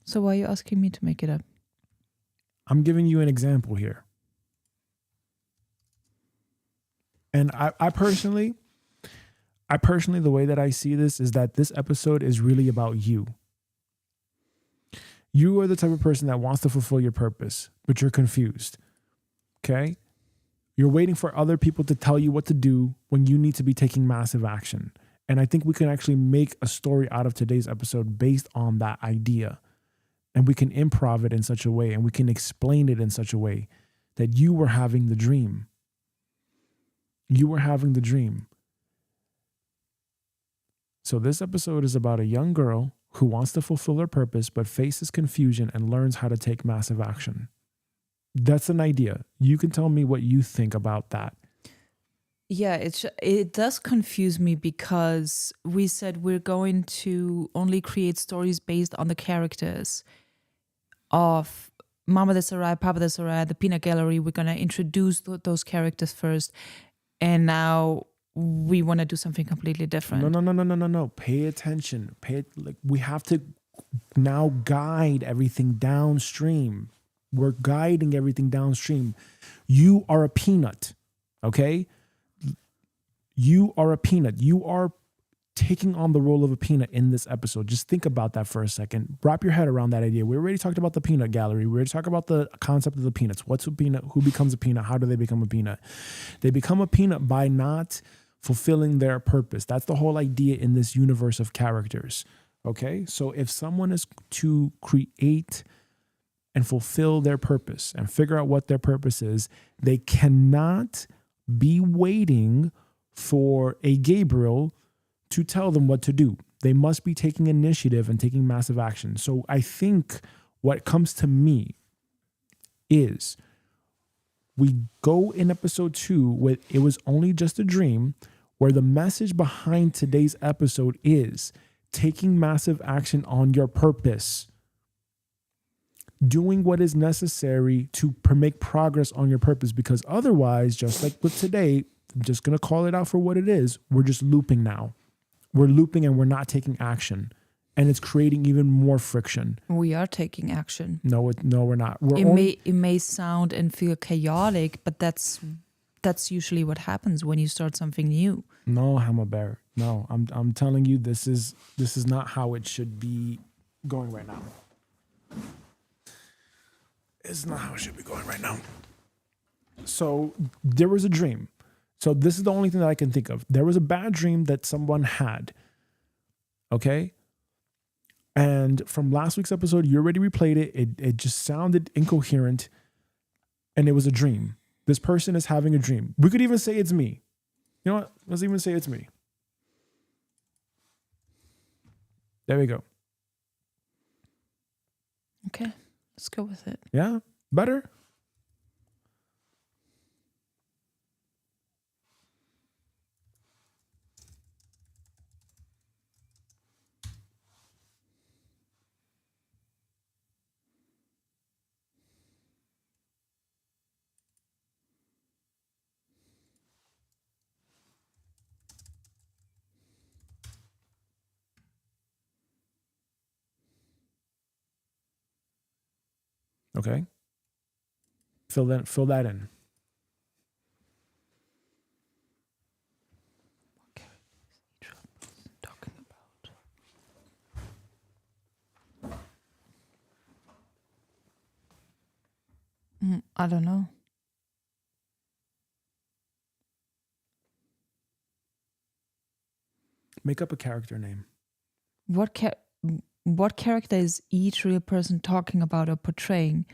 So why are you asking me to make it up? I'm giving you an example here. And I personally, the way that I see this is that this episode is really about you. You are the type of person that wants to fulfill your purpose, but you're confused. Okay? You're waiting for other people to tell you what to do when you need to be taking massive action. And I think we can actually make a story out of today's episode based on that idea. And we can improv it in such a way, and we can explain it in such a way that you were having the dream. You were having the dream. So this episode is about a young girl who wants to fulfill her purpose but faces confusion and learns how to take massive action. That's an idea. You can tell me what you think about that. Yeah, it does confuse me because we said we're going to only create stories based on the characters of Mama the Sarai, Papa the Sarai, the Peanut Gallery. We're going to introduce those characters first. And now we want to do something completely different. No. Pay attention. We have to now guide everything downstream. We're guiding everything downstream. You are a peanut, okay? You are a peanut. You are taking on the role of a peanut in this episode. Just think about that for a second. Wrap your head around that idea. We already talked about the peanut gallery. We already talked about the concept of the peanuts. What's a peanut? Who becomes a peanut? How do they become a peanut? They become a peanut by not fulfilling their purpose. That's the whole idea in this universe of characters. Okay? So if someone is to create and fulfill their purpose and figure out what their purpose is, they cannot be waiting for a Gabriel to tell them what to do. They must be taking initiative and taking massive action. So I think what comes to me is we go in episode 2 with It Was Only Just a Dream, where the message behind today's episode is taking massive action on your purpose. Doing what is necessary to make progress on your purpose, because otherwise, just like with today, I'm just going to call it out for what it is. We're just looping now. We're looping and we're not taking action. And it's creating even more friction. We are taking action. No, we're not. It may sound and feel chaotic, but that's usually what happens when you start something new. No, Hammer Bear. No, I'm telling you, this is not how it should be going right now. It's not how it should be going right now. So there was a dream. So this is the only thing that I can think of. There was a bad dream that someone had. Okay? And from last week's episode, you already replayed it. It just sounded incoherent. And it was a dream. This person is having a dream. We could even say it's me. You know what? Let's even say it's me. There we go. Let's go with it. Yeah? Better? Okay. Fill that in. Talking about. I don't know. Make up a character name. What character is each real person talking about or portraying?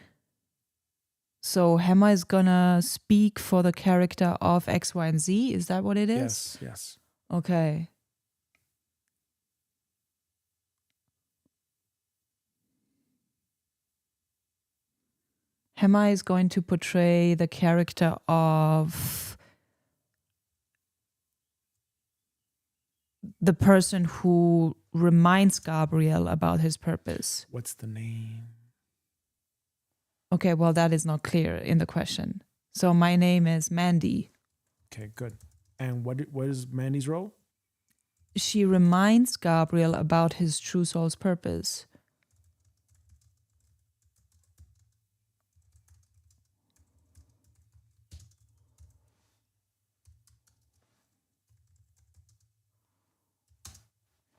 So Hammer is gonna speak for the character of X, Y, and Z. Is that what it is? Yes. Okay. Hammer is going to portray the character of the person who reminds Gabriel about his purpose. What's the name? Okay, well, that is not clear in the question. So my name is Mandy. Okay, good. And what is Mandy's role? She reminds Gabriel about his true soul's purpose.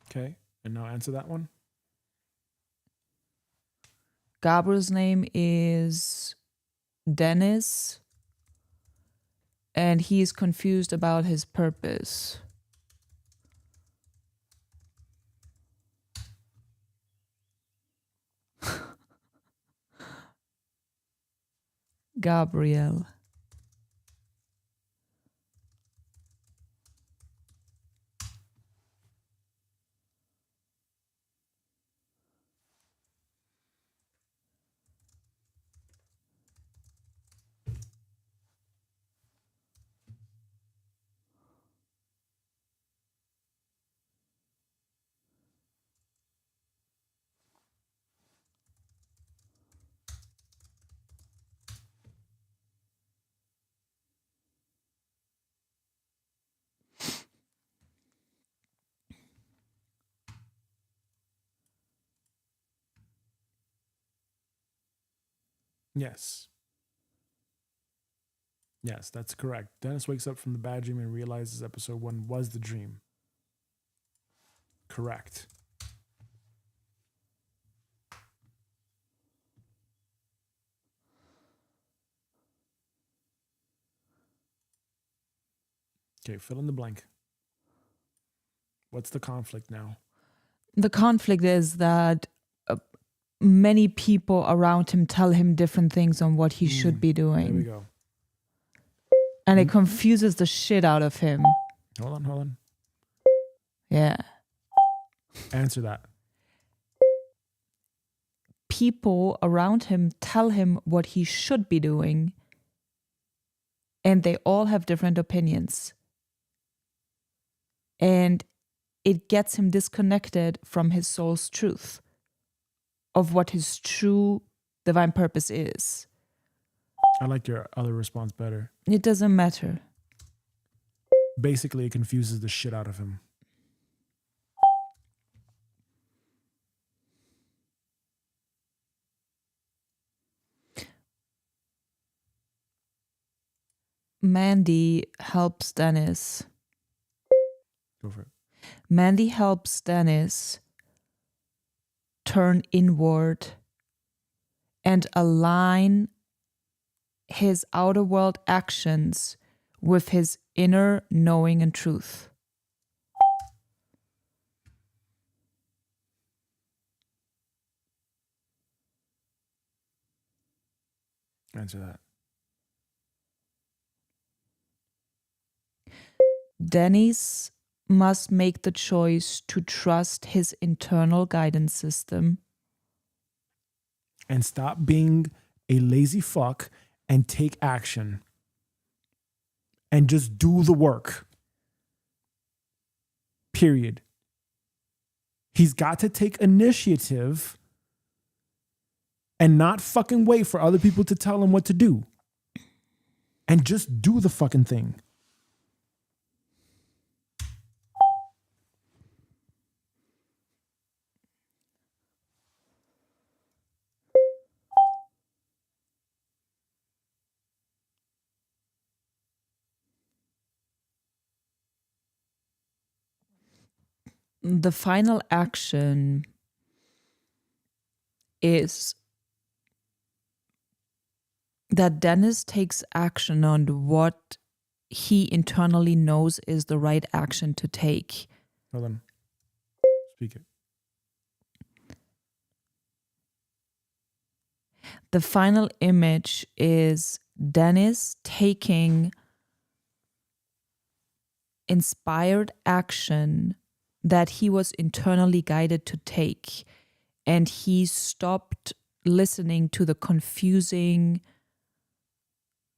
Okay, and now answer that one. Gabriel's name is Dennis, and he is confused about his purpose. Gabriel. Yes. Yes, that's correct. Dennis wakes up from the bad dream and realizes episode 1 was the dream. Correct. Okay, fill in the blank. What's the conflict now? The conflict is that many people around him tell him different things on what he should be doing. There we go. And it confuses the shit out of him. Hold on. Yeah. Answer that. People around him tell him what he should be doing, and they all have different opinions. And it gets him disconnected from his soul's truth of what his true divine purpose is. I like your other response better. It doesn't matter. Basically, it confuses the shit out of him. Mandy helps Dennis. Go for it. Mandy helps Dennis turn inward and align his outer world actions with his inner knowing and truth. Answer that. Dennis must make the choice to trust his internal guidance system. and stop being a lazy fuck and take action and just do the work. Period. He's got to take initiative and not fucking wait for other people to tell him what to do. And just do the fucking thing. The final action is that Dennis takes action on what he internally knows is the right action to take. Hold on. Speak it. The final image is Dennis taking inspired action that he was internally guided to take. And he stopped listening to the confusing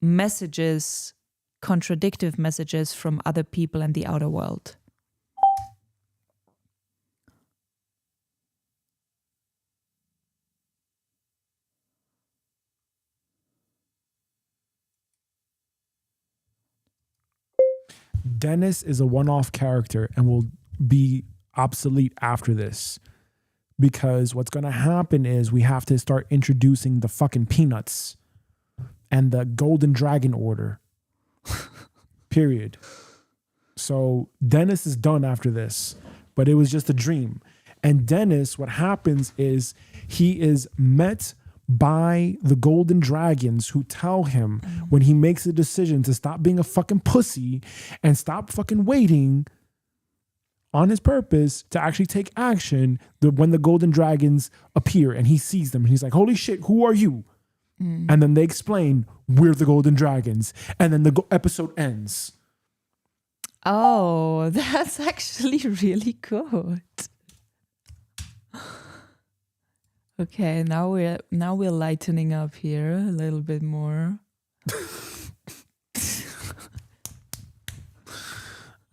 messages, contradictive messages from other people in the outer world. Dennis is a one-off character and will be obsolete after this, because what's going to happen is we have to start introducing the fucking peanuts and the golden dragon order. Period. So Dennis is done after this, but it was just a dream. And Dennis, what happens is he is met by the golden dragons who tell him when he makes a decision to stop being a fucking pussy and stop fucking waiting on his purpose to actually take action, when the golden dragons appear and he sees them and he's like, holy shit, who are you? And then they explain, we're the golden dragons. And then the episode ends. Oh, that's actually really good. Okay, now we're lightening up here a little bit more.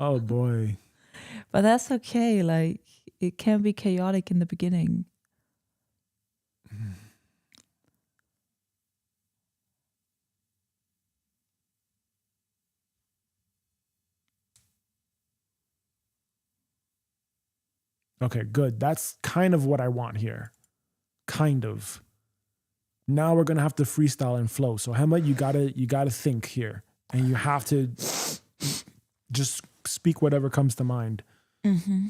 Oh boy. But that's okay. Like, it can be chaotic in the beginning. Okay, good. That's kind of what I want here. Kind of. Now we're gonna have to freestyle and flow. So Hema, you gotta think here, and you have to just speak whatever comes to mind. Mm-hmm.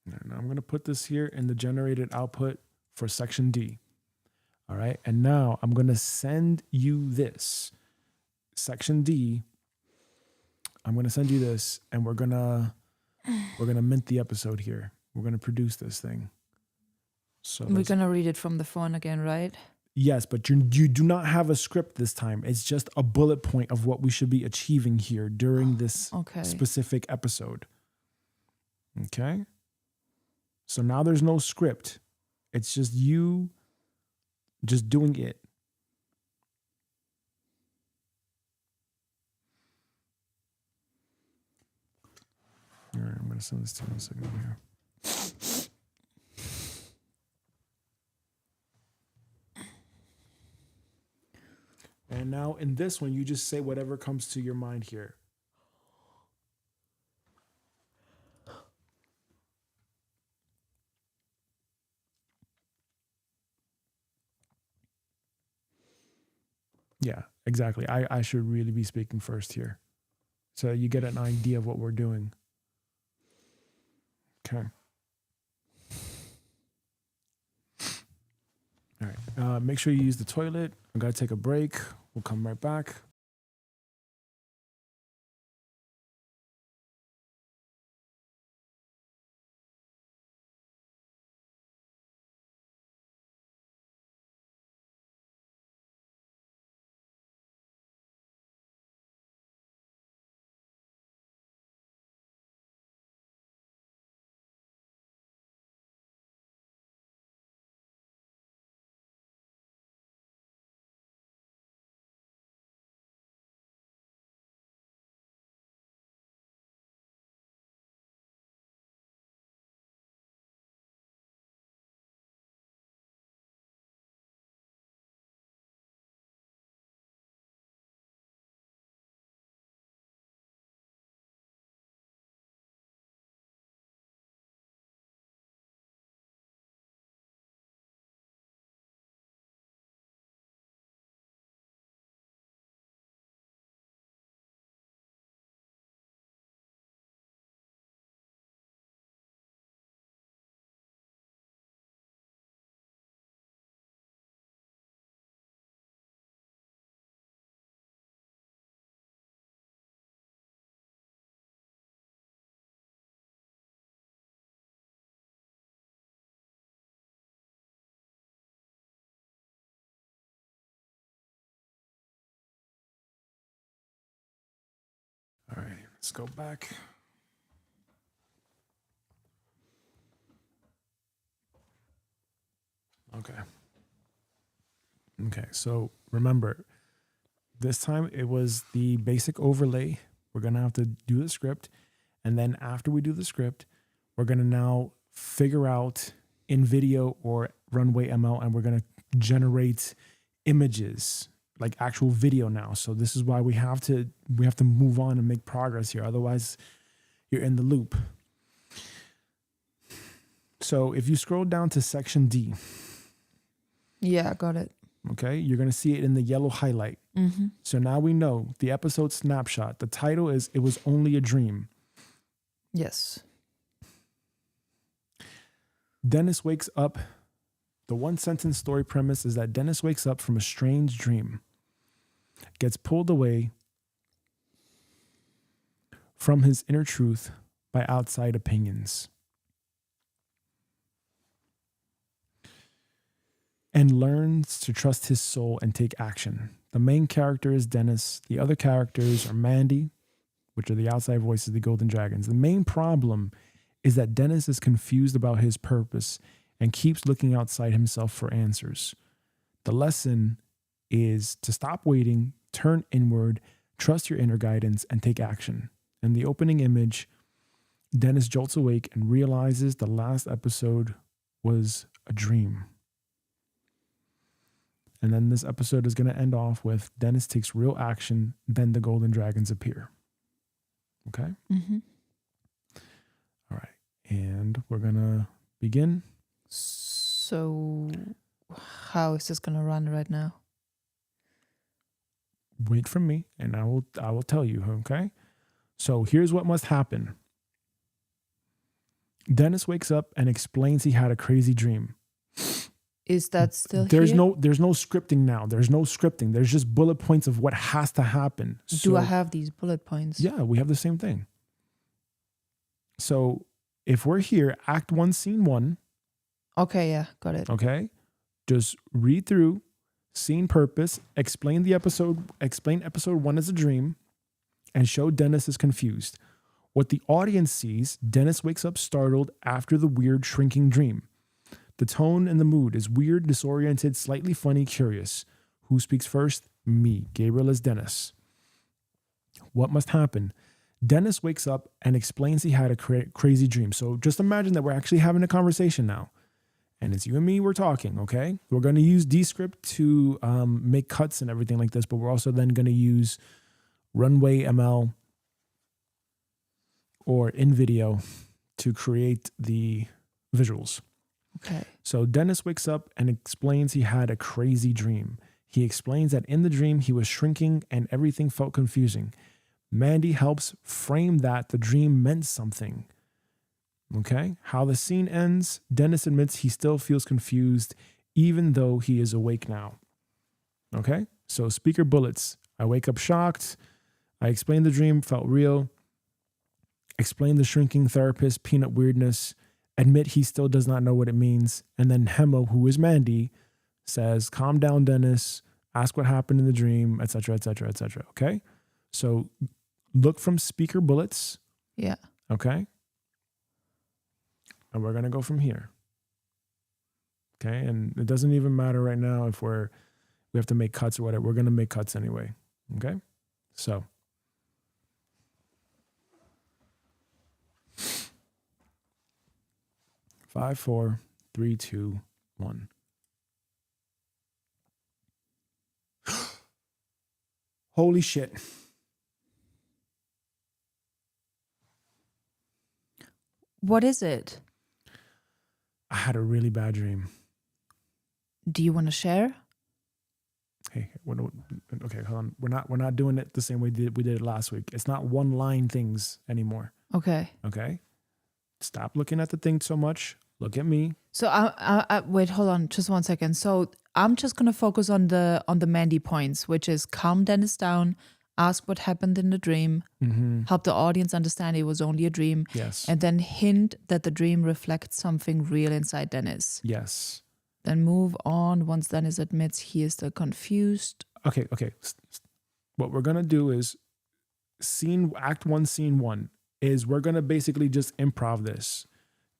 And I'm gonna put this here in the generated output for section D. All right, and now I'm gonna send you this section D. I'm gonna send you this, and we're gonna mint the episode here. We're gonna produce this thing. So We're going to read it from the phone again, right? yes, but you do not have a script this time. It's just a bullet point of what we should be achieving here during this Okay. specific episode. Okay? So now there's no script. It's just you just doing it. All right, I'm going to send this to you in a second over here. And now in this one, you just say whatever comes to your mind here. Yeah, exactly. I should really be speaking first here, so you get an idea of what we're doing. Okay. All right. Make sure you use the toilet. I'm going to take a break. We'll come right back. Let's go back. Okay. Okay, so remember, this time it was the basic overlay. We're going to have to do the script. And then after we do the script, we're going to now figure out in video or Runway ML, and we're going to generate images, like actual video now. So this is why we have to move on and make progress here. Otherwise, you're in the loop. So if you scroll down to section D, Yeah, got it. okay, you're going to see it in the yellow highlight. Mm-hmm. So now we know the episode snapshot. The title is It Was Only a Dream. Yes. Dennis wakes up. The one sentence story premise is that Dennis wakes up from a strange dream, gets pulled away from his inner truth by outside opinions, and learns to trust his soul and take action. The main character is Dennis. The other characters are Mandy, which are the outside voices, the Golden Dragons. The main problem is that Dennis is confused about his purpose and keeps looking outside himself for answers. The lesson is to stop waiting, turn inward, trust your inner guidance, and take action. In the opening image, Dennis jolts awake and realizes the last episode was a dream. And then this episode is going to end off with Dennis takes real action, then the Golden Dragons appear. Okay? Mm-hmm. All right. And we're going to begin. So how is this going to run right now? Wait for me and I will tell you, okay? So here's what must happen. Dennis wakes up and explains he had a crazy dream. Is that still There's here? no scripting now. There's no scripting. There's just bullet points of what has to happen. Do I have these bullet points? Yeah, we have the same thing. So if we're here, Act 1, Scene 1. Okay, yeah, got it. Okay. Just read through, scene purpose, explain episode 1 as a dream, and show Dennis is confused. What the audience sees, Dennis wakes up startled after the weird shrinking dream. The tone and the mood is weird, disoriented, slightly funny, curious. Who speaks first? Me. Gabriel is Dennis. What must happen? Dennis wakes up and explains he had a crazy dream. So just imagine that we're actually having a conversation now. And it's you and me, we're talking, okay? We're going to use Descript to make cuts and everything like this, but we're also then going to use Runway ML or InVideo to create the visuals. Okay. So Dennis wakes up and explains he had a crazy dream. He explains that in the dream, he was shrinking and everything felt confusing. Mandy helps frame that the dream meant something. Okay? How the scene ends, Dennis admits he still feels confused even though he is awake now. Okay? So speaker bullets. I wake up shocked. I explain the dream, felt real. Explain the shrinking therapist, peanut weirdness. Admit he still does not know what it means. And then Hemo, who is Mandy, says, calm down, Dennis. Ask what happened in the dream, etc., etc., etc. Okay? So look from speaker bullets. Yeah. Okay? And we're going to go from here. Okay? And it doesn't even matter right now if we have to make cuts or whatever. We're going to make cuts anyway. Okay? So. Five, 4, 3, 2, 1. Holy shit. What is it? I had a really bad dream. Do you want to share? Hey, okay, hold on. We're not doing it the same way we did it last week. It's not one line things anymore. Okay. Okay? Stop looking at the thing so much. Look at me. So I wait, hold on, just 1 second. So I'm just gonna focus on the Mandy points, which is calm Dennis down, ask what happened in the dream, help the audience understand it was only a dream, Yes. and then hint that the dream reflects something real inside Dennis. Yes. Then move on once Dennis admits he is still confused. Okay. What we're going to do is Act 1, scene 1 is we're going to basically just improv this.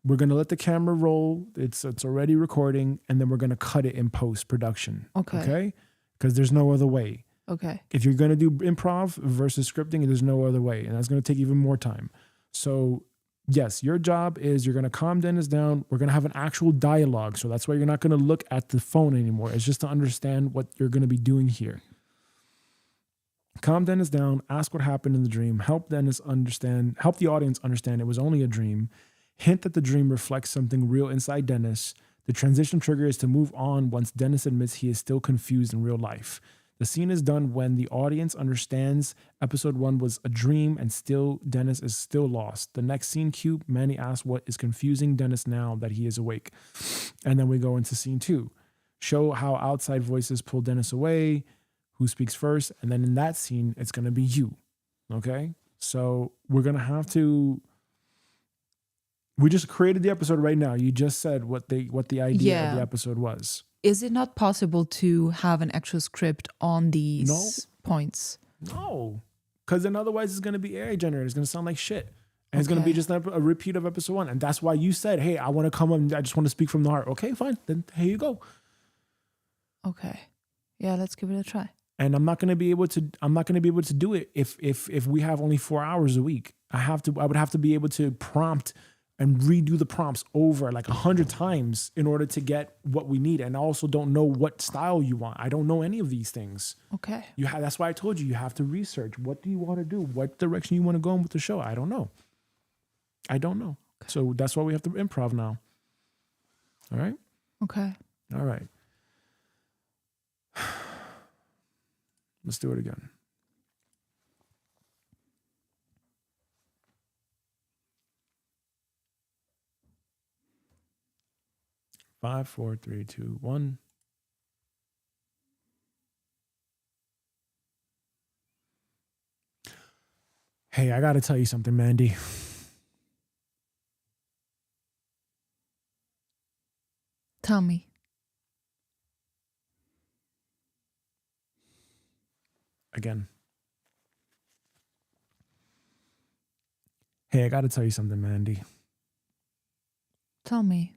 We're going to let the camera roll. It's already recording, and then we're going to cut it in post-production. Okay? Because there's no other way. Okay. If you're going to do improv versus scripting, there's no other way. And that's going to take even more time. So, yes, your job is you're going to calm Dennis down. We're going to have an actual dialogue. So that's why you're not going to look at the phone anymore. It's just to understand what you're going to be doing here. Calm Dennis down. Ask what happened in the dream. Help the audience understand it was only a dream. Hint that the dream reflects something real inside Dennis. The transition trigger is to move on once Dennis admits he is still confused in real life. The scene is done when the audience understands episode 1 was a dream and still Dennis is still lost. The next scene cue, Manny asks what is confusing Dennis now that he is awake. And then we go into scene 2. Show how outside voices pull Dennis away, who speaks first, and then in that scene, it's going to be you. Okay? So we're going to have to... We just created the episode right now. You just said what the idea of the episode was. Is it not possible to have an actual script on these points? No. Because then otherwise it's going to be AI generated. It's going to sound like shit. And it's going to be just a repeat of episode 1. And that's why you said, hey, I want to come and I just want to speak from the heart. Okay, fine. Then here you go. Okay. Yeah, let's give it a try. And I'm not going to be able to do it if we have only 4 hours a week. I would have to be able to prompt and redo the prompts over like 100 times in order to get what we need. And I also don't know what style you want. I don't know any of these things. Okay. That's why I told you have to research. What do you want to do? What direction you want to go in with the show? I don't know. Okay. So that's why we have to improv now. All right? Okay. All right. Let's do it again. Five, four, three, two, one. Hey, I got to tell you something, Mandy. Tell me. Again. Hey, I got to tell you something, Mandy. Tell me.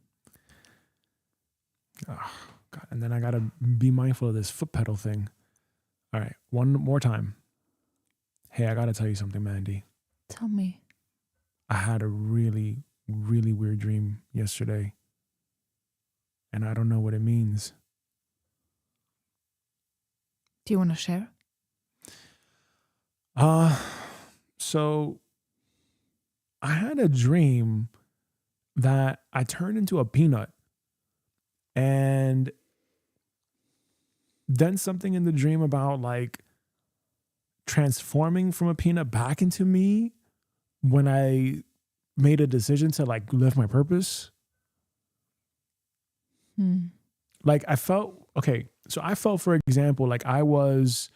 Oh, God. And then I got to be mindful of this foot pedal thing. All right. One more time. Hey, I got to tell you something, Mandy. Tell me. I had a really, really weird dream yesterday. And I don't know what it means. Do you want to share? So I had a dream that I turned into a peanut. And then something in the dream about like transforming from a peanut back into me when I made a decision to like live my purpose. Like I felt, for example, like I was,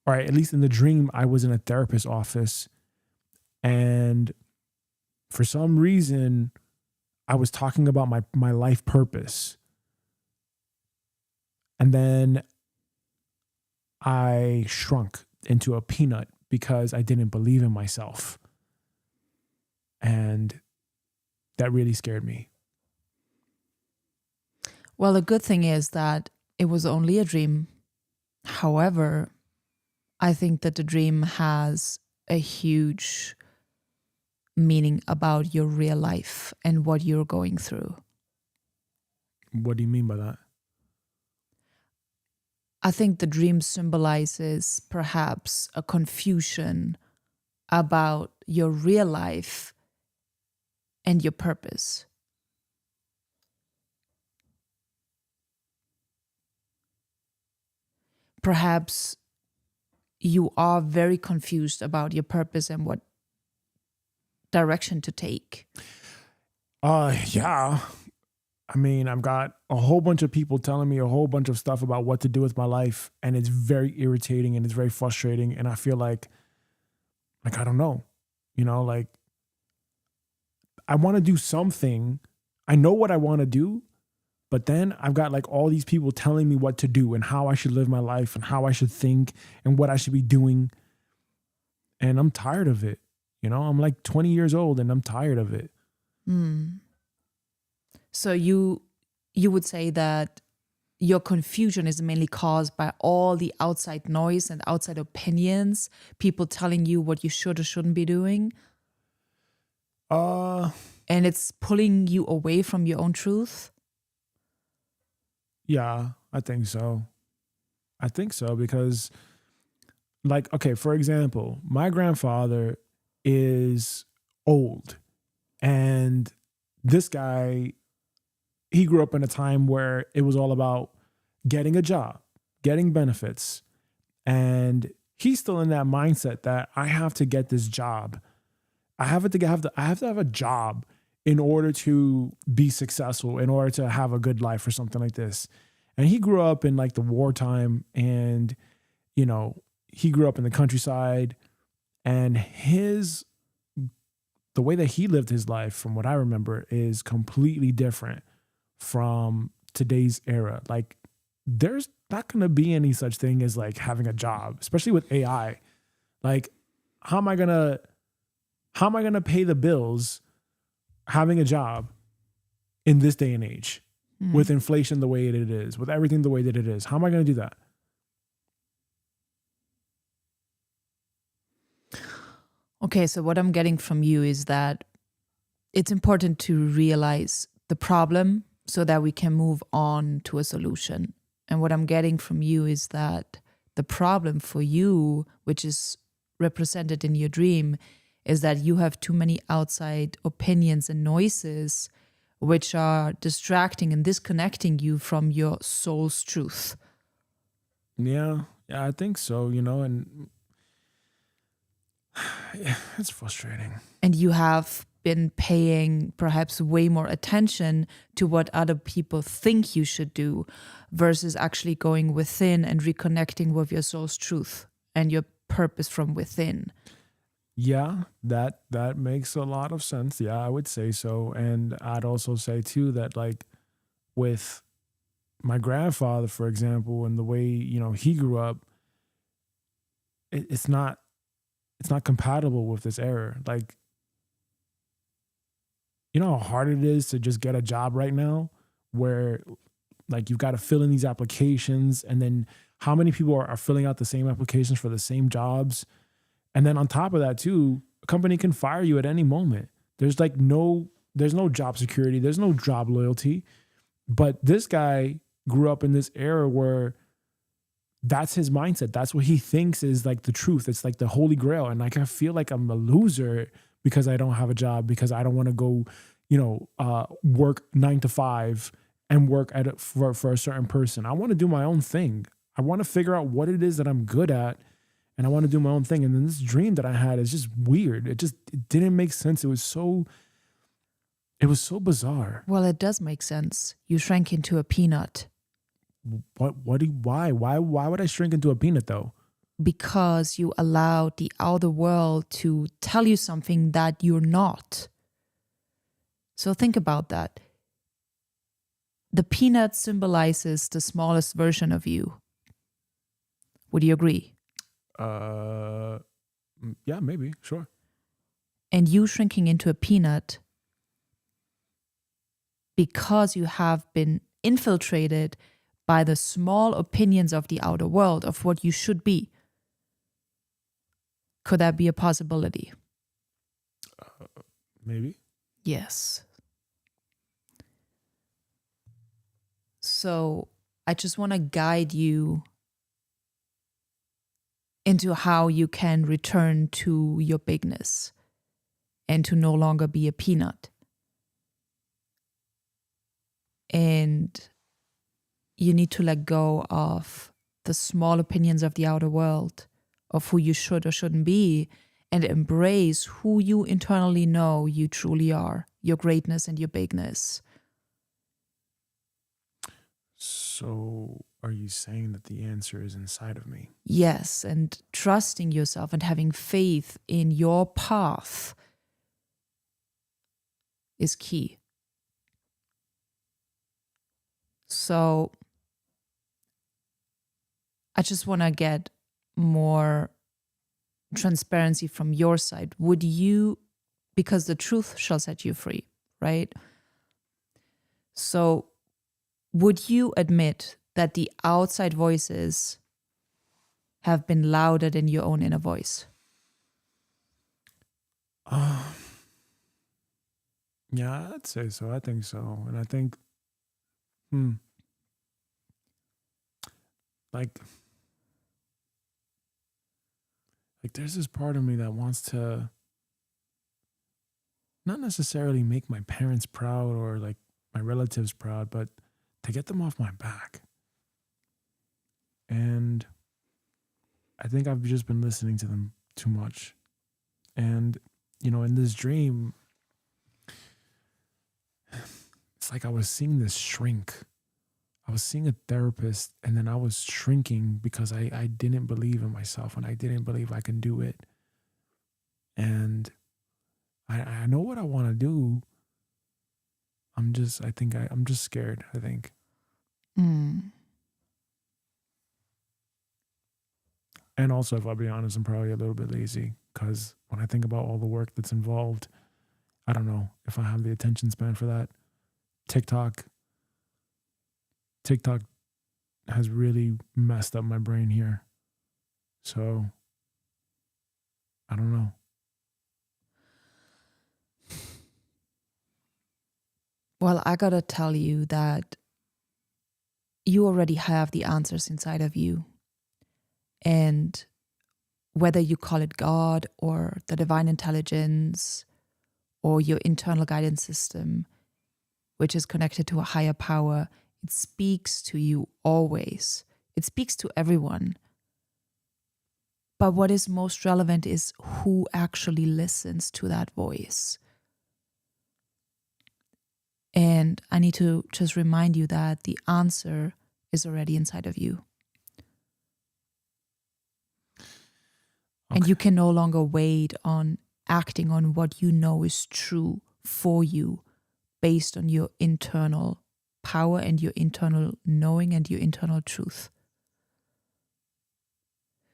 or at least in the dream, I was in a therapist's office and for some reason I was talking about my life purpose. And then I shrunk into a peanut because I didn't believe in myself. And that really scared me. Well, the good thing is that it was only a dream. However, I think that the dream has a huge meaning about your real life and what you're going through. What do you mean by that? I think the dream symbolizes perhaps a confusion about your real life and your purpose. Perhaps you are very confused about your purpose and what direction to take. Yeah. I mean, I've got a whole bunch of people telling me a whole bunch of stuff about what to do with my life. And it's very irritating and it's very frustrating. And I feel like I don't know, like I want to do something. I know what I want to do, but then I've got like all these people telling me what to do and how I should live my life and how I should think and what I should be doing. And I'm tired of it. You know, I'm like 20 years old and I'm tired of it. So you would say that your confusion is mainly caused by all the outside noise and outside opinions, people telling you what you should or shouldn't be doing, and it's pulling you away from your own truth? Yeah, I think so. I think so because, like, okay, for example, my grandfather is old, and this guy, he grew up in a time where it was all about getting a job, getting benefits, and he's still in that mindset that I have to get this job. I have to have a job in order to be successful, in order to have a good life or something like this. And he grew up in like the wartime, and you know, he grew up in the countryside, and the way that he lived his life, from what I remember, is completely different from today's era. Like, there's not going to be any such thing as like having a job, especially with AI. Like, how am I going to pay the bills having a job in this day and age with inflation the way it is, with everything the way that it is? How am I going to do that? Okay, so what I'm getting from you is that it's important to realize the problem so that we can move on to a solution. And what I'm getting from you is that the problem for you, which is represented in your dream, is that you have too many outside opinions and noises which are distracting and disconnecting you from your soul's truth. Yeah, I think so, you know, and yeah, it's frustrating. And you have been paying perhaps way more attention to what other people think you should do versus actually going within and reconnecting with your soul's truth and your purpose from within. Yeah, that makes a lot of sense. Yeah, I would say so. And I'd also say too that, like, with my grandfather, for example, and the way, you know, he grew up, it's not compatible with this era. Like, you know how hard it is to just get a job right now, where like you've got to fill in these applications, and then how many people are filling out the same applications for the same jobs. And then on top of that too, a company can fire you at any moment. There's no job security. There's no job loyalty. But this guy grew up in this era where that's his mindset. That's what he thinks is like the truth. It's like the holy grail. And like, I feel like I'm a loser because I don't have a job, because I don't want to go, you know, work 9 to 5 and work for a certain person. I want to do my own thing. I want to figure out what it is that I'm good at, and I want to do my own thing. And then this dream that I had is just weird. It didn't make sense. It was so bizarre. Well, it does make sense. You shrank into a peanut. Why would I shrink into a peanut though? Because you allowed the outer world to tell you something that you're not. So think about that. The peanut symbolizes the smallest version of you. Would you agree? Yeah, maybe, sure. And you shrinking into a peanut because you have been infiltrated by the small opinions of the outer world of what you should be. Could that be a possibility? Maybe. Yes. So I just want to guide you into how you can return to your bigness and to no longer be a peanut. And you need to let go of the small opinions of the outer world, of who you should or shouldn't be, and embrace who you internally know you truly are, your greatness and your bigness. So are you saying that the answer is inside of me? Yes, and trusting yourself and having faith in your path is key. So I just want to get more transparency from your side, would you, because the truth shall set you free, right? So would you admit that the outside voices have been louder than your own inner voice? Yeah, I'd say so. I think so. And I think, like there's this part of me that wants to not necessarily make my parents proud or like my relatives proud, but to get them off my back. And I think I've just been listening to them too much. And, you know, in this dream, it's like I was seeing this shrink. I was seeing a therapist, and then I was shrinking because I didn't believe in myself and I didn't believe I can do it. And I know what I want to do. I'm just scared, I think. Mm. And also, if I'll be honest, I'm probably a little bit lazy because when I think about all the work that's involved, I don't know if I have the attention span for that. TikTok has really messed up my brain here. So, I don't know. Well, I gotta tell you that you already have the answers inside of you. And whether you call it God or the divine intelligence or your internal guidance system, which is connected to a higher power, it speaks to you always. It speaks to everyone. But what is most relevant is who actually listens to that voice. And I need to just remind you that the answer is already inside of you. Okay. And you can no longer wait on acting on what you know is true for you based on your internal power and your internal knowing and your internal truth.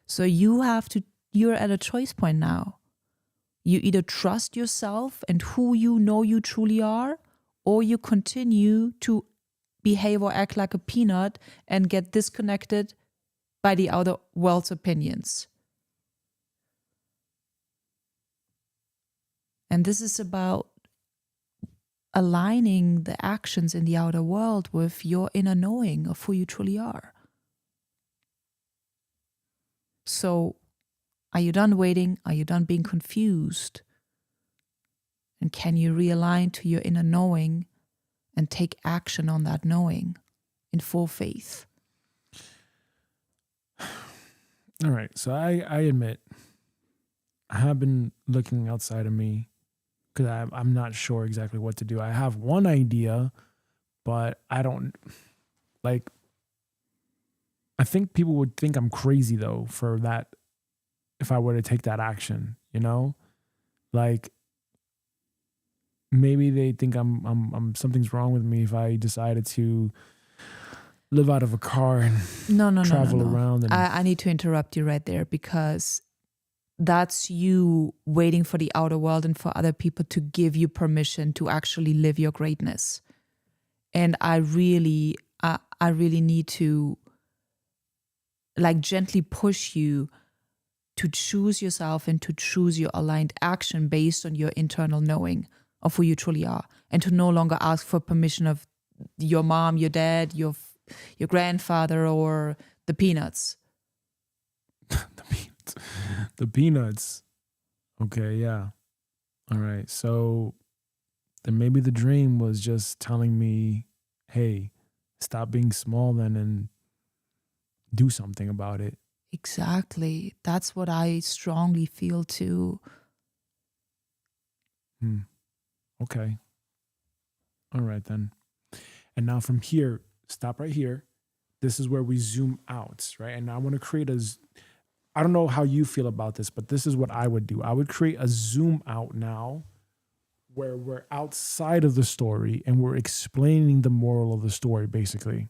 So you're at a choice point now. You either trust yourself and who you know you truly are, or you continue to behave or act like a peanut and get disconnected by the outer world's opinions. And this is about aligning the actions in the outer world with your inner knowing of who you truly are. So, are you done waiting? Are you done being confused? And can you realign to your inner knowing and take action on that knowing in full faith? All right. So I admit I have been looking outside of me because I'm not sure exactly what to do. I have one idea, but I don't like. I think people would think I'm crazy though for that if I were to take that action, you know? Like maybe they think I'm something's wrong with me if I decided to live out of a car and travel around. And I need to interrupt you right there because that's you waiting for the outer world and for other people to give you permission to actually live your greatness. And I really need to like gently push you to choose yourself and to choose your aligned action based on your internal knowing of who you truly are, and to no longer ask for permission of your mom, your dad, your grandfather, or the peanuts. The peanuts. Okay, yeah. All right. So then maybe the dream was just telling me, hey, stop being small then and do something about it. Exactly. That's what I strongly feel too. Okay. All right then. And now from here, stop right here. This is where we zoom out, right? And I want to create I don't know how you feel about this, but this is what I would do. I would create a zoom out now where we're outside of the story and we're explaining the moral of the story, basically.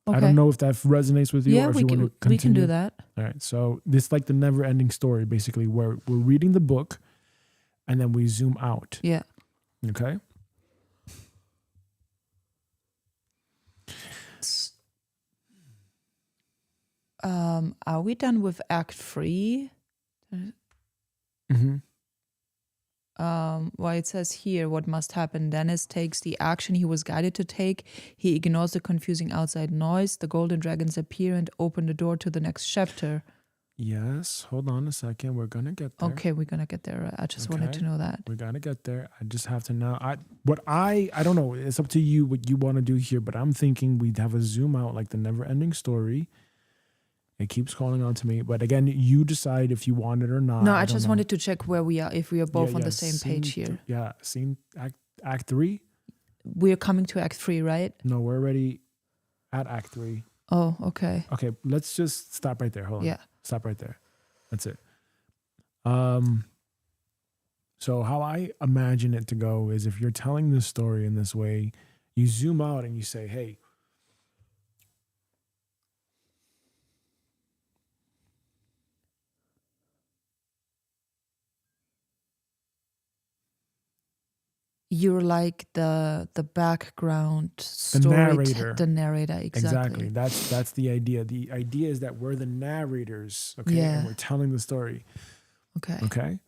Okay. I don't know if that resonates with you Yeah, or if we you want to can, we can continue. do that. All right. So this is like the never-ending story, basically, where we're reading the book and then we zoom out. Yeah. Okay. Are we done with Act 3? Mm-hmm. Well, it says here what must happen. Dennis takes the action he was guided to take. He ignores the confusing outside noise. The golden dragons appear and open the door to the next chapter. Yes. Hold on a second. We're gonna get there. Okay, we're gonna get there. I just wanted to know that. We gotta get there. I just have to now. I don't know. It's up to you what you want to do here. But I'm thinking we'd have a zoom out like the never-ending story. It keeps calling out to me. But again, you decide if you want it or not. No, I don't just know. wanted to check where we are, if we are both on the same scene page here. Scene act 3. We're coming to Act 3, right? No, we're already at Act 3. Oh, okay. Okay, let's just stop right there. Hold on. Yeah. Stop right there. That's it. So how I imagine it to go is if you're telling this story in this way, you zoom out and you say, hey, You're like the background story, narrator. The narrator, exactly. That's the idea. The idea is that we're the narrators, okay, Yeah. and we're telling the story. Okay. Okay.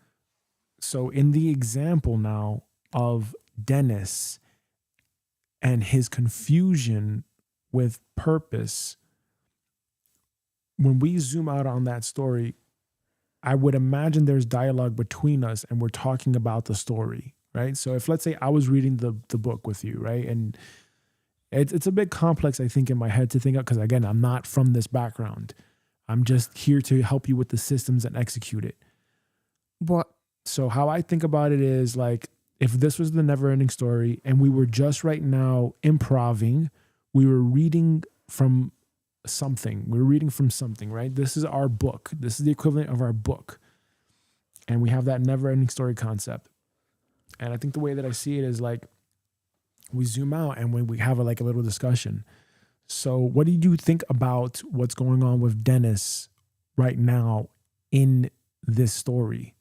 So in the example now of Dennis and his confusion with purpose, when we zoom out on that story, I would imagine there's dialogue between us and we're talking about the story, right? So if, let's say, I was reading the book with you, right? And it's a bit complex, I think, in my head to think of, because again, I'm not from this background. I'm just here to help you with the systems and execute it. What? So how I think about it is like, if this was the never-ending story and we were just right now improving, we were reading from something. We're reading from something, right? This is our book. This is the equivalent of our book. And we have that never-ending story concept. And I think the way that I see it is like, we zoom out and when we have a little discussion. So what do you think about what's going on with Dennis right now in this story?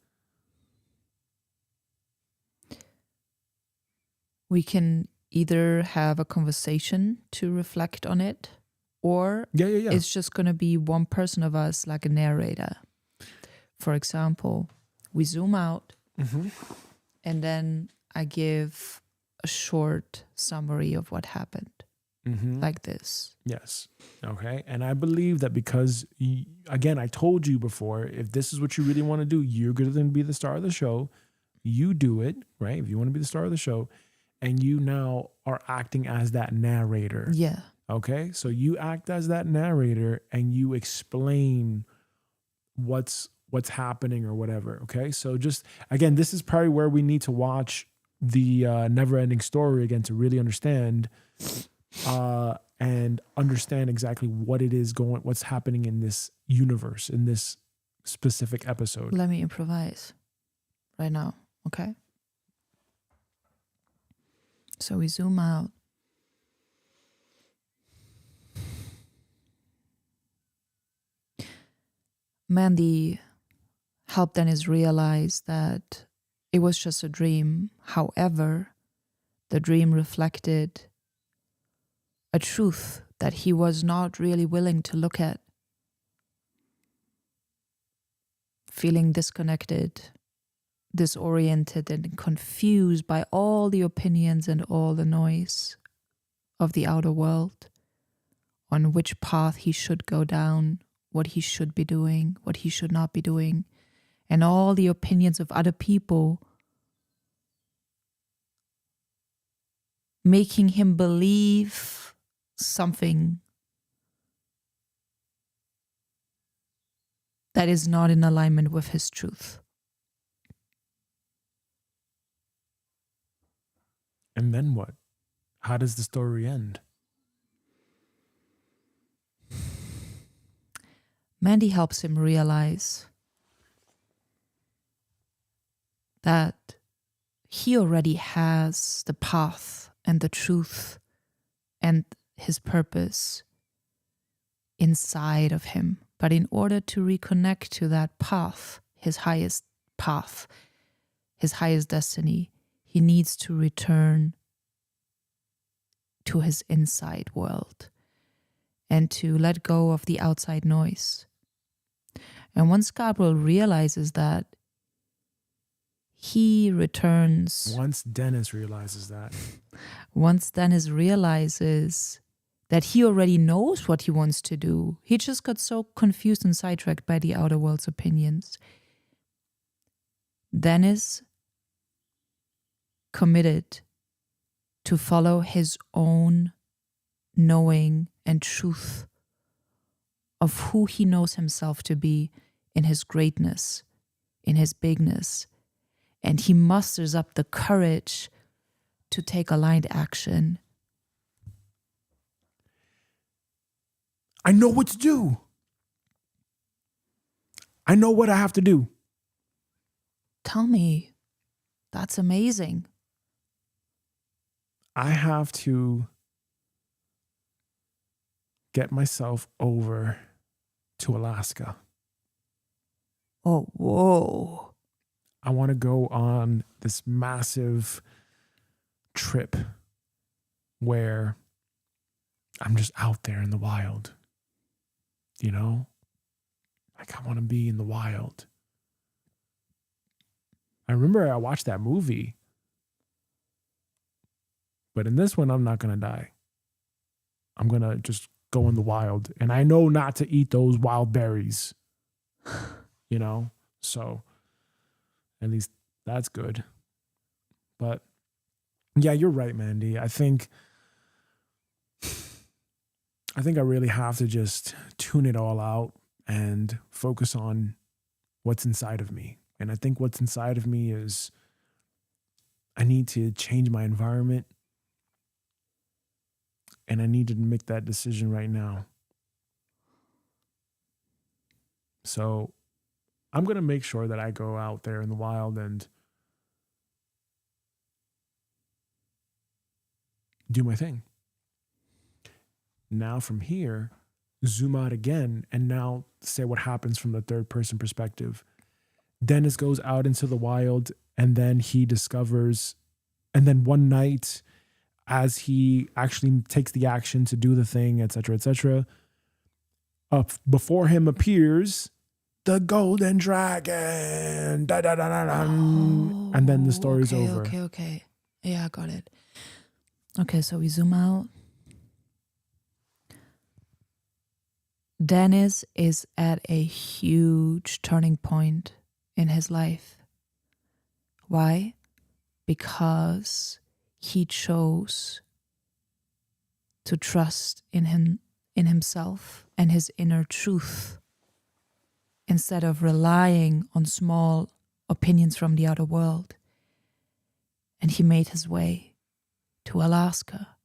We can either have a conversation to reflect on it, or Yeah. it's just going to be one person of us, like a narrator. For example, we zoom out and then I give a short summary of what happened, like this. Yes. Okay. And I believe that because, again, I told you before, if this is what you really want to do, you're going to be the star of the show. You do it, right? If you want to be the star of the show, and you now are acting as that narrator. Yeah. Okay. So you act as that narrator and you explain what's happening or whatever. Okay. So just, again, this is probably where we need to watch the never-ending story again to really understand and understand exactly what it is what's happening in this universe, in this specific episode. Let me improvise right now. Okay. So we zoom out. Mandy helped Dennis realize that it was just a dream. However, the dream reflected a truth that he was not really willing to look at. Feeling disconnected, disoriented, and confused by all the opinions and all the noise of the outer world, on which path he should go down, what he should be doing, what he should not be doing, and all the opinions of other people making him believe something that is not in alignment with his truth. And then what? How does the story end? Mandy helps him realize that he already has the path and the truth and his purpose inside of him. But in order to reconnect to that path, his highest destiny, he needs to return to his inside world and to let go of the outside noise. And once Gabriel realizes that, he returns. Once Dennis realizes that. Once Dennis realizes that he already knows what he wants to do, he just got so confused and sidetracked by the outer world's opinions. Dennis committed to follow his own knowing and truth of who he knows himself to be in his greatness, in his bigness. And he musters up the courage to take aligned action. I know what to do. I know what I have to do. Tell me. That's amazing. I have to get myself over to Alaska. Oh, whoa. I want to go on this massive trip where I'm just out there in the wild. You know? Like, I want to be in the wild. I remember I watched that movie. But in this one, I'm not going to die. I'm going to just go in the wild. And I know not to eat those wild berries. You know? So at least that's good. But yeah, you're right, Mandy. I think I really have to just tune it all out and focus on what's inside of me. And I think what's inside of me is I need to change my environment. And I need to make that decision right now. So I'm going to make sure that I go out there in the wild and do my thing. Now from here, zoom out again and now say what happens from the third person perspective. Dennis goes out into the wild and then he discovers, and then one night as he actually takes the action to do the thing, etc., before him appears the golden dragon. Da, da, da, da, da. Oh, and then the story's okay, over. Okay. Yeah, I got it. Okay, so we zoom out. Dennis is at a huge turning point in his life. Why? Because he chose to trust in himself and his inner truth instead of relying on small opinions from the outer world. And he made his way to Alaska.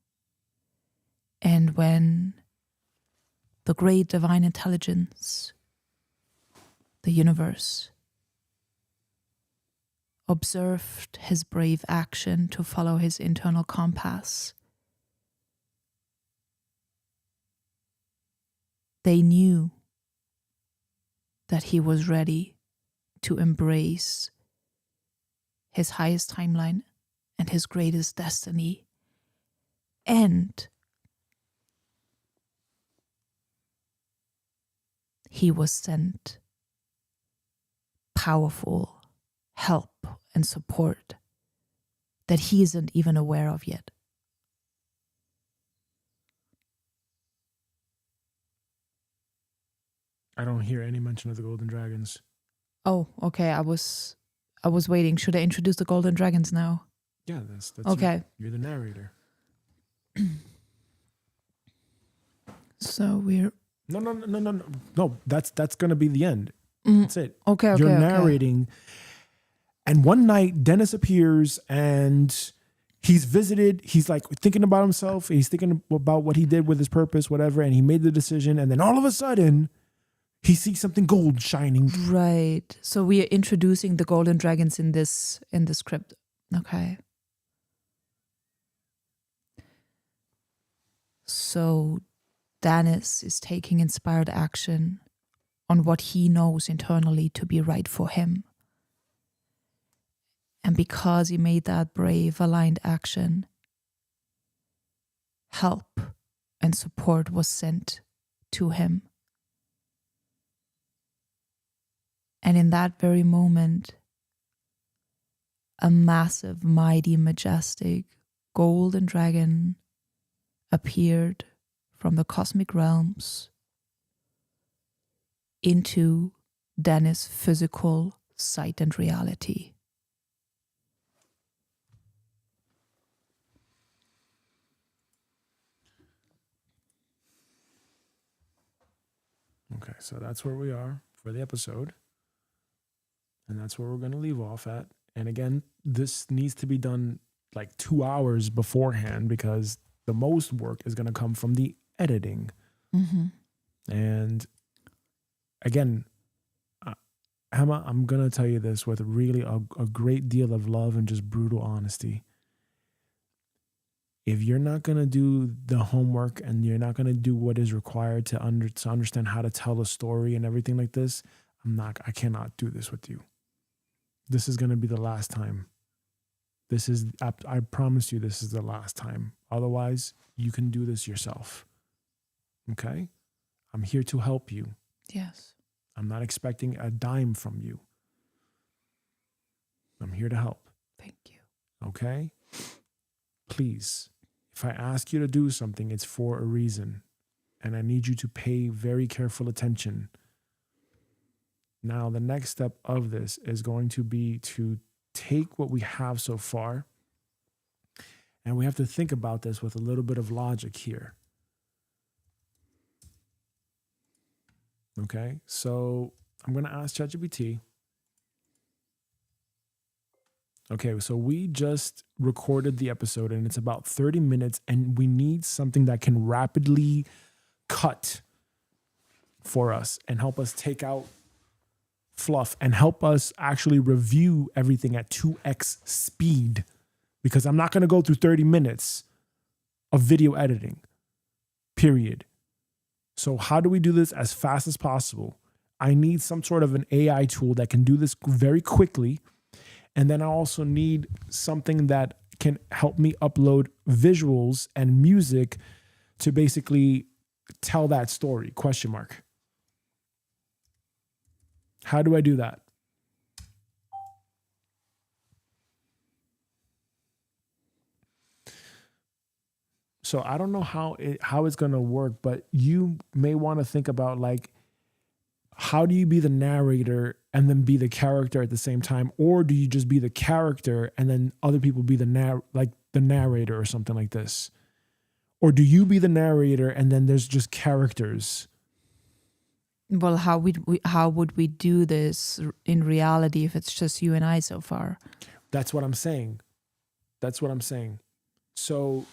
And when the great divine intelligence, the universe, observed his brave action to follow his internal compass, they knew that he was ready to embrace his highest timeline and his greatest destiny. And he was sent powerful help and support that he isn't even aware of yet. I don't hear any mention of the golden dragons. Oh, okay. I was waiting. Should I introduce the golden dragons now? Yeah, that's Okay. You're the narrator. So we're No. That's gonna be the end. That's it. okay. You're narrating. And one night, Dennis appears and he's visited. He's like thinking about himself. He's thinking about what he did with his purpose, whatever. And he made the decision. And then all of a sudden, he sees something gold shining. Right. So we are introducing the golden dragons in this script. Okay. So Dennis is taking inspired action on what he knows internally to be right for him. And because he made that brave, aligned action, help and support was sent to him. And in that very moment, a massive, mighty, majestic golden dragon appeared from the cosmic realms into Dennis' physical sight and reality. Okay, so that's where we are for the episode. And that's where we're going to leave off at. And again, this needs to be done like 2 hours beforehand because the most work is going to come from the editing. Mm-hmm. And again, Emma, I'm going to tell you this with really a great deal of love and just brutal honesty. If you're not going to do the homework and you're not going to do what is required to understand how to tell a story and everything like this, I cannot do this with you. This is going to be the last time. I promise you, this is the last time. Otherwise, you can do this yourself. Okay? I'm here to help you. Yes. I'm not expecting a dime from you. I'm here to help. Thank you. Okay? Please, if I ask you to do something, it's for a reason. And I need you to pay very careful attention. Now, the next step of this is going to be to take what we have so far, and we have to think about this with a little bit of logic here. Okay, so I'm going to ask ChatGPT. Okay, so we just recorded the episode and it's about 30 minutes and we need something that can rapidly cut for us and help us take out fluff and help us actually review everything at 2x speed, because I'm not going to go through 30 minutes of video editing, period. So how do we do this as fast as possible? I need some sort of an AI tool that can do this very quickly. And then I also need something that can help me upload visuals and music to basically tell that story, ? How do I do that? So I don't know how it's going to work, but you may want to think about, like, how do you be the narrator and then be the character at the same time? Or do you just be the character and then other people be the narrator or something like this? Or do you be the narrator and then there's just characters? Well, how would we do this in reality if it's just you and I so far? That's what I'm saying. So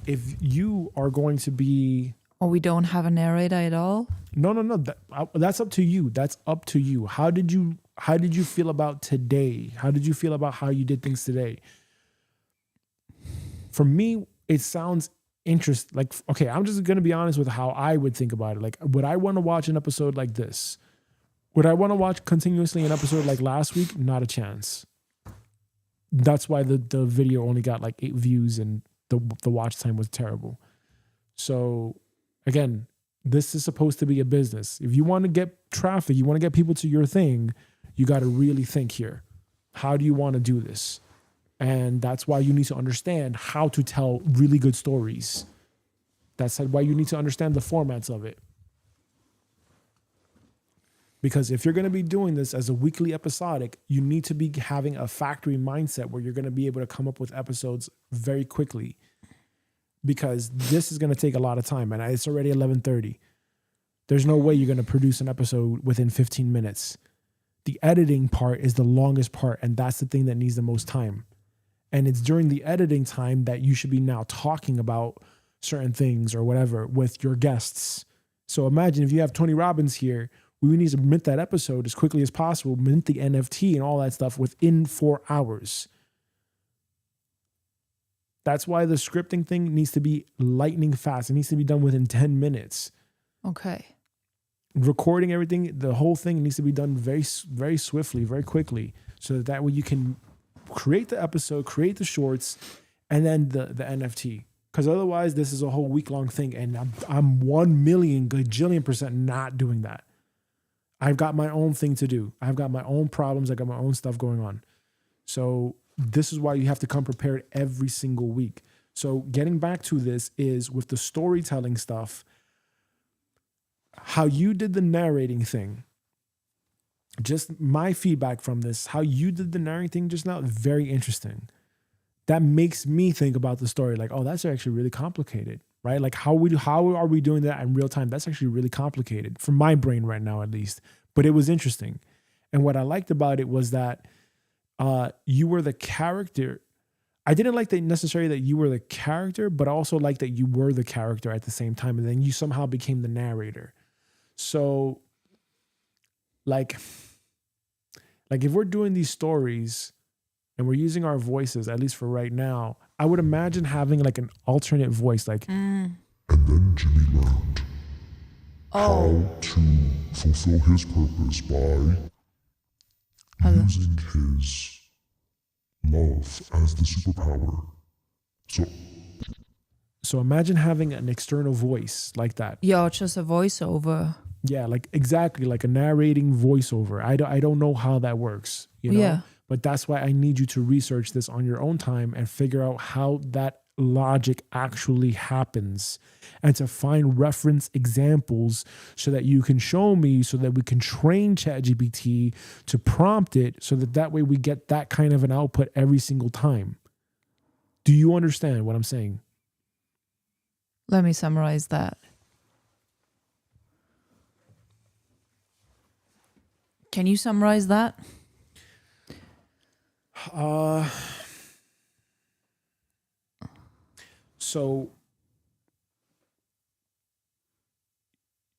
if you are going to be... Or we don't have a narrator at all? No. That's up to you. How did you feel about today? How did you feel about how you did things today? For me, it sounds interesting. Like, okay, I'm just going to be honest with how I would think about it. Like, would I want to watch an episode like this? Would I want to watch continuously an episode like last week? Not a chance. That's why the video only got like 8 views and the watch time was terrible. So again, this is supposed to be a business. If you want to get traffic, you want to get people to your thing, you got to really think here. How do you want to do this? And that's why you need to understand how to tell really good stories. That's why you need to understand the formats of it. Because if you're going to be doing this as a weekly episodic, you need to be having a factory mindset where you're going to be able to come up with episodes very quickly. Because this is going to take a lot of time, and it's already 11:30. There's no way you're going to produce an episode within 15 minutes. The editing part is the longest part, and that's the thing that needs the most time. And it's during the editing time that you should be now talking about certain things or whatever with your guests. So imagine if you have Tony Robbins here, we need to mint that episode as quickly as possible, mint the NFT and all that stuff within 4 hours. That's why the scripting thing needs to be lightning fast. It needs to be done within 10 minutes. Okay. Recording everything, the whole thing needs to be done very, very swiftly, very quickly, so that way you can create the episode, create the shorts, and then the NFT. Because otherwise, this is a whole week-long thing, and I'm 1,000,000 gajillion% not doing that. I've got my own thing to do. I've got my own problems. I got my own stuff going on. So this is why you have to come prepared every single week. So getting back to this is with the storytelling stuff, how you did the narrating thing. Just my feedback from this, how you did the narrating just now, very interesting. That makes me think about the story like, oh, that's actually really complicated, right? Like how are we doing that in real time? That's actually really complicated for my brain right now, at least. But it was interesting. And what I liked about it was that you were the character. I didn't like that necessarily that you were the character, but I also like that you were the character at the same time. And then you somehow became the narrator. So like if we're doing these stories and we're using our voices, at least for right now, I would imagine having like an alternate voice, like, And then Jimmy learned how to fulfill his purpose by using his love as the superpower. So imagine having an external voice like that. Yeah, just a voiceover. Yeah, like exactly like a narrating voiceover. I don't know how that works, you know? Yeah. But that's why I need you to research this on your own time and figure out how that logic actually happens and to find reference examples so that you can show me, so that we can train ChatGPT to prompt it so that way we get that kind of an output every single time. Do you understand what I'm saying? Let me summarize that. Can you summarize that? So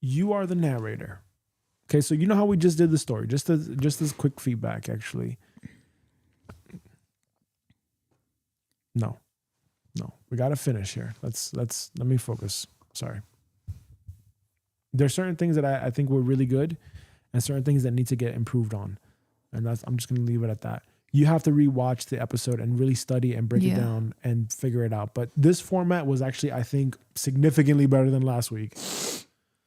you are the narrator. Okay, so you know how we just did the story, just as quick feedback, actually. No, we got to finish here. Let me focus. Sorry. There's certain things that I think were really good and certain things that need to get improved on. And I'm just going to leave it at that. You have to rewatch the episode and really study and break it down and figure it out. But this format was actually, I think, significantly better than last week.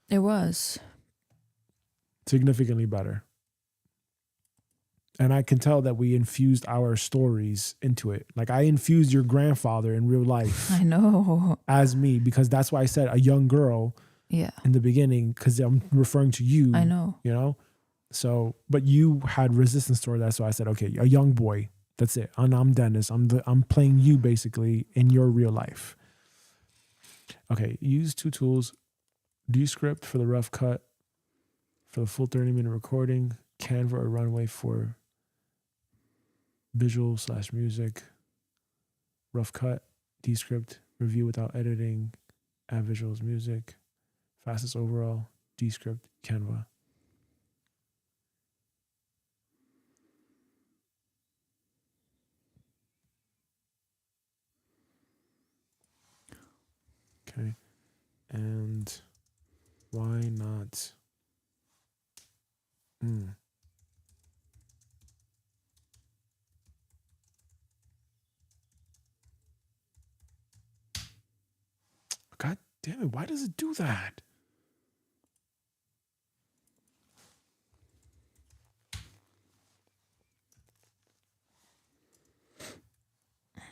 It was. Significantly better. And I can tell that we infused our stories into it. Like I infused your grandfather in real life. I know. As me, because that's why I said a young girl in the beginning, because I'm referring to you. I know. You know? So, but you had resistance toward that. So I said, okay, a young boy. That's it. And I'm Dennis. I'm playing you basically in your real life. Okay. Use two tools. Descript for the rough cut, for the full 30-minute recording, Canva or Runway for visual/music, rough cut, Descript, review without editing, add visuals, music, fastest overall, Descript, Canva. Okay. And why not? God damn it. Why does it do that?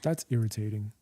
That's irritating.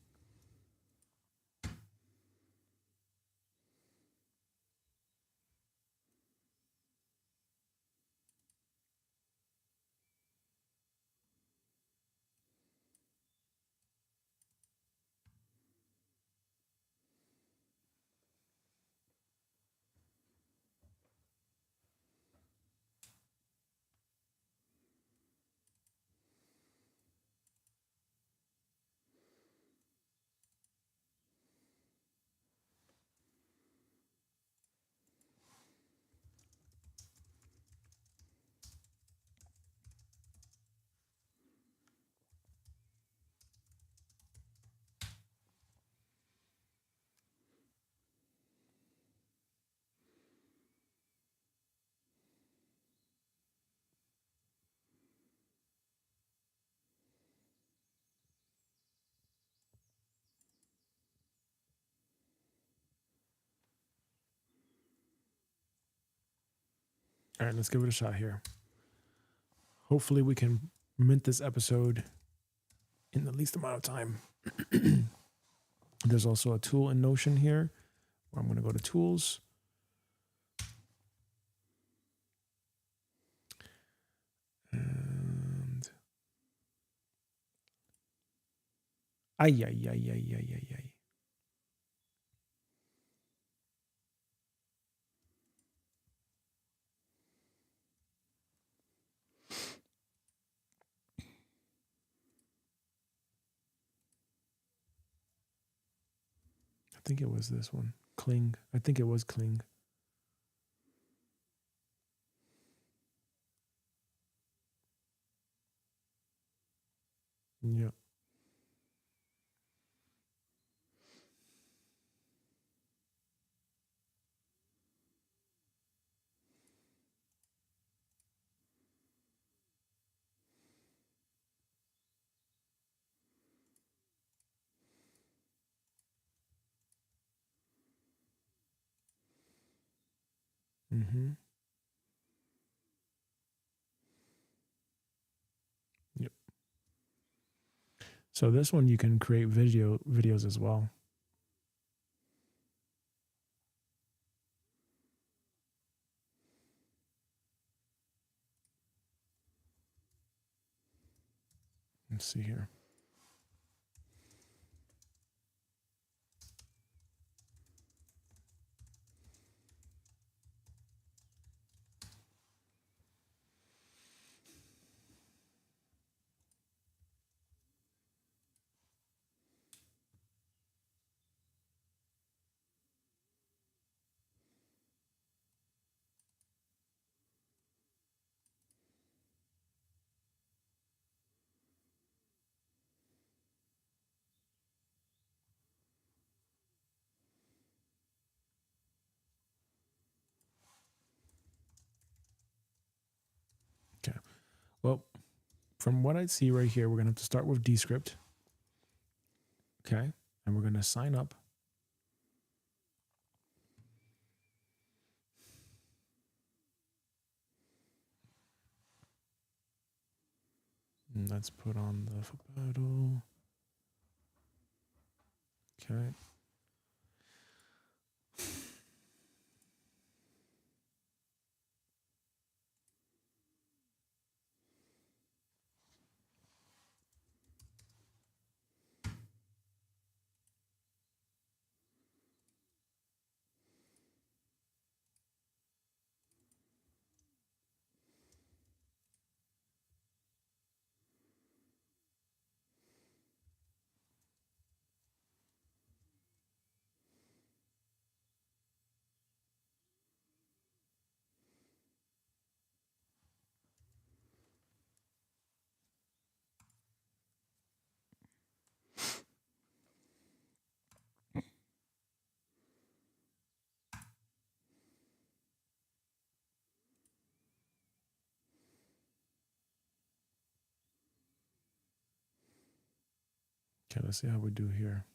All right, let's give it a shot here. Hopefully we can mint this episode in the least amount of time. There's also a tool in Notion here where I'm going to go to tools. And ay. I think it was this one. Cling. I think it was Cling. Yeah. Mm-hmm. Yep. So this one you can create videos as well. Let's see here. Okay. Well, from what I see right here, we're going to have to start with Descript. Okay. And we're going to sign up. And let's put on the foot pedal. Okay. Okay, let's see how we do here.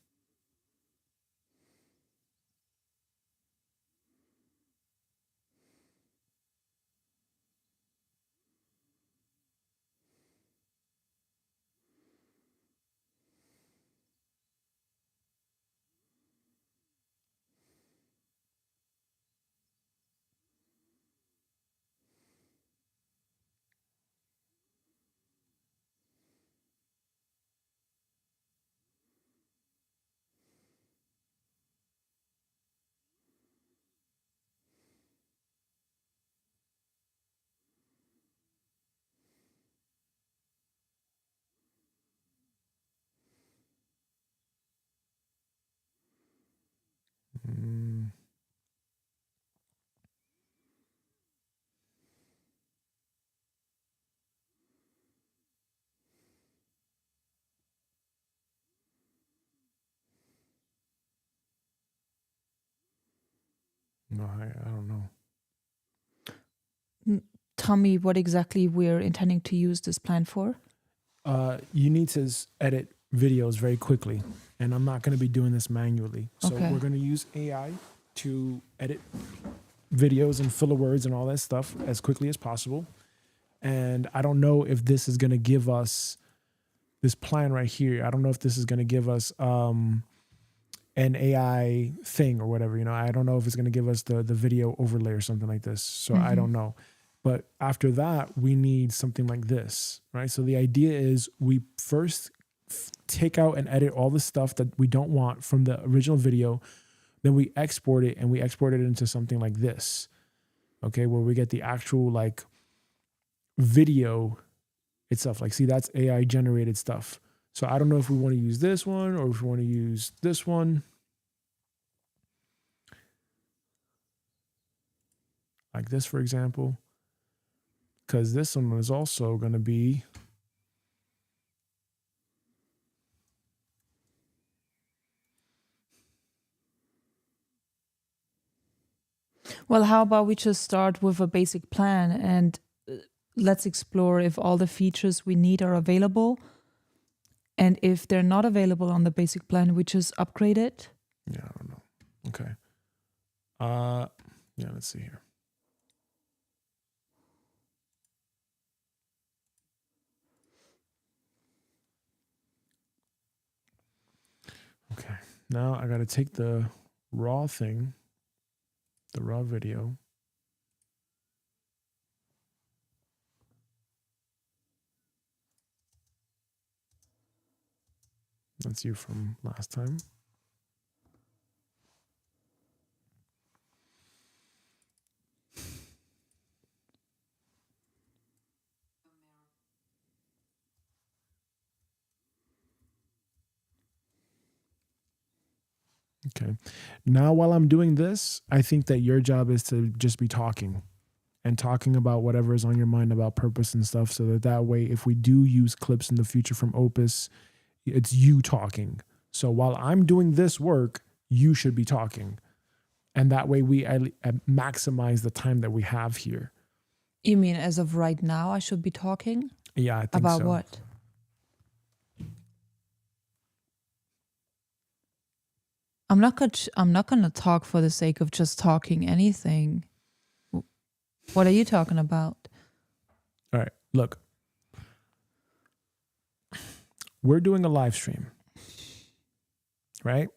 No, I don't know. Tell me what exactly we're intending to use this plan for. You need to edit videos very quickly, and I'm not going to be doing this manually. So Okay. we're going to use AI to edit videos and filler words and all that stuff as quickly as possible. And I don't know if this is going to give us this plan right here. I don't know if this is going to give us an AI thing or whatever. I don't know if it's going to give us the video overlay or something like this. So I don't know. But after that, we need something like this, right? So the idea is we first take out and edit all the stuff that we don't want from the original video. Then we export it, and we export it into something like this, okay, where we get the actual like video itself. Like, see, that's AI generated stuff. So I don't know if we want to use this one or if we want to use this one. Like this, for example. Because this one is also going to be Well, how about we just start with a basic plan and let's explore if all the features we need are available. And if they're not available on the basic plan, we just upgrade it. Yeah, I don't know. Okay. Yeah, let's see here. Okay. Now I got to take the raw thing, the raw video. That's you from last time. Okay. Now, while I'm doing this, I think that your job is to just be talking and talking about whatever is on your mind about purpose and stuff, so that way, if we do use clips in the future from Opus, it's you talking. So while I'm doing this work, you should be talking. And that way we maximize the time that we have here. You mean as of right now, I should be talking? Yeah, I think about so. What? I'm not gonna talk for the sake of just talking anything. What are you talking about? All right, look. We're doing a live stream, right?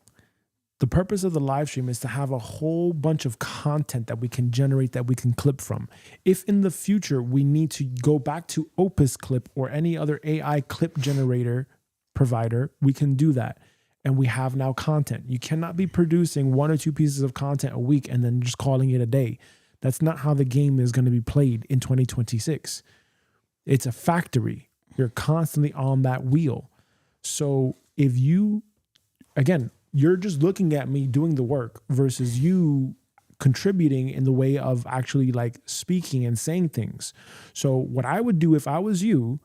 The purpose of the live stream is to have a whole bunch of content that we can generate, that we can clip from. If in the future we need to go back to Opus Clip or any other AI clip generator provider, we can do that. And we have now content. You cannot be producing 1 or 2 pieces of content a week and then just calling it a day. That's not how the game is going to be played in 2026. It's a factory. You're constantly on that wheel. So if you, again, you're just looking at me doing the work versus you contributing in the way of actually like speaking and saying things. So what I would do if I was you,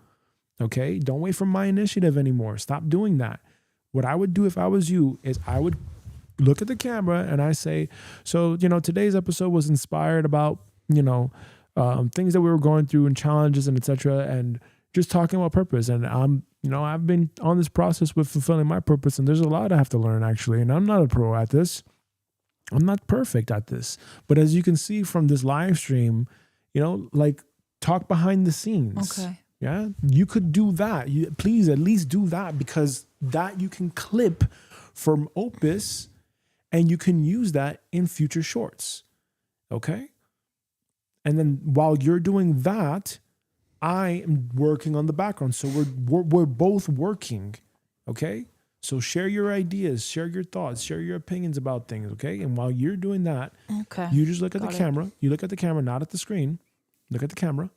okay, don't wait for my initiative anymore. Stop doing that. What I would do if I was you is I would look at the camera and I say, so, today's episode was inspired about, things that we were going through and challenges and etc. And just talking about purpose. And I've been on this process with fulfilling my purpose, and there's a lot I have to learn actually. And I'm not a pro at this. I'm not perfect at this. But as you can see from this live stream, like talk behind the scenes. Okay. Yeah, you could do that. Please at least do that, because that you can clip from Opus and you can use that in future shorts. Okay. And then while you're doing that, I am working on the background. So we're both working. Okay. So share your ideas, share your thoughts, share your opinions about things. Okay. And while you're doing that, Okay. you just look at Got the it. camera. You look at the camera, not at the screen. Look at the camera.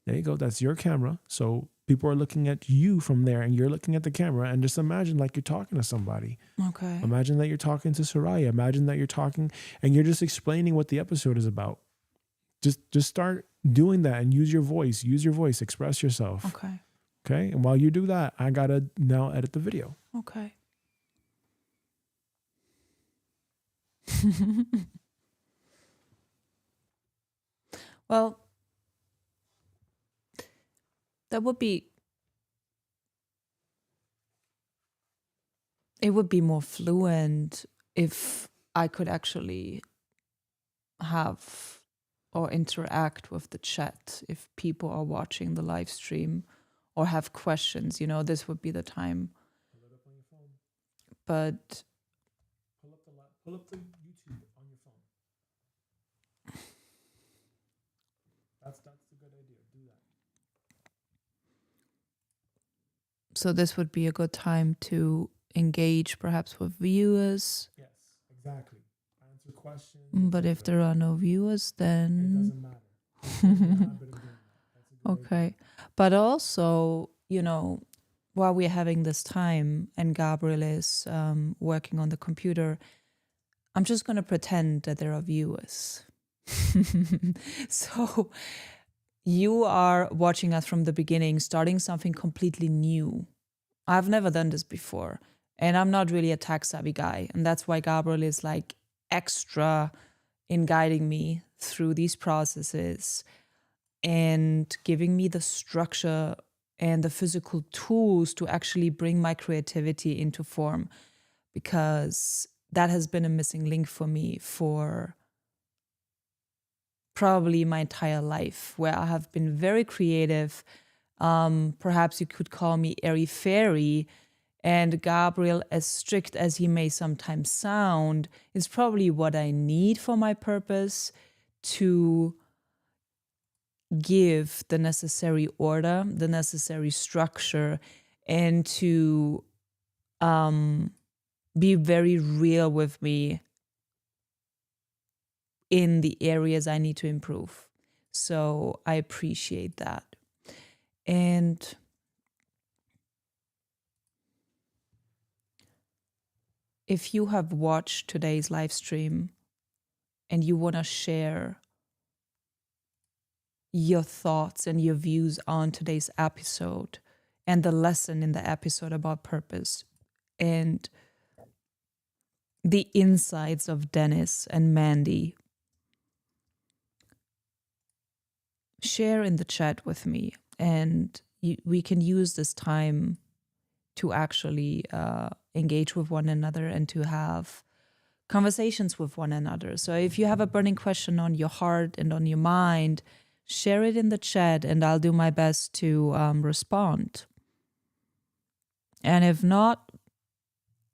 There you go. That's your camera. So people are looking at you from there and you're looking at the camera, and just imagine like you're talking to somebody. Okay. Imagine that you're talking to Soraya. Imagine that you're talking and you're just explaining what the episode is about. Just start doing that and use your voice. Use your voice. Express yourself. Okay. Okay. And while you do that, I got to now edit the video. Okay. Well, it would be more fluent if I could actually have or interact with the chat if people are watching the live stream or have questions. This would be the time. Pull it up on your phone. But Pull up the YouTube on your phone. That's a good idea. Do that. so this would be a good time to engage perhaps with viewers. Yes, exactly. Answer questions. But if there are no viewers, it then doesn't matter. Just get in the habit of doing that. That's a good idea. okay. But also, while we're having this time and Gabriel is working on the computer, I'm just going to pretend that there are viewers. So you are watching us from the beginning, starting something completely new. I've never done this before, and I'm not really a tech savvy guy. And that's why Gabriel is like extra in guiding me through these processes and giving me the structure and the physical tools to actually bring my creativity into form, because that has been a missing link for me for probably my entire life, where I have been very creative. Perhaps you could call me airy-fairy, and Gabriel, as strict as he may sometimes sound, is probably what I need for my purpose to give the necessary order, the necessary structure, and to be very real with me in the areas I need to improve. So I appreciate that. And if you have watched today's live stream and you want to share your thoughts and your views on today's episode and the lesson in the episode about purpose and the insights of Dennis and Mandy, share in the chat with me, and we can use this time to actually engage with one another and to have conversations with one another. So if you have a burning question on your heart and on your mind, share it in the chat and I'll do my best to respond. And if not,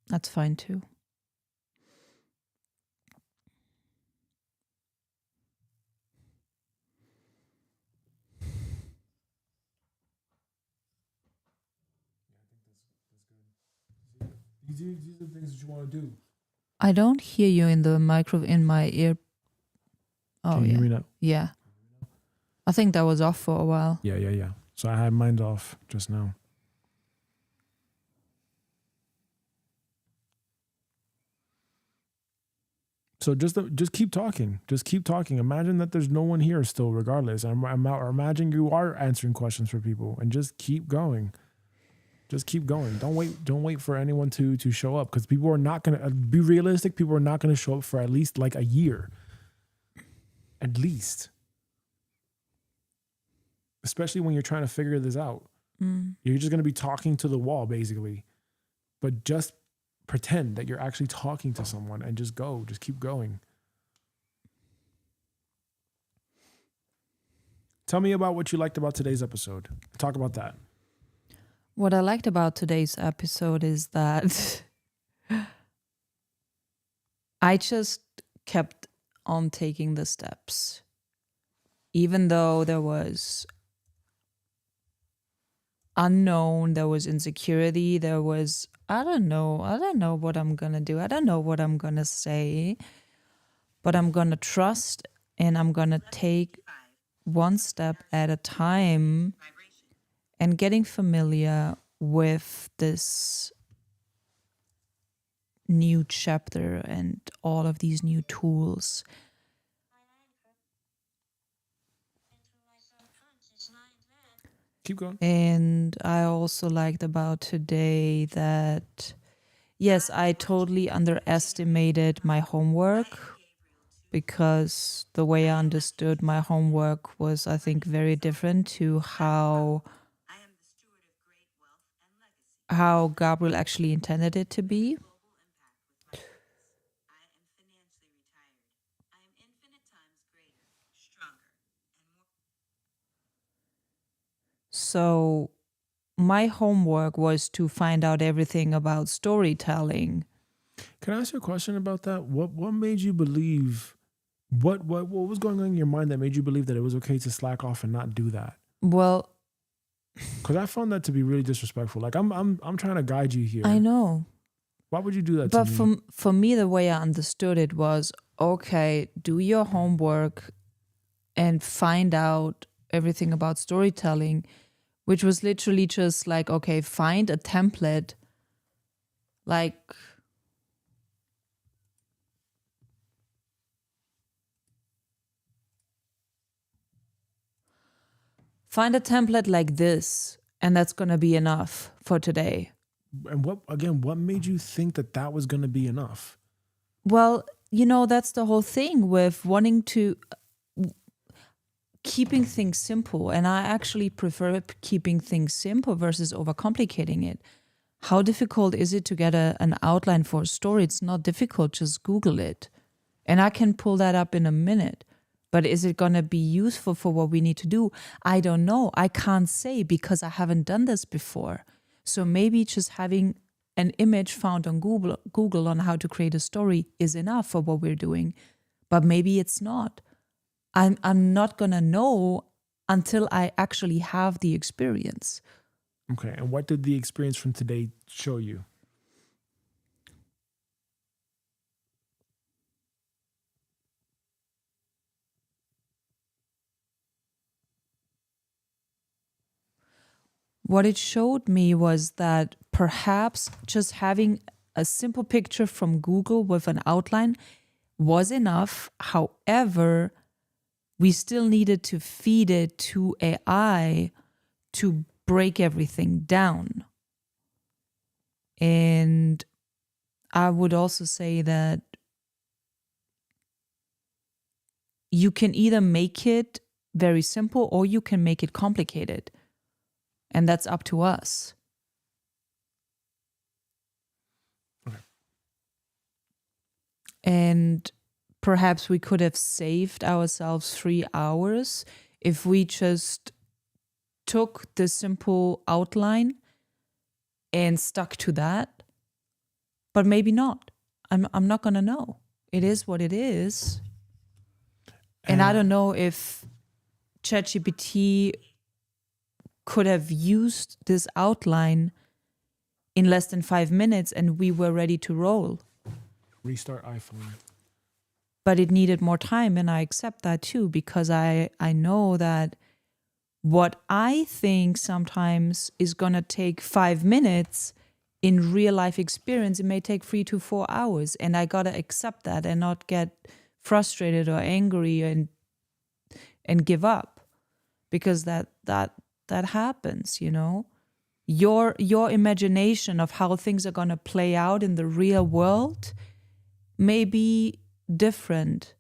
that's fine too. These are the things that you want to do. I don't hear you in the in my ear. Oh, Can you yeah. hear me now? Yeah. I think that was off for a while. Yeah. So I had mine off just now. So just keep talking. Just keep talking. Imagine that there's no one here still, regardless. Or imagine you are answering questions for people, and just keep going. Just keep going. Don't wait for anyone to show up, because people are not gonna be realistic. People are not gonna show up for at least like a year. At least. Especially when you're trying to figure this out. You're just gonna be talking to the wall, basically. But just pretend that you're actually talking to someone and just go. Just keep going. Tell me about what you liked about today's episode. Talk about that. What I liked about today's episode is that I just kept on taking the steps. Even though there was unknown, there was insecurity, there was, I don't know what I'm going to do. I don't know what I'm going to say, but I'm going to trust and I'm going to take one step at a time and getting familiar with this new chapter and all of these new tools. Keep going. And I also liked about today that, yes, I totally underestimated my homework, because the way I understood my homework was, I think, very different to how Gabriel actually intended it to be. So my homework was to find out everything about storytelling. Can I ask you a question about that? What made you believe? What was going on in your mind that made you believe that it was okay to slack off and not do that? Well, Because I found that to be really disrespectful. Like I'm trying to guide you here. I know. Why would you do that But to me? for me, the way I understood it was, okay, do your homework and find out everything about storytelling, which was literally just like, okay, find a template, like find a template like this, and that's going to be enough for today. And what made you think that that was going to be enough? Well, that's the whole thing with wanting to keeping things simple. And I actually prefer keeping things simple versus overcomplicating it. How difficult is it to get an outline for a story? It's not difficult, just Google it. And I can pull that up in a minute. But is it going to be useful for what we need to do? I don't know. I can't say because I haven't done this before. So maybe just having an image found on Google on how to create a story is enough for what we're doing. But maybe it's not. I'm not going to know until I actually have the experience. Okay, and what did the experience from today show you? What it showed me was that perhaps just having a simple picture from Google with an outline was enough. However, we still needed to feed it to AI to break everything down. And I would also say that you can either make it very simple or you can make it complicated. And that's up to us. Okay. And perhaps we could have saved ourselves 3 hours if we just took the simple outline and stuck to that. But maybe not. I'm not going to know. It is what it is. And I don't know if ChatGPT could have used this outline in less than 5 minutes and we were ready to roll. Restart iPhone. But it needed more time, and I accept that too, because I know that what I think sometimes is going to take 5 minutes in real life experience, it may take 3 to 4 hours. And I got to accept that and not get frustrated or angry and give up, because that happens, Your imagination of how things are going to play out in the real world may be different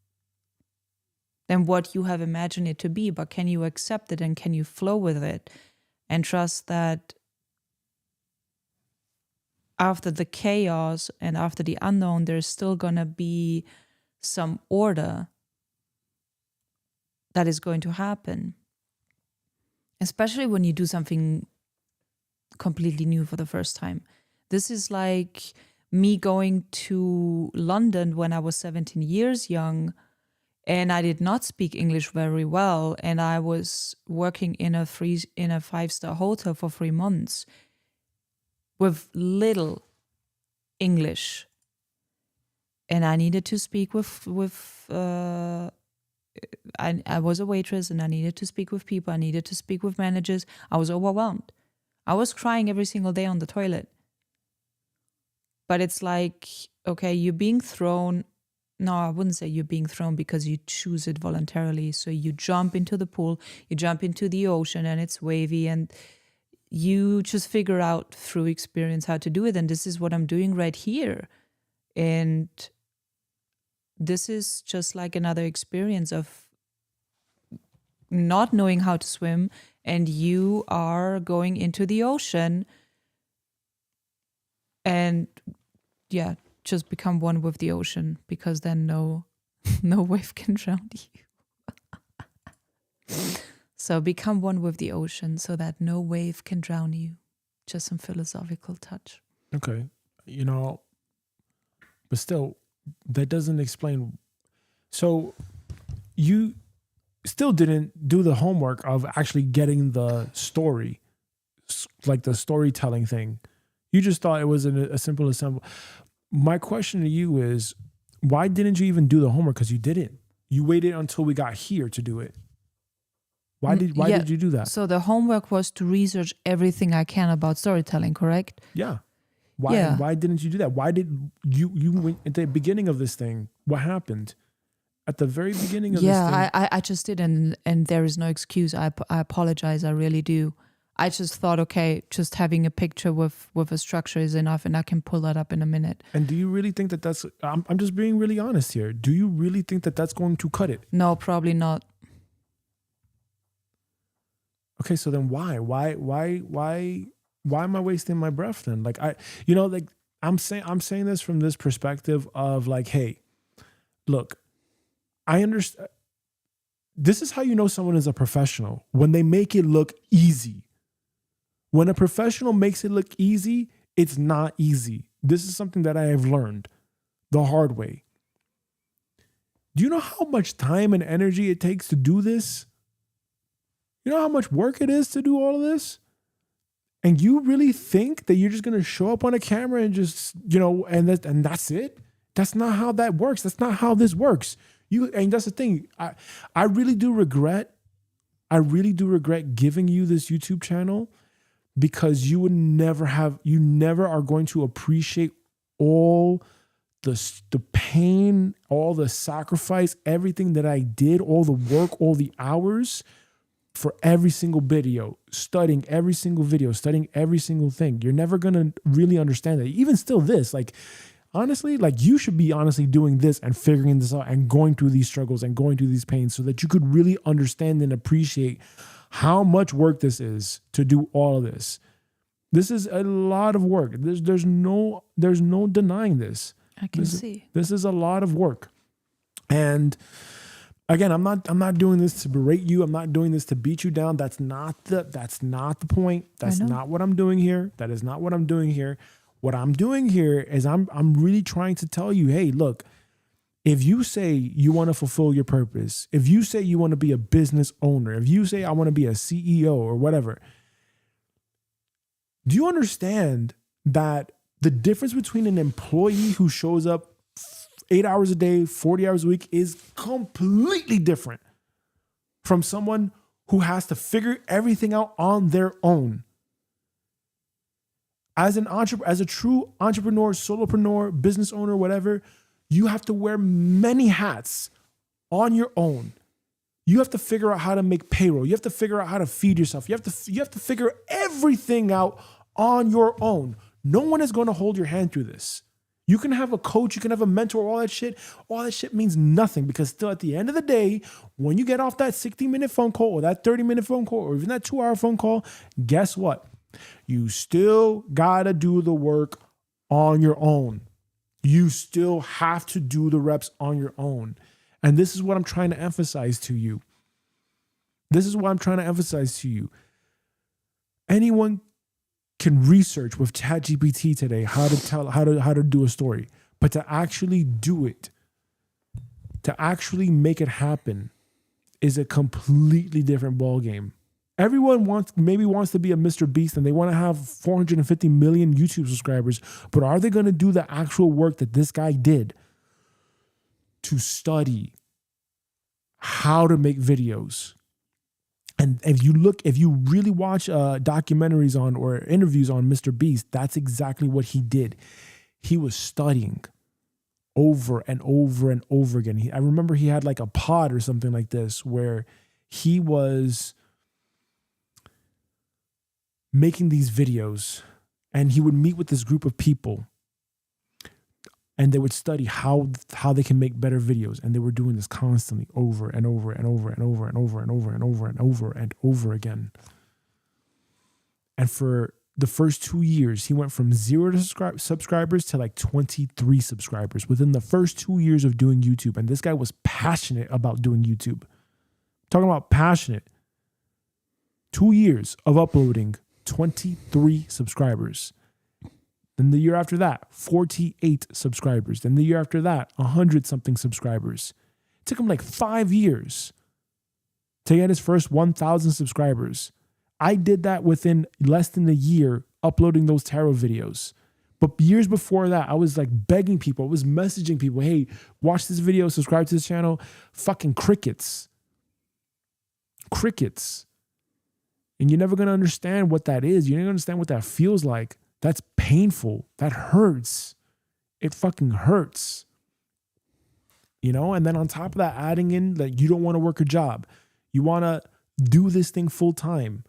than what you have imagined it to be, but can you accept it and can you flow with it and trust that after the chaos and after the unknown, there's still going to be some order that is going to happen. Especially when you do something completely new for the first time. This is like me going to London when I was 17 years young, and I did not speak English very well, and I was working in a 5-star hotel for 3 months with little English, and I needed to speak with I was a waitress and I needed to speak with people. I needed to speak with managers. I was overwhelmed. I was crying every single day on the toilet. But it's like, okay, you're being thrown. No, I wouldn't say you're being thrown because you choose it voluntarily. So you jump into the pool, you jump into the ocean and it's wavy and you just figure out through experience how to do it. And this is what I'm doing right here. And this is just like another experience of not knowing how to swim, and you are going into the ocean and just become one with the ocean, because then no wave can drown you. So become one with the ocean so that no wave can drown you. Just some philosophical touch. Okay. You know, but still, that doesn't explain. So you still didn't do the homework of actually getting the story, like the storytelling thing. You just thought it was a simple assemble. My question to you is, why didn't you even do the homework? Because you didn't. You waited until we got here to do it. Why did you do that? So the homework was to research everything I can about storytelling, correct? Yeah. Why didn't you do that? Why did you went at the beginning of this thing? What happened? At the very beginning of this thing? Yeah, I just did, and there is no excuse. I apologize. I really do. I just thought, okay, just having a picture with a structure is enough, and I can pull that up in a minute. And do you really think that that's? I'm just being really honest here. Do you really think that that's going to cut it? No, probably not. Okay, so then why am I wasting my breath then? Like I'm saying this from this perspective of like, hey, look, I understand. This is how you know someone is a professional, when they make it look easy. When a professional makes it look easy, it's not easy. This is something that I have learned the hard way. Do you know how much time and energy it takes to do this? You know how much work it is to do all of this? And you really think that you're just going to show up on a camera and just, and that's it? That's not how that works. That's not how this works. And that's the thing. I really do regret giving you this YouTube channel, because you never are going to appreciate all the pain, all the sacrifice, everything that I did, all the work, all the hours for every single video, studying every single video, studying every single thing. You're never going to really understand that. Even still this, like, honestly, like, you should be honestly doing this and figuring this out and going through these struggles and going through these pains so that you could really understand and appreciate how much work this is to do all of this. This is a lot of work. There's no denying this. I can see. This is a lot of work. And again, I'm not doing this to berate you. I'm not doing this to beat you down. That's not the point. That's not what I'm doing here. That is not what I'm doing here. What I'm doing here is I'm really trying to tell you, hey, look, if you say you want to fulfill your purpose, if you say you want to be a business owner, if you say I want to be a CEO or whatever, do you understand that the difference between an employee who shows up 8 hours a day, 40 hours a week is completely different from someone who has to figure everything out on their own? As a true entrepreneur, solopreneur, business owner, whatever, you have to wear many hats on your own. You have to figure out how to make payroll. You have to figure out how to feed yourself. You have to figure everything out on your own. No one is going to hold your hand through this. You can have a coach, you can have a mentor, all that shit. All that shit means nothing, because still at the end of the day, when you get off that 60-minute phone call or that 30-minute phone call or even that 2-hour phone call, guess what? You still gotta do the work on your own. You still have to do the reps on your own. And this is what I'm trying to emphasize to you. Anyone can research with ChatGPT today how to do a story, but to actually do it, to actually make it happen, is a completely different ballgame. Everyone wants to be a Mr. Beast and they want to have 450 million YouTube subscribers, but are they going to do the actual work that this guy did to study how to make videos? And if you really watch documentaries on or interviews on Mr. Beast, that's exactly what he did. He was studying over and over and over again. I remember he had like a pod or something like this where he was making these videos, and he would meet with this group of people and they would study how they can make better videos. And they were doing this constantly over and over and over and over and over and over and over and over and over again. And for the first 2 years, he went from 0 subscribers to like 23 subscribers within the first 2 years of doing YouTube. And this guy was passionate about doing YouTube. Talking about passionate. 2 years of uploading, 23 subscribers. Then the year after that, 48 subscribers. Then the year after that, 100 something subscribers. It took him like 5 years to get his first 1,000 subscribers. I did that within less than a year uploading those tarot videos. But years before that, I was like begging people. I was messaging people, hey, watch this video, subscribe to this channel. Fucking crickets. Crickets. And you're never going to understand what that is. You're never going to understand what that feels like. That's painful. That hurts. It fucking hurts. You know, and then on top of that, adding in that you don't want to work a job. You want to do this thing full time.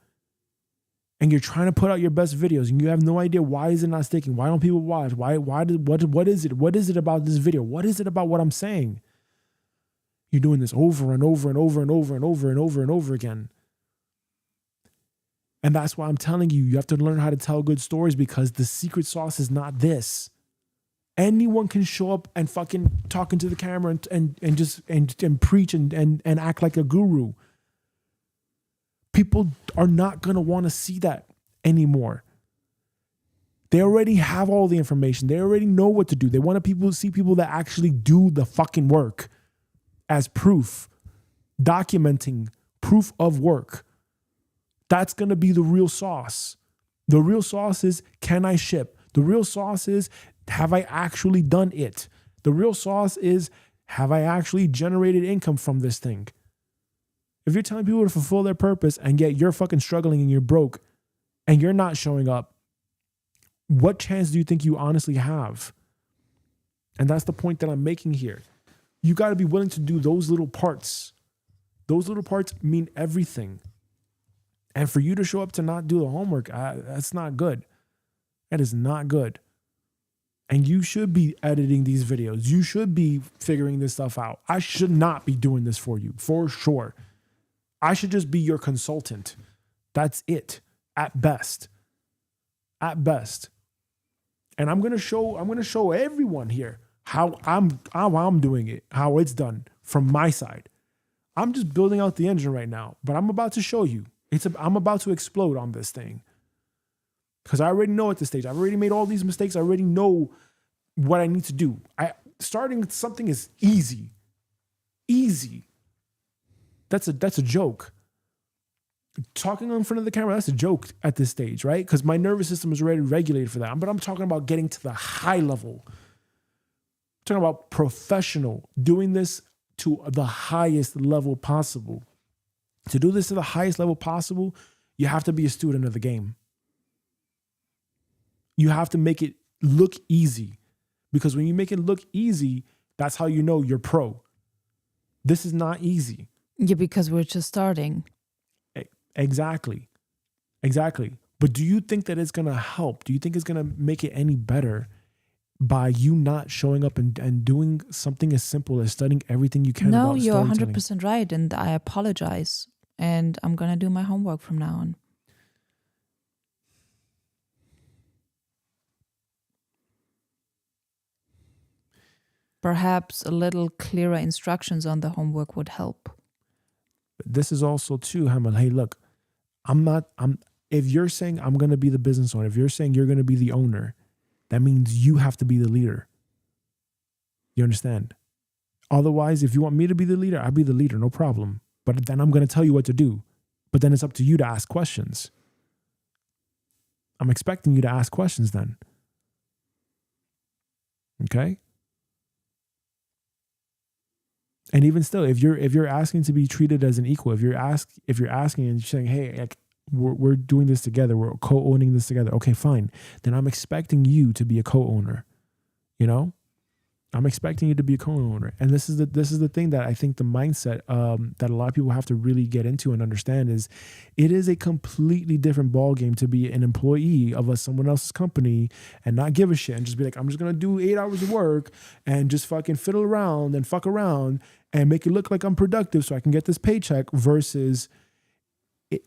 And you're trying to put out your best videos and you have no idea why is it not sticking? Why don't people watch? What is it? What is it about this video? What is it about what I'm saying? You're doing this over and over and over and over and over and over and over again. And that's why I'm telling you, you have to learn how to tell good stories, because the secret sauce is not this. Anyone can show up and fucking talk into the camera and just preach and act like a guru. People are not going to want to see that anymore. They already have all the information. They already know what to do. They want to see people that actually do the fucking work as proof, documenting proof of work. That's going to be the real sauce. The real sauce is, can I ship? The real sauce is, have I actually done it? The real sauce is, have I actually generated income from this thing? If you're telling people to fulfill their purpose and yet you're fucking struggling and you're broke and you're not showing up, what chance do you think you honestly have? And that's the point that I'm making here. You got to be willing to do those little parts. Those little parts mean everything. And for you to show up to not do the homework, that's not good. That is not good. And you should be editing these videos. You should be figuring this stuff out. I should not be doing this for you, for sure. I should just be your consultant. That's it, at best. At best. And I'm gonna show everyone here how I'm doing it, how it's done from my side. I'm just building out the engine right now, but I'm about to show you. I'm about to explode on this thing. Because I already know at this stage. I've already made all these mistakes. I already know what I need to do. Starting something is easy. Easy. That's a joke. Talking in front of the camera, that's a joke at this stage, right? Because my nervous system is already regulated for that. But I'm talking about getting to the high level. I'm talking about professional, doing this to the highest level possible. To do this to the highest level possible, you have to be a student of the game. You have to make it look easy. Because when you make it look easy, that's how you know you're pro. This is not easy. Yeah, because we're just starting. Exactly. But do you think that it's going to help? Do you think it's going to make it any better by you not showing up and doing something as simple as studying everything you can about storytelling? No, you're 100% right. And I apologize. And I'm going to do my homework from now on. Perhaps a little clearer instructions on the homework would help. This is also too, Hamel, hey, look, if you're saying I'm going to be the business owner, if you're saying you're going to be the owner, that means you have to be the leader. You understand? Otherwise, if you want me to be the leader, I'll be the leader, no problem. But then I'm going to tell you what to do. But then it's up to you to ask questions. I'm expecting you to ask questions then. Okay? And even still, if you're asking to be treated as an equal, if you're asking and you're saying, hey, like, we're doing this together, we're co-owning this together, okay, fine. Then I'm expecting you to be a co-owner. You know? I'm expecting you to be a co-owner. And this is the thing that I think the mindset that a lot of people have to really get into and understand is it is a completely different ballgame to be an employee of someone else's company and not give a shit and just be like, I'm just going to do 8 hours of work and just fucking fiddle around and fuck around and make it look like I'm productive so I can get this paycheck versus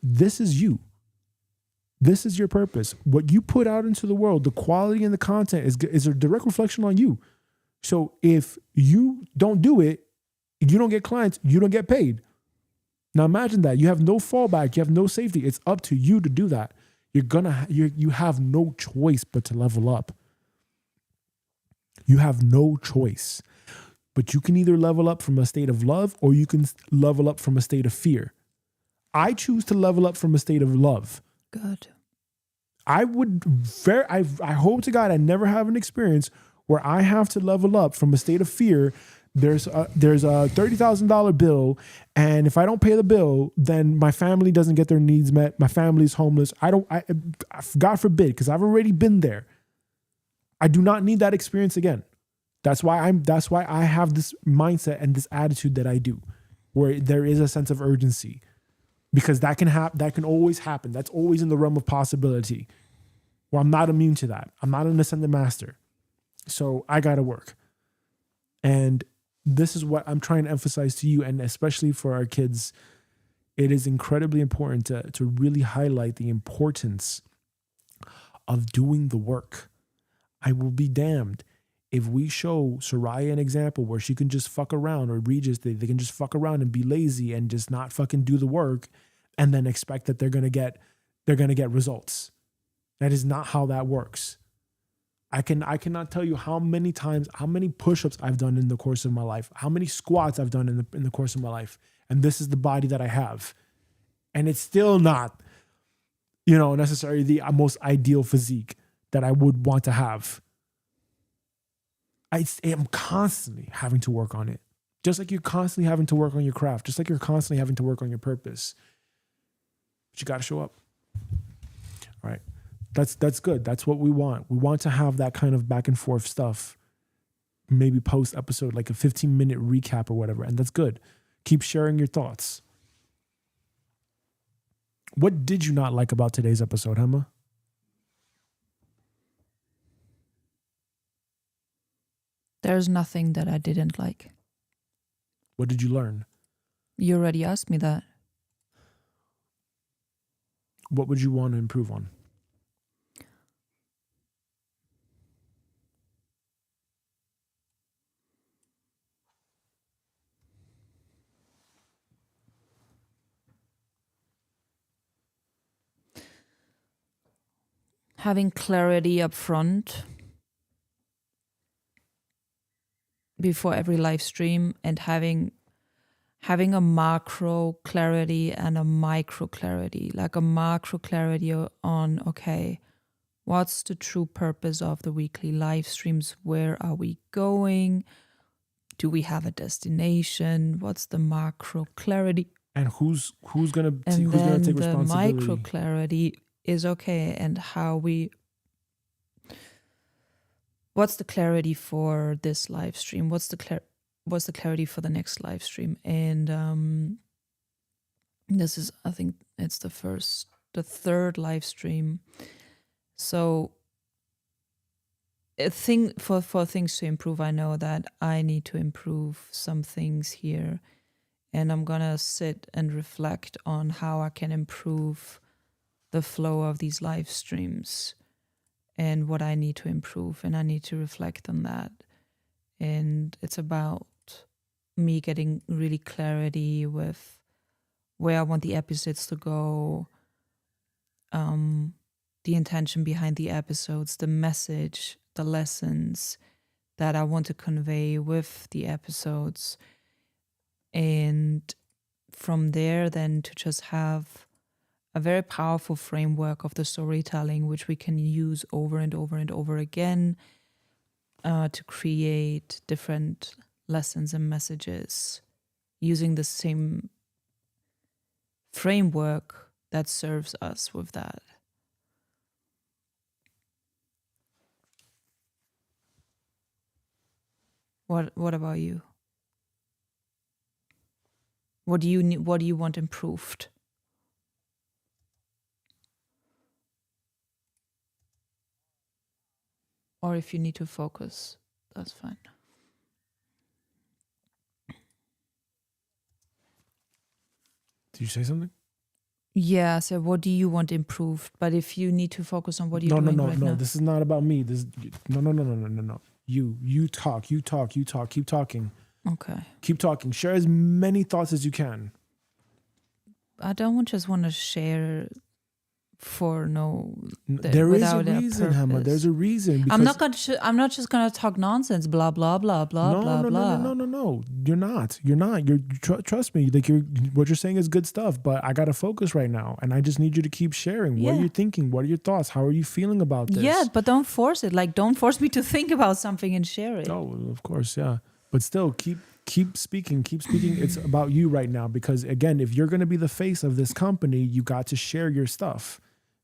this is you. This is your purpose. What you put out into the world, the quality and the content is a direct reflection on you. So if you don't do it, you don't get clients, you don't get paid. Now imagine that. You have no fallback. You have no safety. It's up to you to do that. You have no choice but to level up. You have no choice. But you can either level up from a state of love or you can level up from a state of fear. I choose to level up from a state of love. Good. I hope to God I never have an experience where I have to level up from a state of fear. There's a $30,000 bill, and if I don't pay the bill, then my family doesn't get their needs met. My family's homeless. God forbid, because I've already been there. I do not need that experience again. That's why I have this mindset and this attitude that I do, where there is a sense of urgency, because that can always happen. That's always in the realm of possibility. Well, I'm not immune to that. I'm not an ascended master. So I got to work. And this is what I'm trying to emphasize to you, and especially for our kids. It is incredibly important to really highlight the importance of doing the work. I will be damned if we show Soraya an example where she can just fuck around, or Regis, they can just fuck around and be lazy and just not fucking do the work and then expect that they're going to get results. That is not how that works. I cannot tell you how many push-ups I've done in the course of my life, how many squats I've done in the course of my life. And this is the body that I have. And it's still not, necessarily the most ideal physique that I would want to have. I am constantly having to work on it. Just like you're constantly having to work on your craft, just like you're constantly having to work on your purpose. But you got to show up. All right. That's good. That's what we want. We want to have that kind of back and forth stuff. Maybe post episode, like a 15-minute recap or whatever. And that's good. Keep sharing your thoughts. What did you not like about today's episode, Emma? There's nothing that I didn't like. What did you learn? You already asked me that. What would you want to improve on? Having clarity up front before every live stream, and having a macro clarity and a micro clarity, like a macro clarity on, okay, what's the true purpose of the weekly live streams? Where are we going? Do we have a destination? What's the macro clarity? And who's gonna take responsibility? responsibility? The micro clarity is okay, and what's the clarity for this live stream? What's the clarity for the next live stream? And this is, I think it's the third live stream. So for things to improve, I know that I need to improve some things here, and I'm gonna sit and reflect on how I can improve the flow of these live streams and what I need to improve, and I need to reflect on that. And it's about me getting really clarity with where I want the episodes to go, the intention behind the episodes, the message, the lessons that I want to convey with the episodes. And from there, then to just have a very powerful framework of the storytelling, which we can use over and over and over again to create different lessons and messages using the same framework that serves us with that. What about you? What do you want improved? Or if you need to focus, that's fine. Did you say something? Yeah, so what do you want improved? But if you need to focus on what you're doing right now. No, this is not about me. No. You talk, keep talking. Okay. Keep talking. Share as many thoughts as you can. I don't just want to share for There is a without reason, Hema. purpose. There's a reason. I'm Because not I'm not just gonna talk nonsense. Blah blah blah blah no, blah no, blah. no, no, no, no, no. You're not. You're not. Trust me. Like what you're saying is good stuff. But I gotta focus right now, and I just need you to keep sharing. What are Yeah. you thinking? What are your thoughts? How are you feeling about this? Yeah, but don't force it. Like, don't force me to think about something and share it. Oh, of course, yeah. But still, keep speaking. Keep speaking. It's about you right now, because again, if you're gonna be the face of this company, you got to share your stuff,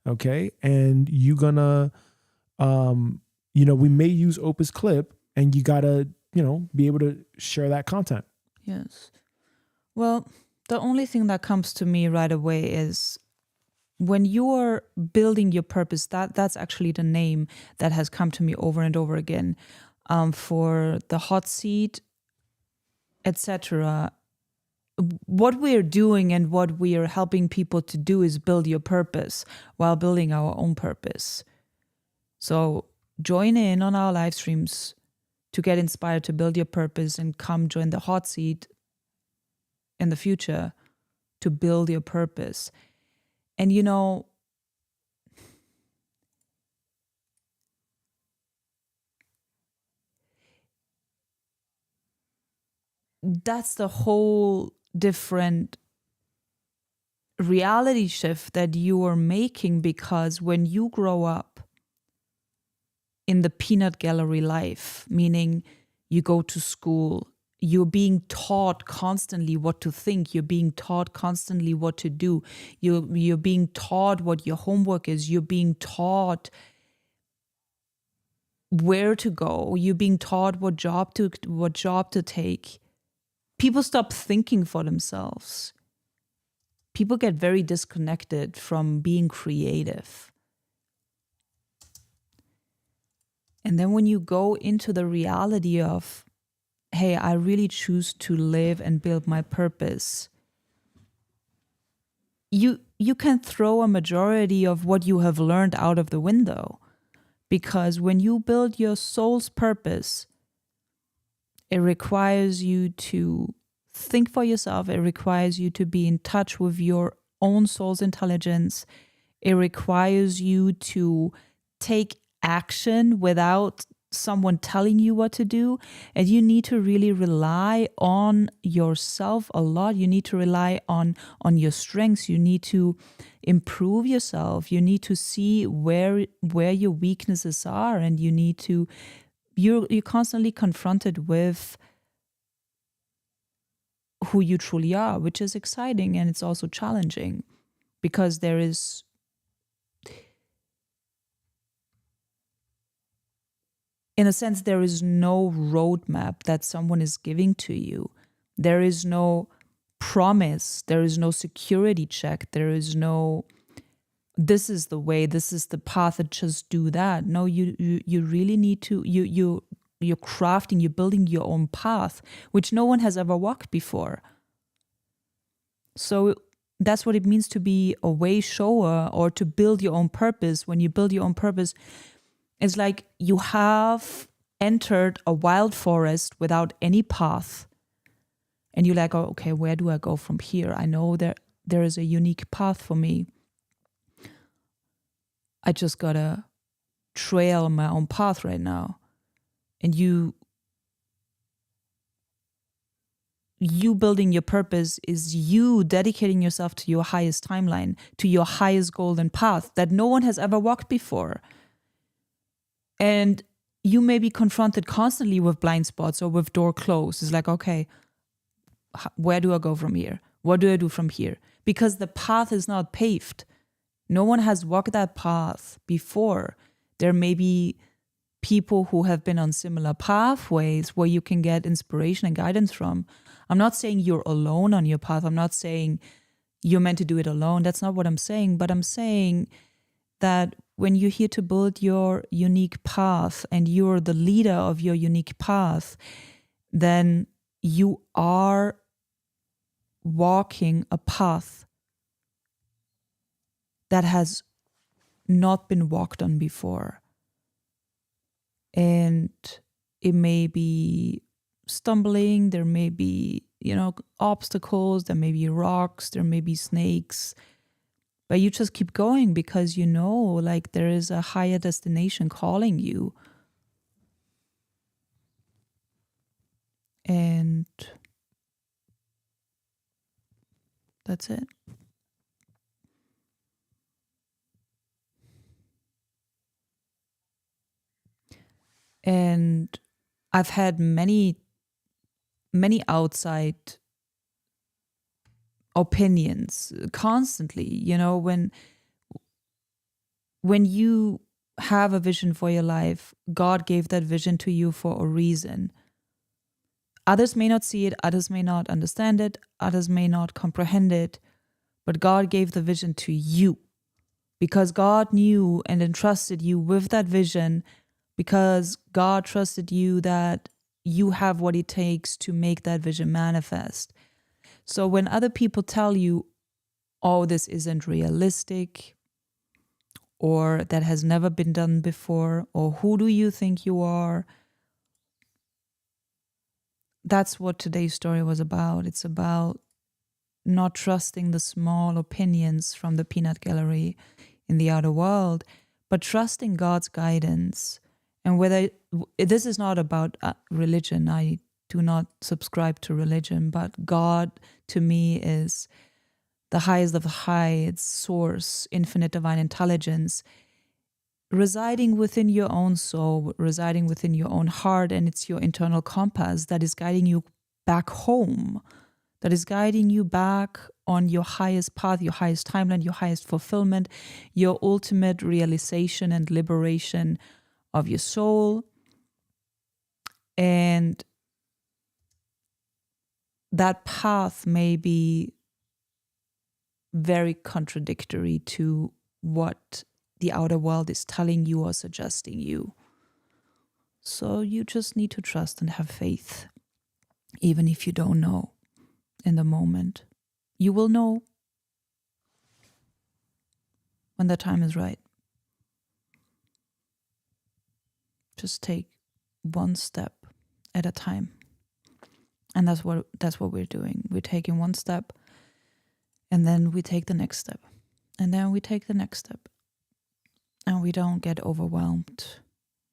okay? And you gonna, we may use Opus Clip, and you gotta, be able to share that content. Yes. Well, the only thing that comes to me right away is when you're building your purpose, that's actually the name that has come to me over and over again, for the hot seat, etc. What we're doing and what we are helping people to do is build your purpose while building our own purpose. So join in on our live streams to get inspired to build your purpose, and come join the hot seat in the future to build your purpose. And that's the whole different reality shift that you are making, because when you grow up in the peanut gallery life, meaning you go to school, you're being taught constantly what to think, you're being taught constantly what to do, you're being taught what your homework is, you're being taught where to go, you're being taught what job to take. People stop thinking for themselves. People get very disconnected from being creative. And then when you go into the reality of, hey, I really choose to live and build my purpose, you can throw a majority of what you have learned out of the window. Because when you build your soul's purpose, it requires you to think for yourself. It requires you to be in touch with your own soul's intelligence. It requires you to take action without someone telling you what to do. And you need to really rely on yourself a lot. You need to rely on your strengths. You need to improve yourself. You need to see where your weaknesses are, and you're constantly confronted with who you truly are, which is exciting, and it's also challenging, because there is in a sense, there is no roadmap that someone is giving to you. There is no promise. There is no security check. There is no, this is the way, this is the path, and just do that. No, you really need to, you're crafting, you're building your own path, which no one has ever walked before. So that's what it means to be a way shower, or to build your own purpose. When you build your own purpose, it's like you have entered a wild forest without any path. And you're like, oh, okay, where do I go from here? I know there is a unique path for me. I just gotta trail my own path right now. And you building your purpose is you dedicating yourself to your highest timeline, to your highest golden path that no one has ever walked before. And you may be confronted constantly with blind spots or with door closed. It's like, okay, where do I go from here? What do I do from here? Because the path is not paved. No one has walked that path before. There may be people who have been on similar pathways where you can get inspiration and guidance from. I'm not saying you're alone on your path. I'm not saying you're meant to do it alone. That's not what I'm saying. But I'm saying that when you're here to build your unique path and you're the leader of your unique path, then you are walking a path that has not been walked on before. And it may be stumbling, there may be, obstacles, there may be rocks, there may be snakes, but you just keep going because like there is a higher destination calling you. And that's it. And I've had many outside opinions constantly, when you have a vision for your life, God gave that vision to you for a reason. Others may not see it, others may not understand it, others may not comprehend it, but God gave the vision to you because God knew and entrusted you with that vision, because God trusted you that you have what it takes to make that vision manifest. So when other people tell you, oh, this isn't realistic, or that has never been done before, or who do you think you are? That's what today's story was about. It's about not trusting the small opinions from the peanut gallery in the outer world, but trusting God's guidance. And whether this is not about religion, I do not subscribe to religion, but God to me is the highest of the high, its source, infinite divine intelligence, residing within your own soul, residing within your own heart, and it's your internal compass that is guiding you back home, that is guiding you back on your highest path, your highest timeline, your highest fulfillment, your ultimate realization and liberation of your soul. And that path may be very contradictory to what the outer world is telling you or suggesting you. So you just need to trust and have faith, even if you don't know in the moment. You will know when the time is right. Just take one step at a time. And that's what we're doing. We're taking one step, and then we take the next step, and then we take the next step. And we don't get overwhelmed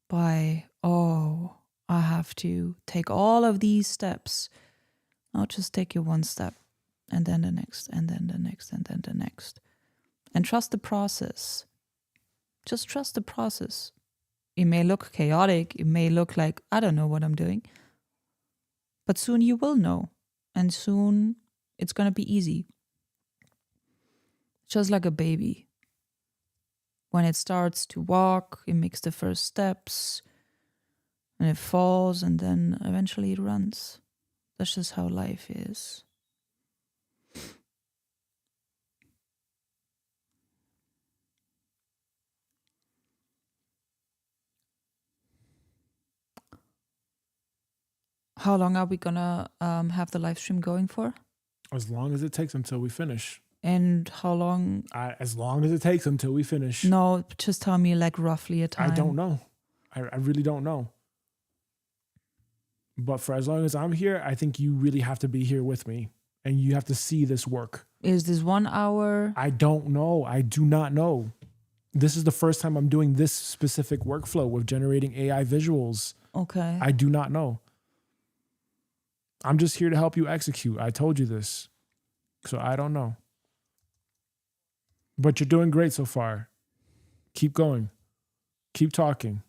by, oh, I have to take all of these steps. No, just take your one step, and then the next, and then the next, and then the next. And trust the process. Just trust the process. It may look chaotic. It may look like, I don't know what I'm doing. But soon you will know. And soon it's going to be easy. Just like a baby. When it starts to walk, it makes the first steps, and it falls, and then eventually it runs. That's just how life is. How long are we gonna have the live stream going for? As long as it takes until we finish. And how long? As long as it takes until we finish. No, just tell me like roughly a time. I don't know. I really don't know. But for as long as I'm here, I think you really have to be here with me. And you have to see this work. Is this 1 hour? I don't know. I do not know. This is the first time I'm doing this specific workflow with generating AI visuals. Okay. I do not know. I'm just here to help you execute. I told you this. So I don't know. But you're doing great so far. Keep going. Keep talking.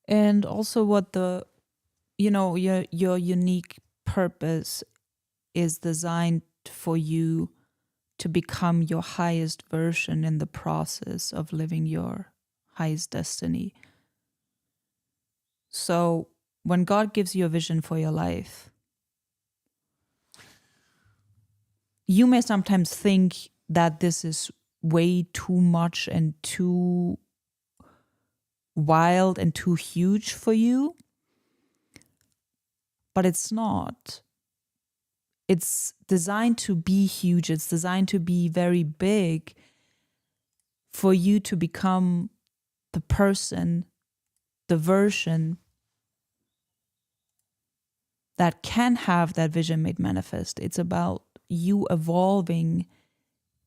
And also what your unique purpose is designed for you to become your highest version in the process of living your highest destiny. So when God gives you a vision for your life, you may sometimes think that this is way too much and too wild and too huge for you, but it's not. It's designed to be huge. It's designed to be very big for you to become the person, the version that can have that vision made manifest. It's about you evolving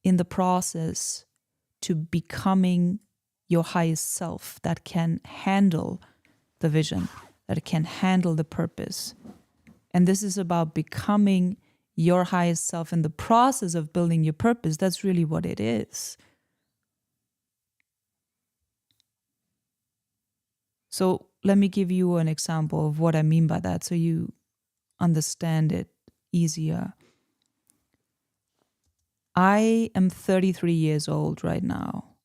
in the process to becoming your highest self that can handle the vision, that can handle the purpose. And this is about becoming your highest self in the process of building your purpose. That's really what it is. So let me give you an example of what I mean by that so you understand it easier. I am 33 years old right now.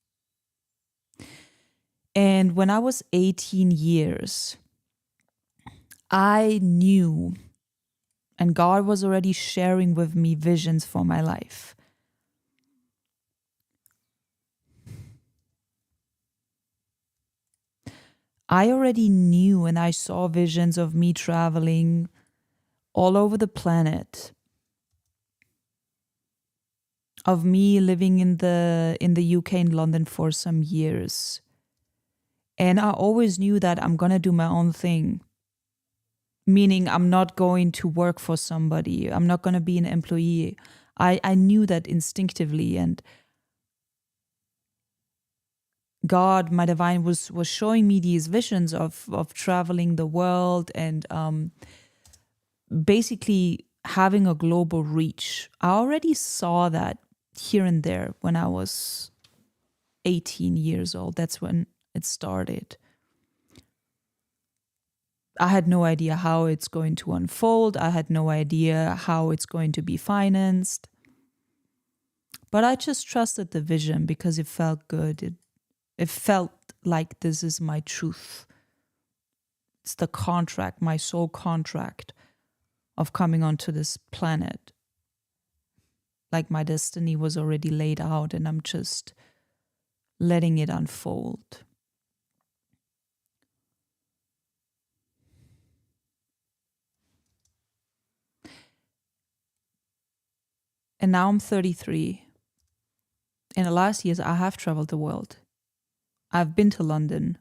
And when I was 18 years, I knew, and God was already sharing with me visions for my life. I already knew, and I saw visions of me traveling all over the planet, of me living in the UK in London for some years. And I always knew that I'm going to do my own thing. Meaning I'm not going to work for somebody. I'm not going to be an employee. I knew that instinctively, and God, my divine, was showing me these visions of traveling the world and basically having a global reach. I already saw that here and there when I was 18 years old. That's when it started. I had no idea how it's going to unfold. I had no idea how it's going to be financed. But I just trusted the vision because it felt good. It felt like this is my truth. It's the contract, my soul contract of coming onto this planet. Like my destiny was already laid out and I'm just letting it unfold. And now I'm 33. In the last years, I have traveled the world. I've been to London.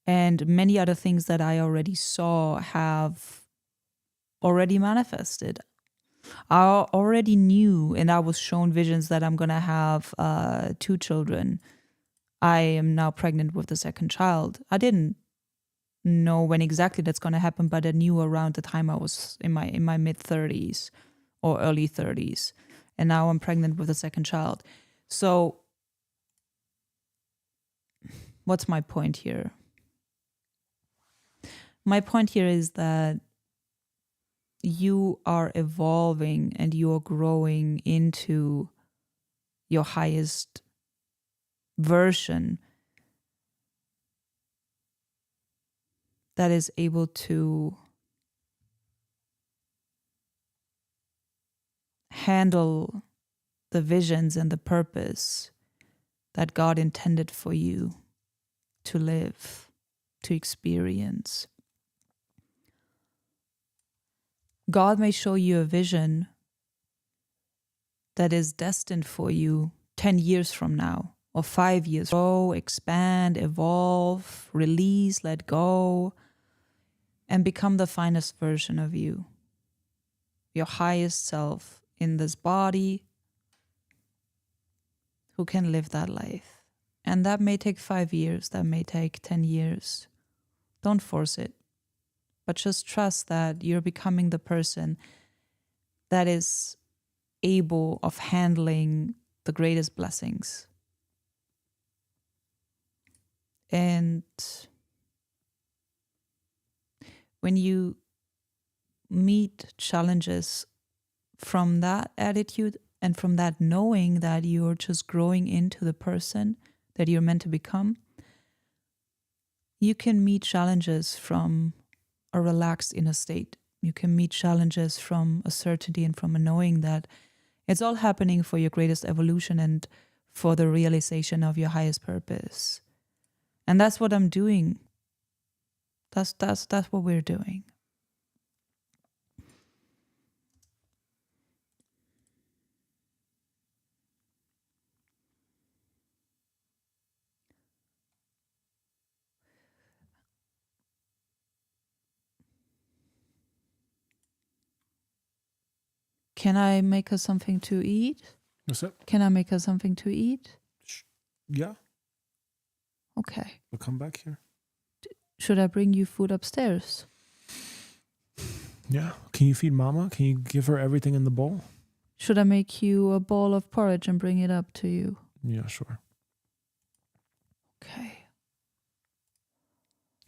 And many other things that I already saw have already manifested. I already knew, and I was shown visions that I'm going to have 2 children. I am now pregnant with the second child. I didn't know when exactly that's going to happen, but I knew around the time I was in my mid-30s or early 30s. And now I'm pregnant with a second child. So what's my point here? My point here is that you are evolving and you are growing into your highest version that is able to handle the visions and the purpose that God intended for you to live, to experience. God may show you a vision that is destined for you 10 years from now or 5 years. Grow, expand, evolve, release, let go, and become the finest version of you, your highest self in this body who can live that life. And that may take 5 years, that may take 10 years. Don't force it, but just trust that you're becoming the person that is able of handling the greatest blessings. And when you meet challenges from that attitude and from that knowing that you're just growing into the person that you're meant to become, you can meet challenges from a relaxed inner state. You can meet challenges from a certainty and from a knowing that it's all happening for your greatest evolution and for the realization of your highest purpose. And that's what I'm doing. That's what we're doing. Can I make us something to eat? What's up? Can I make us something to eat? Yeah, Okay. we'll come back here. Should I bring you food upstairs? Yeah. Can you feed Mama? Can you give her everything in the bowl? Should I make you a bowl of porridge and bring it up to you? Yeah, sure. Okay.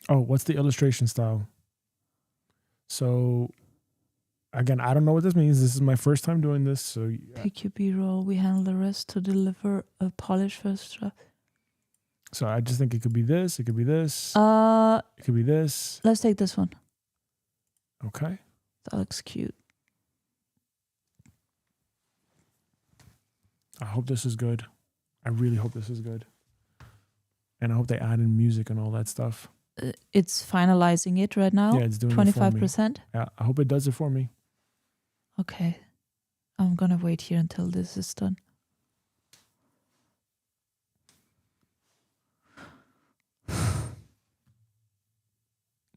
Oh, what's the illustration style? So, again, I don't know what this means. This is my first time doing this. So, Pick your B-roll. We handle the rest to deliver a polished first draft. so I just think it could be this. It could be this. It could be this. Let's take this one. Okay. That looks cute. I hope this is good. I really hope this is good. And I hope they add in music and all that stuff. It's finalizing it right now. Yeah, it's doing it for me. 25%. Yeah, I hope it does it for me. Okay. I'm gonna wait here until this is done.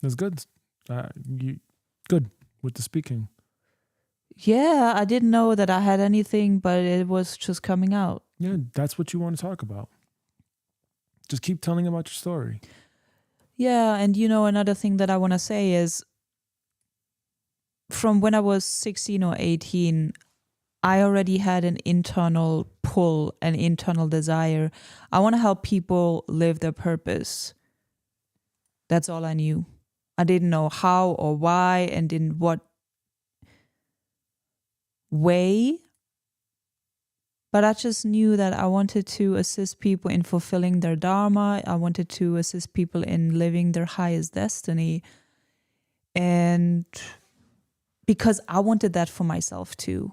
That's good. You good with the speaking. Yeah, I didn't know that I had anything, but it was just coming out. Yeah, that's what you want to talk about. Just keep telling about your story. Yeah, and another thing that I want to say is from when I was 16 or 18, I already had an internal pull, an internal desire. I want to help people live their purpose. That's all I knew. I didn't know how or why and in what way, but I just knew that I wanted to assist people in fulfilling their dharma. I wanted to assist people in living their highest destiny. And because I wanted that for myself too.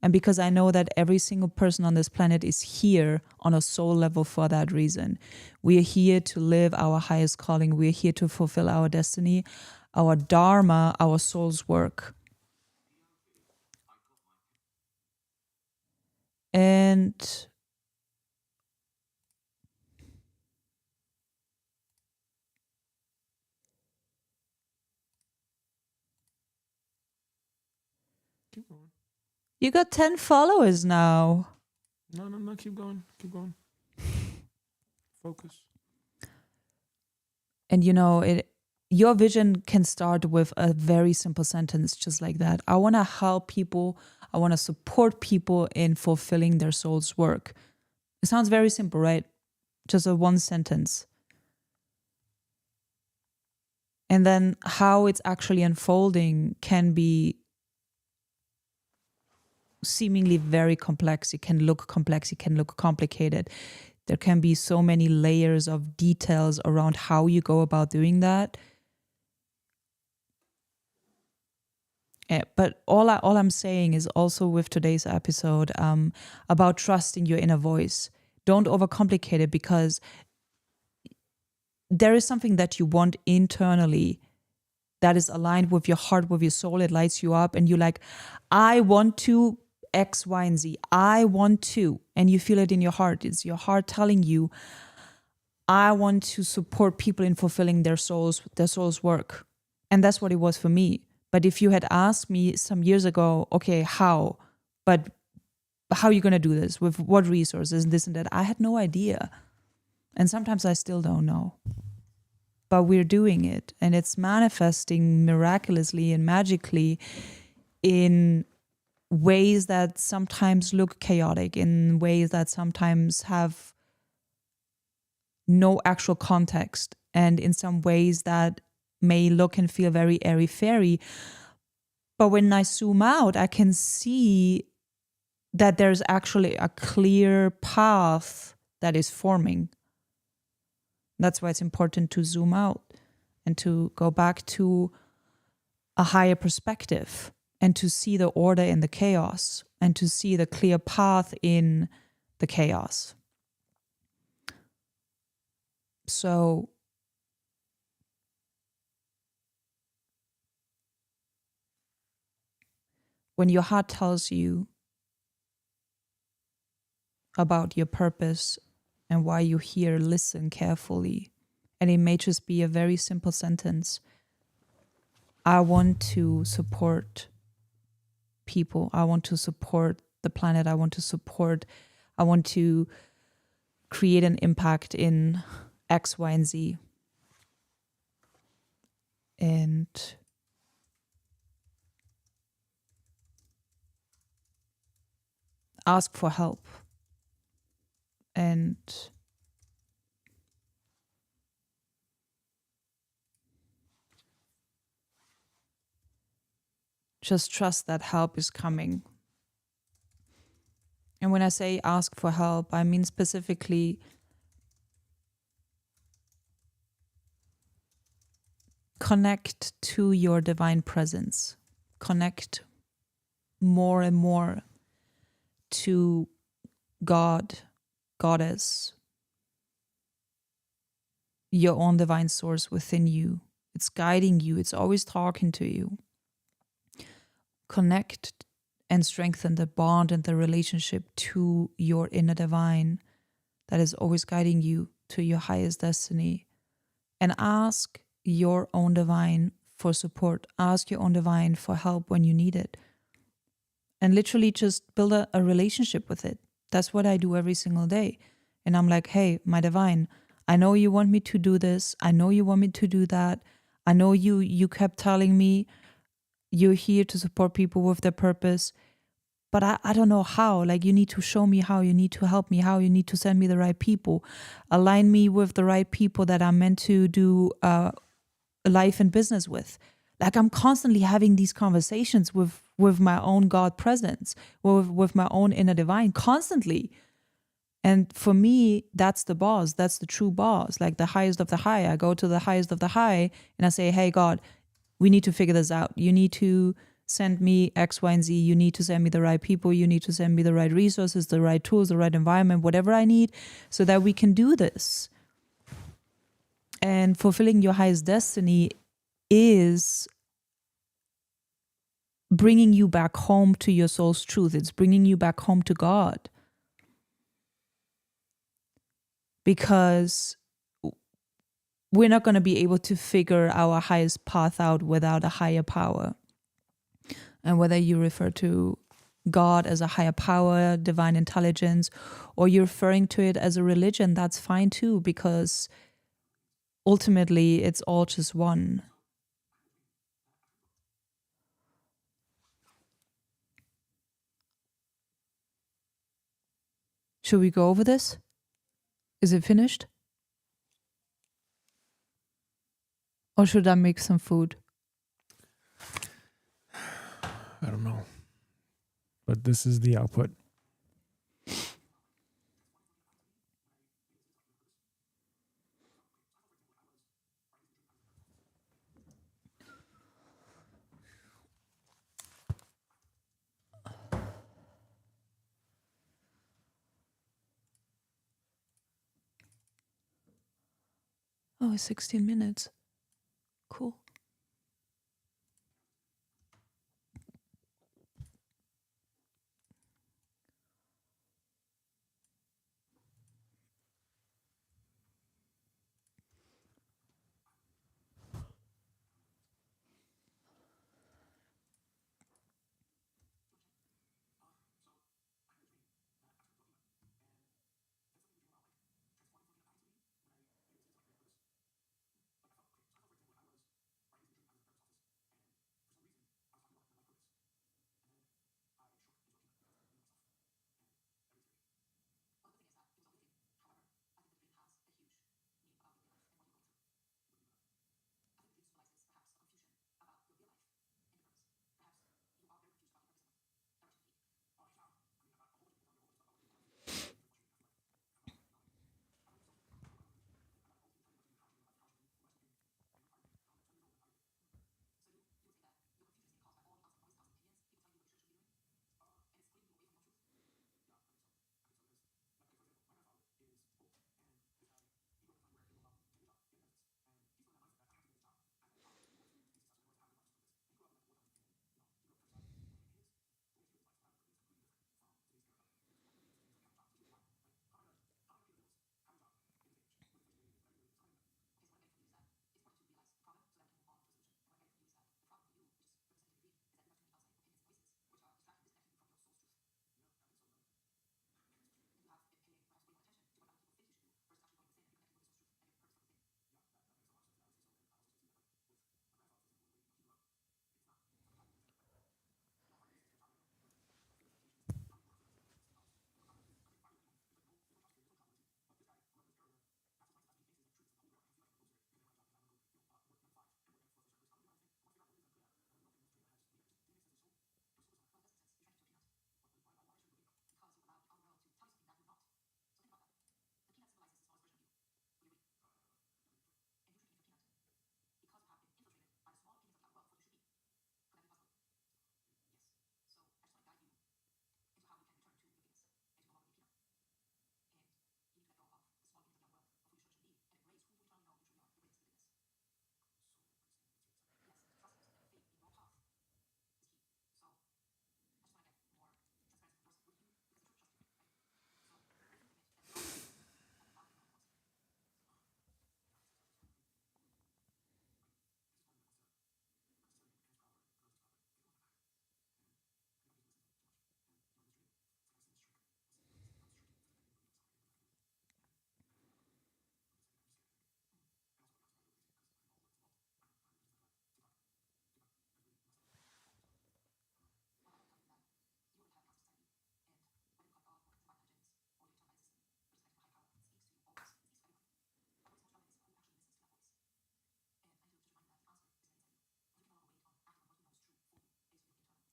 And because I know that every single person on this planet is here on a soul level for that reason. We are here to live our highest calling. We are here to fulfill our destiny, our dharma, our soul's work. And Keep going. you got 10 followers now. No. Keep going. Keep going. Focus. And your vision can start with a very simple sentence just like that. I want to help people. I want to support people in fulfilling their soul's work. It sounds very simple, right? Just a one sentence. And then how it's actually unfolding can be seemingly very complex. It can look complex. It can look complicated. There can be so many layers of details around how you go about doing that. But all I'm saying is also with today's episode about trusting your inner voice. Don't overcomplicate it, because there is something that you want internally that is aligned with your heart, with your soul. It lights you up and you're like, I want to X, Y, and Z. I want to. And you feel it in your heart. It's your heart telling you, I want to support people in fulfilling their soul's work. And that's what it was for me. But if you had asked me some years ago, okay, how? But how are you going to do this? With what resources and this and that? I had no idea. And sometimes I still don't know. But we're doing it. And it's manifesting miraculously and magically in ways that sometimes look chaotic, in ways that sometimes have no actual context, and in some ways that may look and feel very airy-fairy. But when I zoom out, I can see that there's actually a clear path that is forming. That's why it's important to zoom out and to go back to a higher perspective and to see the order in the chaos and to see the clear path in the chaos. So when your heart tells you about your purpose and why you're here, listen carefully. And it may just be a very simple sentence. I want to support people. I want to support the planet. I want to create an impact in X, Y, and Z. And ask for help. And just trust that help is coming. And when I say ask for help, I mean specifically connect to your divine presence. Connect more and more to God, Goddess, your own divine source within you. It's guiding you. It's always talking to you. Connect and strengthen the bond and the relationship to your inner divine that is always guiding you to your highest destiny. And ask your own divine for support. Ask your own divine for help when you need it. And literally just build a relationship with it. That's what I do every single day. And I'm like, hey, my divine, I know you want me to do this. I know you want me to do that. I know you kept telling me you're here to support people with their purpose, but I don't know how. Like, you need to show me how. You need to help me how. You need to send me the right people. Align me with the right people that I'm meant to do life and business with. Like, I'm constantly having these conversations with my own God presence, with my own inner divine, constantly. And for me, that's the boss. That's the true boss. Like the highest of the high. I go to the highest of the high and I say, hey, God, we need to figure this out. You need to send me X, Y, and Z. You need to send me the right people. You need to send me the right resources, the right tools, the right environment, whatever I need, so that we can do this. And fulfilling your highest destiny is bringing you back home to your soul's truth. It's bringing you back home to God. Because we're not going to be able to figure our highest path out without a higher power. And whether you refer to God as a higher power, divine intelligence, or you're referring to it as a religion, that's fine too, because ultimately it's all just one. Should we go over this? Is it finished? Or should I make some food? I don't know. But this is the output. Oh, it's 16 minutes. Cool.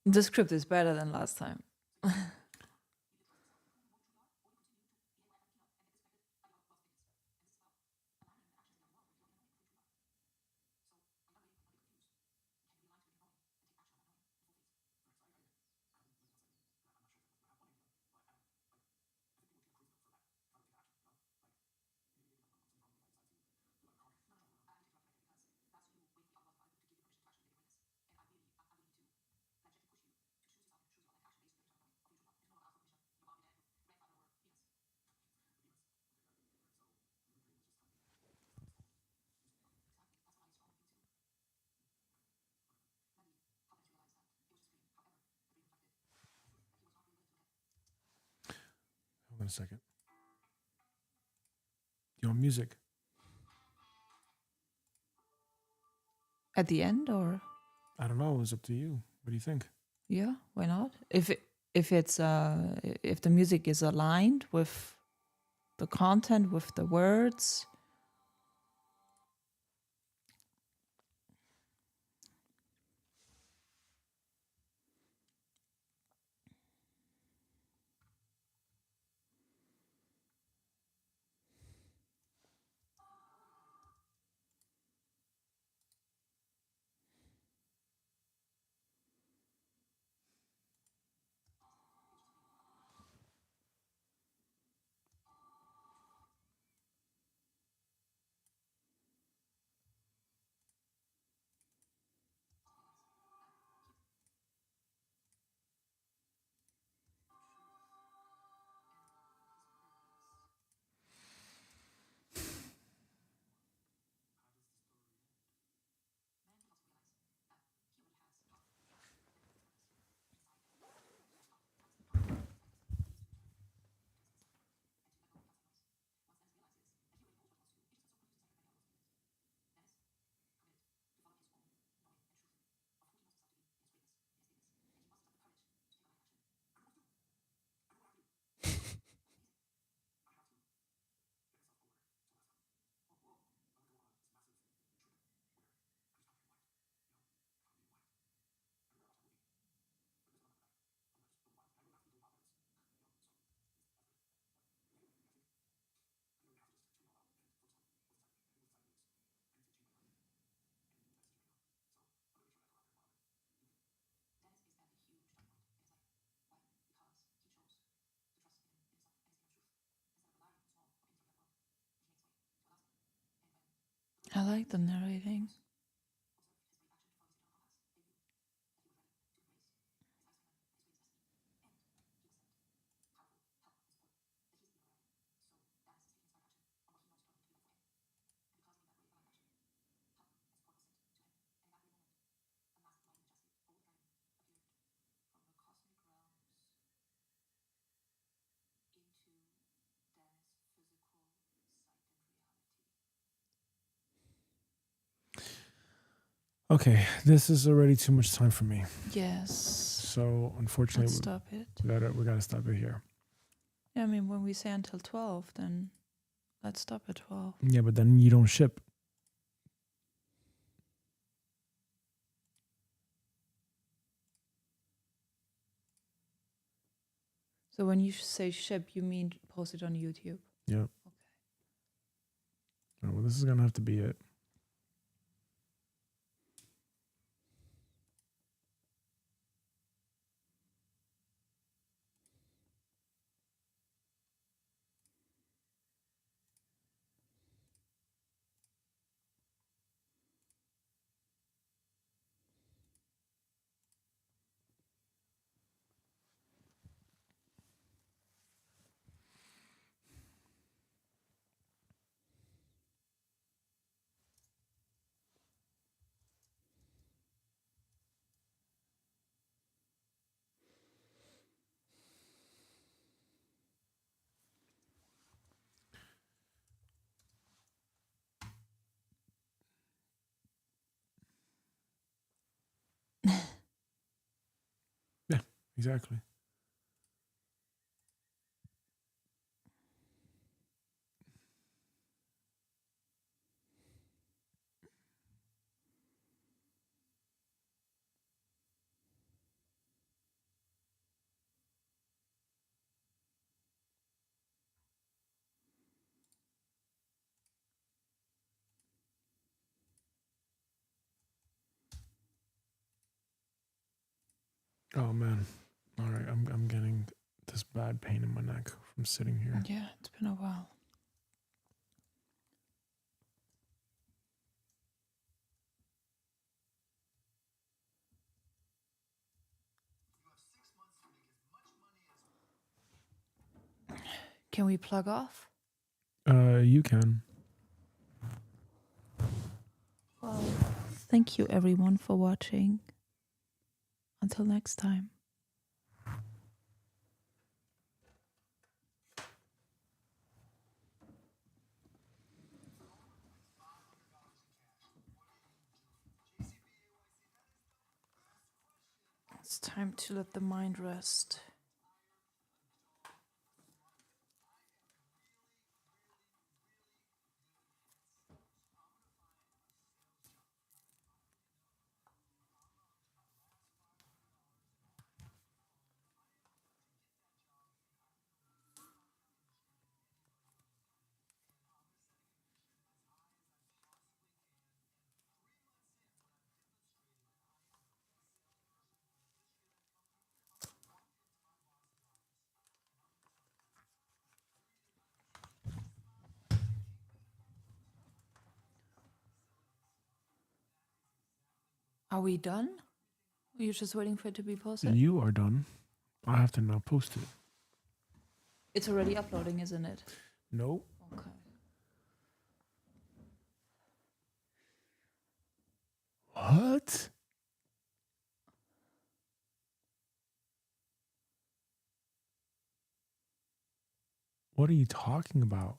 The script is better than last time. Hold on a second. You want music? At the end, or I don't know. It's up to you. What do you think? yeah, why not? If the music is aligned with the content, with the words. I like the narrating. Okay, this is already too much time for me. Yes. So unfortunately, Let's stop it. we gotta stop it here. Yeah, I mean, when we say until 12, then let's stop at 12. Yeah, but then you don't ship. So when you say ship, you mean post it on YouTube? Yeah. Okay. Oh, well, this is gonna have to be it. Yeah, exactly. Oh man. All right, I'm getting this bad pain in my neck from sitting here. Yeah, it's been a while. Can we plug off? You can. Well, thank you everyone for watching. Until next time. It's time to let the mind rest. Are we done? Are you just waiting for it to be posted? You are done. I have to now post it. It's already uploading, isn't it? Nope. Okay. What? What are you talking about?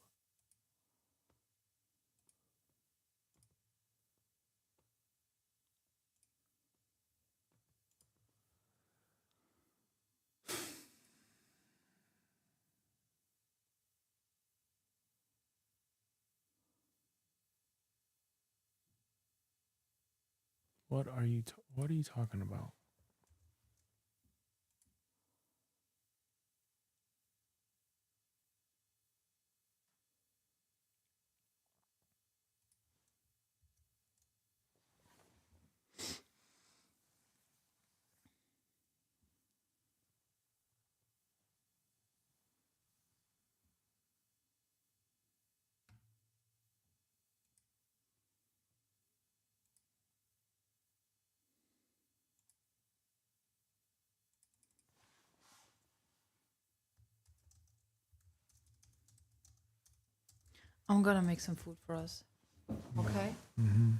What are you talking about? I'm gonna make some food for us. Okay? Mm-hmm.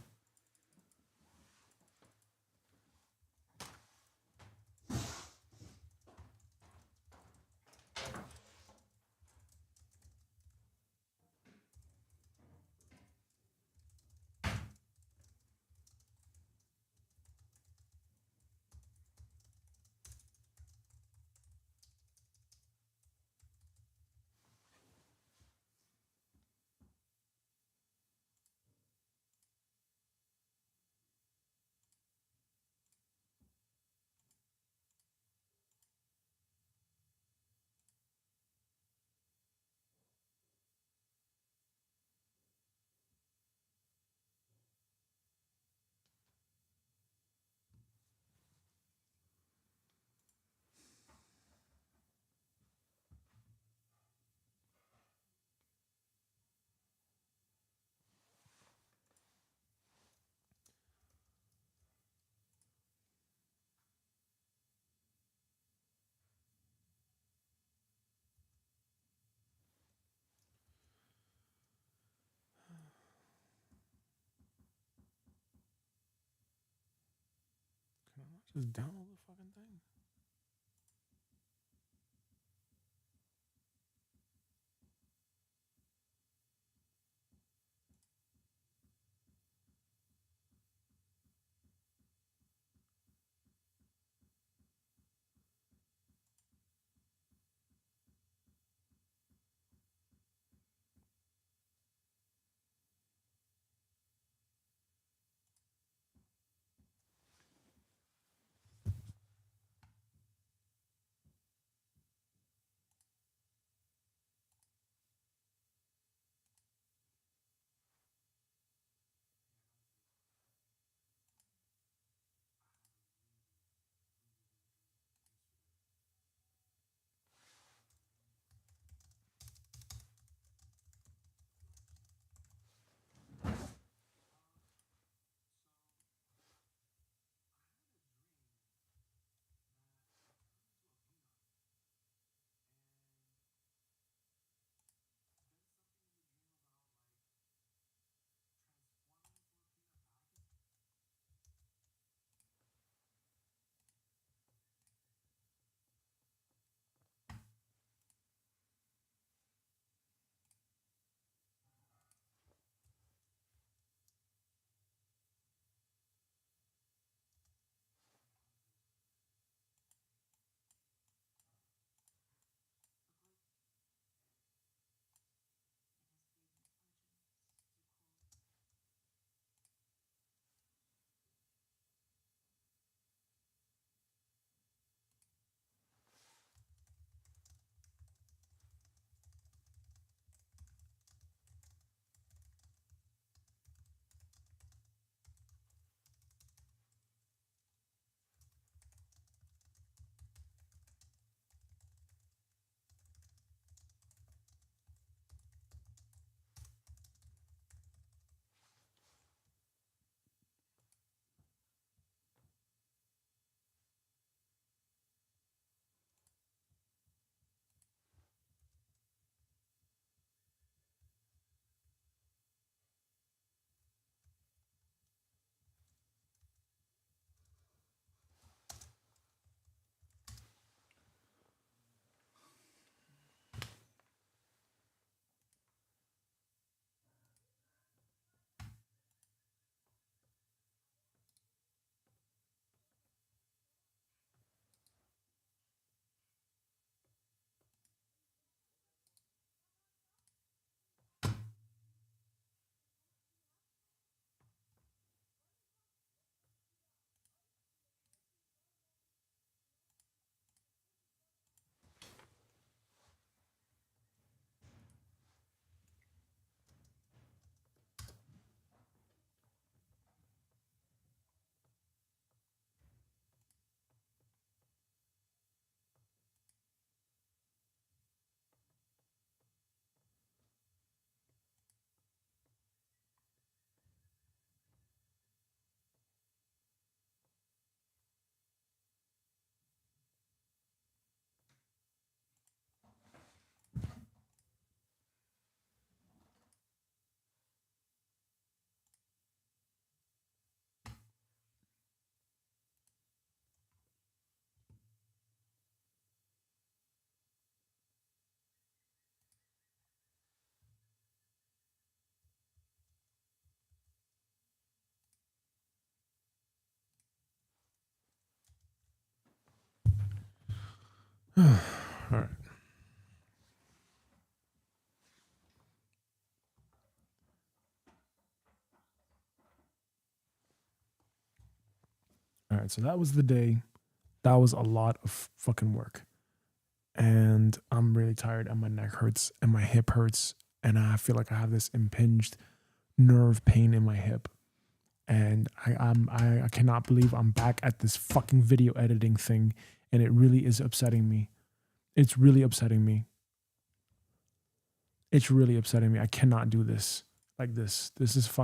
Can I not just download the fucking thing? All right. All right, so that was the day. That was a lot of fucking work. And I'm really tired and my neck hurts and my hip hurts and I feel like I have this impinged nerve pain in my hip. And I cannot believe I'm back at this fucking video editing thing and it really is upsetting me. It's really upsetting me. It's really upsetting me. I cannot do this like this. This is fucking